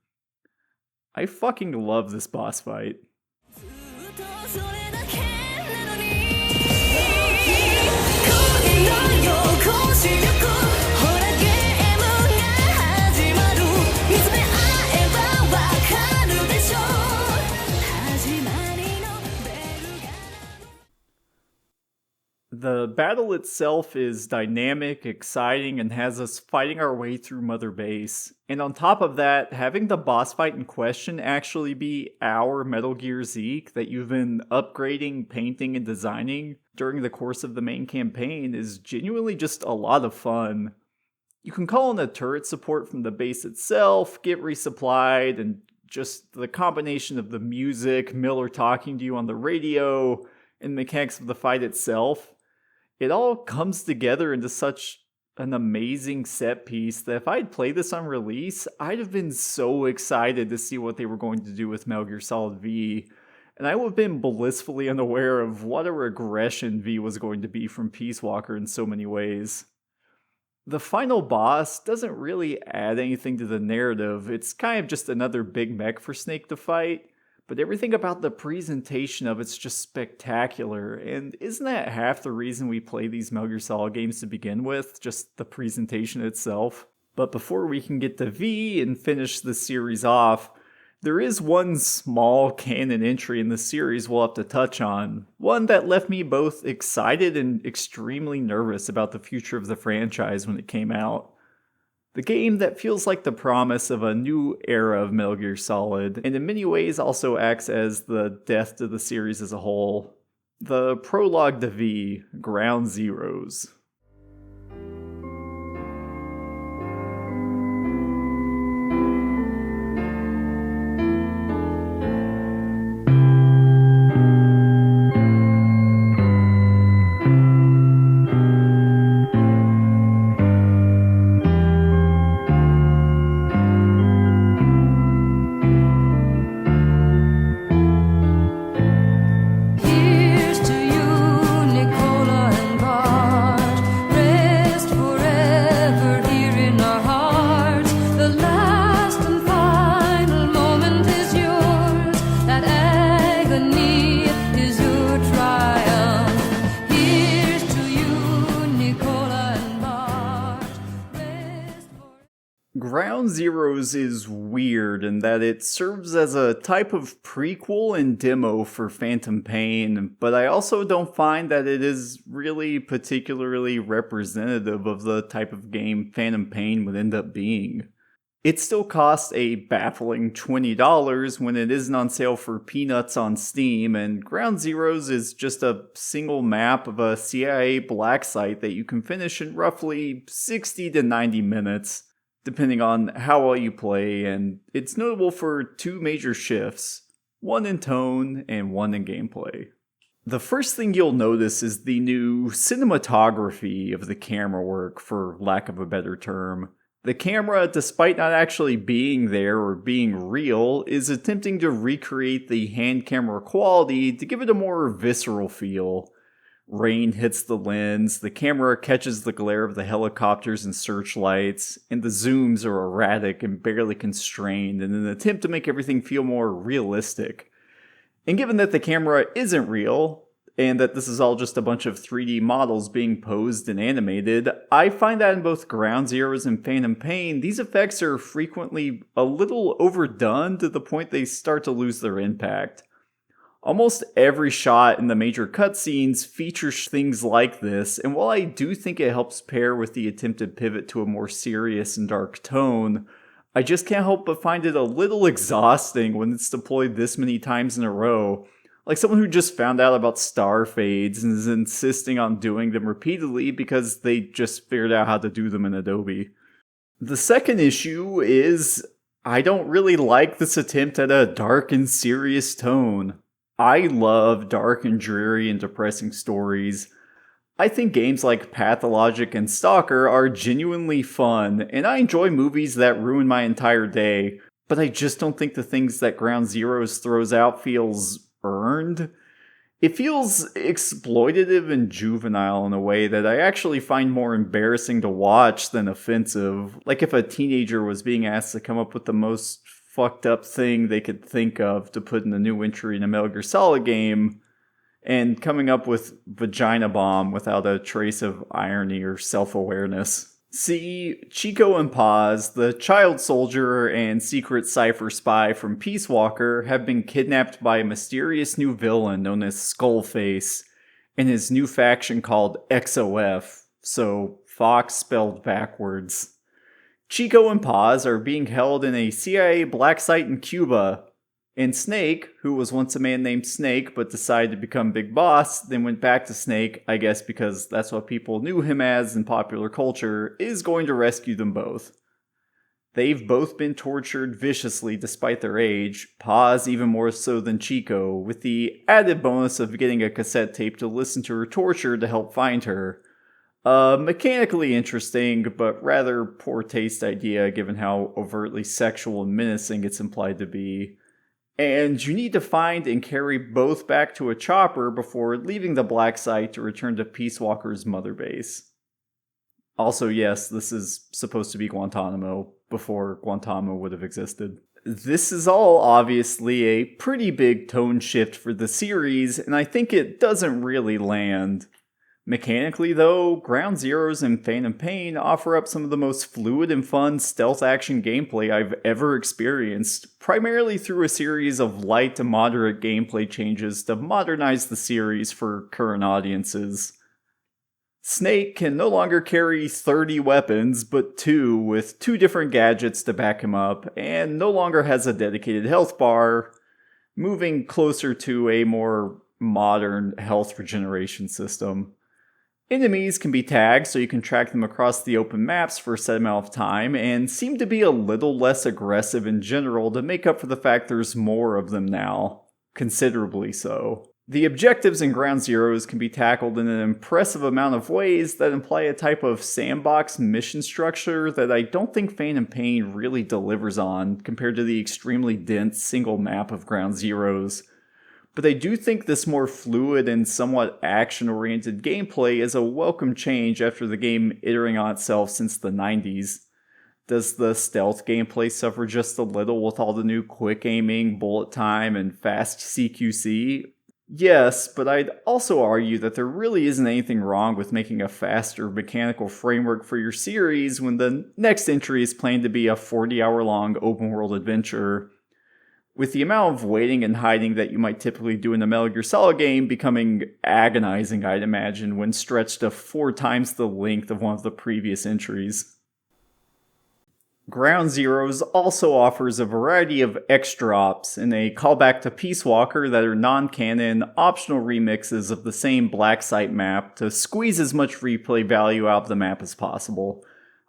I fucking love this boss fight. The battle itself is dynamic, exciting, and has us fighting our way through Mother Base. And on top of that, having the boss fight in question actually be our Metal Gear Zeke that you've been upgrading, painting, and designing during the course of the main campaign is genuinely just a lot of fun. You can call in a turret support from the base itself, get resupplied, and just the combination of the music, Miller talking to you on the radio, and the mechanics of the fight itself, it all comes together into such an amazing set piece that if I'd played this on release, I'd have been so excited to see what they were going to do with Metal Gear Solid V, and I would have been blissfully unaware of what a regression V was going to be from Peace Walker in so many ways. The final boss doesn't really add anything to the narrative, it's kind of just another big mech for Snake to fight, but everything about the presentation of it's just spectacular, and isn't that half the reason we play these Metal Gear Solid games to begin with, just the presentation itself? But before we can get to V and finish the series off, there is one small canon entry in the series we'll have to touch on, one that left me both excited and extremely nervous about the future of the franchise when it came out. The game that feels like the promise of a new era of Metal Gear Solid, and in many ways also acts as the death to the series as a whole. The prologue to V, Ground Zeroes. Ground Zeroes is weird in that it serves as a type of prequel and demo for Phantom Pain, but I also don't find that it is really particularly representative of the type of game Phantom Pain would end up being. It still costs a baffling $20 when it isn't on sale for peanuts on Steam, and Ground Zeroes is just a single map of a CIA black site that you can finish in roughly 60 to 90 minutes. depending on how well you play, and it's notable for two major shifts, one in tone and one in gameplay. The first thing you'll notice is the new cinematography of the camera work, for lack of a better term. The camera, despite not actually being there or being real, is attempting to recreate the hand camera quality to give it a more visceral feel. Rain hits the lens, the camera catches the glare of the helicopters and searchlights, and the zooms are erratic and barely constrained in an attempt to make everything feel more realistic. And given that the camera isn't real, and that this is all just a bunch of 3D models being posed and animated, I find that in both Ground Zeroes and Phantom Pain, these effects are frequently a little overdone to the point they start to lose their impact. Almost every shot in the major cutscenes features things like this, and while I do think it helps pair with the attempted pivot to a more serious and dark tone, I just can't help but find it a little exhausting when it's deployed this many times in a row. Like someone who just found out about star fades and is insisting on doing them repeatedly because they just figured out how to do them in Adobe. The second issue is I don't really like this attempt at a dark and serious tone. I love dark and dreary and depressing stories. I think games like Pathologic and Stalker are genuinely fun, and I enjoy movies that ruin my entire day, but I just don't think the things that Ground Zeroes throws out feels earned. It feels exploitative and juvenile in a way that I actually find more embarrassing to watch than offensive, like if a teenager was being asked to come up with the most fucked up thing they could think of to put in a new entry in a Metal Gear Solid game, and coming up with Vagina Bomb without a trace of irony or self-awareness. See, Chico and Paz, the child soldier and secret cipher spy from Peace Walker, have been kidnapped by a mysterious new villain known as Skullface and his new faction called XOF, so Fox spelled backwards. Chico and Paz are being held in a CIA black site in Cuba, and Snake, who was once a man named Snake but decided to become Big Boss, then went back to Snake, I guess because that's what people knew him as in popular culture, is going to rescue them both. They've both been tortured viciously despite their age, Paz even more so than Chico, with the added bonus of getting a cassette tape to listen to her torture to help find her. Mechanically interesting, but rather poor taste idea given how overtly sexual and menacing it's implied to be. And you need to find and carry both back to a chopper before leaving the black site to return to Peace Walker's mother base. Also, yes, this is supposed to be Guantanamo, before Guantanamo would have existed. This is all obviously a pretty big tone shift for the series, and I think it doesn't really land. Mechanically, though, Ground Zeroes and Phantom Pain offer up some of the most fluid and fun stealth action gameplay I've ever experienced, primarily through a series of light to moderate gameplay changes to modernize the series for current audiences. Snake can no longer carry 30 weapons, but 2 with 2 different gadgets to back him up, and no longer has a dedicated health bar, moving closer to a more modern health regeneration system. Enemies can be tagged so you can track them across the open maps for a set amount of time, and seem to be a little less aggressive in general to make up for the fact there's more of them now. Considerably so. The objectives in Ground Zeroes can be tackled in an impressive amount of ways that imply a type of sandbox mission structure that I don't think Phantom Pain really delivers on compared to the extremely dense single map of Ground Zeroes. But I do think this more fluid and somewhat action-oriented gameplay is a welcome change after the game iterating on itself since the 90s. Does the stealth gameplay suffer just a little with all the new quick aiming, bullet time, and fast CQC? Yes, but I'd also argue that there really isn't anything wrong with making a faster mechanical framework for your series when the next entry is planned to be a 40-hour-long open-world adventure. With the amount of waiting and hiding that you might typically do in a Metal Gear Solid game becoming agonizing, I'd imagine, when stretched to 4 times the length of one of the previous entries. Ground Zeroes also offers a variety of extra ops in a callback to Peace Walker that are non-canon, optional remixes of the same black site map to squeeze as much replay value out of the map as possible.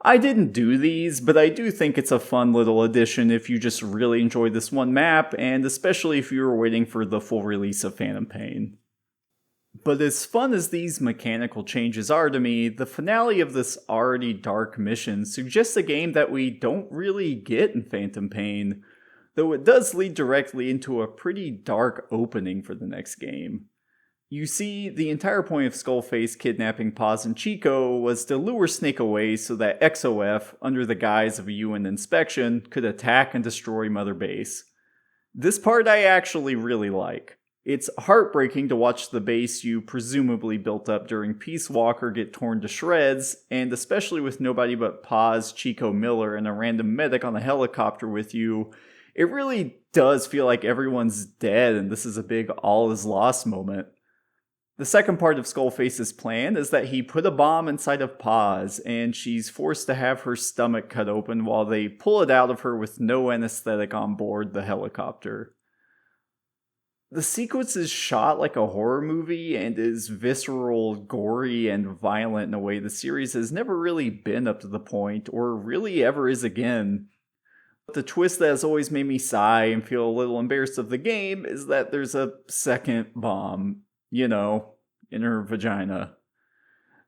I didn't do these, but I do think it's a fun little addition if you just really enjoyed this one map, and especially if you were waiting for the full release of Phantom Pain. But as fun as these mechanical changes are to me, the finale of this already dark mission suggests a game that we don't really get in Phantom Pain, though it does lead directly into a pretty dark opening for the next game. You see, the entire point of Skullface kidnapping Paz and Chico was to lure Snake away so that XOF, under the guise of a UN inspection, could attack and destroy Mother Base. This part I actually really like. It's heartbreaking to watch the base you presumably built up during Peace Walker get torn to shreds, and especially with nobody but Paz, Chico Miller, and a random medic on a helicopter with you, it really does feel like everyone's dead and this is a big all is lost moment. The second part of Skullface's plan is that he put a bomb inside of Paz, and she's forced to have her stomach cut open while they pull it out of her with no anesthetic on board the helicopter. The sequence is shot like a horror movie and is visceral, gory, and violent in a way the series has never really been up to the point, or really ever is again. But the twist that has always made me sigh and feel a little embarrassed of the game is that there's a second bomb. You know, in her vagina.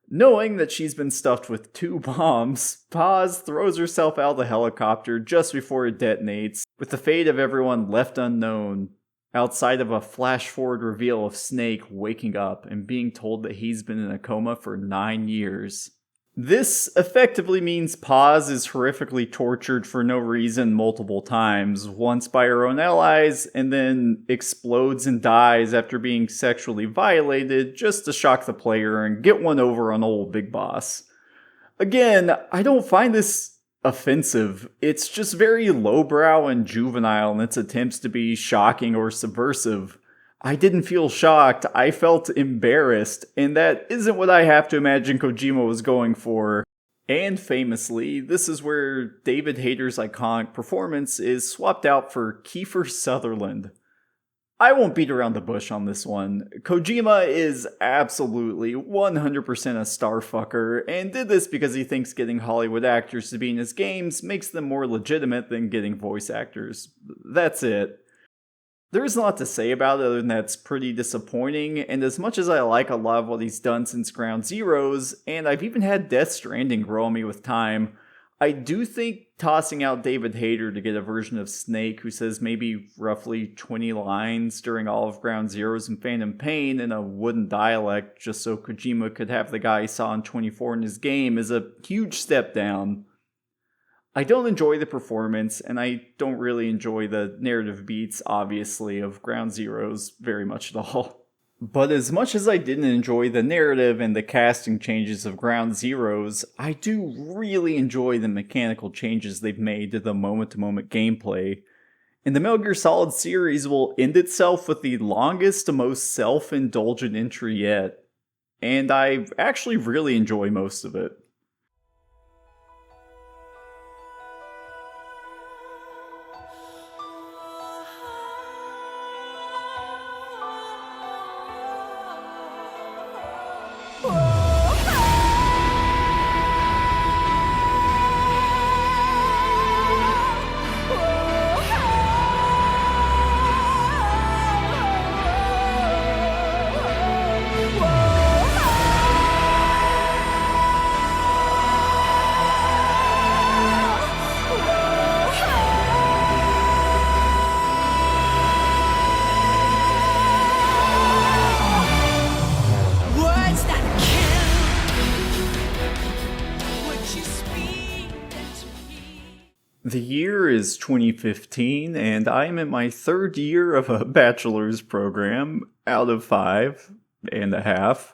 Knowing that she's been stuffed with 2 bombs, Paz throws herself out of the helicopter just before it detonates, with the fate of everyone left unknown, outside of a flash-forward reveal of Snake waking up and being told that he's been in a coma for 9 years. This effectively means Paz is horrifically tortured for no reason multiple times, once by her own allies, and then explodes and dies after being sexually violated just to shock the player and get one over on old Big Boss. Again, I don't find this offensive. It's just very lowbrow and juvenile in its attempts to be shocking or subversive. I didn't feel shocked, I felt embarrassed, and that isn't what I have to imagine Kojima was going for. And famously, this is where David Hayter's iconic performance is swapped out for Kiefer Sutherland. I won't beat around the bush on this one. Kojima is absolutely 100% a starfucker, and did this because he thinks getting Hollywood actors to be in his games makes them more legitimate than getting voice actors. That's it. There's a lot to say about it other than that's pretty disappointing, and as much as I like a lot of what he's done since Ground Zeroes, and I've even had Death Stranding grow on me with time, I do think tossing out David Hayter to get a version of Snake who says maybe roughly 20 lines during all of Ground Zeroes and Phantom Pain in a wooden dialect just so Kojima could have the guy he saw in 24 in his game is a huge step down. I don't enjoy the performance, and I don't really enjoy the narrative beats, obviously, of Ground Zeroes very much at all. But as much as I didn't enjoy the narrative and the casting changes of Ground Zeroes, I do really enjoy the mechanical changes they've made to the moment-to-moment gameplay. And the Metal Gear Solid series will end itself with the longest, most self-indulgent entry yet. And I actually really enjoy most of it. The year is 2015, and I am in my 3rd year of a bachelor's program, out of 5.5.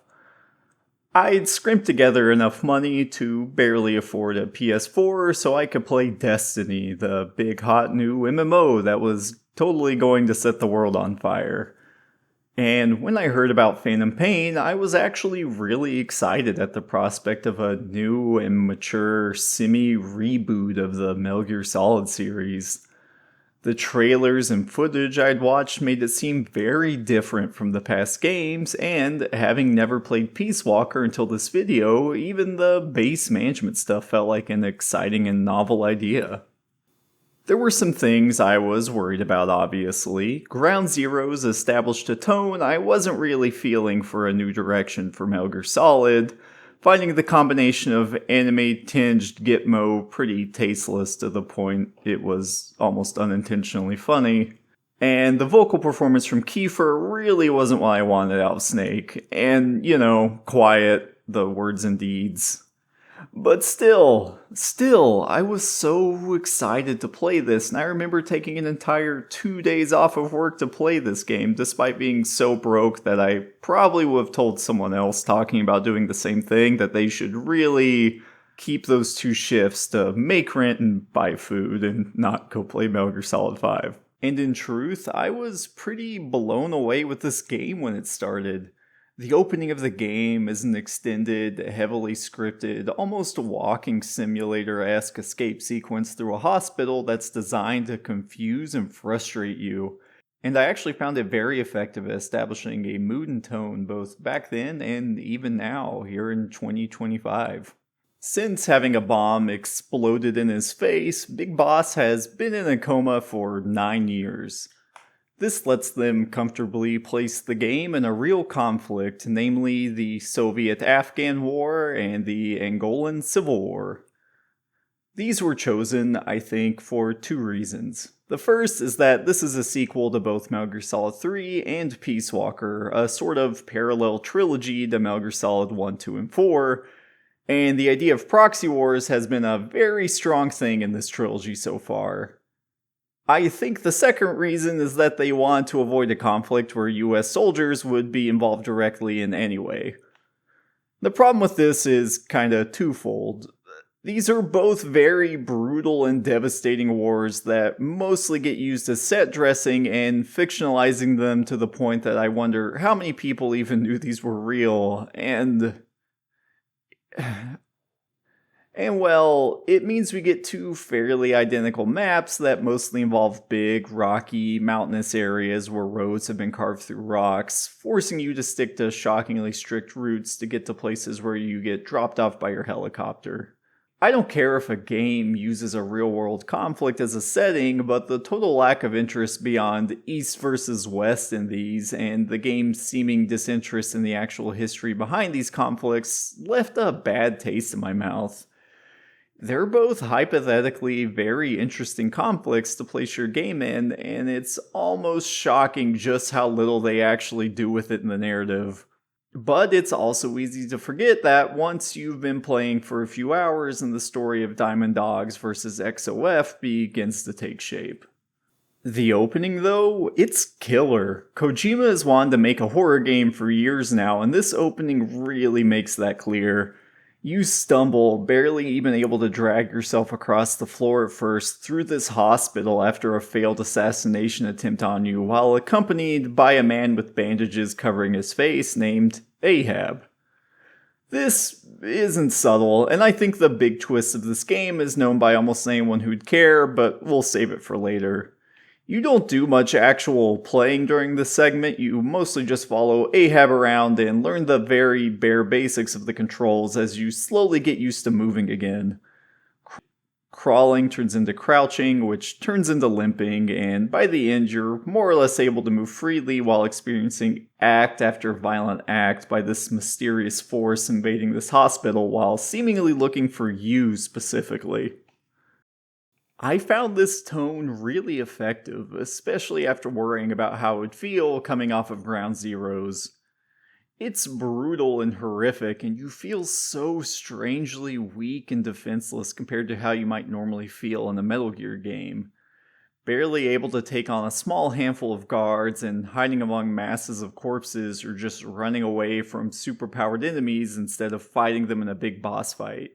I'd scrimped together enough money to barely afford a PS4 so I could play Destiny, the big hot new MMO that was totally going to set the world on fire. And when I heard about Phantom Pain, I was actually really excited at the prospect of a new and mature semi-reboot of the Metal Gear Solid series. The trailers and footage I'd watched made it seem very different from the past games, and having never played Peace Walker until this video, even the base management stuff felt like an exciting and novel idea. There were some things I was worried about, obviously. Ground Zeroes established a tone I wasn't really feeling for a new direction for Metal Gear Solid, finding the combination of anime-tinged Gitmo pretty tasteless to the point it was almost unintentionally funny. And the vocal performance from Kiefer really wasn't what I wanted out of Snake. And, quiet, the words and deeds. But still, I was so excited to play this, and I remember taking an entire 2 days off of work to play this game, despite being so broke that I probably would have told someone else talking about doing the same thing that they should really keep those 2 shifts to make rent and buy food and not go play Metal Gear Solid 5. And in truth, I was pretty blown away with this game when it started. The opening of the game is an extended, heavily scripted, almost walking simulator-esque escape sequence through a hospital that's designed to confuse and frustrate you. And I actually found it very effective at establishing a mood and tone both back then and even now, here in 2025. Since having a bomb exploded in his face, Big Boss has been in a coma for 9 years. This lets them comfortably place the game in a real conflict, namely the Soviet-Afghan War and the Angolan Civil War. These were chosen, I think, for 2 reasons. The first is that this is a sequel to both Metal Gear Solid 3 and Peace Walker, a sort of parallel trilogy to Metal Gear Solid 1, 2, and 4, and the idea of proxy wars has been a very strong thing in this trilogy so far. I think the second reason is that they want to avoid a conflict where US soldiers would be involved directly in any way. The problem with this is kinda twofold. These are both very brutal and devastating wars that mostly get used as set dressing and fictionalizing them to the point that I wonder how many people even knew these were real, And well, it means we get 2 fairly identical maps that mostly involve big, rocky, mountainous areas where roads have been carved through rocks, forcing you to stick to shockingly strict routes to get to places where you get dropped off by your helicopter. I don't care if a game uses a real-world conflict as a setting, but the total lack of interest beyond East versus West in these, and the game's seeming disinterest in the actual history behind these conflicts, left a bad taste in my mouth. They're both hypothetically very interesting conflicts to place your game in, and it's almost shocking just how little they actually do with it in the narrative. But it's also easy to forget that once you've been playing for a few hours and the story of Diamond Dogs vs. XOF begins to take shape. The opening, though, it's killer. Kojima has wanted to make a horror game for years now, and this opening really makes that clear. You stumble, barely even able to drag yourself across the floor at first, through this hospital after a failed assassination attempt on you, while accompanied by a man with bandages covering his face named Ahab. This isn't subtle, and I think the big twist of this game is known by almost anyone who'd care, but we'll save it for later. You don't do much actual playing during this segment, you mostly just follow Ahab around and learn the very bare basics of the controls as you slowly get used to moving again. Crawling turns into crouching, which turns into limping, and by the end you're more or less able to move freely while experiencing act after violent act by this mysterious force invading this hospital while seemingly looking for you specifically. I found this tone really effective, especially after worrying about how it would feel coming off of Ground Zeroes. It's brutal and horrific, and you feel so strangely weak and defenseless compared to how you might normally feel in a Metal Gear game. Barely able to take on a small handful of guards and hiding among masses of corpses or just running away from superpowered enemies instead of fighting them in a big boss fight.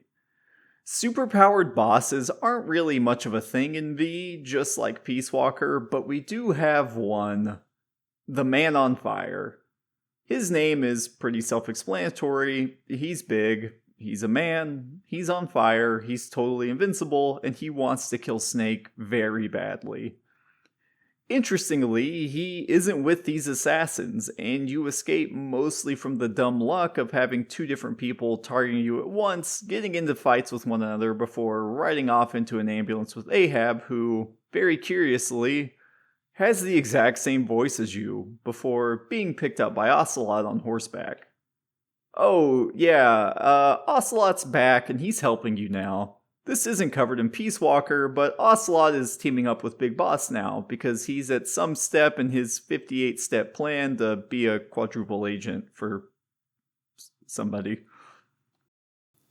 Superpowered bosses aren't really much of a thing in V, just like Peace Walker, but we do have one. The Man on Fire. His name is pretty self-explanatory. He's big, he's a man, he's on fire, he's totally invincible, and he wants to kill Snake very badly. Interestingly, he isn't with these assassins, and you escape mostly from the dumb luck of having two different people targeting you at once, getting into fights with one another before riding off into an ambulance with Ahab, who, very curiously, has the exact same voice as you, before being picked up by Ocelot on horseback. Oh, yeah, Ocelot's back and he's helping you now. This isn't covered in Peace Walker, but Ocelot is teaming up with Big Boss now because he's at some step in his 58-step plan to be a quadruple agent for somebody.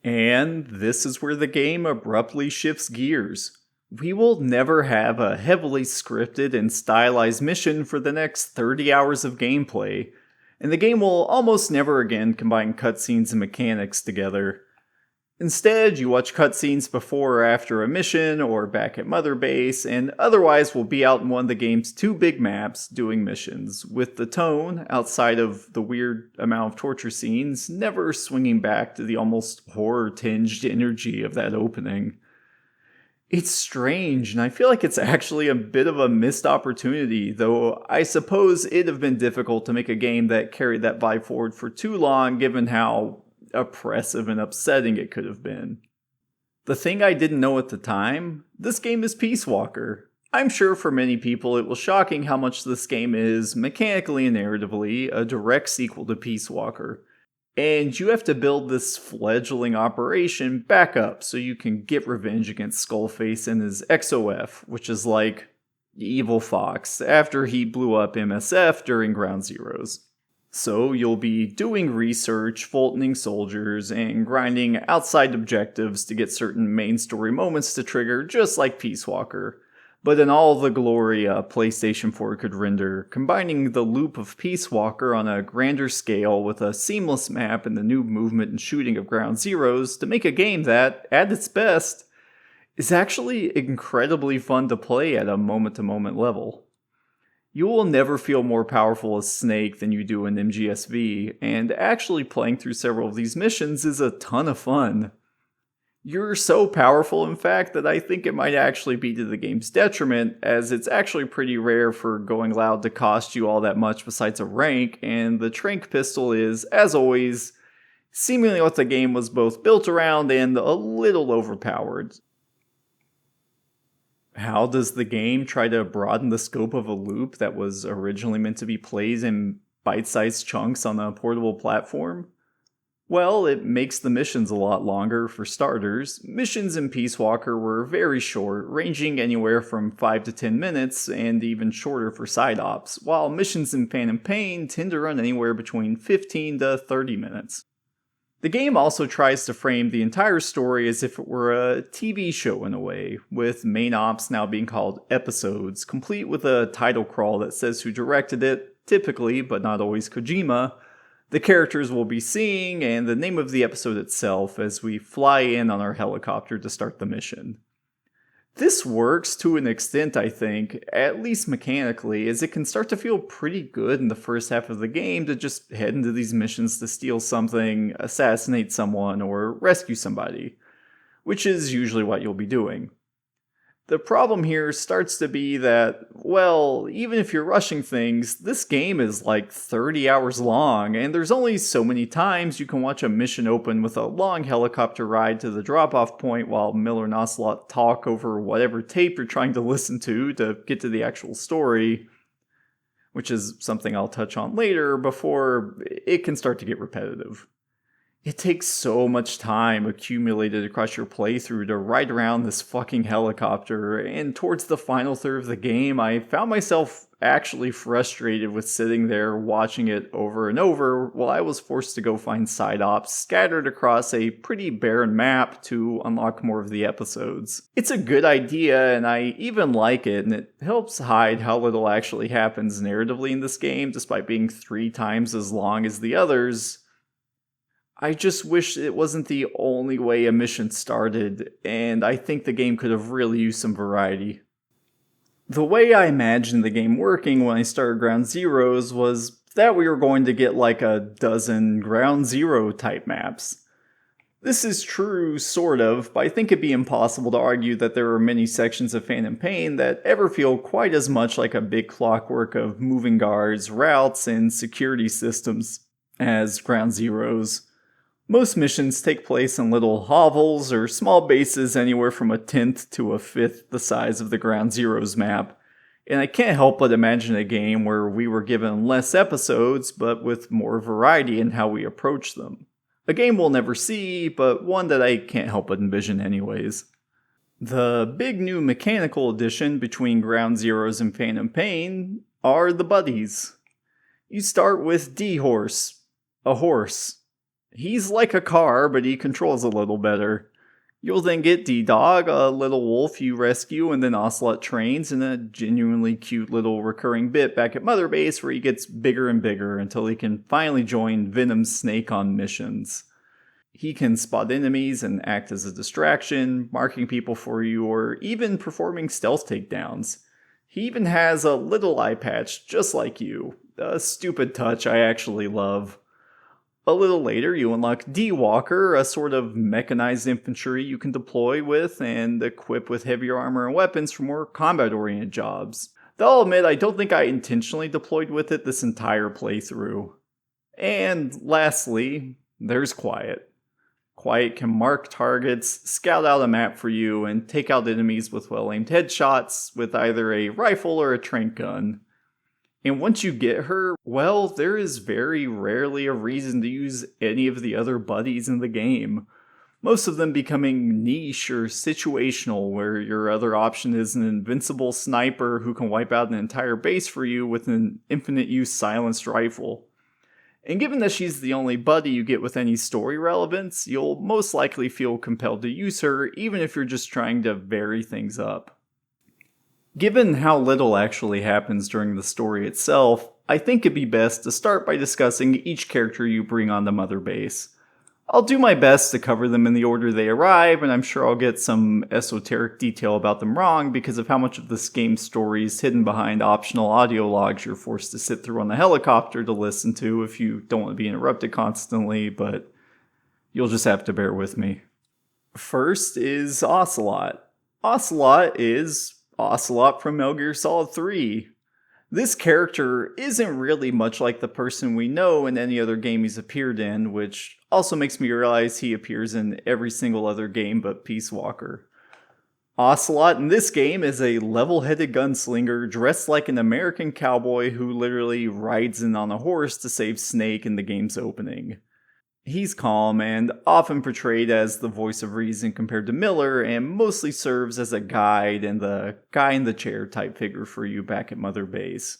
And this is where the game abruptly shifts gears. We will never have a heavily scripted and stylized mission for the next 30 hours of gameplay, and the game will almost never again combine cutscenes and mechanics together. Instead, you watch cutscenes before or after a mission, or back at Mother Base, and otherwise will be out in one of the game's two big maps doing missions, with the tone, outside of the weird amount of torture scenes, never swinging back to the almost horror-tinged energy of that opening. It's strange, and I feel like it's actually a bit of a missed opportunity, though I suppose it'd have been difficult to make a game that carried that vibe forward for too long, given how oppressive and upsetting it could have been. The thing I didn't know at the time, this game is Peace Walker. I'm sure for many people it was shocking how much this game is, mechanically and narratively, a direct sequel to Peace Walker. And you have to build this fledgling operation back up so you can get revenge against Skullface and his XOF, which is like Evil Fox, after he blew up MSF during Ground Zeroes. So you'll be doing research, Fultoning soldiers, and grinding outside objectives to get certain main story moments to trigger, just like Peace Walker, but in all the glory PlayStation 4 could render, combining the loop of Peace Walker on a grander scale with a seamless map and the new movement and shooting of Ground Zeroes to make a game that, at its best, is actually incredibly fun to play at a moment-to-moment level. You will never feel more powerful as Snake than you do in MGSV, and actually playing through several of these missions is a ton of fun. You're so powerful, in fact, that I think it might actually be to the game's detriment, as it's actually pretty rare for Going Loud to cost you all that much besides a rank, and the Trank pistol is, as always, seemingly what the game was both built around and a little overpowered. How does the game try to broaden the scope of a loop that was originally meant to be played in bite-sized chunks on a portable platform? Well, it makes the missions a lot longer for starters. Missions in Peace Walker were very short, ranging anywhere from 5 to 10 minutes, and even shorter for side ops, while missions in Phantom Pain tend to run anywhere between 15 to 30 minutes. The game also tries to frame the entire story as if it were a TV show in a way, with main ops now being called episodes, complete with a title crawl that says who directed it, typically, but not always Kojima, the characters we'll be seeing, and the name of the episode itself as we fly in on our helicopter to start the mission. This works to an extent, I think, at least mechanically, as it can start to feel pretty good in the first half of the game to just head into these missions to steal something, assassinate someone, or rescue somebody, which is usually what you'll be doing. The problem here starts to be that, well, even if you're rushing things, this game is like 30 hours long, and there's only so many times you can watch a mission open with a long helicopter ride to the drop-off point while Miller and Ocelot talk over whatever tape you're trying to listen to get to the actual story, which is something I'll touch on later before it can start to get repetitive. It takes so much time accumulated across your playthrough to ride around this fucking helicopter, and towards the final third of the game, I found myself actually frustrated with sitting there watching it over and over while I was forced to go find side ops scattered across a pretty barren map to unlock more of the episodes. It's a good idea, and I even like it, and it helps hide how little actually happens narratively in this game, despite being 3 times as long as the others. I just wish it wasn't the only way a mission started, and I think the game could have really used some variety. The way I imagined the game working when I started Ground Zeroes was that we were going to get like a dozen Ground Zero type maps. This is true, sort of, but I think it'd be impossible to argue that there are many sections of Phantom Pain that ever feel quite as much like a big clockwork of moving guards, routes, and security systems as Ground Zeroes. Most missions take place in little hovels or small bases anywhere from a tenth to a fifth the size of the Ground Zeroes map, and I can't help but imagine a game where we were given less episodes but with more variety in how we approach them. A game we'll never see, but one that I can't help but envision anyways. The big new mechanical addition between Ground Zeroes and Phantom Pain are the buddies. You start with D-Horse, a horse. He's like a car, but he controls a little better. You'll then get D-Dog, a little wolf you rescue and then Ocelot trains in a genuinely cute little recurring bit back at Mother Base where he gets bigger and bigger until he can finally join Venom's Snake on missions. He can spot enemies and act as a distraction, marking people for you, or even performing stealth takedowns. He even has a little eye patch just like you, a stupid touch I actually love. A little later, you unlock D-Walker, a sort of mechanized infantry you can deploy with and equip with heavier armor and weapons for more combat-oriented jobs. Though I'll admit, I don't think I intentionally deployed with it this entire playthrough. And lastly, there's Quiet. Quiet can mark targets, scout out a map for you, and take out enemies with well-aimed headshots with either a rifle or a tranq gun. And once you get her, well, there is very rarely a reason to use any of the other buddies in the game. Most of them becoming niche or situational, where your other option is an invincible sniper who can wipe out an entire base for you with an infinite use silenced rifle. And given that she's the only buddy you get with any story relevance, you'll most likely feel compelled to use her even if you're just trying to vary things up. Given how little actually happens during the story itself, I think it'd be best to start by discussing each character you bring on the Mother Base. I'll do my best to cover them in the order they arrive, and I'm sure I'll get some esoteric detail about them wrong because of how much of this game's story is hidden behind optional audio logs you're forced to sit through on the helicopter to listen to if you don't want to be interrupted constantly, but you'll just have to bear with me. First is Ocelot. Ocelot is Ocelot from Metal Gear Solid 3. This character isn't really much like the person we know in any other game he's appeared in, which also makes me realize he appears in every single other game but Peace Walker. Ocelot in this game is a level-headed gunslinger dressed like an American cowboy who literally rides in on a horse to save Snake in the game's opening. He's calm and often portrayed as the voice of reason compared to Miller, and mostly serves as a guide and the guy in the chair type figure for you back at Mother Base.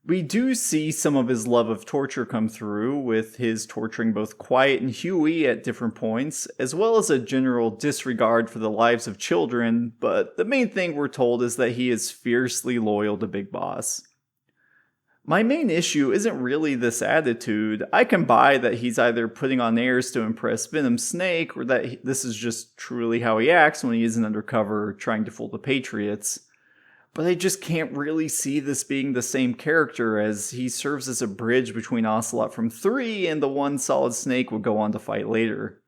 We do see some of his love of torture come through, with his torturing both Quiet and Huey at different points, as well as a general disregard for the lives of children, but the main thing we're told is that he is fiercely loyal to Big Boss. My main issue isn't really this attitude. I can buy that he's either putting on airs to impress Venom Snake, or that this is just truly how he acts when he isn't undercover trying to fool the Patriots. But I just can't really see this being the same character, as he serves as a bridge between Ocelot from 3 and the one Solid Snake would go on to fight later.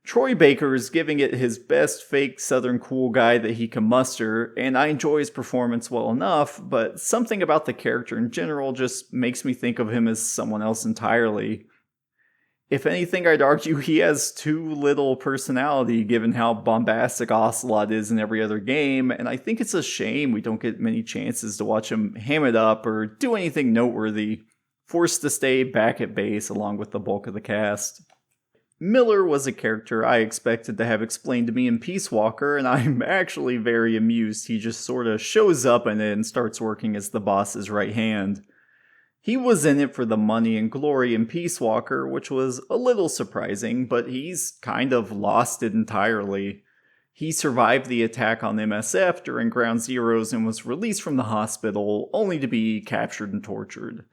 Troy Baker is giving it his best fake Southern cool guy that he can muster, and I enjoy his performance well enough, but something about the character in general just makes me think of him as someone else entirely. If anything, I'd argue he has too little personality given how bombastic Ocelot is in every other game, and I think it's a shame we don't get many chances to watch him ham it up or do anything noteworthy, forced to stay back at base along with the bulk of the cast. Miller was a character I expected to have explained to me in Peace Walker, and I'm actually very amused he just sorta shows up in it and starts working as the boss's right hand. He was in it for the money and glory in Peace Walker, which was a little surprising, but he's kind of lost it entirely. He survived the attack on MSF during Ground Zeroes and was released from the hospital, only to be captured and tortured.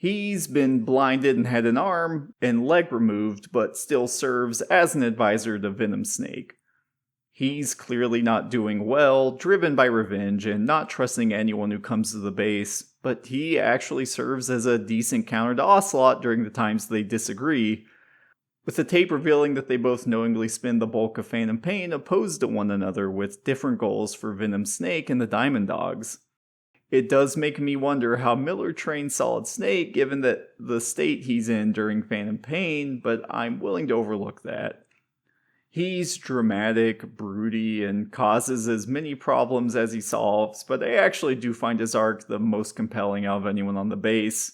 He's been blinded and had an arm and leg removed, but still serves as an advisor to Venom Snake. He's clearly not doing well, driven by revenge and not trusting anyone who comes to the base, but he actually serves as a decent counter to Ocelot during the times they disagree. with the tape revealing that they both knowingly spend the bulk of Phantom Pain opposed to one another with different goals for Venom Snake and the Diamond Dogs. It does make me wonder how Miller trained Solid Snake given that the state he's in during Phantom Pain, but I'm willing to overlook that. He's dramatic, broody, and causes as many problems as he solves, but I actually do find his arc the most compelling out of anyone on the base.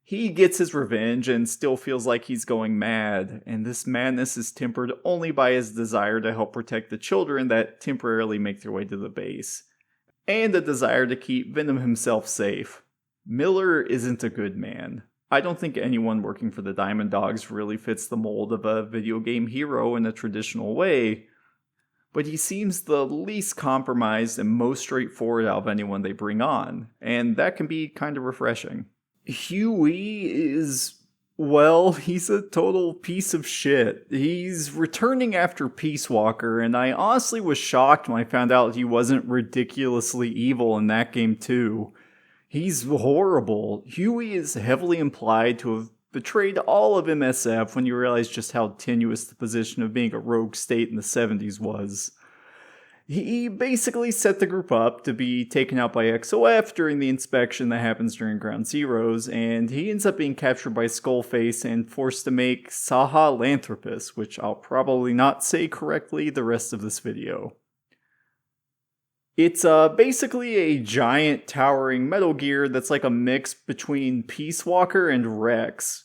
He gets his revenge and still feels like he's going mad, and this madness is tempered only by his desire to help protect the children that temporarily make their way to the base, and a desire to keep Venom himself safe. Miller isn't a good man. I don't think anyone working for the Diamond Dogs really fits the mold of a video game hero in a traditional way, but he seems the least compromised and most straightforward out of anyone they bring on, and that can be kind of refreshing. Huey is, well, he's a total piece of shit. He's returning after Peace Walker, and I honestly was shocked when I found out he wasn't ridiculously evil in that game too. He's horrible. Huey is heavily implied to have betrayed all of MSF when you realize just how tenuous the position of being a rogue state in the 70s was. He basically set the group up to be taken out by XOF during the inspection that happens during Ground Zeroes, and he ends up being captured by Skullface and forced to make Sahelanthropus, which I'll probably not say correctly the rest of this video. It's basically a giant towering Metal Gear that's like a mix between Peace Walker and Rex.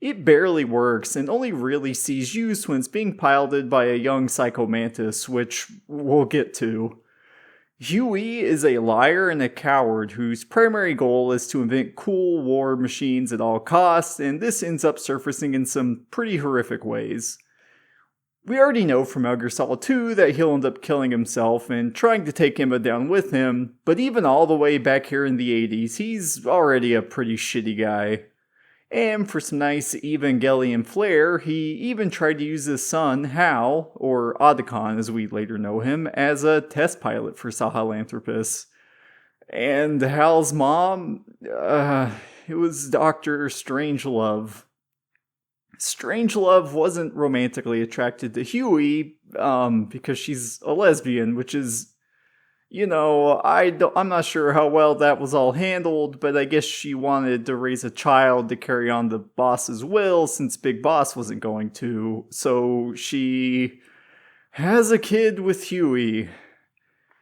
It barely works and only really sees use when it's being piloted by a young Psycho Mantis, which we'll get to. Huey is a liar and a coward whose primary goal is to invent cool war machines at all costs, and this ends up surfacing in some pretty horrific ways. We already know from Metal Gear Solid 2 that he'll end up killing himself and trying to take Emma down with him, but even all the way back here in the 80s, he's already a pretty shitty guy. And for some nice Evangelion flair, he even tried to use his son, Hal, or Otacon as we later know him, as a test pilot for Sahelanthropus. And Hal's mom, it was Dr. Strangelove. Strangelove wasn't romantically attracted to Huey, because she's a lesbian, which is, I'm not sure how well that was all handled, but I guess she wanted to raise a child to carry on the boss's will since Big Boss wasn't going to, so she has a kid with Huey.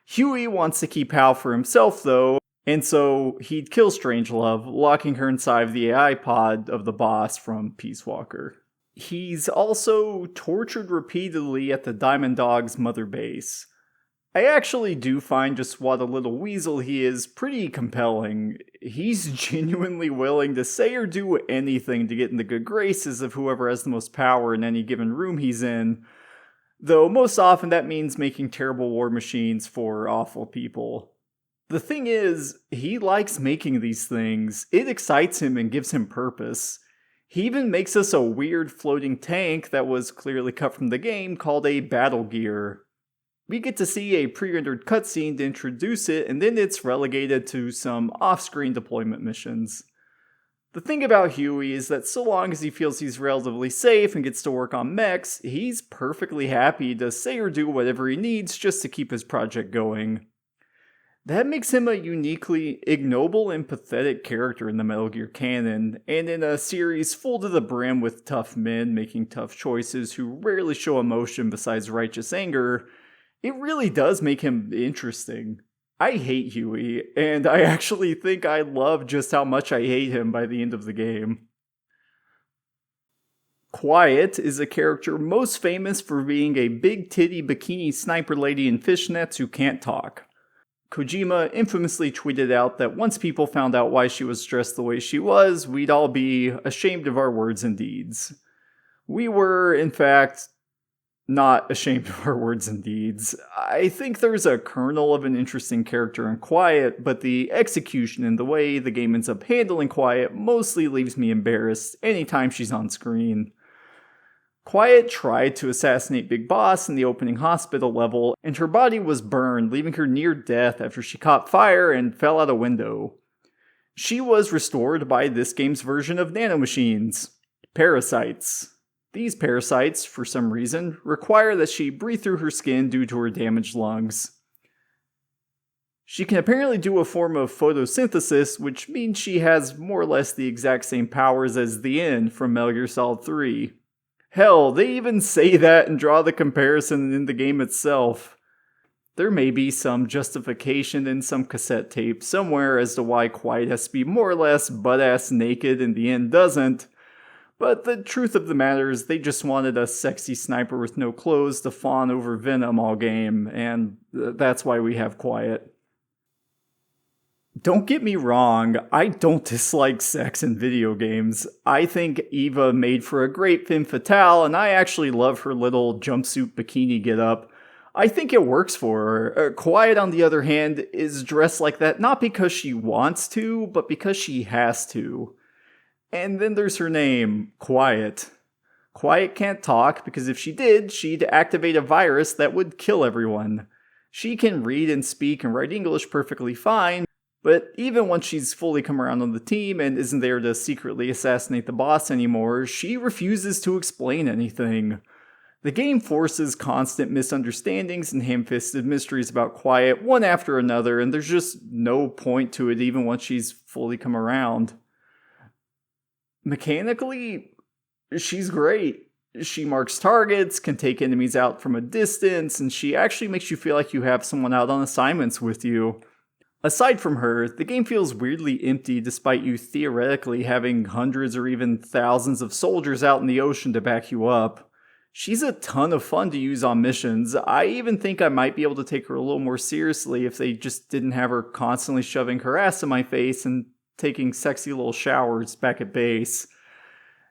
Huey wants to keep Hal for himself, though, and so he'd kill Strangelove, locking her inside the AI pod of the boss from Peace Walker. He's also tortured repeatedly at the Diamond Dogs' mother base. I actually do find just what a little weasel he is pretty compelling. He's genuinely willing to say or do anything to get in the good graces of whoever has the most power in any given room he's in, though most often that means making terrible war machines for awful people. The thing is, he likes making these things. It excites him and gives him purpose. He even makes us a weird floating tank that was clearly cut from the game called a Battle Gear. We get to see a pre-rendered cutscene to introduce it, and then it's relegated to some off-screen deployment missions. The thing about Huey is that so long as he feels he's relatively safe and gets to work on mechs, he's perfectly happy to say or do whatever he needs just to keep his project going. That makes him a uniquely ignoble and pathetic character in the Metal Gear canon, and in a series full to the brim with tough men making tough choices who rarely show emotion besides righteous anger, it really does make him interesting. I hate Huey, and I actually think I love just how much I hate him by the end of the game. Quiet is a character most famous for being a big titty bikini sniper lady in fishnets who can't talk. Kojima infamously tweeted out that once people found out why she was dressed the way she was, we'd all be ashamed of our words and deeds. We were, in fact, not ashamed of our words and deeds. I think there's a kernel of an interesting character in Quiet, but the execution and the way the game ends up handling Quiet mostly leaves me embarrassed anytime she's on screen. Quiet tried to assassinate Big Boss in the opening hospital level, and her body was burned, leaving her near death after she caught fire and fell out a window. She was restored by this game's version of nanomachines, parasites. These parasites, for some reason, require that she breathe through her skin due to her damaged lungs. She can apparently do a form of photosynthesis, which means she has more or less the exact same powers as the N from Metal Gear Solid 3. Hell, they even say that and draw the comparison in the game itself. There may be some justification in some cassette tape somewhere as to why Quiet has to be more or less butt-ass naked and the N doesn't, but the truth of the matter is they just wanted a sexy sniper with no clothes to fawn over Venom all game, and that's why we have Quiet. Don't get me wrong, I don't dislike sex in video games. I think Eva made for a great femme fatale, and I actually love her little jumpsuit bikini getup. I think it works for her. Quiet, on the other hand, is dressed like that not because she wants to, but because she has to. And then there's her name, Quiet. Quiet can't talk because if she did, she'd activate a virus that would kill everyone. She can read and speak and write English perfectly fine, but even once she's fully come around on the team and isn't there to secretly assassinate the boss anymore, she refuses to explain anything. The game forces constant misunderstandings and ham-fisted mysteries about Quiet one after another, and there's just no point to it even once she's fully come around. Mechanically, she's great. She marks targets, can take enemies out from a distance, and she actually makes you feel like you have someone out on assignments with you. Aside from her, the game feels weirdly empty despite you theoretically having hundreds or even thousands of soldiers out in the ocean to back you up. She's a ton of fun to use on missions. I even think I might be able to take her a little more seriously if they just didn't have her constantly shoving her ass in my face and taking sexy little showers back at base.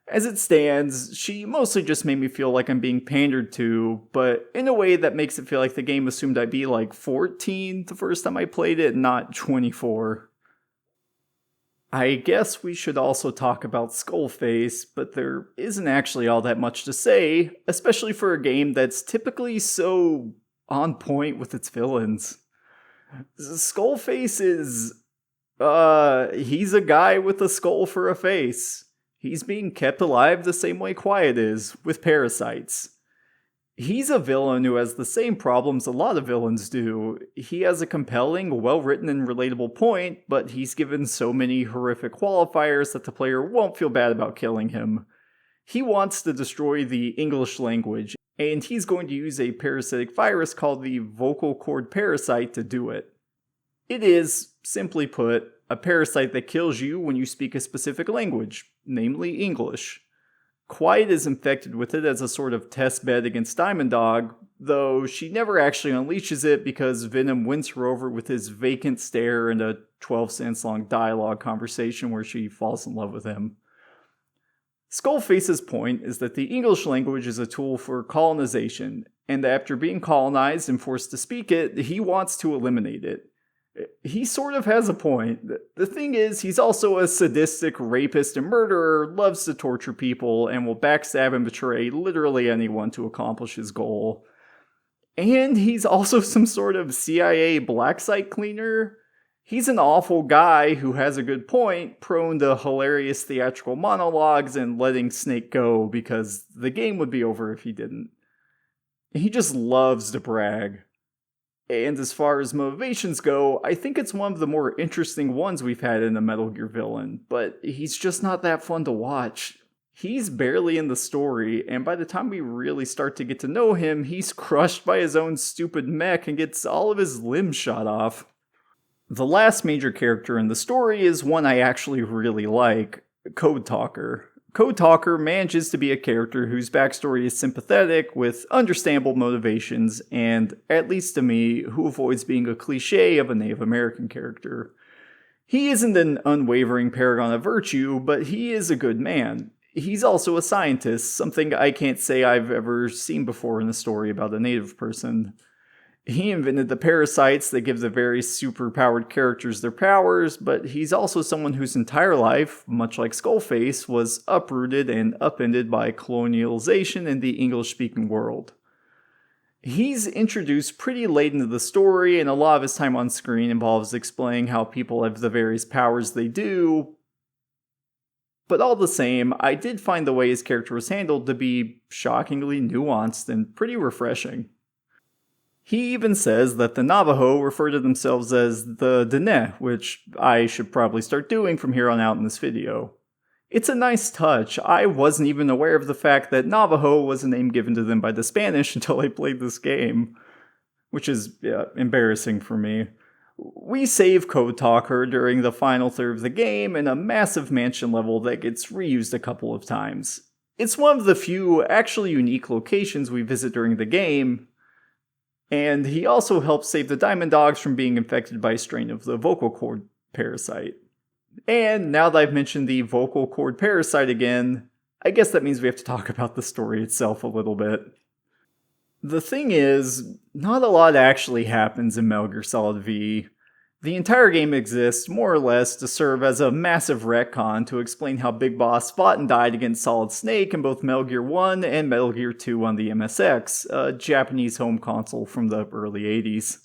As it stands, she mostly just made me feel like I'm being pandered to, but in a way that makes it feel like the game assumed I'd be like 14 the first time I played it, not 24. I guess we should also talk about Skullface, but there isn't actually all that much to say, especially for a game that's typically so on point with its villains. Skullface is, he's a guy with a skull for a face. He's being kept alive the same way Quiet is, with parasites. He's a villain who has the same problems a lot of villains do. He has a compelling, well-written and relatable point, but he's given so many horrific qualifiers that the player won't feel bad about killing him. He wants to destroy the English language, and he's going to use a parasitic virus called the vocal cord parasite to do it. It is, simply put, a parasite that kills you when you speak a specific language, namely English. Quiet is infected with it as a sort of test bed against Diamond Dog, though she never actually unleashes it because Venom wins her over with his vacant stare and a 12 cents long dialogue conversation where she falls in love with him. Skullface's point is that the English language is a tool for colonization, and after being colonized and forced to speak it, he wants to eliminate it. He sort of has a point. The thing is, he's also a sadistic rapist and murderer, loves to torture people, and will backstab and betray literally anyone to accomplish his goal. And he's also some sort of CIA black site cleaner. He's an awful guy who has a good point, prone to hilarious theatrical monologues and letting Snake go because the game would be over if he didn't. He just loves to brag. And as far as motivations go, I think it's one of the more interesting ones we've had in a Metal Gear villain, but he's just not that fun to watch. He's barely in the story, and by the time we really start to get to know him, he's crushed by his own stupid mech and gets all of his limbs shot off. The last major character in the story is one I actually really like, Code Talker. Code Talker manages to be a character whose backstory is sympathetic, with understandable motivations, and, at least to me, who avoids being a cliche of a Native American character. He isn't an unwavering paragon of virtue, but he is a good man. He's also a scientist, something I can't say I've ever seen before in a story about a Native person. He invented the parasites that give the very superpowered characters their powers, but he's also someone whose entire life, much like Skullface, was uprooted and upended by colonialization in the English-speaking world. He's introduced pretty late into the story, and a lot of his time on screen involves explaining how people have the various powers they do, But all the same, I did find the way his character was handled to be shockingly nuanced and pretty refreshing. He even says that the Navajo refer to themselves as the Dene, which I should probably start doing from here on out in this video. It's a nice touch. I wasn't even aware of the fact that Navajo was a name given to them by the Spanish until I played this game, which is embarrassing for me. We save Code Talker during the final third of the game in a massive mansion level that gets reused a couple of times. It's one of the few actually unique locations we visit during the game, and he also helps save the Diamond Dogs from being infected by a strain of the vocal cord parasite. And now that I've mentioned the vocal cord parasite again, I guess that means we have to talk about the story itself a little bit. The thing is, not a lot actually happens in Metal Gear Solid V. The entire game exists, more or less, to serve as a massive retcon to explain how Big Boss fought and died against Solid Snake in both Metal Gear 1 and Metal Gear 2 on the MSX, a Japanese home console from the early 80s.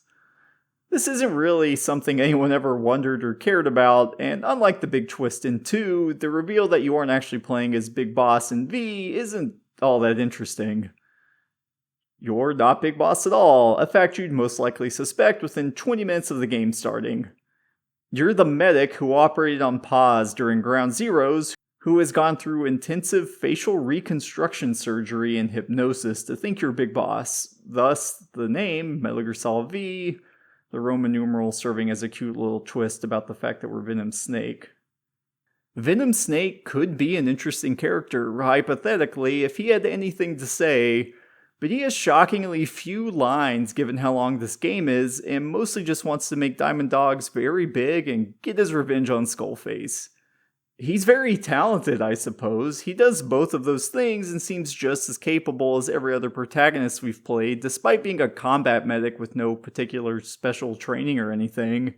This isn't really something anyone ever wondered or cared about, and unlike the big twist in 2, the reveal that you aren't actually playing as Big Boss in V isn't all that interesting. You're not Big Boss at all, a fact you'd most likely suspect within 20 minutes of the game starting. You're the medic who operated on pause during Ground Zeroes, who has gone through intensive facial reconstruction surgery and hypnosis to think you're Big Boss, thus the name, Metal Gear Solid V, the Roman numeral serving as a cute little twist about the fact that we're Venom Snake. Venom Snake could be an interesting character, hypothetically, if he had anything to say, but he has shockingly few lines given how long this game is, and mostly just wants to make Diamond Dogs very big and get his revenge on Skullface. He's very talented, I suppose. He does both of those things and seems just as capable as every other protagonist we've played, despite being a combat medic with no particular special training or anything.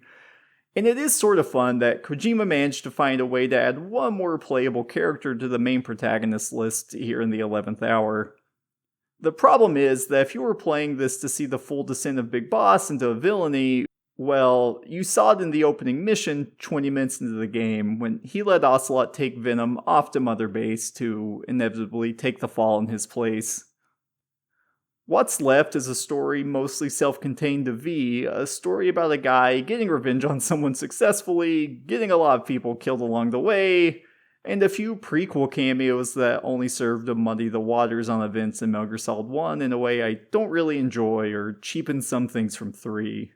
And it is sort of fun that Kojima managed to find a way to add one more playable character to the main protagonist list here in the 11th hour. The problem is that if you were playing this to see the full descent of Big Boss into villainy, well, you saw it in the opening mission 20 minutes into the game when he let Ocelot take Venom off to Mother Base to inevitably take the fall in his place. What's left is a story mostly self-contained to V, a story about a guy getting revenge on someone successfully, getting a lot of people killed along the way, and a few prequel cameos that only serve to muddy the waters on events in Metal Gear Solid 1 in a way I don't really enjoy or cheapen some things from 3.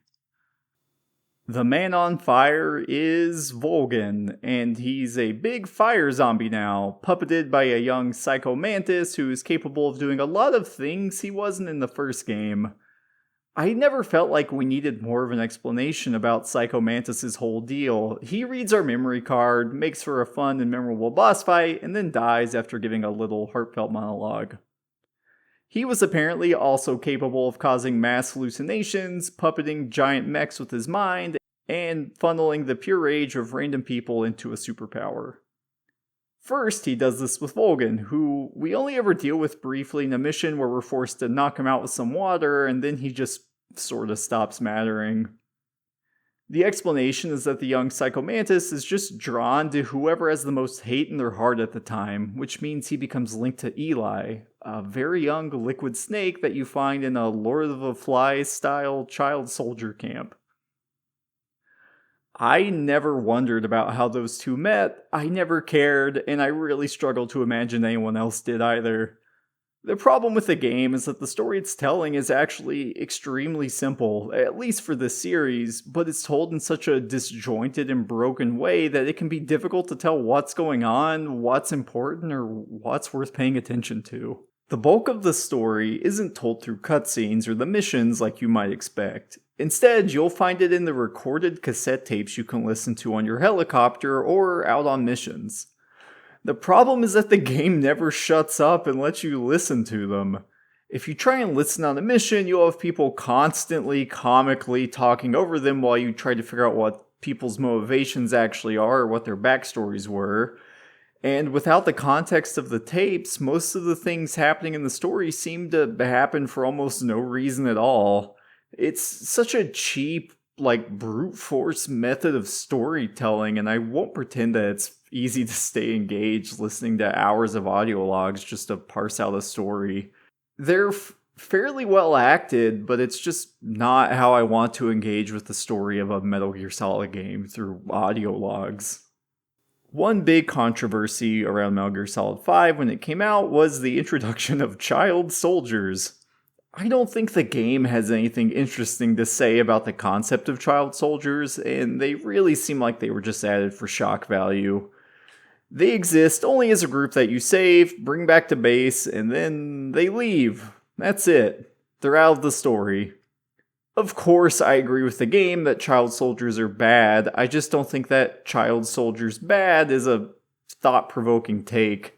The man on fire is Volgin, and he's a big fire zombie now, puppeted by a young Psycho Mantis who is capable of doing a lot of things he wasn't in the first game. I never felt like we needed more of an explanation about Psycho Mantis' whole deal. He reads our memory card, makes for a fun and memorable boss fight, and then dies after giving a little heartfelt monologue. He was apparently also capable of causing mass hallucinations, puppeting giant mechs with his mind, and funneling the pure rage of random people into a superpower. First, he does this with Volgin, who we only ever deal with briefly in a mission where we're forced to knock him out with some water, and then he just sort of stops mattering. The explanation is that the young Psycho Mantis is just drawn to whoever has the most hate in their heart at the time, which means he becomes linked to Eli, a very young liquid snake that you find in a Lord of the Flies style child soldier camp. I never wondered about how those two met, I never cared, and I really struggle to imagine anyone else did either. The problem with the game is that the story it's telling is actually extremely simple, at least for this series, but it's told in such a disjointed and broken way that it can be difficult to tell what's going on, what's important, or what's worth paying attention to. The bulk of the story isn't told through cutscenes or the missions like you might expect. Instead, you'll find it in the recorded cassette tapes you can listen to on your helicopter or out on missions. The problem is that the game never shuts up and lets you listen to them. If you try and listen on a mission, you'll have people constantly, comically talking over them while you try to figure out what people's motivations actually are or what their backstories were. And without the context of the tapes, most of the things happening in the story seem to happen for almost no reason at all. It's such a cheap, brute force method of storytelling, and I won't pretend that it's easy to stay engaged listening to hours of audio logs just to parse out a story. They're fairly well acted, but it's just not how I want to engage with the story of a Metal Gear Solid game through audio logs. One big controversy around Metal Gear Solid 5 when it came out was the introduction of child soldiers. I don't think the game has anything interesting to say about the concept of child soldiers, and they really seem like they were just added for shock value. They exist only as a group that you save, bring back to base, and then they leave. That's it. They're out of the story. Of course, I agree with the game that child soldiers are bad. I just don't think that child soldiers bad is a thought-provoking take.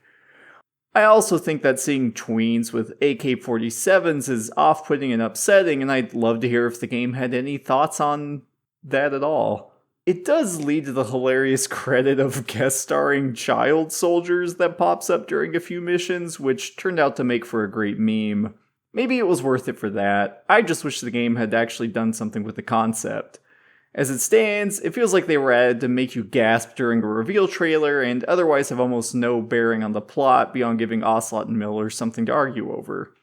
I also think that seeing tweens with AK-47s is off-putting and upsetting, and I'd love to hear if the game had any thoughts on that at all. It does lead to the hilarious credit of guest starring child soldiers that pops up during a few missions, which turned out to make for a great meme. Maybe it was worth it for that. I just wish the game had actually done something with the concept. As it stands, it feels like they were added to make you gasp during a reveal trailer and otherwise have almost no bearing on the plot beyond giving Ocelot and Miller something to argue over.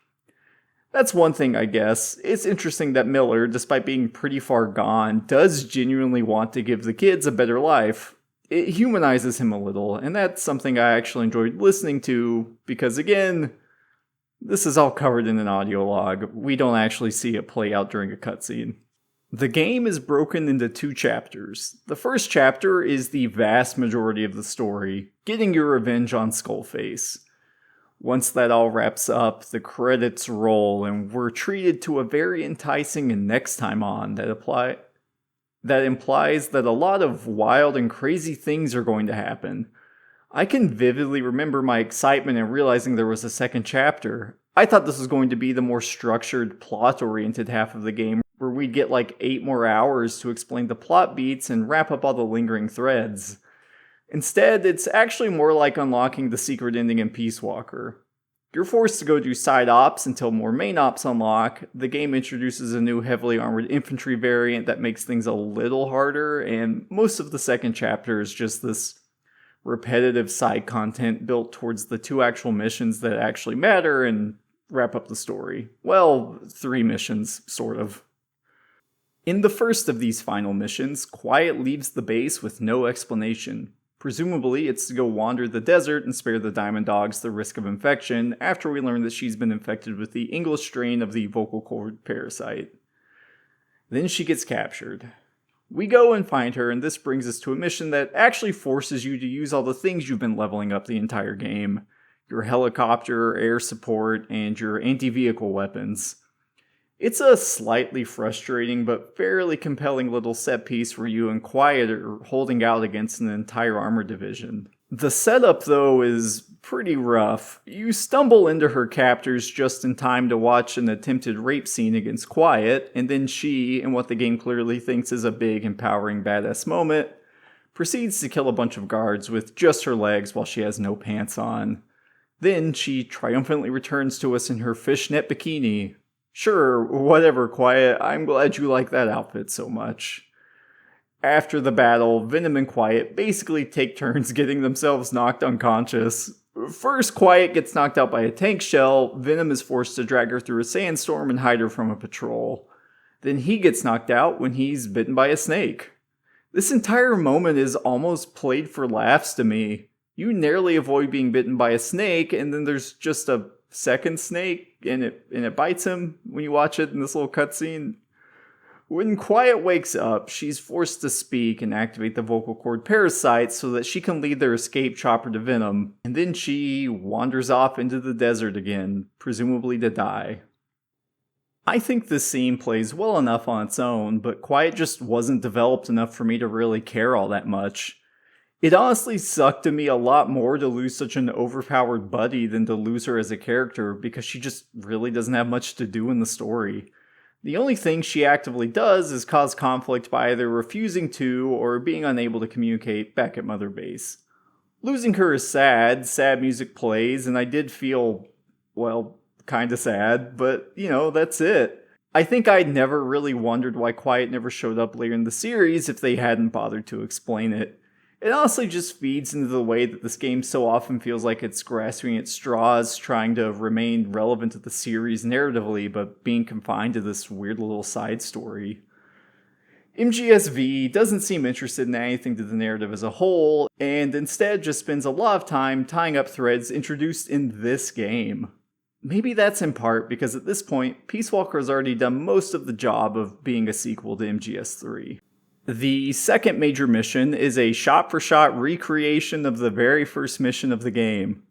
That's one thing, I guess. It's interesting that Miller, despite being pretty far gone, does genuinely want to give the kids a better life. It humanizes him a little, and that's something I actually enjoyed listening to, because again, this is all covered in an audio log. We don't actually see it play out during a cutscene. The game is broken into 2 chapters. The first chapter is the vast majority of the story, getting your revenge on Skullface. Once that all wraps up, the credits roll, and we're treated to a very enticing next time on that implies that a lot of wild and crazy things are going to happen. I can vividly remember my excitement in realizing there was a second chapter. I thought this was going to be the more structured, plot-oriented half of the game, where we'd get like 8 more hours to explain the plot beats and wrap up all the lingering threads. Instead, it's actually more like unlocking the secret ending in Peace Walker. You're forced to go do side ops until more main ops unlock. The game introduces a new heavily armored infantry variant that makes things a little harder, and most of the second chapter is just this repetitive side content built towards the 2 actual missions that actually matter and wrap up the story. Well, 3 missions, sort of. In the first of these final missions, Quiet leaves the base with no explanation. Presumably, it's to go wander the desert and spare the Diamond Dogs the risk of infection after we learn that she's been infected with the English strain of the vocal cord parasite. Then she gets captured. We go and find her, and this brings us to a mission that actually forces you to use all the things you've been leveling up the entire game. Your helicopter, air support, and your anti-vehicle weapons. It's a slightly frustrating but fairly compelling little set piece where you and Quiet are holding out against an entire armor division. The setup, though, is pretty rough. You stumble into her captors just in time to watch an attempted rape scene against Quiet, and then she, in what the game clearly thinks is a big, empowering, badass moment, proceeds to kill a bunch of guards with just her legs while she has no pants on. Then she triumphantly returns to us in her fishnet bikini. Sure, whatever, Quiet, I'm glad you like that outfit so much. After the battle, Venom and Quiet basically take turns getting themselves knocked unconscious. First, Quiet gets knocked out by a tank shell, Venom is forced to drag her through a sandstorm and hide her from a patrol. Then he gets knocked out when he's bitten by a snake. This entire moment is almost played for laughs to me. You narrowly avoid being bitten by a snake, and then there's just a second snake, and it bites him when you watch it in this little cutscene. When Quiet wakes up, she's forced to speak and activate the vocal cord parasite so that she can lead their escape chopper to Venom, and then she wanders off into the desert again, presumably to die. I think this scene plays well enough on its own, but Quiet just wasn't developed enough for me to really care all that much. It honestly sucked to me a lot more to lose such an overpowered buddy than to lose her as a character, because she just really doesn't have much to do in the story. The only thing she actively does is cause conflict by either refusing to or being unable to communicate back at Mother Base. Losing her is sad music plays, and I did feel, well, kinda sad, but, that's it. I think I'd never really wondered why Quiet never showed up later in the series if they hadn't bothered to explain it. It honestly just feeds into the way that this game so often feels like it's grasping at straws, trying to remain relevant to the series narratively, but being confined to this weird little side story. MGSV doesn't seem interested in anything to the narrative as a whole, and instead just spends a lot of time tying up threads introduced in this game. Maybe that's in part because at this point, Peace Walker has already done most of the job of being a sequel to MGS3. The second major mission is a shot-for-shot recreation of the very first mission of the game.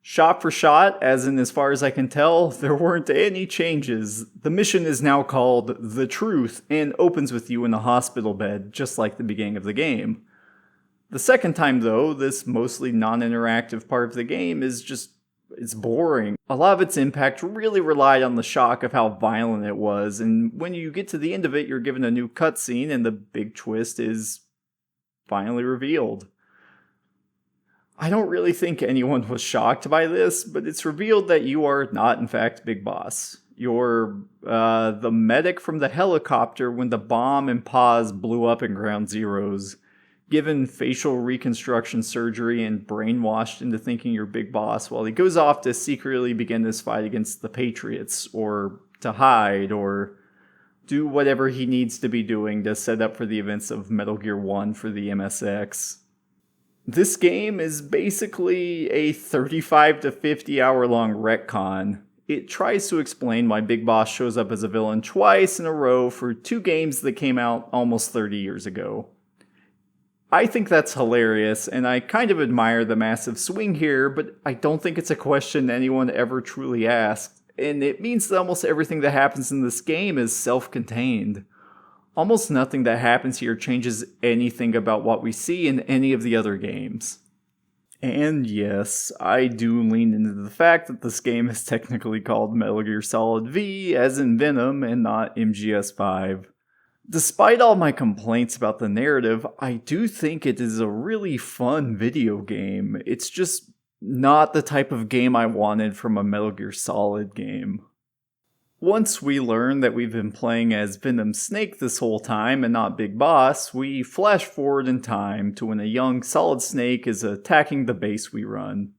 Shot for shot, as in as far as I can tell, there weren't any changes. The mission is now called The Truth and opens with you in a hospital bed, just like the beginning of the game. The second time though, this mostly non-interactive part of the game is just, it's boring. A lot of its impact really relied on the shock of how violent it was, and when you get to the end of it, you're given a new cutscene and the big twist is finally revealed. I don't really think anyone was shocked by this, but it's revealed that you are not in fact Big Boss. You're the medic from the helicopter when the bomb and pause blew up in Ground Zeroes, given facial reconstruction surgery and brainwashed into thinking you're Big Boss while he goes off to secretly begin his fight against the Patriots, or to hide, or do whatever he needs to be doing to set up for the events of Metal Gear 1 for the MSX. This game is basically a 35 to 50 hour long retcon. It tries to explain why Big Boss shows up as a villain twice in a row for two games that came out almost 30 years ago. I think that's hilarious, and I kind of admire the massive swing here, but I don't think it's a question anyone ever truly asked, and it means that almost everything that happens in this game is self-contained. Almost nothing that happens here changes anything about what we see in any of the other games. And yes, I do lean into the fact that this game is technically called Metal Gear Solid V, as in Venom, and not MGS5. Despite all my complaints about the narrative, I do think it is a really fun video game. It's just not the type of game I wanted from a Metal Gear Solid game. Once we learn that we've been playing as Venom Snake this whole time and not Big Boss, we flash forward in time to when a young Solid Snake is attacking the base we run.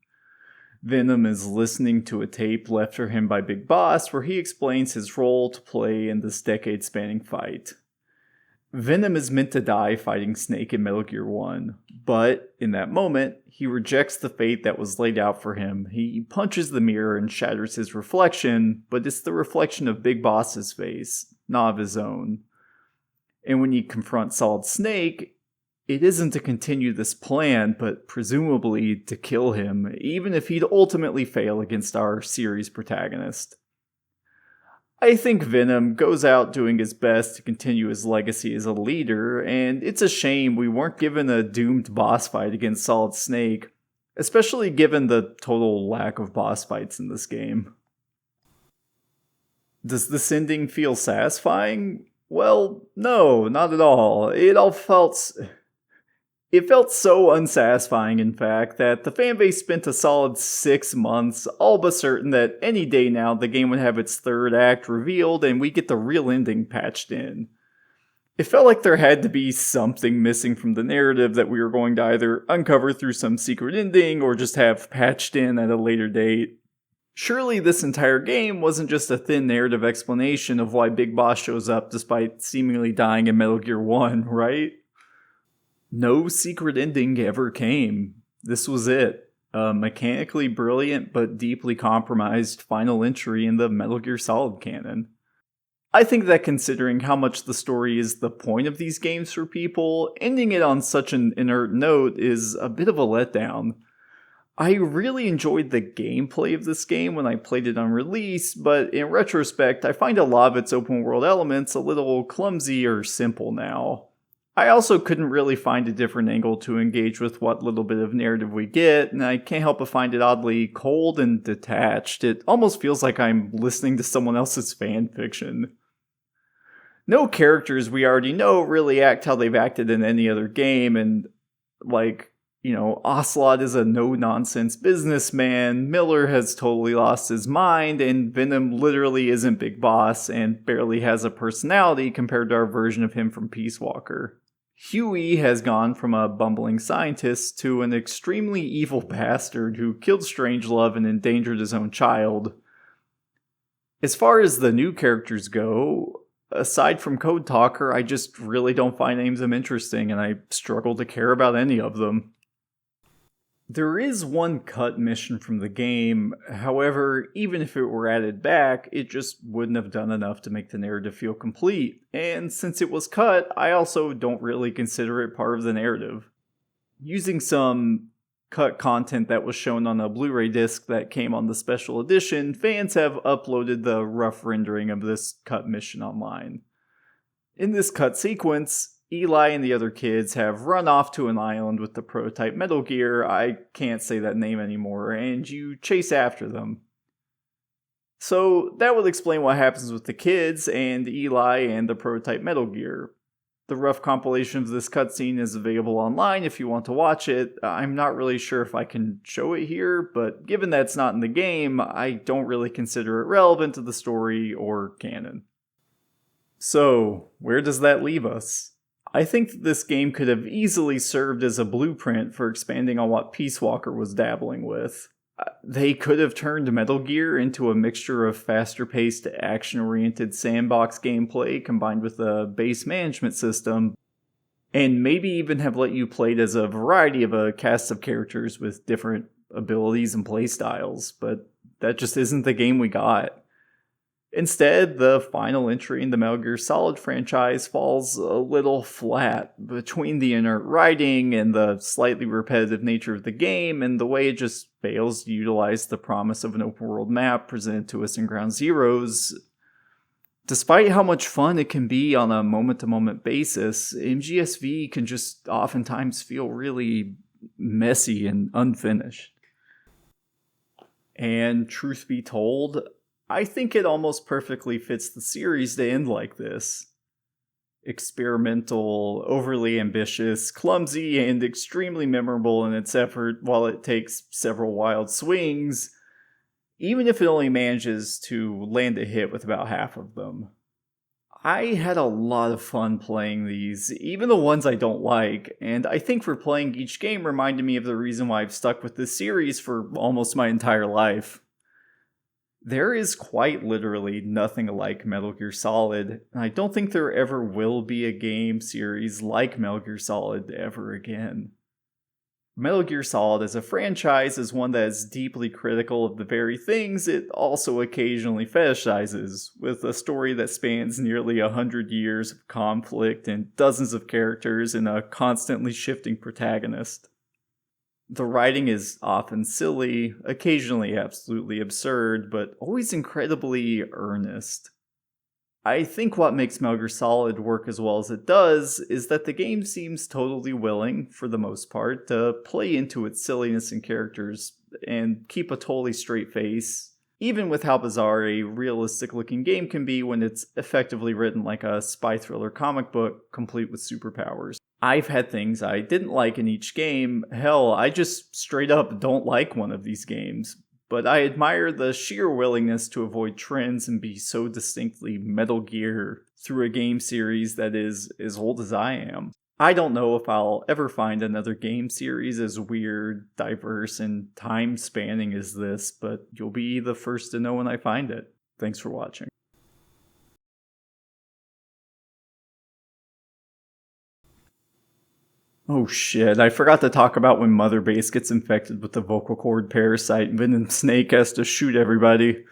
Venom is listening to a tape left for him by Big Boss where he explains his role to play in this decade-spanning fight. Venom is meant to die fighting Snake in Metal Gear 1, but in that moment, he rejects the fate that was laid out for him. He punches the mirror and shatters his reflection, but it's the reflection of Big Boss's face, not of his own. And when you confront Solid Snake, it isn't to continue this plan, but presumably to kill him, even if he'd ultimately fail against our series protagonist. I think Venom goes out doing his best to continue his legacy as a leader, and it's a shame we weren't given a doomed boss fight against Solid Snake, especially given the total lack of boss fights in this game. Does this ending feel satisfying? Well, no, not at all. It felt so unsatisfying, in fact, that the fanbase spent a solid 6 months all but certain that any day now the game would have its third act revealed and we get the real ending patched in. It felt like there had to be something missing from the narrative that we were going to either uncover through some secret ending or just have patched in at a later date. Surely this entire game wasn't just a thin narrative explanation of why Big Boss shows up despite seemingly dying in Metal Gear 1, right? No secret ending ever came. This was it. A mechanically brilliant but deeply compromised final entry in the Metal Gear Solid canon. I think that considering how much the story is the point of these games for people, ending it on such an inert note is a bit of a letdown. I really enjoyed the gameplay of this game when I played it on release, but in retrospect, I find a lot of its open world elements a little clumsy or simple now. I also couldn't really find a different angle to engage with what little bit of narrative we get, and I can't help but find it oddly cold and detached. It almost feels like I'm listening to someone else's fanfiction. No characters we already know really act how they've acted in any other game, and, Ocelot is a no-nonsense businessman, Miller has totally lost his mind, and Venom literally isn't Big Boss and barely has a personality compared to our version of him from Peace Walker. Huey has gone from a bumbling scientist to an extremely evil bastard who killed Strangelove and endangered his own child. As far as the new characters go, aside from Code Talker, I just really don't find any of them interesting, and I struggle to care about any of them. There is one cut mission from the game, however, even if it were added back, it just wouldn't have done enough to make the narrative feel complete, and since it was cut, I also don't really consider it part of the narrative. Using some cut content that was shown on a Blu-ray disc that came on the special edition, fans have uploaded the rough rendering of this cut mission online. In this cut sequence, Eli and the other kids have run off to an island with the prototype Metal Gear, I can't say that name anymore, and you chase after them. So that would explain what happens with the kids and Eli and the prototype Metal Gear. The rough compilation of this cutscene is available online if you want to watch it. I'm not really sure if I can show it here, but given that it's not in the game, I don't really consider it relevant to the story or canon. So, where does that leave us? I think that this game could have easily served as a blueprint for expanding on what Peace Walker was dabbling with. They could have turned Metal Gear into a mixture of faster-paced, action-oriented sandbox gameplay combined with a base management system, and maybe even have let you play it as a variety of a cast of characters with different abilities and playstyles, but that just isn't the game we got. Instead, the final entry in the Metal Gear Solid franchise falls a little flat between the inert writing and the slightly repetitive nature of the game and the way it just fails to utilize the promise of an open world map presented to us in Ground Zeroes. Despite how much fun it can be on a moment-to-moment basis, MGSV can just oftentimes feel really messy and unfinished. And truth be told, I think it almost perfectly fits the series to end like this. Experimental, overly ambitious, clumsy, and extremely memorable in its effort while it takes several wild swings, even if it only manages to land a hit with about half of them. I had a lot of fun playing these, even the ones I don't like, and I think replaying each game reminded me of the reason why I've stuck with this series for almost my entire life. There is quite literally nothing like Metal Gear Solid, and I don't think there ever will be a game series like Metal Gear Solid ever again. Metal Gear Solid as a franchise is one that is deeply critical of the very things it also occasionally fetishizes, with a story that spans nearly 100 years of conflict and dozens of characters and a constantly shifting protagonist. The writing is often silly, occasionally absolutely absurd, but always incredibly earnest. I think what makes Metal Gear Solid work as well as it does is that the game seems totally willing, for the most part, to play into its silliness and characters and keep a totally straight face, even with how bizarre a realistic-looking game can be when it's effectively written like a spy thriller comic book complete with superpowers. I've had things I didn't like in each game. Hell, I just straight up don't like one of these games. But I admire the sheer willingness to avoid trends and be so distinctly Metal Gear through a game series that is as old as I am. I don't know if I'll ever find another game series as weird, diverse, and time-spanning as this, but you'll be the first to know when I find it. Thanks for watching. Oh shit, I forgot to talk about when Mother Base gets infected with the vocal cord parasite and Venom Snake has to shoot everybody.